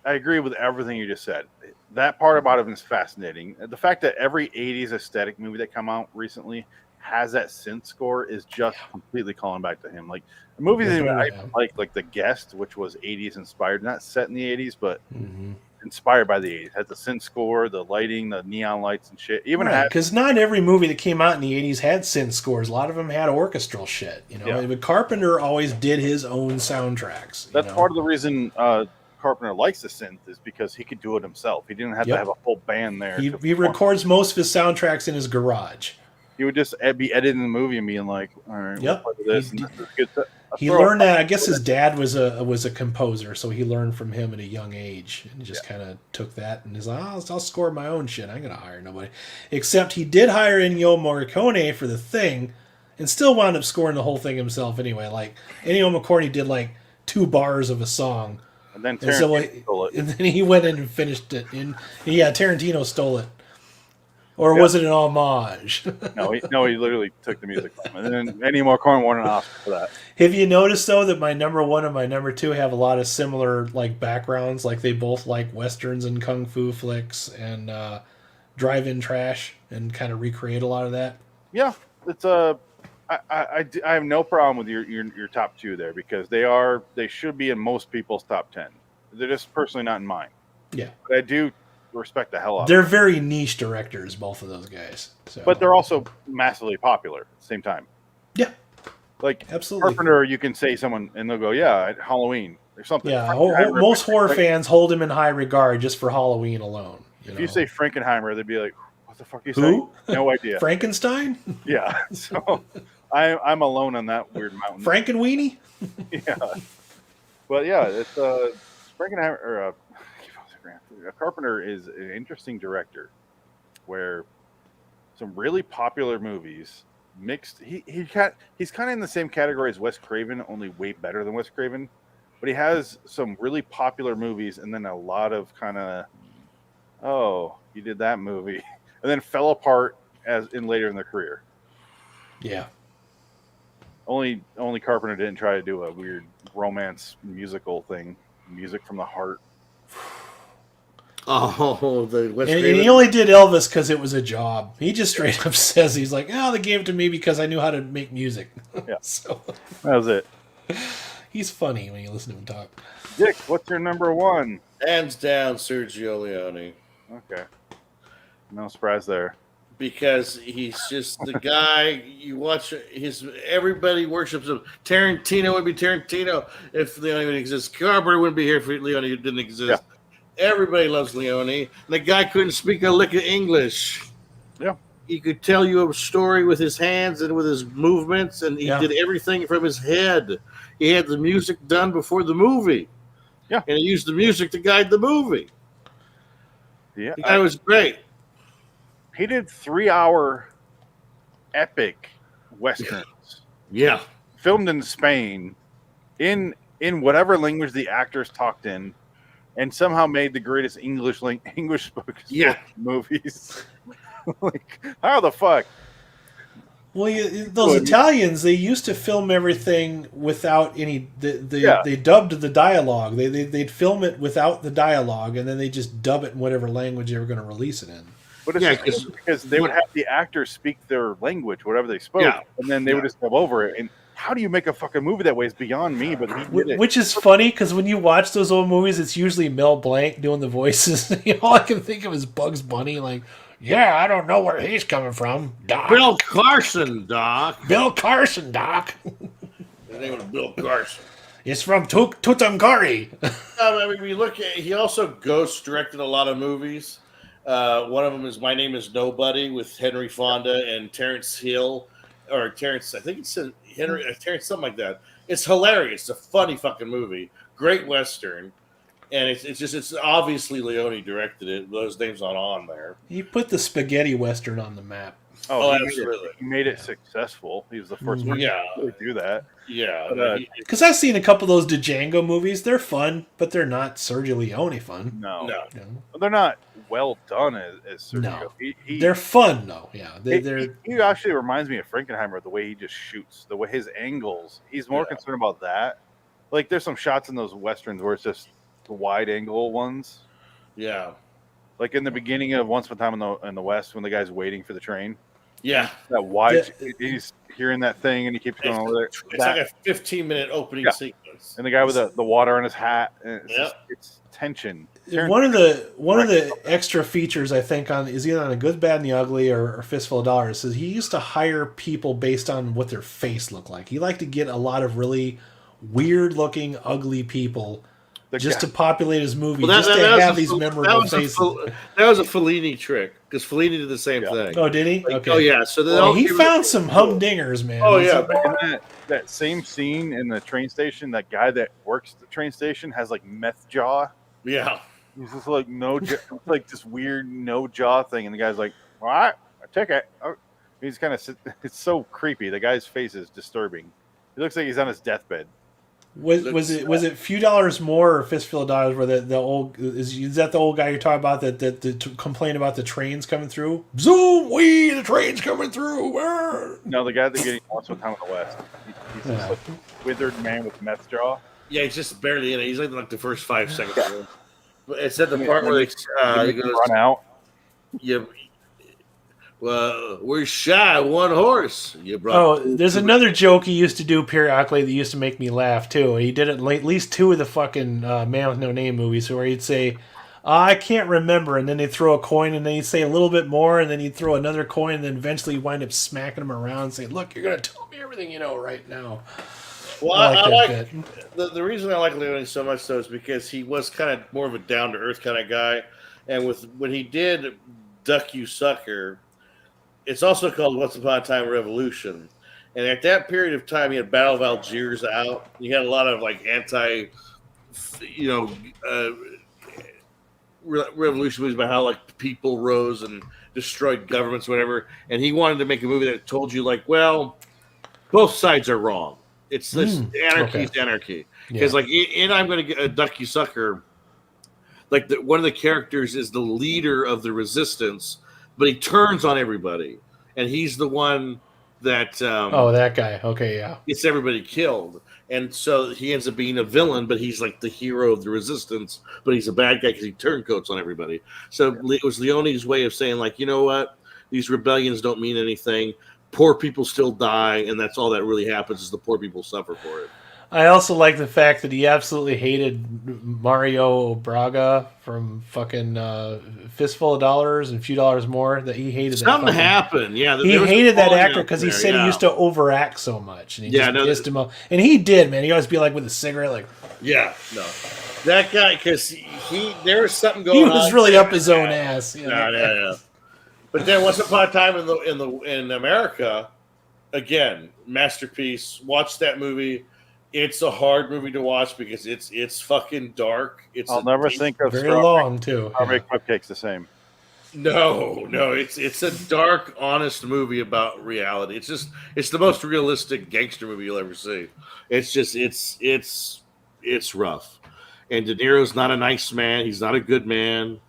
agree with everything you just said. That part about him is fascinating. The fact that every 80s aesthetic movie that come out recently has that synth score is just completely calling back to him. Like the movies I like The Guest, which was 80s inspired, not set in the 80s, but inspired by the 80s. Had the synth score, the lighting, the neon lights and shit. Even because not every movie that came out in the 80s had synth scores. A lot of them had orchestral shit. You know, but Carpenter always did his own soundtracks. That's part of the reason Carpenter likes the synth is because he could do it himself. He didn't have to have a full band there. He records most of his soundtracks in his garage. He would just be editing the movie and being like, "All right, we'll play this." He learned that. I guess his dad was a composer, so he learned from him at a young age, and just kind of took that and he's like, "I'll score my own shit. I ain't gonna hire nobody." Except he did hire Ennio Morricone for The Thing, and still wound up scoring the whole thing himself anyway. Like Ennio Morricone did like 2 bars of a song, and then Tarantino stole it. And then he went in and finished it. And Tarantino stole it. Or was it an homage? No, he literally took the music from it. And then Ennio Morricone won an Oscar for that. Have you noticed, though, that my number 1 and my number 2 have a lot of similar like backgrounds? Like they both like Westerns and Kung Fu flicks and drive-in trash and kind of recreate a lot of that? Yeah. It's I have no problem with your top 2 there because they should be in most people's top 10. They're just personally not in mine. Yeah. But I do respect the hell out of them. They're very niche directors, both of those guys. So. But they're also massively popular at the same time. Yeah. Like absolutely. Carpenter, you can say someone and they'll go, yeah, at Halloween or something. Yeah, most horror fans hold him in high regard just for Halloween alone. If you say Frankenheimer, they'd be like, what the fuck are you saying? No idea. Frankenstein? Yeah. So I'm alone on that weird mountain. Frankenweenie? Yeah. But yeah, it's Frankenheimer or Carpenter is an interesting director, where some really popular movies mixed. He's kind of in the same category as Wes Craven, only way better than Wes Craven. But he has some really popular movies, and then a lot of kind of, oh, you did that movie, and then fell apart later in their career. Yeah. Only Carpenter didn't try to do a weird romance musical thing, music from the heart. Oh, the Wes And Craven. he only did Elvis because it was a job. He just straight up says, he's like, oh, they gave it to me because I knew how to make music. Yeah. So That was it. he's funny when you listen to him talk. Dick, what's your number one? Hands down, Sergio Leone. Okay. No surprise there. Because he's just the guy. You watch everybody worships him. Tarantino would be Tarantino if Leone would exist. Carpenter wouldn't be here if Leone didn't exist. Yeah. Everybody loves Leone. The guy couldn't speak a lick of English. Yeah. He could tell you a story with his hands and with his movements, and he did everything from his head. He had the music done before the movie. Yeah. And he used the music to guide the movie. Yeah. The guy was great. He did 3-hour epic westerns. Yeah. Filmed in Spain, in whatever language the actors talked in, and somehow made the greatest English spoken movies. Like, how the fuck? Well, those Italians, they used to film everything without any. They dubbed the dialogue. They'd film it without the dialogue, and then they just dub it in whatever language they were going to release it in. But it's because they would have the actors speak their language, whatever they spoke, and then they would just come over it. And how do you make a fucking movie that way? It's beyond me. But he did it. Which is funny because when you watch those old movies, it's usually Mel Blanc doing the voices. All I can think of is Bugs Bunny, like, yeah, I don't know where he's coming from, Doc. Bill Carson, Doc. Bill Carson, Doc. His name was Bill Carson. It's from Tutankari. I mean, we look at. He also ghost directed a lot of movies. One of them is My Name Is Nobody with Henry Fonda and Terrence Hill, or Terrence. I think it's Terrence, something like that. It's hilarious. It's a funny fucking movie. Great Western. And it's obviously Leone directed it. Those names not on there. He put the spaghetti Western on the map. Oh, absolutely. He made it successful. He was the first one to do that. Yeah. Because I've seen a couple of those Django movies. They're fun, but they're not Sergio Leone fun. No. They're not well done as Sergio. No. They're fun, though. Yeah. He actually reminds me of Frankenheimer, the way he just shoots, the way his angles. He's more concerned about that. Like, there's some shots in those Westerns where it's just the wide angle ones. Yeah. Like in the beginning of Once Upon a Time in the West, when the guy's waiting for the train. Yeah. That wide, he's hearing that thing and he keeps going over there. It's like a 15-minute opening sequence. And the guy with the water on his hat. And it's tension. One of the extra features I think is either on A Good, Bad, and the Ugly or Fistful of Dollars is he used to hire people based on what their face looked like. He liked to get a lot of really weird-looking, ugly people to populate his movie, have these memorable faces. That was a Fellini trick, because Fellini did the same thing. Oh, did he? Okay. Oh, yeah. So he found some humdingers, man. Oh, yeah. That same scene in the train station, that guy that works at the train station has like meth jaw. Yeah. He's just like like this weird no jaw thing, and the guy's like, "All right, I take it." He's kind of it's so creepy. The guy's face is disturbing. He looks like he's on his deathbed. Was it Few Dollars More or Fistful of Dollars where the old is that the old guy you're talking about that complained about the trains coming through? Zoom, the train's coming through. No, the guy that's getting Once Upon a Time in the West. He's this like withered man with meth jaw. Yeah, he's just barely in it. He's like the first 5 seconds. But it's at the part where they goes, run out. Yeah. Well, we're shy. One horse. There's another joke he used to do periodically that used to make me laugh too. He did it in at least 2 of the fucking Man with No Name movies, where he'd say, "I can't remember," and then they'd throw a coin, and then he'd say a little bit more, and then he'd throw another coin, and then eventually wind up smacking him around and say, "Look, you're gonna tell me everything you know right now." Well, I like the reason I like Leone so much though is because he was kind of more of a down to earth kind of guy, and when he did Duck You Sucker. It's also called Once Upon a Time Revolution. And at that period of time, he had Battle of Algiers out. You had a lot of like revolution movies about how like people rose and destroyed governments, whatever. And he wanted to make a movie that told you like, well, both sides are wrong. It's this anarchy is anarchy. Because like in I'm going to get a Duck You Sucker, like one of the characters is the leader of the resistance, but he turns on everybody, and he's the one that that guy. Okay, yeah, gets everybody killed. And so he ends up being a villain, but he's like the hero of the resistance, but he's a bad guy because he turncoats on everybody. So it was Leone's way of saying, like, you know what? These rebellions don't mean anything. Poor people still die, and that's all that really happens is the poor people suffer for it. I also like the fact that he absolutely hated Mario Braga from fucking Fistful of Dollars and Few Dollars More. That he hated. Something happened. Yeah, he hated that actor because he said he used to overact so much, and he just pissed him off. And he did, man. He always be like with a cigarette, like that guy because there was something going on. He was really up his own ass. Yeah. But then once upon a time in America, again, masterpiece. Watch that movie. It's a hard movie to watch because it's fucking dark. I'll never think of very long too. Strawberry Cupcake's the same. No, it's a dark, honest movie about reality. It's the most realistic gangster movie you'll ever see. It's just it's rough. And De Niro's not a nice man. He's not a good man.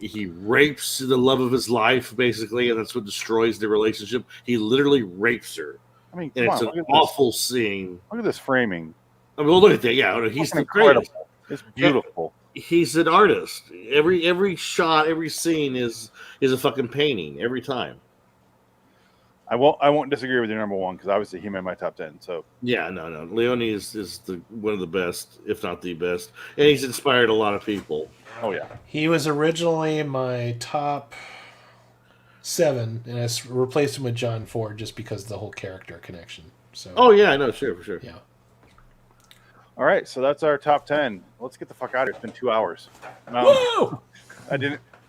He rapes the love of his life, basically, and that's what destroys the relationship. He literally rapes her. I mean, and it's an awful scene. Look at this framing. I mean, well, look at that. Yeah, he's incredible. It's beautiful. He's an artist. Every shot, every scene is a fucking painting every time. I won't disagree with your number one because obviously he made my top 10. So yeah, no. Leone is one of the best, if not the best, and he's inspired a lot of people. Oh yeah, he was originally my top 7, and I replaced him with John Ford just because of the whole character connection. So. Oh yeah, I know, sure, for sure. Yeah. All right, so that's our top 10. Let's get the fuck out of here. It's been 2 hours. Whoa!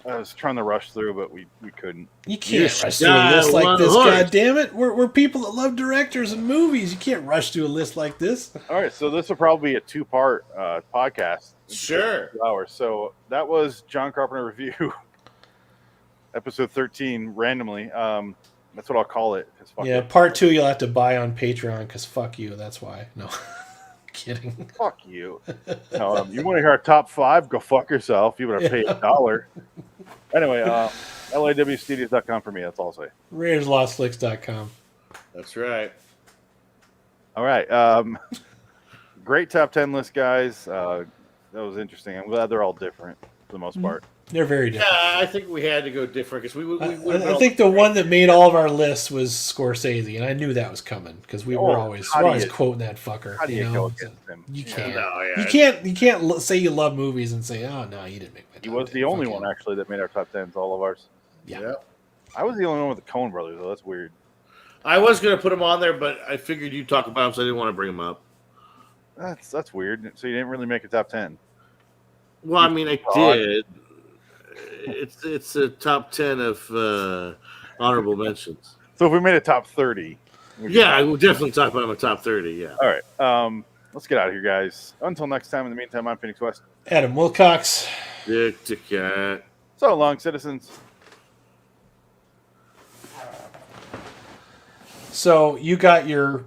I was trying to rush through, but we couldn't. You can't rush through a list like this, goddammit. We're people that love directors and movies. You can't rush through a list like this. All right, so this will probably be a 2-part podcast. Sure. 2 hours. So that was John Carpenter Review, episode 13, randomly. That's what I'll call it. Yeah, part 2 you'll have to buy on Patreon because fuck you. That's why. No. Kidding. Fuck you. No, you want to hear our top 5? Go fuck yourself. You better pay $1. Anyway, LIWstudios.com for me. That's all I'll say. RaidersLostFlix.com. That's right. All right. Great top 10 list, guys. That was interesting. I'm glad they're all different for the most part. They're very different. Yeah, I think we had to go different because I think the one that made all of our lists was Scorsese, and I knew that was coming because we're always quoting that fucker. How do you go against him? You can't. Yeah, You can't say you love movies and say, "Oh no, you didn't make my top 10." He was the only one actually that made our top 10s. All of ours. Yeah. I was the only one with the Coen Brothers, though. That's weird. I was going to put him on there, but I figured you'd talk about him, so I didn't want to bring him up. That's weird. So you didn't really make a top 10. Well, I mean, I did. It's a top 10 of honorable mentions. So if we made a top 30. I will definitely talk about my top 30, yeah. All right. Let's get out of here, guys. Until next time, in the meantime, I'm Phoenix West. Adam Wilcox. Dick to cat. So long, citizens. So you got your